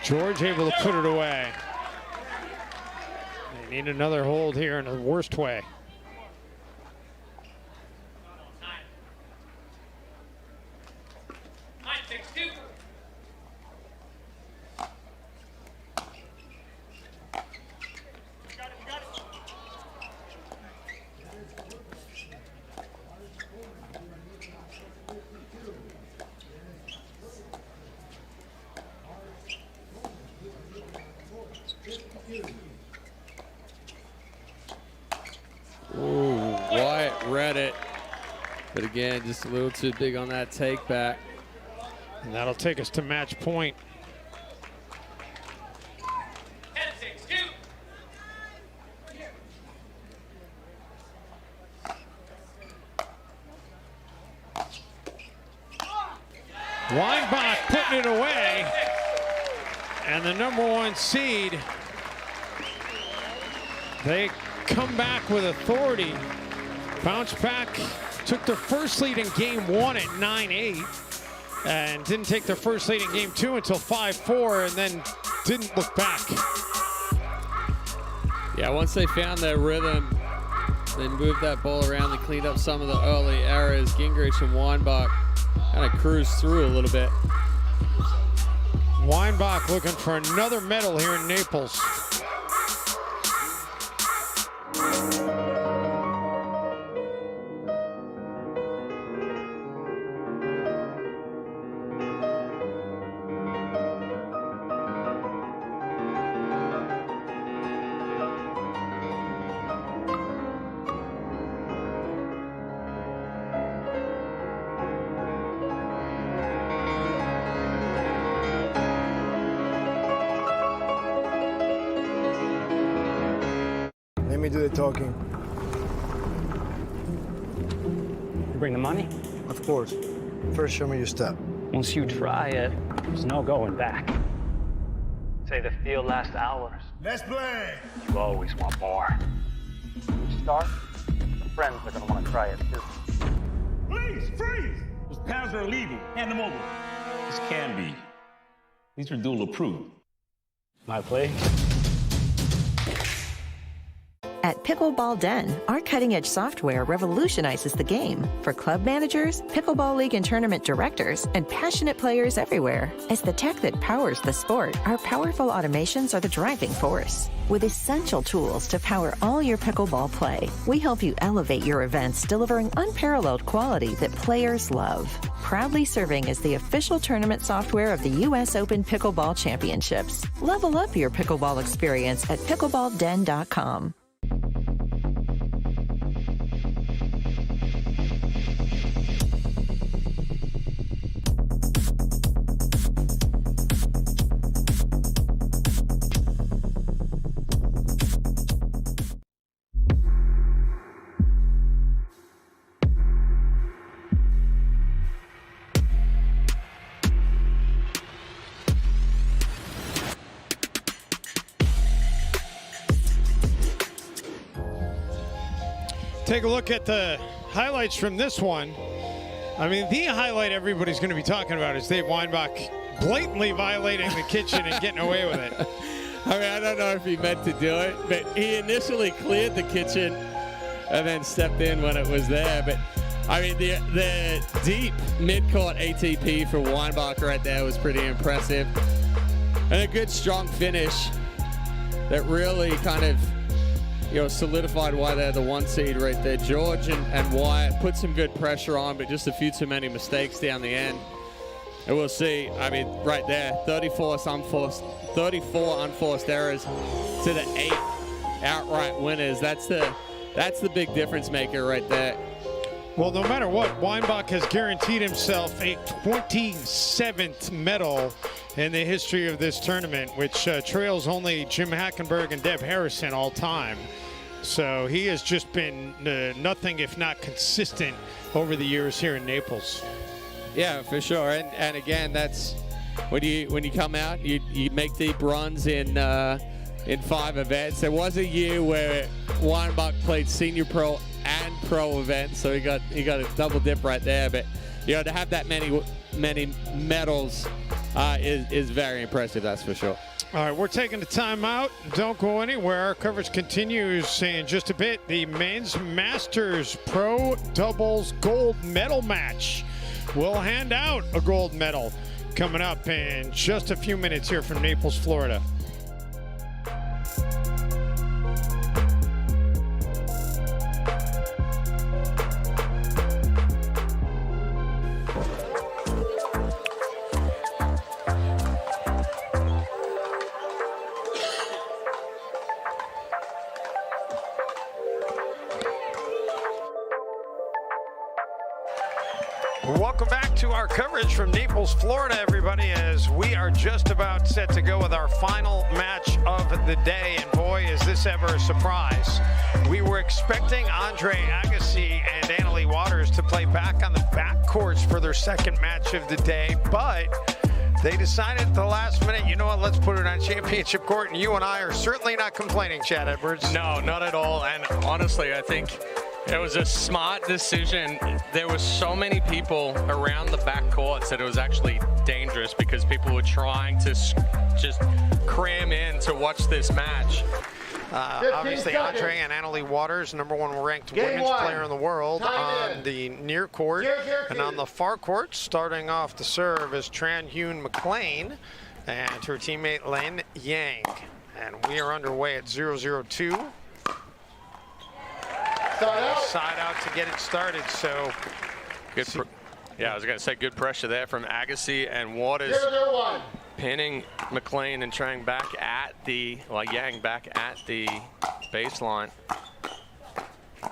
George able to put it away. They need another hold here in the worst way. Ooh, Wyatt read it. But again, just a little too big on that take back. And that'll take us to match point. Weinbach putting it away. And the #1 seed, they come back with authority. Bounce back, took their first lead in game 1 at 9-8, and didn't take their first lead in game 2 until 5-4, and then didn't look back. Yeah, once they found their rhythm, they moved that ball around, they cleaned up some of the early errors. Gingrich and Weinbach kind of cruised through a little bit. Weinbach looking for another medal here in Naples. Let me do the talking. You bring the money? Of course. First, show me your step. Once you try it, there's no going back. Say the field lasts hours. Let's play. You always want more. You start, the friends are gonna want to try it too. Please, freeze! Those pads are illegal. Hand them over. This can be. These are dual approved. My play? At Pickleball Den, our cutting-edge software revolutionizes the game for club managers, pickleball league and tournament directors, and passionate players everywhere. As the tech that powers the sport, our powerful automations are the driving force. With essential tools to power all your pickleball play, we help you elevate your events, delivering unparalleled quality that players love. Proudly serving as the official tournament software of the US Open Pickleball Championships. Level up your pickleball experience at pickleballden.com. Take a look at the highlights from this one. I mean, the highlight everybody's going to be talking about is Dave Weinbach blatantly violating the kitchen and getting away with it. I mean, I don't know if he meant to do it, but he initially cleared the kitchen and then stepped in when it was there. But, I mean, the deep mid-court ATP for Weinbach right there was pretty impressive. And a good, strong finish that really kind of, solidified why they're the 1 seed right there. George and Wyatt put some good pressure on, but just a few too many mistakes down the end. And we'll see. I mean, right there, 34 unforced errors to the 8 outright winners. That's the big difference maker right there. Well, no matter what, Weinbach has guaranteed himself a 27th medal in the history of this tournament, which trails only Jim Hackenberg and Deb Harrison all time. So he has just been nothing if not consistent over the years here in Naples. Yeah, for sure. And again, that's when you come out, you make deep runs in 5 events. There was a year where Weinbach played senior pro and pro events, so he got a double dip right there. But to have that many medals is very impressive, that's for sure. All right, we're taking the time out. Don't go anywhere. Our coverage continues in just a bit. The men's Masters Pro Doubles Gold Medal match. We'll hand out a gold medal coming up in just a few minutes here from Naples, Florida. Welcome back to our coverage from Naples, Florida, everybody, as we are just about set to go with our final match of the day. And boy, is this ever a surprise. We were expecting Andre Agassi and Annalie Waters to play back on the backcourts for their second match of the day, but they decided at the last minute, you know what, let's put it on Championship Court, and you and I are certainly not complaining, Chad Edwards. No, not at all. And honestly, I think it was a smart decision. There were so many people around the back courts that it was actually dangerous because people were trying to just cram in to watch this match. Obviously, Andre and Annalie Waters, #1 ranked women's player in the world on the near court. And on the far court, starting off the serve is Tran Hyun McLean and her teammate Len Yang. And we are underway at 0-0-2. Side out to get it started, so. Yeah, I was going to say good pressure there from Agassi and Waters. 0-0-1. Pinning McLean and trying back at the, Yang back at the baseline. And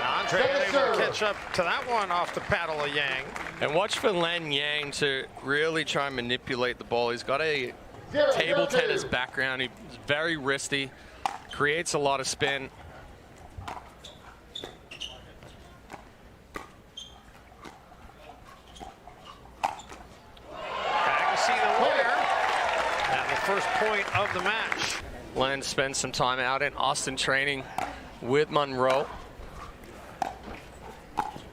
Andre able to catch up to that one off the paddle of Yang. And watch for Len Yang to really try and manipulate the ball. He's got a table tennis background. He's very wristy, creates a lot of spin. First point of the match. Len spends some time out in Austin training with Monroe. Yang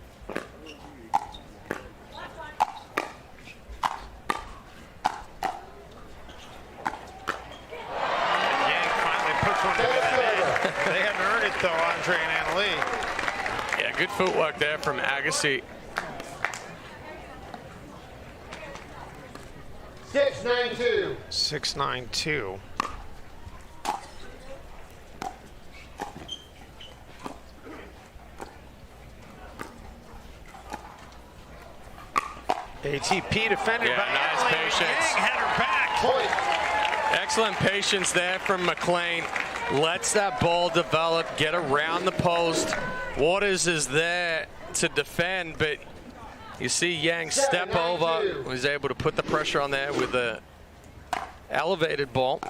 finally puts one to the net. They hadn't earned it though, Andre and Annalie. Yeah, good footwork there from Agassi. 6-9-2. 6-9-2. ATP defended by nice Annalie. patience. Yang had her back. Excellent patience there from McLean. Lets that ball develop, get around the post. Waters is there to defend, but you see Yang step over, was able to put the pressure on there with the elevated ball.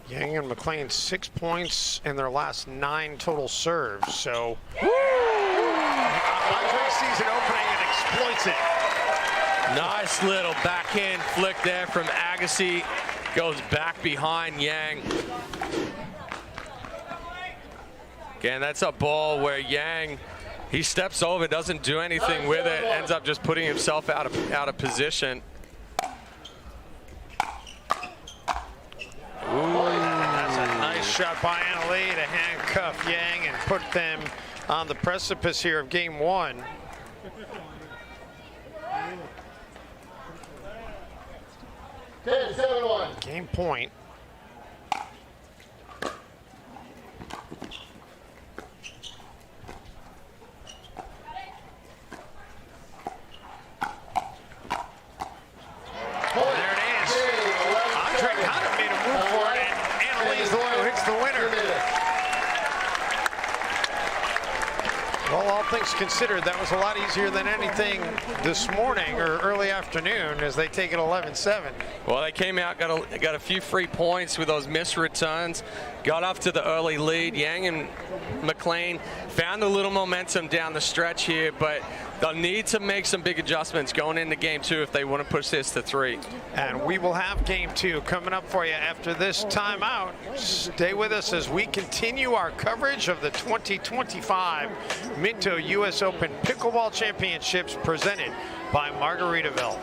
Yang and McLean 6 points in their last 9 total serves. So Andre sees it opening and exploits it. Nice little backhand flick there from Agassi. Goes back behind Yang. Again, that's a ball where Yang, he steps over, doesn't do anything with it, ends up just putting himself out of position. That's a nice shot by Annalie to handcuff Yang and put them on the precipice here of game 1. Game point. Things considered, that was a lot easier than anything this morning or early afternoon as they take it 11-7. Well, they came out, got a few free points with those missed returns, got off to the early lead. Yang and McLean found a little momentum down the stretch here, but they'll need to make some big adjustments going into game 2 if they want to push this to 3. And we will have game 2 coming up for you after this timeout. Stay with us as we continue our coverage of the 2025 Minto US Open Pickleball Championships presented by Margaritaville.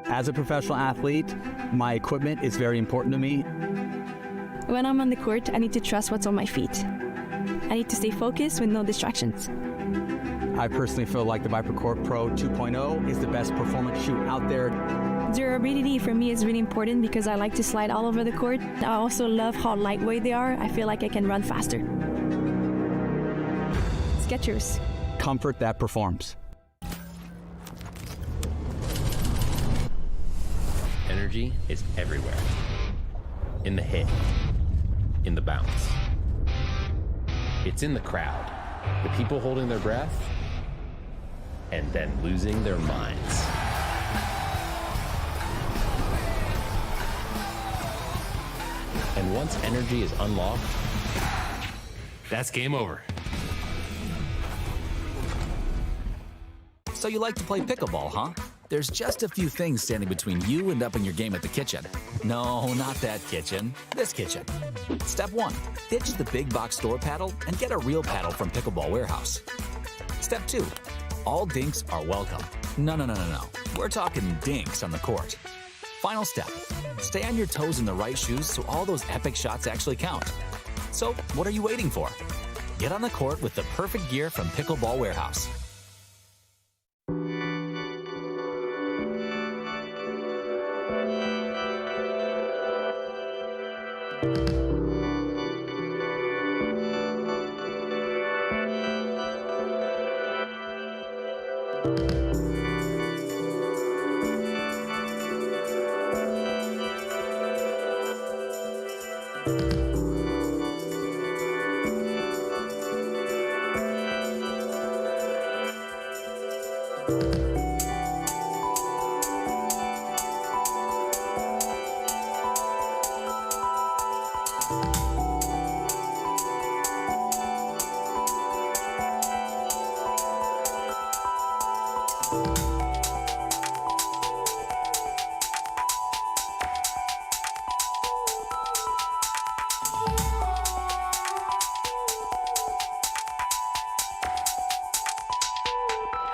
As a professional athlete, my equipment is very important to me. When I'm on the court, I need to trust what's on my feet. I need to stay focused with no distractions. I personally feel like the Viper Court Pro 2.0 is the best performance shoe out there. Durability for me is really important because I like to slide all over the court. I also love how lightweight they are. I feel like I can run faster. Skechers. Comfort that performs. Energy is everywhere. In the hit, in the bounce. It's in the crowd, the people holding their breath, and then losing their minds. And once energy is unlocked, that's game over. So you like to play pickleball, huh? There's just a few things standing between you and upping your game at the kitchen. No, not that kitchen. This kitchen. Step 1. Ditch the big box store paddle and get a real paddle from Pickleball Warehouse. Step 2. All dinks are welcome. No. We're talking dinks on the court. Final step. Stay on your toes in the right shoes so all those epic shots actually count. So, what are you waiting for? Get on the court with the perfect gear from Pickleball Warehouse.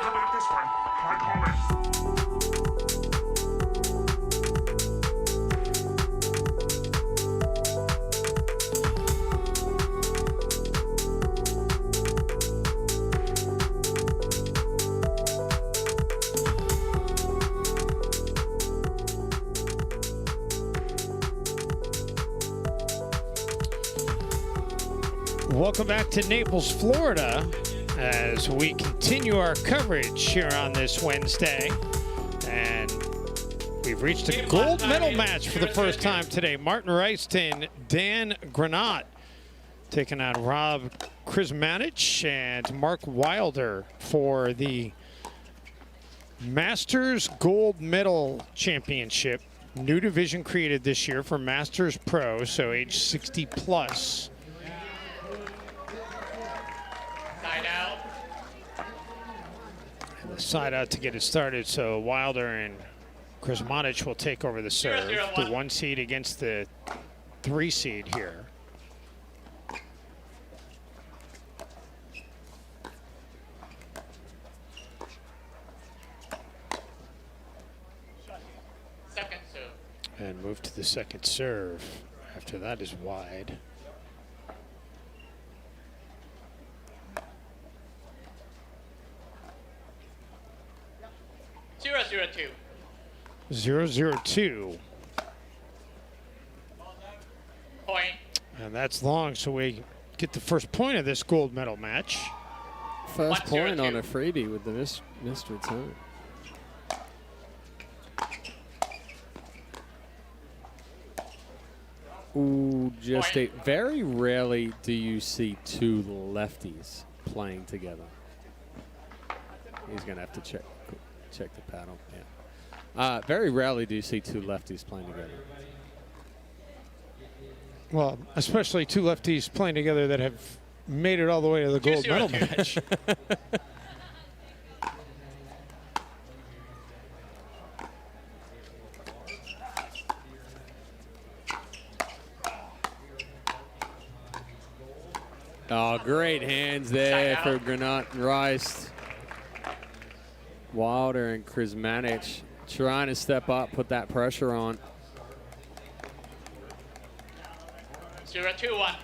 How about this one? I call it. Welcome back to Naples, Florida, as we continue our coverage here on this Wednesday. And we've reached a gold medal match for the first time today. Martin Reiston, Dan Granat taking on Rob Krizmanich and Mark Wilder for the Masters Gold Medal Championship. New division created this year for Masters Pro, so age 60 plus. Side out to get it started, so Wilder and Krizmanich will take over the serve. The 1 seed against the 3 seed here. Second serve. And move to the second serve. After that is wide. 0-0-2. 0-0-2. Point. And that's long, so we get the first point of this gold medal match. First point on a freebie with the missed return. Ooh, just a, very rarely do you see two lefties playing together. He's gonna have to check the paddle. Yeah. Very rarely do you see two lefties playing together. Well, especially two lefties playing together that have made it all the way to the gold medal match. Oh, great hands there for Granat and Rice. Wilder and Krizmanic trying to step up, put that pressure on. 0-2-1.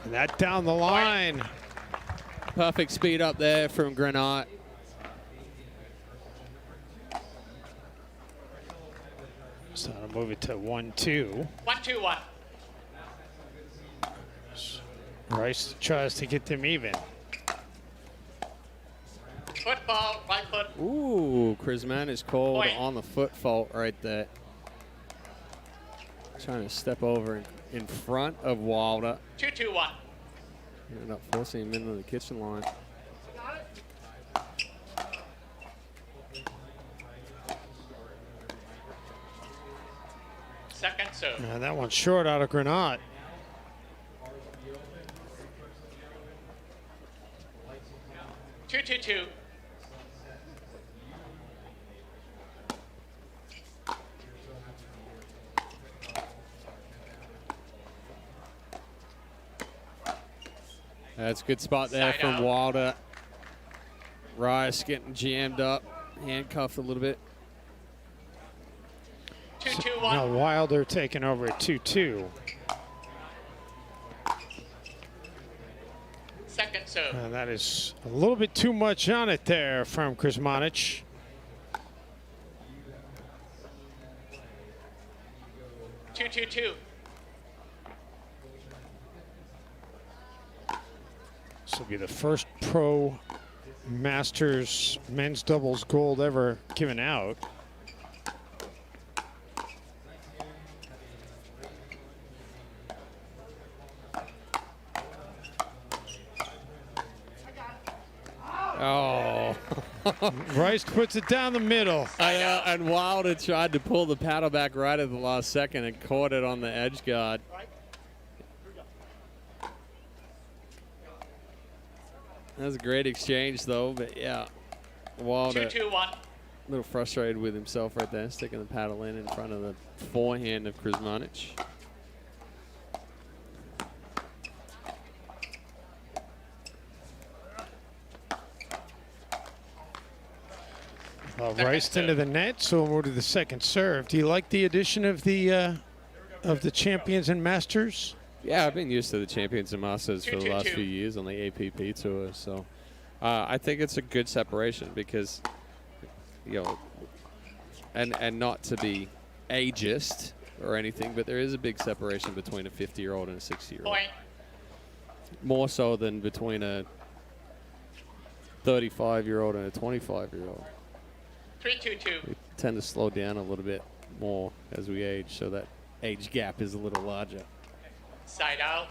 And that down the line. Perfect speed up there from Granat. So I'll move it to 1-2. 1-2-1. Rice tries to get them even. Football, right foot. Ooh, Krizman is called on the foot fault right there. Trying to step over in front of Wilder. 2-2-1. Ended up forcing him into the kitchen line. Second serve. That one's short out of Granat. Two. That's a good spot there from Wilder. Rice getting jammed up, handcuffed a little bit. 2-2-1. Now Wilder taking over at 2-2. Second serve. And that is a little bit too much on it there from Krizmanic. Two. This will be the first pro Masters men's doubles gold ever given out. Oh. Rice puts it down the middle. And Wilder tried to pull the paddle back right at the last second and caught it on the edge guard. That was a great exchange, though. But yeah, Wilder 2-2-1. A little frustrated with himself right there, sticking the paddle in front of the forehand of Krizmanic. Rice into the net, so we'll move to the second serve. Do you like the addition of the champions and masters? Yeah, I've been used to the champions and masters for the last few years on the APP tour, so I think it's a good separation because, you know, and not to be ageist or anything, but there is a big separation between a 50-year-old and a 60-year-old. More so than between a 35-year-old and a 25-year-old. 3-2-2. We tend to slow down a little bit more as we age, so that age gap is a little larger. Side out.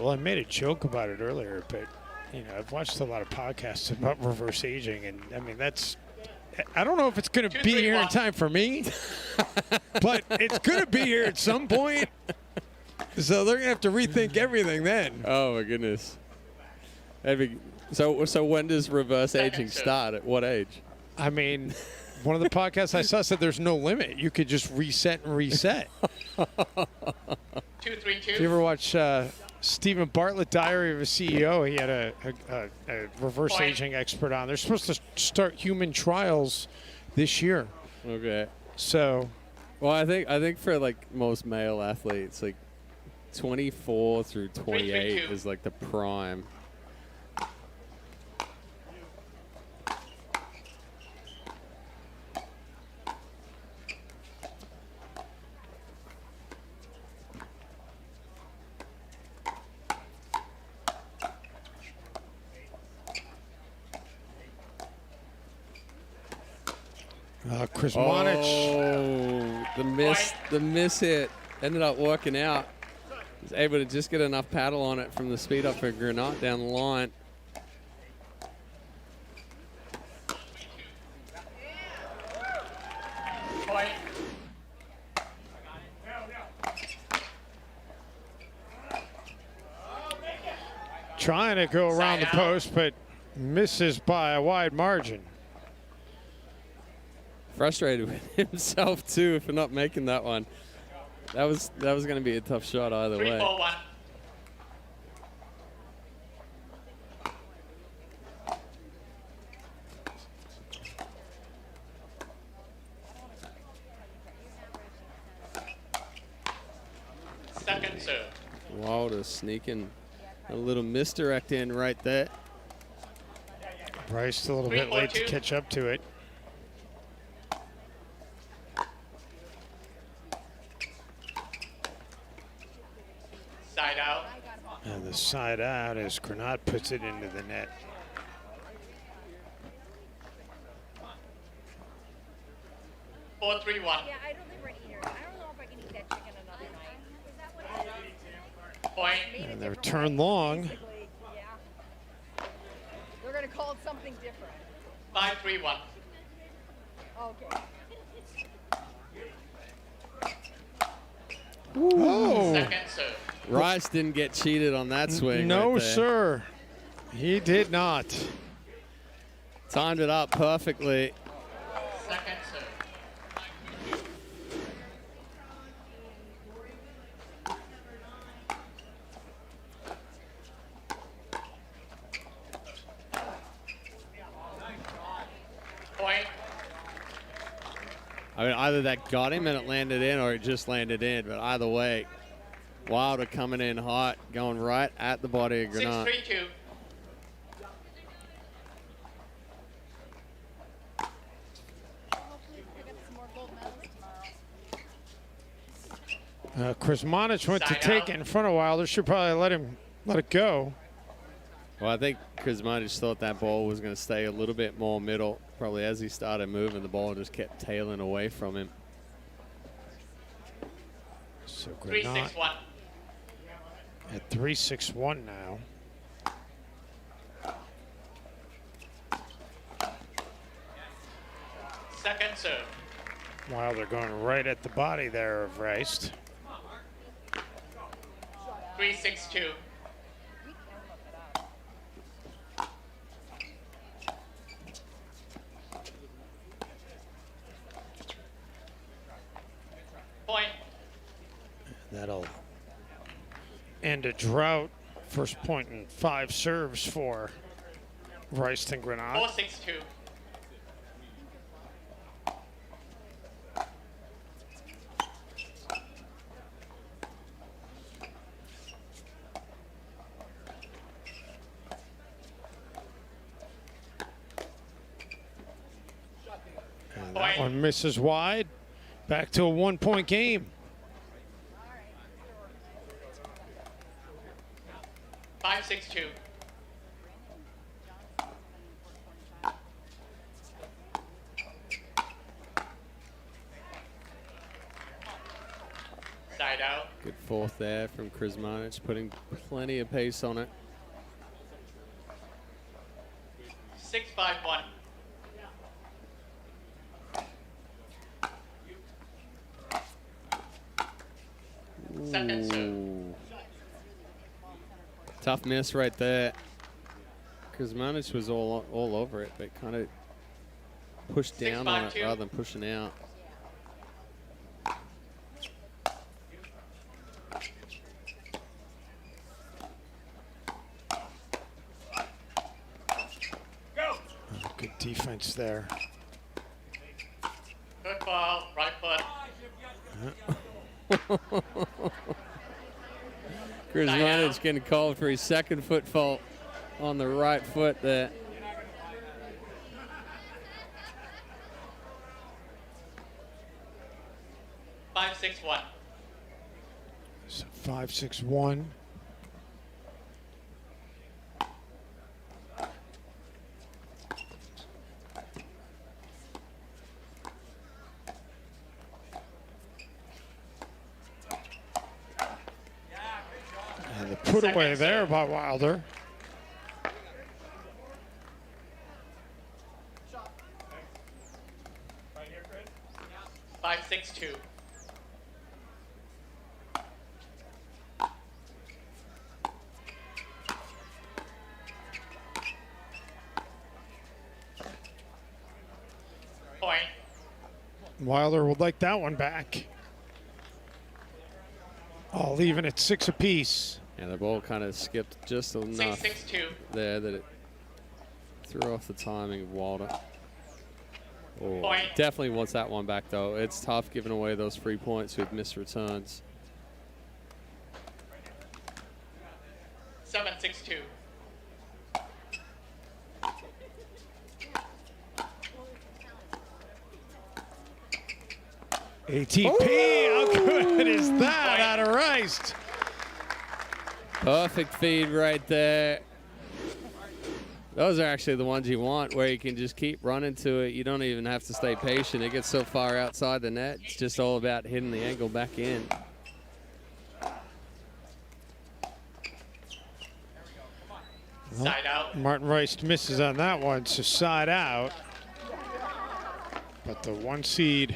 Well, I made a joke about it earlier, but you know, I've watched a lot of podcasts about reverse aging, and I mean I don't know if it's going to be here in time for me, but it's going to be here at some point. So they're going to have to rethink everything then. Oh my goodness. So when does reverse aging start? At what age? I mean, one of the podcasts I saw said there's no limit. You could just reset and reset. 2-3-2. If you ever watch Stephen Bartlett, Diary of a CEO, he had a reverse aging expert on. They're supposed to start human trials this year. Okay. So, well, I think for like most male athletes, like 24 through 28 is like the prime. Krsmanic. Oh, the miss hit ended up working out. Was able to just get enough paddle on it from the speed up for Granat down the line. Trying to go around the post, but misses by a wide margin. Frustrated with himself too for not making that one. That was going to be a tough shot either way. 3-4-1. Second serve. Wilder sneaking a little misdirect in right there. Bryce a little bit late to catch up to it. Side out. And the side out as Granat puts it into the net. Four, 3-1. Yeah, I don't think we're an eater. I don't know if I can eat that chicken another night. Is that what it is? Point. And the return long. Yeah. They're going to call it something different. 5-3-1. Okay. Oh. Second serve. Rice didn't get cheated on that swing. No, right there. sir. He did not. Timed it up perfectly. Second serve. Point. I mean, either that got him and it landed in or it just landed in, but either way, Wilder coming in hot, going right at the body of Granat. 6-3-2. Krsmanic went to take it in front of Wilder. Should probably let it go. Well, I think Krsmanic thought that ball was going to stay a little bit more middle. Probably as he started moving, the ball just kept tailing away from him. So Granat 3-6-1. at 3-6-1 now. Second serve. Wilder going right at the body there of Rice. 3-6-2. Point. That'll end a drought. First point in 5 serves for Rice and Granat. 4-6-2. And that one misses wide. Back to a 1-point game. 5-6-2. Side out. Good fourth there from Krsmanic, putting plenty of pace on it. 6-5-1. Second serve. Ooh. Tough miss right there. Krsmanic was all over it, but kind of pushed down on it 6-5-2. rather than pushing out. Good defense there. Good ball, right foot. Krsmanic getting called for his second foot fault on the right foot there. Five, 6-1. So 5-6-1. put away there by Wilder. Five, 6-2. Point. Wilder would like that one back. Oh, leaving it 6 apiece. And the ball kind of skipped just enough 6-2. there that it threw off the timing of Wilder. Oh, Point. definitely wants that one back, though. It's tough giving away those free points with missed returns. 7-6-2. ATP, how good is that out of Rice? Perfect feed right there. Those are actually the ones you want, where you can just keep running to it. You don't even have to stay patient. It gets so far outside the net. It's just all about hitting the angle back in. Side out. Martin Rice misses on that one, so side out. But the 1 seed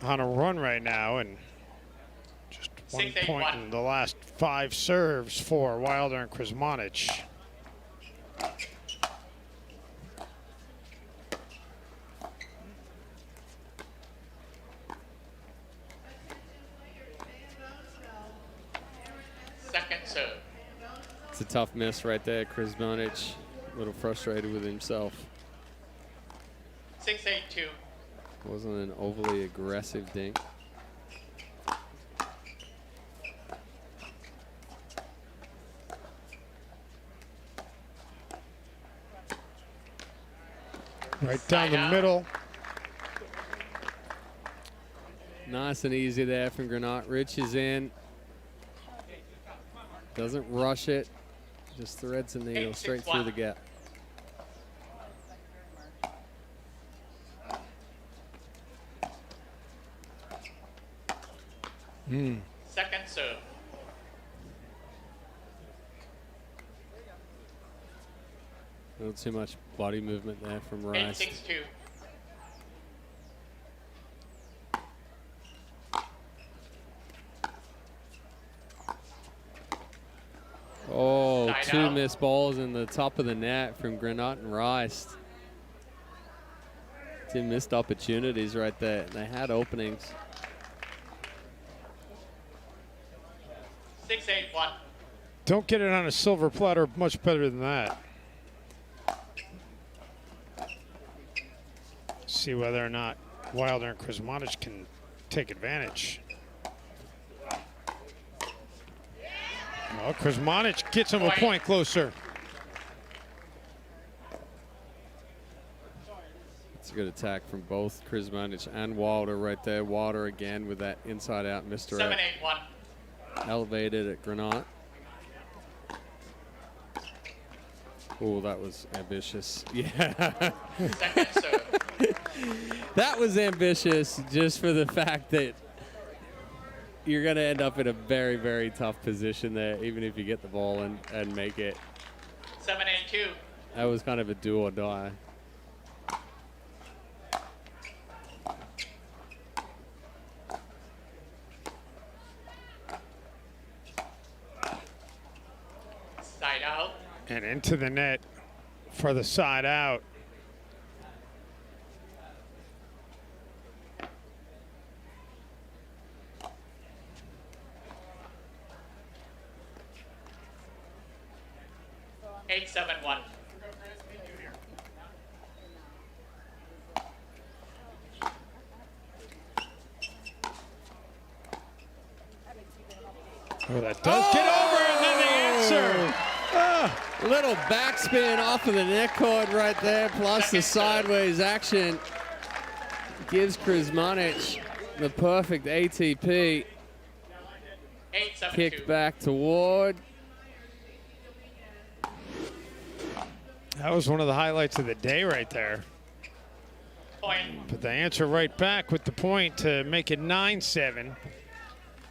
on a run right now, and just 1 point in the last 5 serves for Wilder and Krsmanic. Second serve. It's a tough miss right there. Krsmanic a little frustrated with himself. 6-8-2. Wasn't an overly aggressive dink. Right down the middle. Nice and easy there from Granat. Rich is in. Doesn't rush it. Just threads the needle straight through the gap. Second serve. A little too much body movement there from Rice. 8-6-2. Oh, Side 2 out. missed balls in the top of the net from Granat and Rice. 2 missed opportunities right there. They had openings. 6-8-1. Don't get it on a silver platter, much better than that. See whether or not Wilder and Krsmanic can take advantage. Well, Krsmanic gets him a point closer. It's a good attack from both Krsmanic and Wilder right there. Wilder again with that inside out misdirect. 7-8-1. Elevated at Granat. Oh, that was ambitious. Yeah. Second serve. That was ambitious just for the fact that you're going to end up in a very, very tough position there, even if you get the ball and make it. 7-8-2. That was kind of a do or die. Side out. And into the net for the side out. Eight, 7-1. Oh, that does get over, and then the answer. Little backspin off of the net cord right there, plus the sideways action gives Krsmanic the perfect ATP. 8-7-2. Kicked back to Ward. That was one of the highlights of the day right there. Point. But the answer right back with the point to make it 9-7.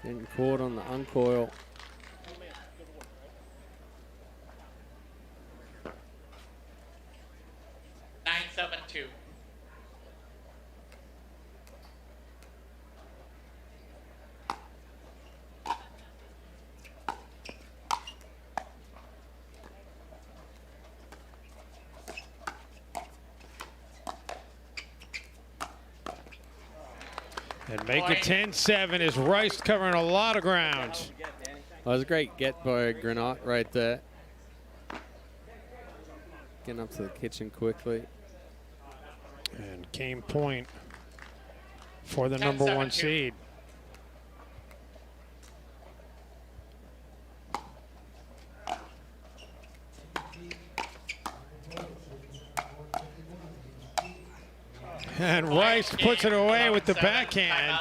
Getting caught on the uncoil. And make it 10-7 as Rice covering a lot of ground. That was a great get by Granat right there. Getting up to the kitchen quickly. And game point for the number 1 seed. And Rice puts it away with the backhand.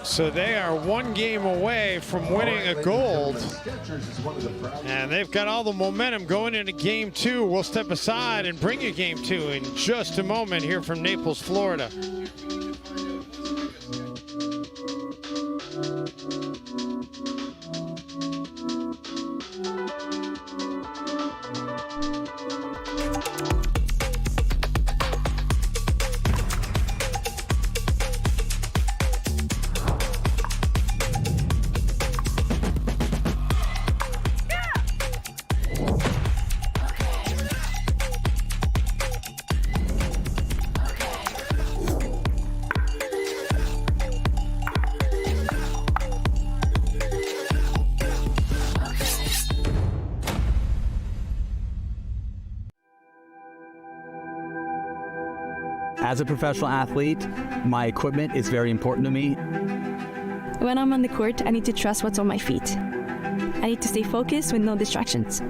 So they are 1 game away from winning a gold. And they've got all the momentum going into game 2. We'll step aside and bring you game 2 in just a moment here from Naples, Florida. As a professional athlete, my equipment is very important to me. When I'm on the court, I need to trust what's on my feet. I need to stay focused with no distractions.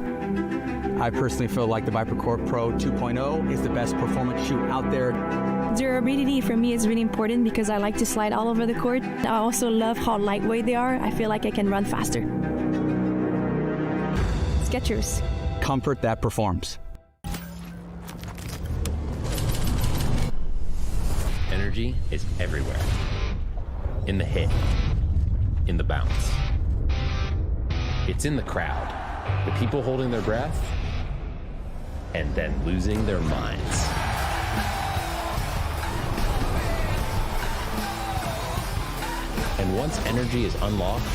I personally feel like the Viper Court Pro 2.0 is the best performance shoe out there. Durability for me is really important because I like to slide all over the court. I also love how lightweight they are. I feel like I can run faster. Skechers. Comfort that performs. Energy is everywhere. In the hit, in the bounce. It's in the crowd, the people holding their breath, and then losing their minds. And once energy is unlocked,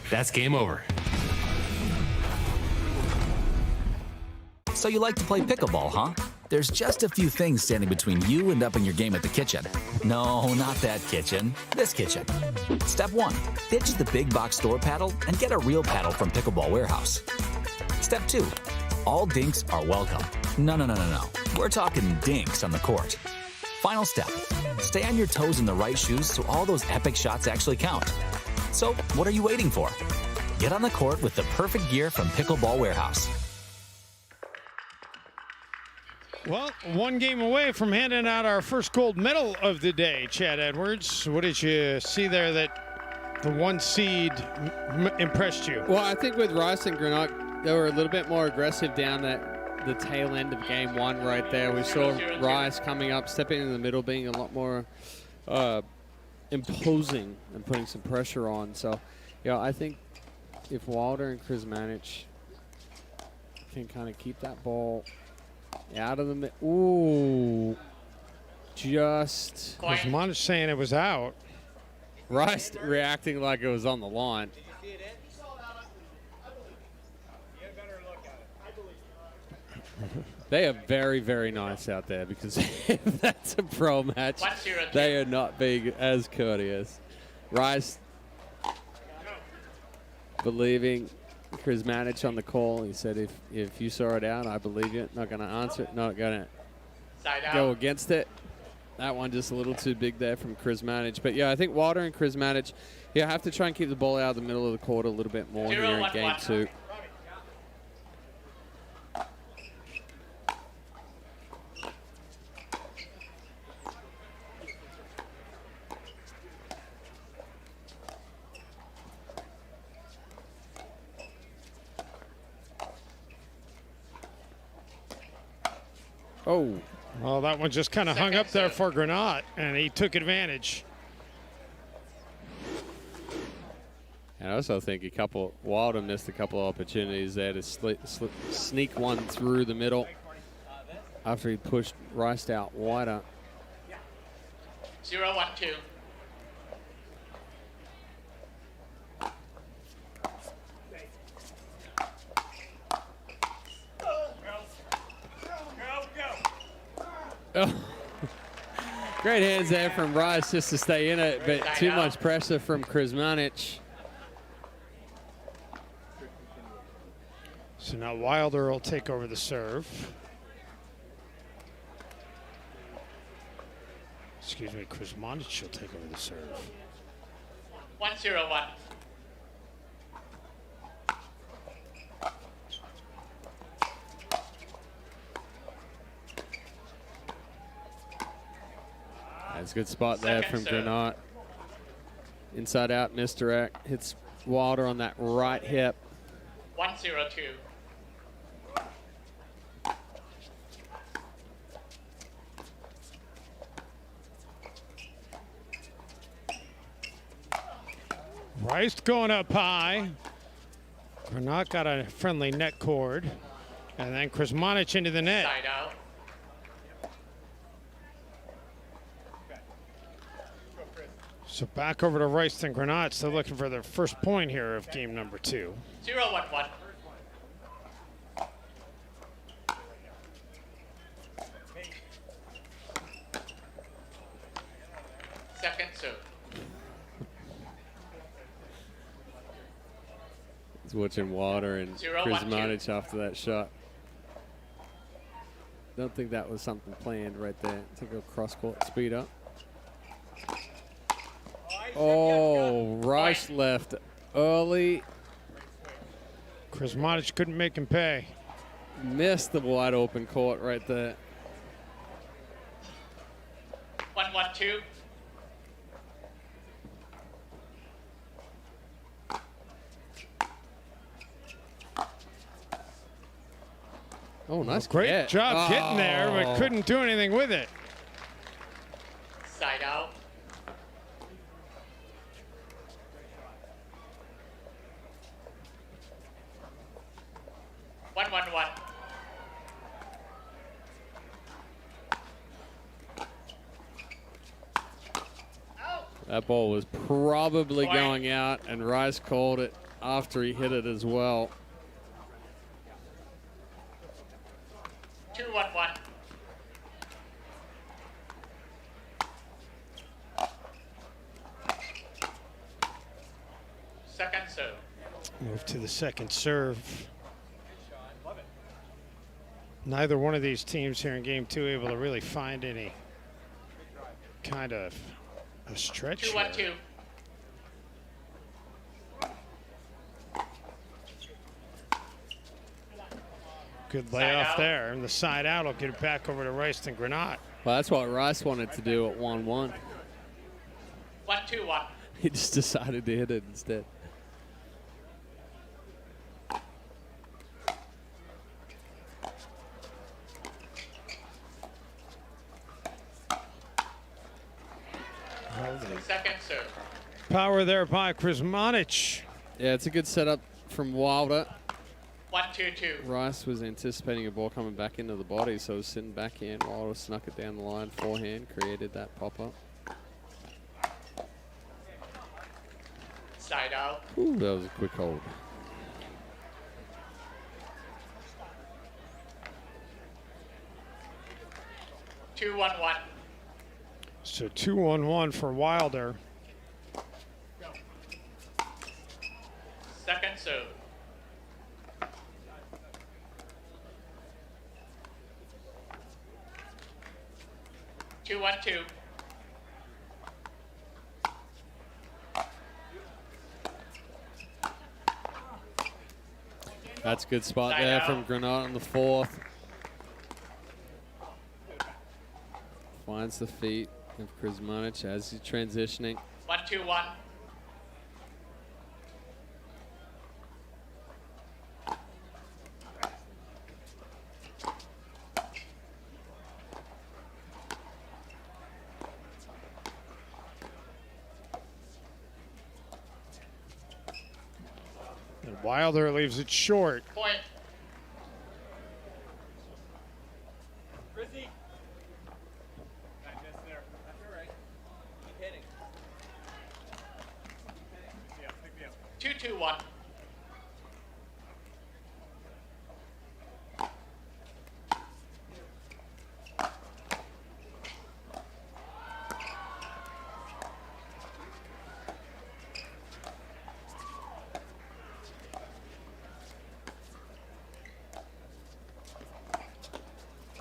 that's game over. So you like to play pickleball, huh? There's just a few things standing between you and upping your game at the kitchen. No, not that kitchen. This kitchen. Step 1. Ditch the big box store paddle and get a real paddle from Pickleball Warehouse. Step 2. All dinks are welcome. No. We're talking dinks on the court. Final step. Stay on your toes in the right shoes so all those epic shots actually count. So, what are you waiting for? Get on the court with the perfect gear from Pickleball Warehouse. Well, 1 game away from handing out our first gold medal of the day, Chad Edwards. What did you see there that the 1 seed impressed you? Well, I think with Rice and Granat, they were a little bit more aggressive down the tail end of game 1 right there. We saw Rice coming up, stepping in the middle, being a lot more imposing and putting some pressure on. So, yeah, I think if Wilder and Krizmanic can kind of keep that ball out of the middle. Ooh. Just. Krizmanic saying it was out. Rice reacting like it was on the line. They are very, very nice out there because if that's a pro match, they are not being as courteous. Rice believing Krizmanic on the call. He said, if you saw it out, I believe you. Not going to answer it. Not going to go against it. That one just a little too big there from Krizmanic. But, yeah, I think Wilder and Krizmanic, have to try and keep the ball out of the middle of the court a little bit more here in game 2. Oh, well, that one just kind of hung up there for Granat, and he took advantage. And I also think Wilder missed a couple of opportunities there to sneak one through the middle after he pushed Rice out wider. 0-1-2. Great hands there from Rice just to stay in it, but too much pressure from Krizmanic. So now Wilder will take over the serve. Excuse me, Krizmanic will take over the serve. 1-0-1. That's a good spot there Second from serve. Granat. Inside out, misdirect. Hits Wilder on that right hip. 1-0-2. Rice going up high. Granat got a friendly net cord. And then Krizmanic into the net. Side out. So back over to Rice and Granat. Still looking for their first point here of game number 2. 0-1-1. Second serve. He's watching Wilder and 0-1-2. Krizmanic after that shot. Don't think that was something planned right there. Take a cross-court speed up. Oh, Rice left early. Krizmanic couldn't make him pay. Missed the wide open court right there. 1-1-2. Oh, nice. Great catch. job getting there, but couldn't do anything with it. Side out. One. That ball was probably going out, and Rice called it after he hit it as well. 2-1-1. Second serve. Move to the second serve. Neither one of these teams here in game 2 able to really find any kind of a stretch. 2-1-2. here. Good layoff there, and the side out will get it back over to Rice and Granat. Well, that's what Rice wanted to do at 1-1. 1-2-1. He just decided to hit it instead. Second serve. Power there by Krizmanic. Yeah, it's a good setup from Wilder. 1-2-2. Rice was anticipating a ball coming back into the body, so was sitting back in. Wilder snuck it down the line, forehand, created that pop-up. Side out. Ooh, that was a quick hold. Two, 1-1. So 2-1-1 for Wilder. Second serve. Two, 1-2. That's a good spot Side there out. from Granat on the fourth. Finds the feet of Krizmanic as he's transitioning. 1-2-1. And Wilder leaves it short. Point. Two, 2-1.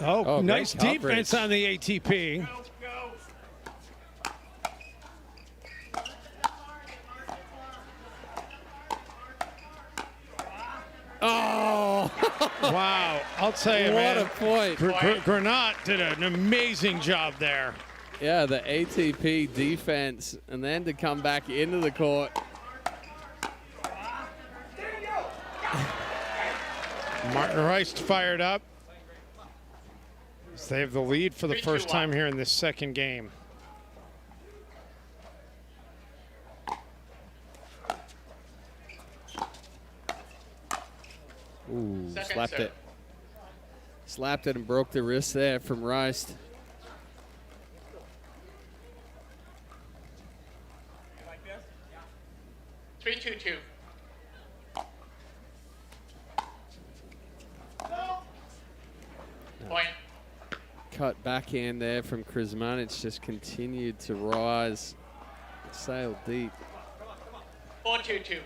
Oh, nice great defense coverage. on the ATP. Oh! Wow, I'll tell you, What man. a point. Granat did an amazing job there. Yeah, the ATP defense, and then to come back into the court. Martin Rice fired up. They have the lead for the first time here in this second game. Ooh, Second slapped serve. it. Slapped it and broke the wrist there from Rice. Three, two, two. Point. Cut backhand there from Krizmanic, just continued to rise, sailed deep. 4-2-2.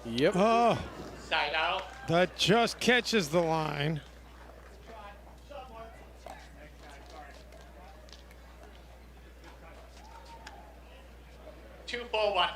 Yep. Oh, Side out. that just catches the line. Two, four, one.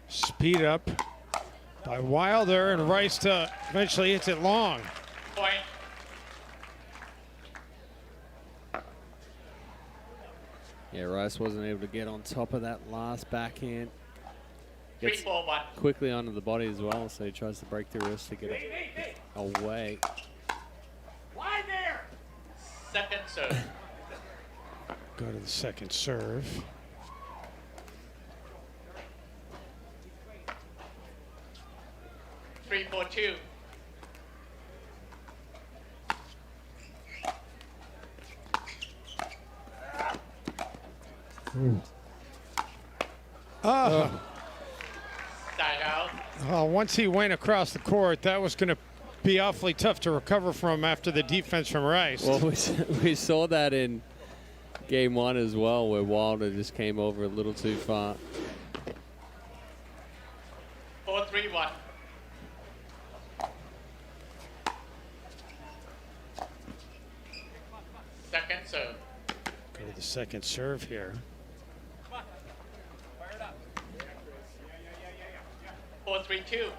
Speed up by Wilder, and Rice to eventually hits it long. Point. Yeah, Rice wasn't able to get on top of that last backhand. Three, Gets four, one. quickly onto the body as well, so he tries to break the wrist to get it away. Wide there. Second serve. Go to the second serve. Three, four, two. Oh. Side out. Once he went across the court, that was going to be awfully tough to recover from after the defense from Rice. Well, we saw that in game one as well, where Wilder just came over a little too far. 4-3-1. Second serve. Go to the second serve here. 4-3-2.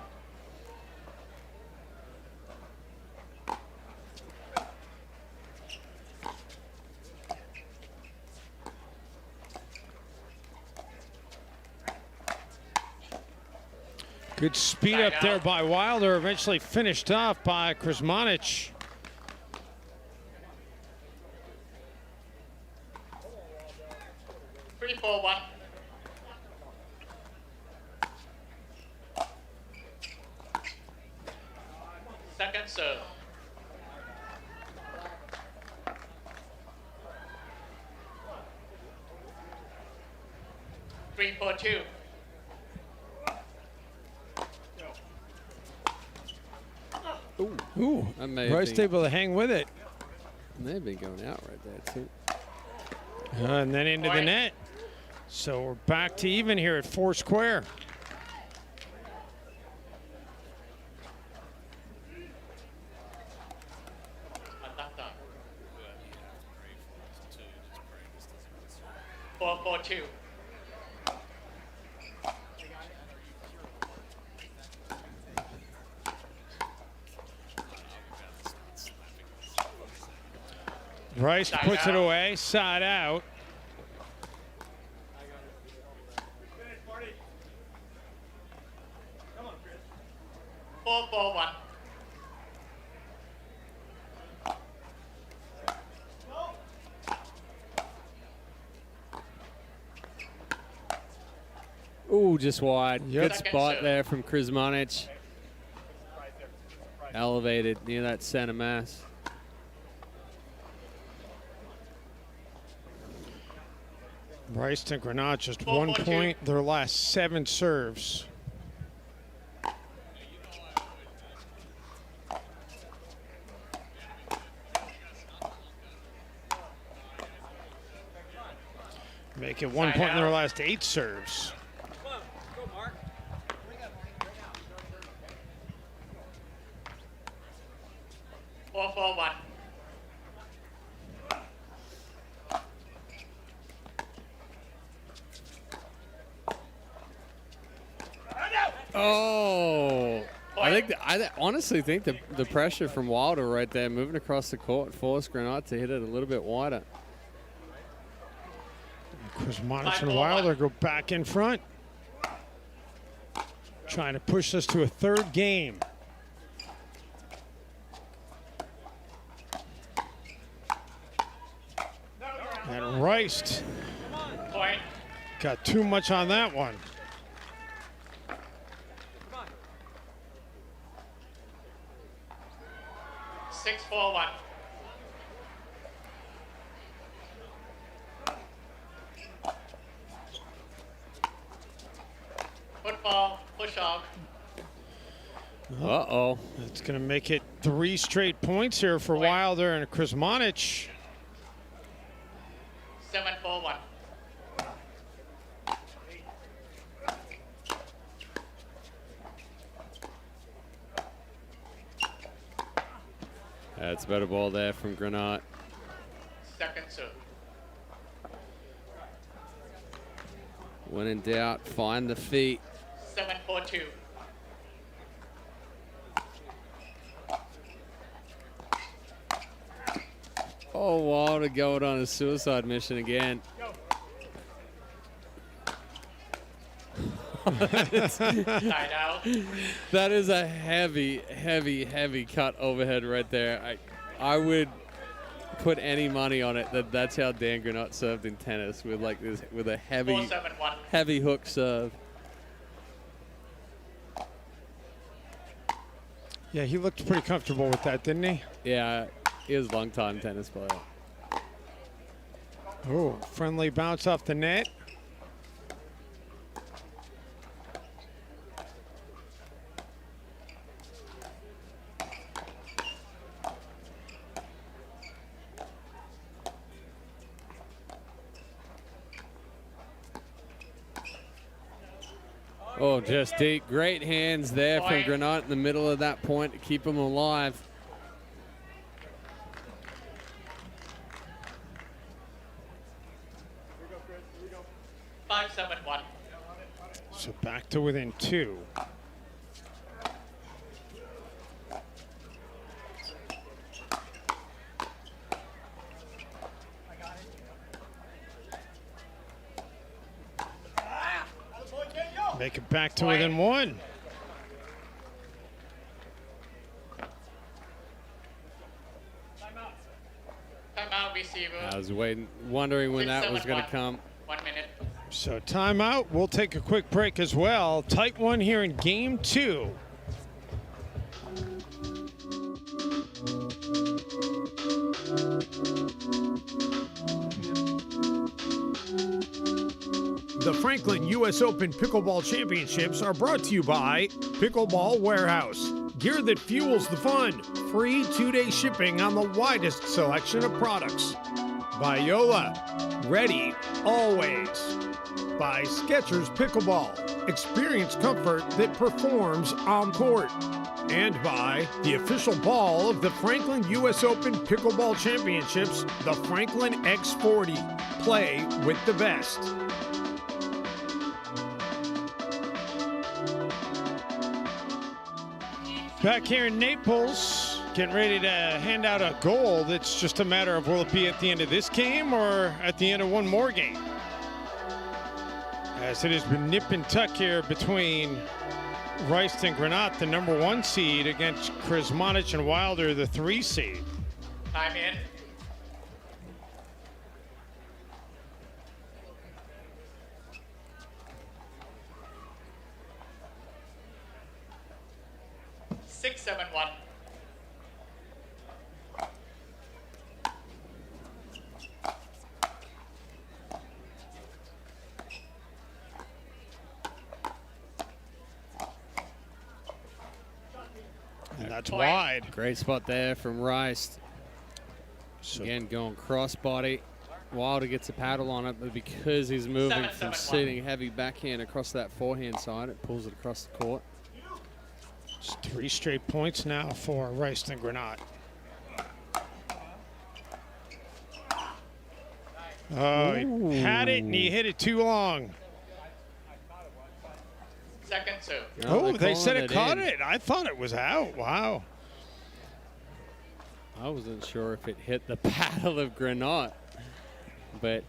Good speed up there by Wilder, eventually finished off by Krizmanic. Three, four, one. Second serve. Three, four, two. Ooh, That may have Rice been- able to hang with it. May have been going out right there, too. And then into the net. So we're back to even here at 4 square. Four, four, two. Rice Side puts it out. away, side out. Four, four, one. Ooh, just wide. Yep. Good Second spot serve. there from Krizmanic. Elevated near that center mass. Rice and Granat just 4-4-2. 1 point their last 7 serves. Make it 1 point in their last 8 serves. 4-4-1. Oh, I honestly think the pressure from Wilder right there, moving across the court, forced Granat to hit it a little bit wider. Kuzmanic and Wilder go back in front. Trying to push us to a 3rd game. And Rice got too much on that one. 6-4-1. Football, push off. Uh-oh. That's going to make it 3 straight points here for Wilder and Kuzmanic. 7-4-1. That's a better ball there from Granat. Second serve. When in doubt, find the feet. 7-4-2. Oh, Wilder going on a suicide mission again. That is a heavy, heavy, heavy cut overhead right there. I would put any money on it that that's how Dan Granat served in tennis, with like this, with a heavy, 4-7-1. heavy hook serve. Yeah, he looked pretty comfortable with that, didn't he? Yeah, he was a long-time tennis player. Oh, friendly bounce off the net. Oh, just deep. Great hands there from Granat in the middle of that point to keep him alive. Five, 7-1. So back to within 2. Make it back to within 1. Timeout, receiver. I was wondering when that was going to come. 1 minute. So timeout. We'll take a quick break as well. Tight one here in game 2. The Franklin US Open Pickleball Championships are brought to you by Pickleball Warehouse. Gear that fuels the fun. Free 2-day shipping on the widest selection of products. By Yola. Ready, always. By Skechers Pickleball. Experience comfort that performs on court. And by the official ball of the Franklin US Open Pickleball Championships, the Franklin X40. Play with the best. Back here in Naples, getting ready to hand out a goal. It's just a matter of will it be at the end of this game or at the end of one more game. As it has been nip and tuck here between Rice and Granat, the #1 seed, against Kuzmanic and Wilder, the 3 seed. Time in. Six, 7-1. That's wide. Great spot there from Rice. Again, going crossbody. Wilder gets a paddle on it, but because he's moving from sitting heavy backhand across that forehand side, it pulls it across the court. It's 3 straight points now for Rice and Granat. Oh, he had it and he hit it too long. Second serve. Oh, they said it caught it. I thought it was out. Wow. I wasn't sure if it hit the paddle of Granat, but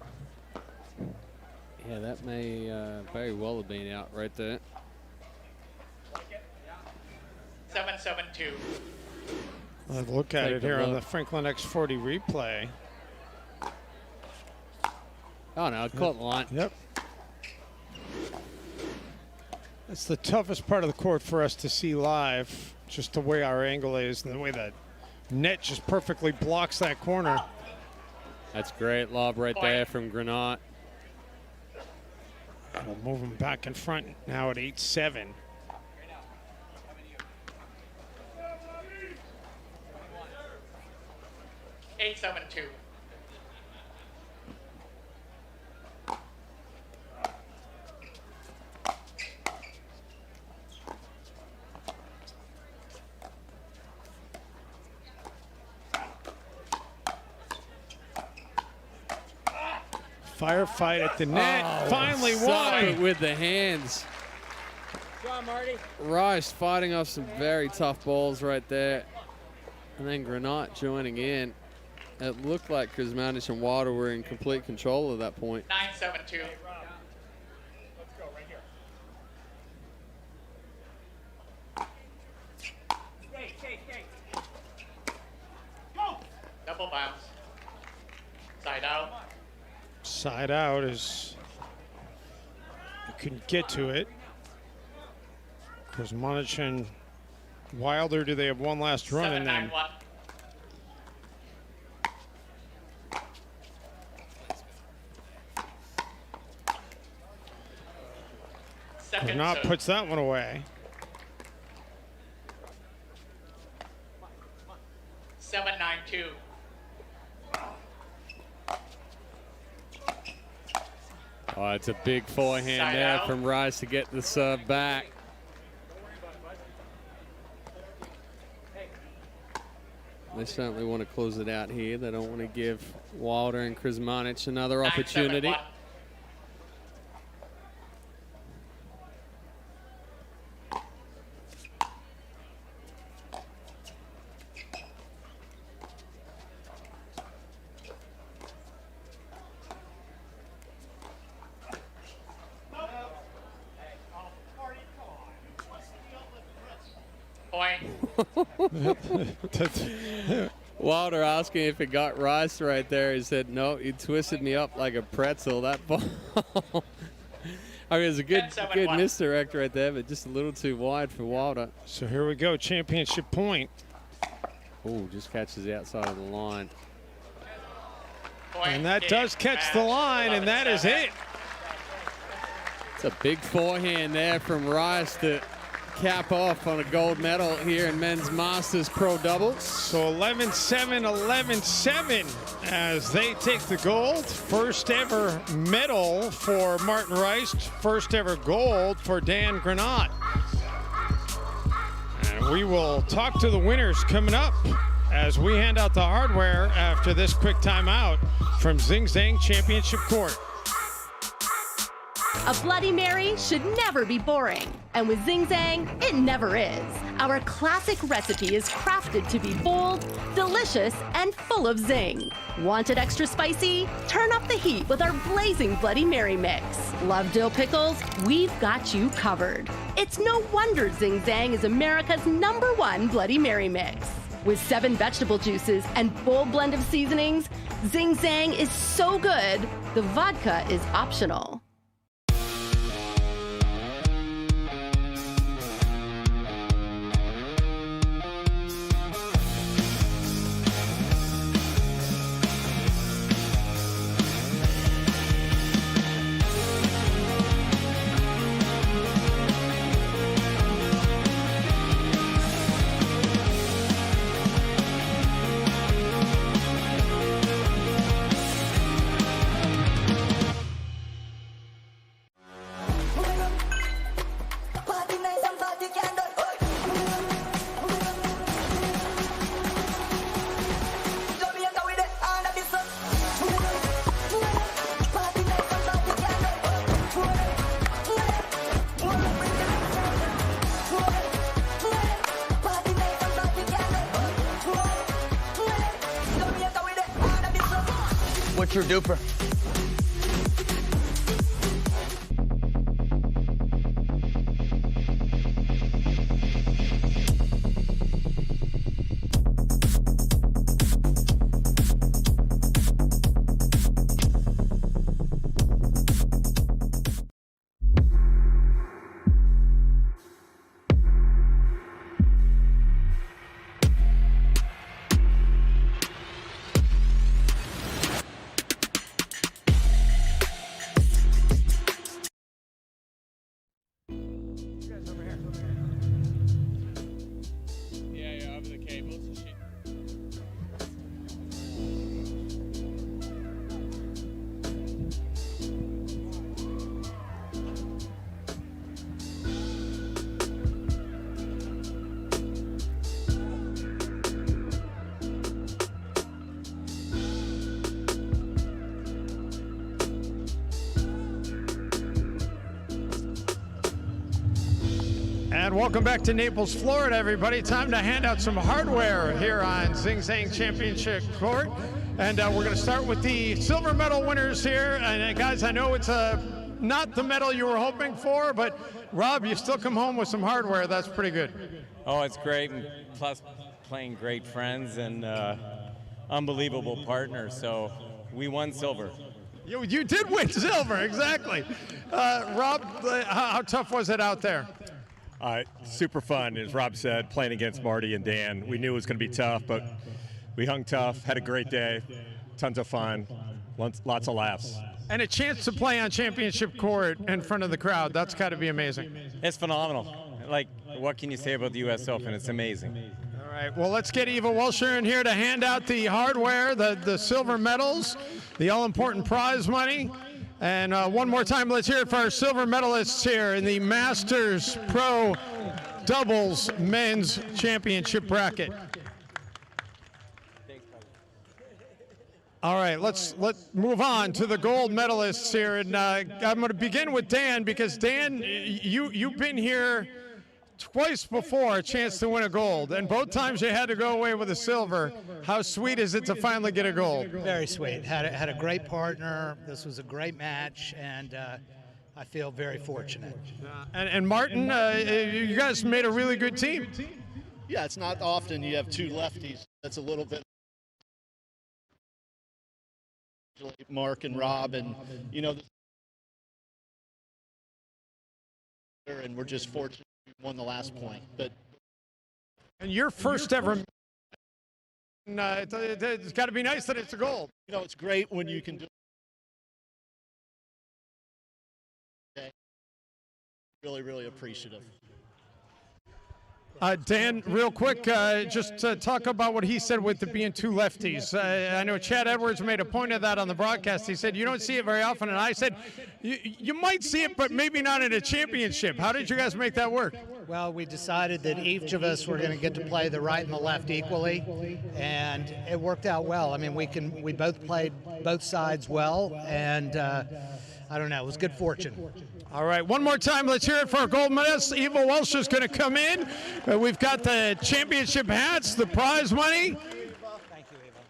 yeah, that may very well have been out right there. 7-7-2. Let's look at it here on the Franklin X40 replay. Oh no, it caught the line. Yep. That's the toughest part of the court for us to see live, just the way our angle is and the way that net just perfectly blocks that corner. That's great lob right there from Granat. We'll move him back in front now at 8-7. Eight, 7-2. Firefight at the net. Finally Suck it won. with the hands. Go on, Marty. Rice fighting off some very tough balls right there. And then Granat joining in. It looked like Kuzmanic and Wilder were in complete control at that point. 9-7-2. Double bounce. Side out. Side out is, you couldn't get to it. Kuzmanic and Wilder, do they have one last run in them? 7-9-1. Granat puts that one away. 7-9-2. Oh, it's a big forehand Side there out. from Rice to get the serve back. They certainly want to close it out here. They don't want to give Wilder and Kuzmanic another opportunity. 9-7-1. Wilder asking if it got Rice right there. He said, no, he twisted me up like a pretzel. That ball. I mean, it was a good misdirect right there, but just a little too wide for Wilder. So here we go, championship point. Oh, just catches the outside of the line. And that does catch the line, and that is it. It's a big forehand there from Rice to cap off on a gold medal here in men's Masters Pro Doubles. So 11-7, 11-7 as they take the gold. First ever medal for Martin Rice. First ever gold for Dan Granat. And we will talk to the winners coming up as we hand out the hardware after this quick timeout from Zing Zang Championship Court. A Bloody Mary should never be boring. And with Zing Zang, it never is. Our classic recipe is crafted to be bold, delicious, and full of zing. Want it extra spicy? Turn up the heat with our blazing Bloody Mary mix. Love dill pickles? We've got you covered. It's no wonder Zing Zang is America's #1 Bloody Mary mix. With 7 vegetable juices and bold blend of seasonings, Zing Zang is so good, the vodka is optional. Switcher duper. Yeah, over the cables and shit. And welcome back to Naples, Florida, everybody. Time to hand out some hardware here on Zing Zang Championship Court. And we're going to start with the silver medal winners here. And guys, I know it's not the medal you were hoping for, but Rob, you still come home with some hardware. That's pretty good. Oh, it's great, and plus playing great friends and unbelievable partners. So we won silver. You did win silver, exactly. Rob, how tough was it out there? Super fun, as Rob said, playing against Marty and Dan. We knew it was going to be tough, but we hung tough, had a great day, tons of fun, lots of laughs. And a chance to play on championship court in front of the crowd. That's got to be amazing. It's phenomenal. Like, what can you say about the US Open? It's amazing. All right, well, let's get Eva Welcher in here to hand out the hardware, the silver medals, the all-important prize money. And one more time, let's hear it for our silver medalists here in the Masters Pro Doubles Men's Championship bracket. All right, let's move on to the gold medalists here, and I'm going to begin with Dan, because Dan, you've been here twice before, a chance to win a gold, and both times you had to go away with a silver. How sweet is it to finally get a gold? Very sweet. Had a great partner. This was a great match, and I feel very fortunate. And Martin, you guys made a really good team. Yeah, it's not often you have two lefties. That's a little bit. Mark and Rob, and you know, and we're just fortunate we won the last point. But and your first ever, it's got to be nice that it's a gold. You know, it's great when you can do. Really, really appreciative. Dan, real quick, just talk about what he said with it being two lefties. I know Chad Edwards made a point of that on the broadcast. He said, you don't see it very often. And I said, you might see it, but maybe not in a championship. How did you guys make that work? Well, we decided that each of us were going to get to play the right and the left equally, and it worked out well. I mean, we both played both sides well, and I don't know, it was good fortune. All right, one more time, let's hear it for our gold medalists. Eva Welch is going to come in. We've got the championship hats, the prize money. Thank you, Eva.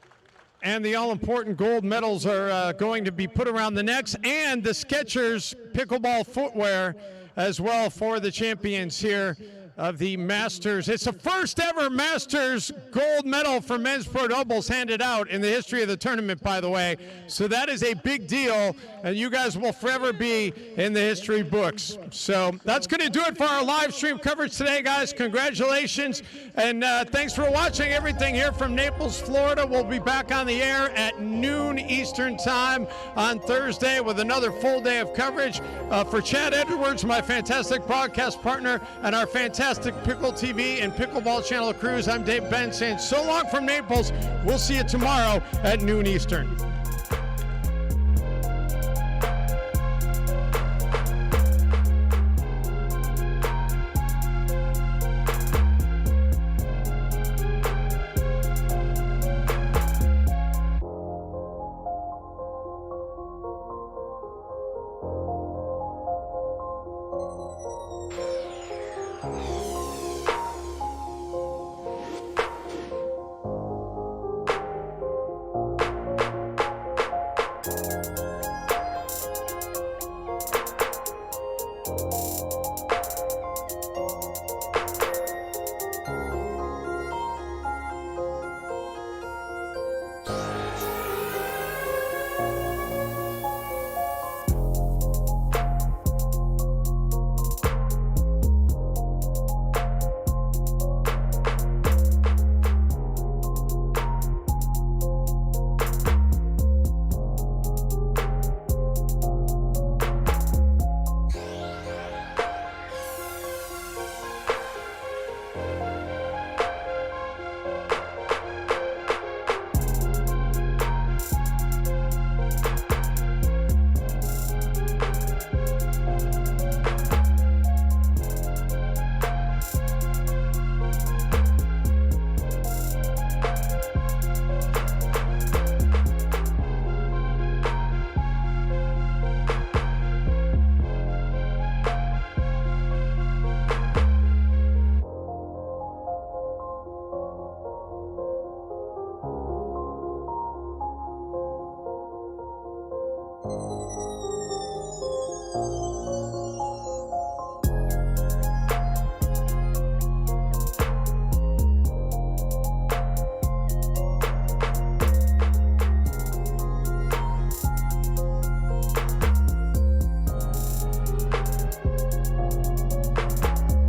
And the all-important gold medals are going to be put around the necks, and the Skechers pickleball footwear as well for the champions here of the Masters. It's the first ever Masters gold medal for men's pro doubles handed out in the history of the tournament, by the way. So that is a big deal, and you guys will forever be in the history books. So that's going to do it for our live stream coverage today, guys. Congratulations, and thanks for watching everything here from Naples, Florida. We'll be back on the air at noon Eastern time on Thursday with another full day of coverage. For Chad Edwards, my fantastic broadcast partner, and our fantastic Pickle TV and Pickleball Channel crews, I'm Dave Ben saying so long from Naples. We'll see you tomorrow at noon Eastern.